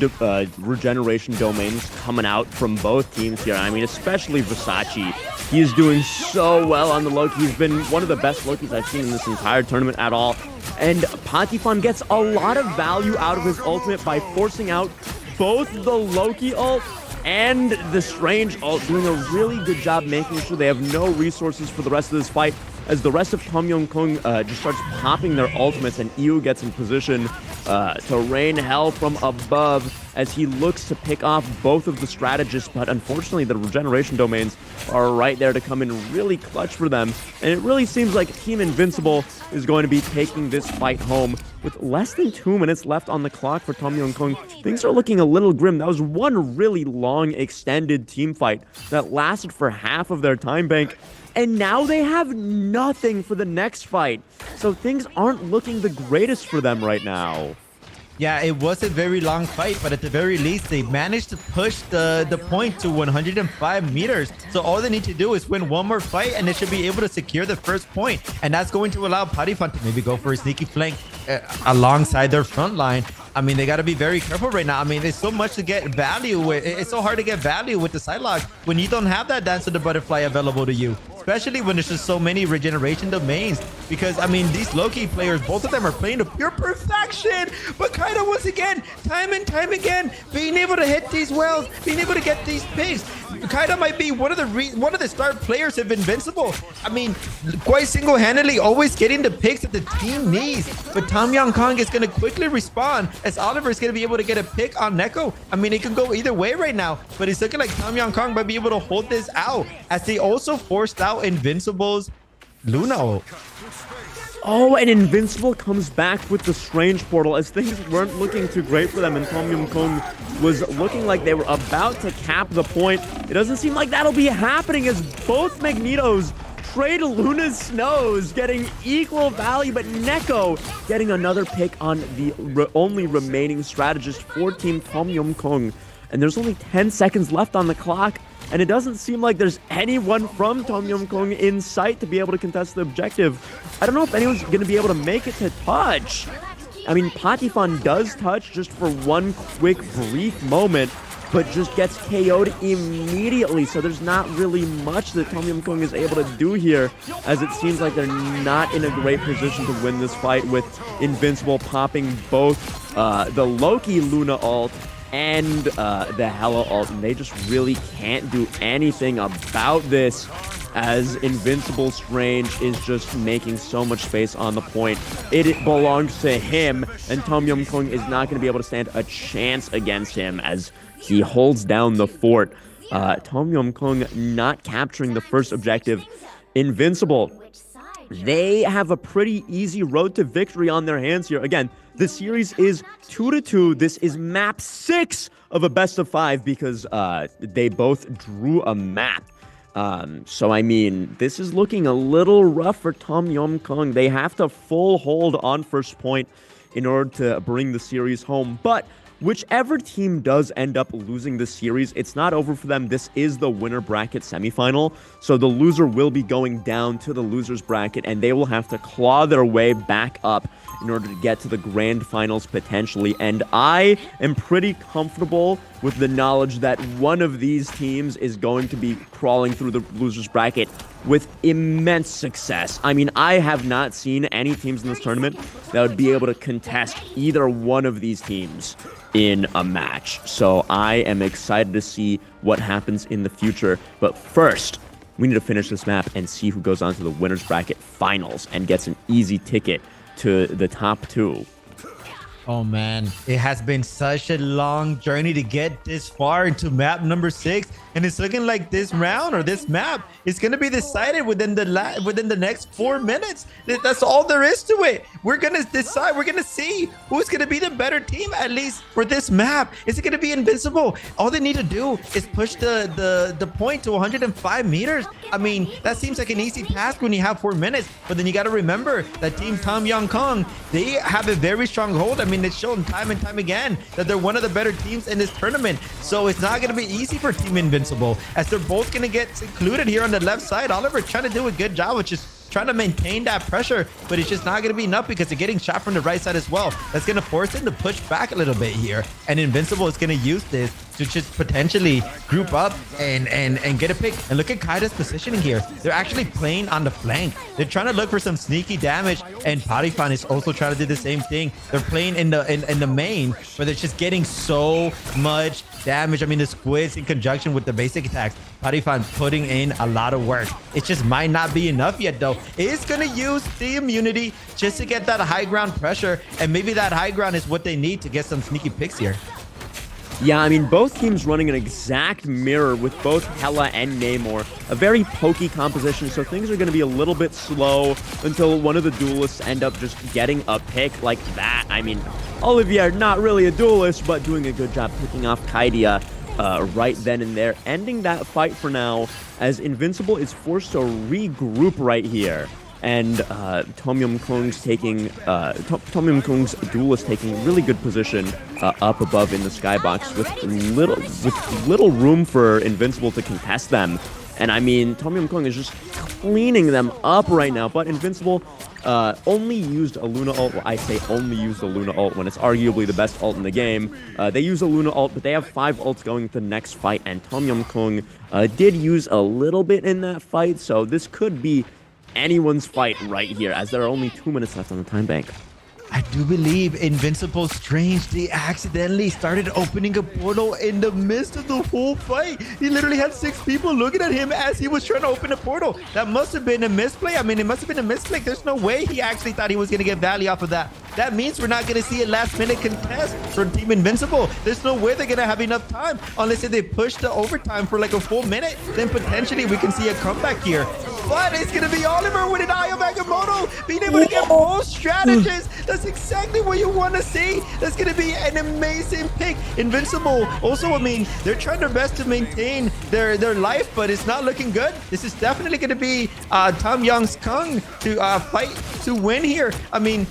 regeneration domains coming out from both teams here. I mean, especially Versace. He is doing so well on the Loki. He's been one of the best Lokis I've seen in this entire tournament at all. And Patifon gets a lot of value out of his ultimate by forcing out both the Loki ult and the Strange ult, doing a really good job making sure they have no resources for the rest of this fight, as the rest of Tom Yong Kong just starts popping their ultimates, and EU gets in position to rain hell from above as he looks to pick off both of the strategists. But unfortunately, the regeneration domains are right there to come in really clutch for them. And it really seems like Team Invincible is going to be taking this fight home. With less than 2 minutes left on the clock for Tom Yong Kong, things are looking a little grim. That was one really long, extended team fight that lasted for half of their time bank. And now they have nothing for the next fight. So things aren't looking the greatest for them right now. Yeah, it was a very long fight, but at the very least, they managed to push the point to 105 meters. So all they need to do is win one more fight, and they should be able to secure the first point. And that's going to allow Parifan to maybe go for a sneaky flank alongside their front line. I mean, they got to be very careful right now. I mean, there's so much to get value with. It's so hard to get value with the Psylocke when you don't have that Dance of the Butterfly available to you, especially when there's just so many regeneration domains. Because, I mean, these Loki players, both of them are playing to pure perfection. But kind of once again, time and time again, being able to hit these wells, being able to get these picks. Kaida might be one of the star players of Invincible. I mean, quite single-handedly, always getting the picks that the team needs. But Tom Yong Kong is going to quickly respond, as Oliver is going to be able to get a pick on Neko. I mean, it can go either way right now, but it's looking like Tom Yong Kong might be able to hold this out, as they also forced out Invincible's Luna ult. Oh, and Invincible comes back with the Strange portal as things weren't looking too great for them, and Tom Yong Kong was looking like they were about to cap the point. It doesn't seem like that'll be happening, as both Magnetos trade Luna's Snows, getting equal value, but Neko getting another pick on the only remaining strategist for Team Tom Yong Kong. And there's only 10 seconds left on the clock, and it doesn't seem like there's anyone from Tom Yong Kong in sight to be able to contest the objective. I don't know if anyone's going to be able to make it to touch. I mean, Patifon does touch just for one quick, brief moment, but just gets KO'd immediately. So there's not really much that Tom Yong Kong is able to do here, as it seems like they're not in a great position to win this fight, with Invincible popping both the Loki Luna ult and the Hela ult, and they just really can't do anything about this, as Invincible Strange is just making so much space on the point. It belongs to him, and Tom Yong Kong is not going to be able to stand a chance against him as he holds down the fort. Tom Yong Kong not capturing the first objective. Invincible, they have a pretty easy road to victory on their hands here. Again, the series is 2-2. This is map 6 of a best of 5 because they both drew a map. So, I mean, this is looking a little rough for Tom Yong Kong. They have to full hold on first point in order to bring the series home. But whichever team does end up losing the series, it's not over for them. This is the winner bracket semifinal. So the loser will be going down to the loser's bracket, and they will have to claw their way back up in order to get to the grand finals potentially. And I am pretty comfortable with the knowledge that one of these teams is going to be crawling through the losers bracket with immense success. I mean, I have not seen any teams in this tournament that would be able to contest either one of these teams in a match. So I am excited to see what happens in the future. But first, we need to finish this map and see who goes on to the winners bracket finals and gets an easy ticket to the top 2. Oh man, it has been such a long journey to get this far into map number 6, and it's looking like this round or this map is going to be decided within the next 4 minutes. That's all there is to it. We're going to decide. We're going to see who's going to be the better team, at least for this map. Is it going to be Invincible? All they need to do is push the point to 105 meters. I mean, that seems like an easy task when you have 4 minutes, but then you got to remember that Team Tom Yong Kong, they have a very strong hold. I mean, it's shown time and time again that they're one of the better teams in this tournament. So it's not going to be easy for Team Invincible, as they're both going to get secluded here on the left side. Oliver trying to do a good job, which is trying to maintain that pressure, but it's just not going to be enough because they're getting shot from the right side as well. That's going to force them to push back a little bit here, and Invincible is going to use this to just potentially group up and get a pick. And look at Kaida's positioning here. They're actually playing on the flank. They're trying to look for some sneaky damage, and Parifan is also trying to do the same thing. They're playing in the main, but they're just getting so much damage. I mean, the squids in conjunction with the basic attacks, Parifan putting in a lot of work. It just might not be enough yet, though. It's going to use the immunity just to get that high ground pressure, and maybe that high ground is what they need to get some sneaky picks here. Yeah, I mean, both teams running an exact mirror with both Hela and Namor. A very pokey composition, so things are going to be a little bit slow until one of the duelists end up just getting a pick like that. I mean, Olivier, not really a duelist, but doing a good job picking off Kaidia right then and there, ending that fight for now, as Invincible is forced to regroup right here. And Tom Yum Kung's duelist taking really good position up above in the skybox with little room for Invincible to contest them. And I mean, Tom Yum Kung is just cleaning them up right now. But Invincible only used a Luna ult. Well, I say only used a Luna ult when it's arguably the best ult in the game. They use a Luna ult, but they have 5 ults going into the next fight. And Tom Yum Kung did use a little bit in that fight, so this could be anyone's fight right here, as there are only 2 minutes left on the time bank. I do believe Invincible Strange, they accidentally started opening a portal in the midst of the whole fight. He literally had 6 people looking at him as he was trying to open a portal. That must have been a misplay. I mean, it must have been a misplay. There's no way he actually thought he was going to get value off of that. That means we're not going to see a last-minute contest for Team Invincible. There's no way they're going to have enough time unless if they push the overtime for like a full minute. Then potentially we can see a comeback here. But it's going to be Oliver with an Eye of Agamotto, being able to get both strategists. That's exactly what you want to see. That's going to be an amazing pick. Invincible also, I mean, they're trying their best to maintain their life, but it's not looking good. This is definitely going to be Tom Yong Kung to fight to win here. I mean,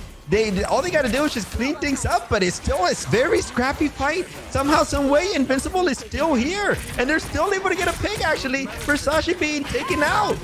all they got to do is just clean things up, but it's still a very scrappy fight. Somehow, some way, Invincible is still here, and they're still able to get a pick, actually, for Sashi being taken out.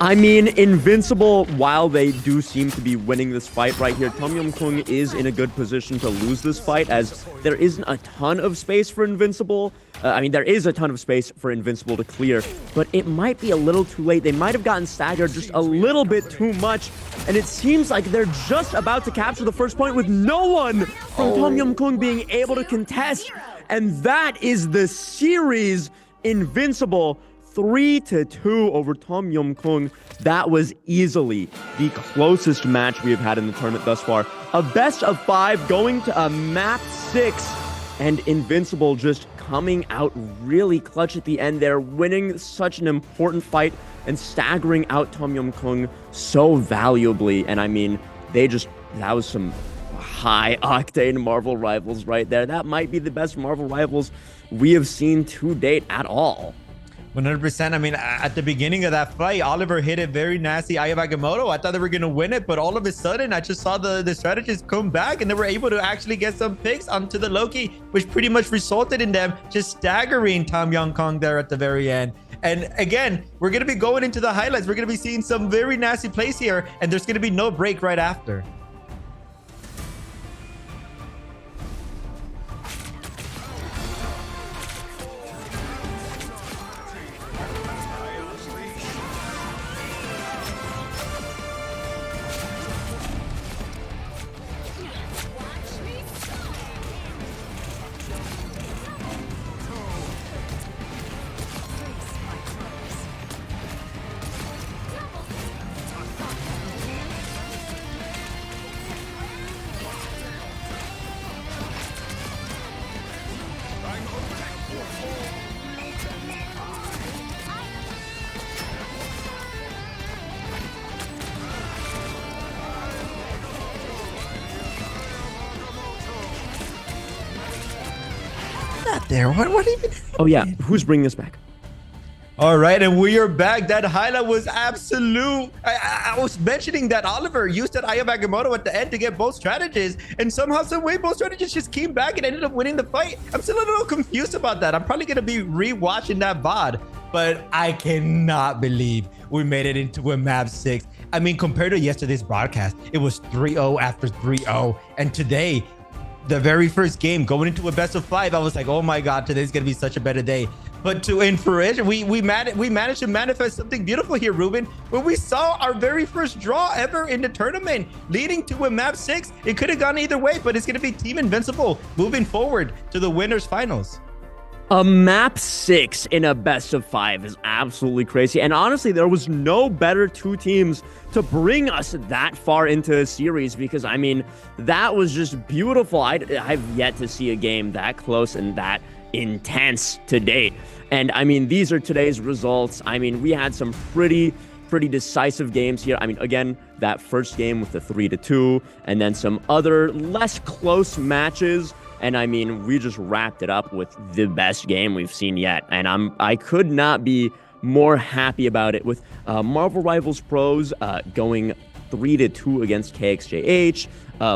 I mean, Invincible, while they do seem to be winning this fight right here, Tom Yum Kung is in a good position to lose this fight, as there isn't a ton of space for Invincible. I mean, there is a ton of space for Invincible to clear, but it might be a little too late. They might have gotten staggered just a little bit too much, and it seems like they're just about to capture the first point with no one from Tom Yum Kung being able to contest. And that is the series. Invincible 3-2 over Tom Yum Kung. That was easily the closest match we have had in the tournament thus far. A best of 5 going to a map 6, and Invincible just coming out really clutch at the end there, winning such an important fight and staggering out Tom Yum Kung so valuably. And I mean, that was some high octane Marvel Rivals right there. That might be the best Marvel Rivals we have seen to date at all. 100%. I mean, at the beginning of that fight, Oliver hit a very nasty Eye of Agamotto. I thought they were going to win it, but all of a sudden, I just saw the strategists come back, and they were able to actually get some picks onto the Loki, which pretty much resulted in them just staggering Tom Yum Kung there at the very end. And again, we're going to be going into the highlights. We're going to be seeing some very nasty plays here, and there's going to be no break right after. there? What even? Oh yeah, who's bringing us back? All right, and we are back. That highlight was absolute. I was mentioning that Oliver used that Aya Agamotto at the end to get both strategies, and somehow, some way, both strategies just came back and ended up winning the fight. I'm still a little confused about that. I'm probably gonna be re-watching that VOD, but I cannot believe we made it into a map 6. I mean, compared to yesterday's broadcast, it was 3-0 after 3-0, and today, the very first game going into a best of 5, I was like, oh my god, today's gonna be such a better day. But in fruition, we managed to manifest something beautiful here, Ruben, when we saw our very first draw ever in the tournament, leading to a map 6. It could have gone either way, but it's gonna be Team Invincible moving forward to the winners finals. A map 6 in a best of 5 is absolutely crazy. And honestly, there was no better 2 teams to bring us that far into a series, because, I mean, that was just beautiful. I've yet to see a game that close and that intense to date. And, I mean, these are today's results. I mean, we had some pretty decisive games here. I mean, again, that first game with the 3-2, and then some other less close matches. And I mean, we just wrapped it up with the best game we've seen yet. And I could not be more happy about it, with Marvel Rivals Pros going 3-2 against KXJH,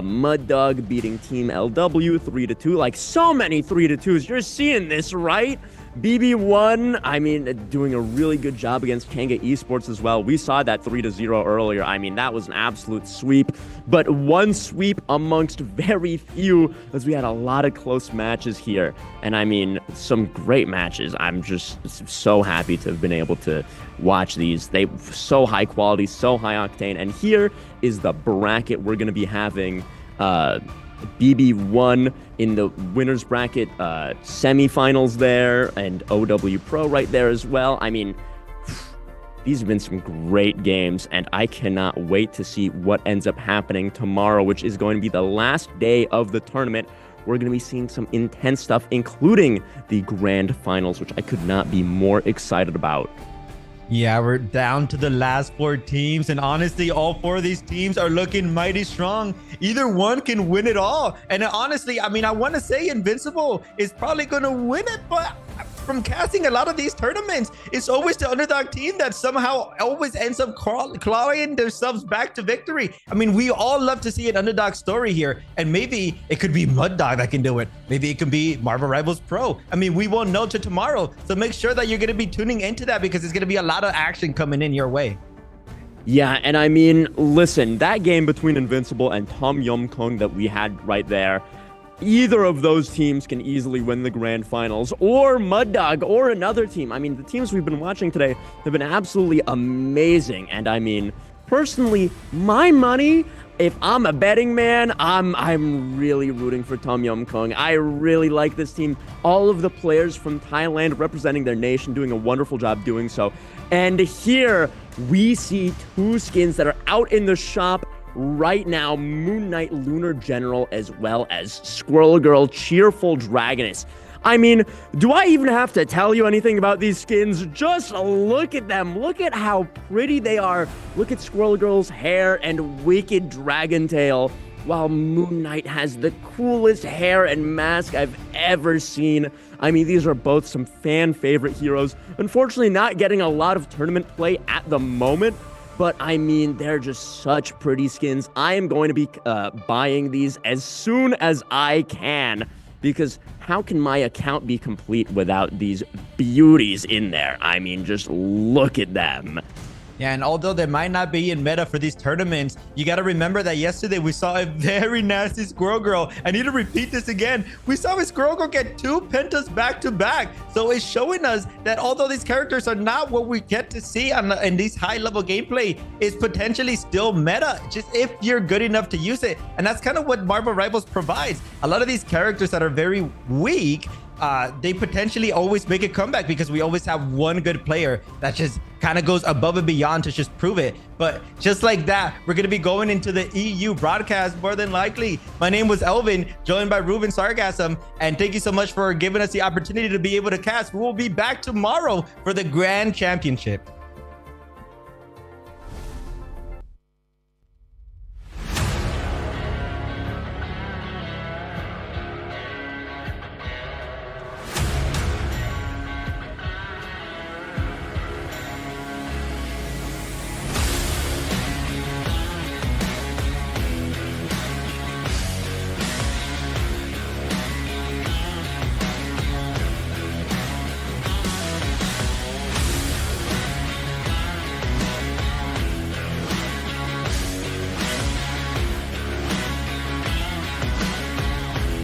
Mud Dog beating Team LW 3-2. Like, so many 3-2s. You're seeing this, right? BB1, I mean, doing a really good job against Kanga Esports as well. We saw that 3-0 earlier. I mean, that was an absolute sweep, but one sweep amongst very few, as we had a lot of close matches here. And I mean, some great matches. I'm just so happy to have been able to watch these. They so high quality, so high octane. And here is the bracket we're going to be having. BB1 in the winners bracket semifinals there, and OW Pro right there as well. I mean, these have been some great games, and I cannot wait to see what ends up happening tomorrow, which is going to be the last day of the tournament. We're going to be seeing some intense stuff, including the grand finals, which I could not be more excited about. Yeah, we're down to the last 4 teams, and honestly, all 4 of these teams are looking mighty strong. Either one can win it all. And honestly, I mean, I want to say Invincible is probably going to win it, but from casting a lot of these tournaments, it's always the underdog team that somehow always ends up clawing themselves back to victory. I mean, we all love to see an underdog story here, and maybe it could be Mud Dog that can do it. Maybe it can be Marvel Rivals Pro. I mean, we won't know till tomorrow, so make sure that you're going to be tuning into that, because it's going to be a lot of action coming in your way. Yeah, and I mean, listen, that game between Invincible and Tom Yum Kong that we had right there, either of those teams can easily win the grand finals, or Mud Dog, or another team. I mean, the teams we've been watching today have been absolutely amazing. And I mean, personally, my money, if I'm a betting man, I'm really rooting for Tom Yum Kong. I really like this team. All of the players from Thailand representing their nation, doing a wonderful job doing so. And here we see 2 skins that are out in the shop right now: Moon Knight Lunar General, as well as Squirrel Girl Cheerful Dragoness. I mean, do I even have to tell you anything about these skins? Just look at them. Look at how pretty they are. Look at Squirrel Girl's hair and wicked dragon tail, while Moon Knight has the coolest hair and mask I've ever seen. I mean, these are both some fan favorite heroes. Unfortunately, not getting a lot of tournament play at the moment, but I mean, they're just such pretty skins. I am going to be buying these as soon as I can, because how can my account be complete without these beauties in there? I mean, just look at them. Yeah, and although they might not be in meta for these tournaments, you got to remember that yesterday we saw a very nasty Squirrel Girl. I need to repeat this again. We saw a Squirrel Girl get 2 pentas back to back. So it's showing us that although these characters are not what we get to see in these high level gameplay, is potentially still meta, just if you're good enough to use it. And that's kind of what Marvel Rivals provides. A lot of these characters that are very weak, they potentially always make a comeback, because we always have one good player that just kind of goes above and beyond to just prove it. But just like that, we're going to be going into the EU broadcast more than likely. My name was Elvin, joined by Ruben Sargasm, and thank you so much for giving us the opportunity to be able to cast. We will be back tomorrow for the Grand Championship.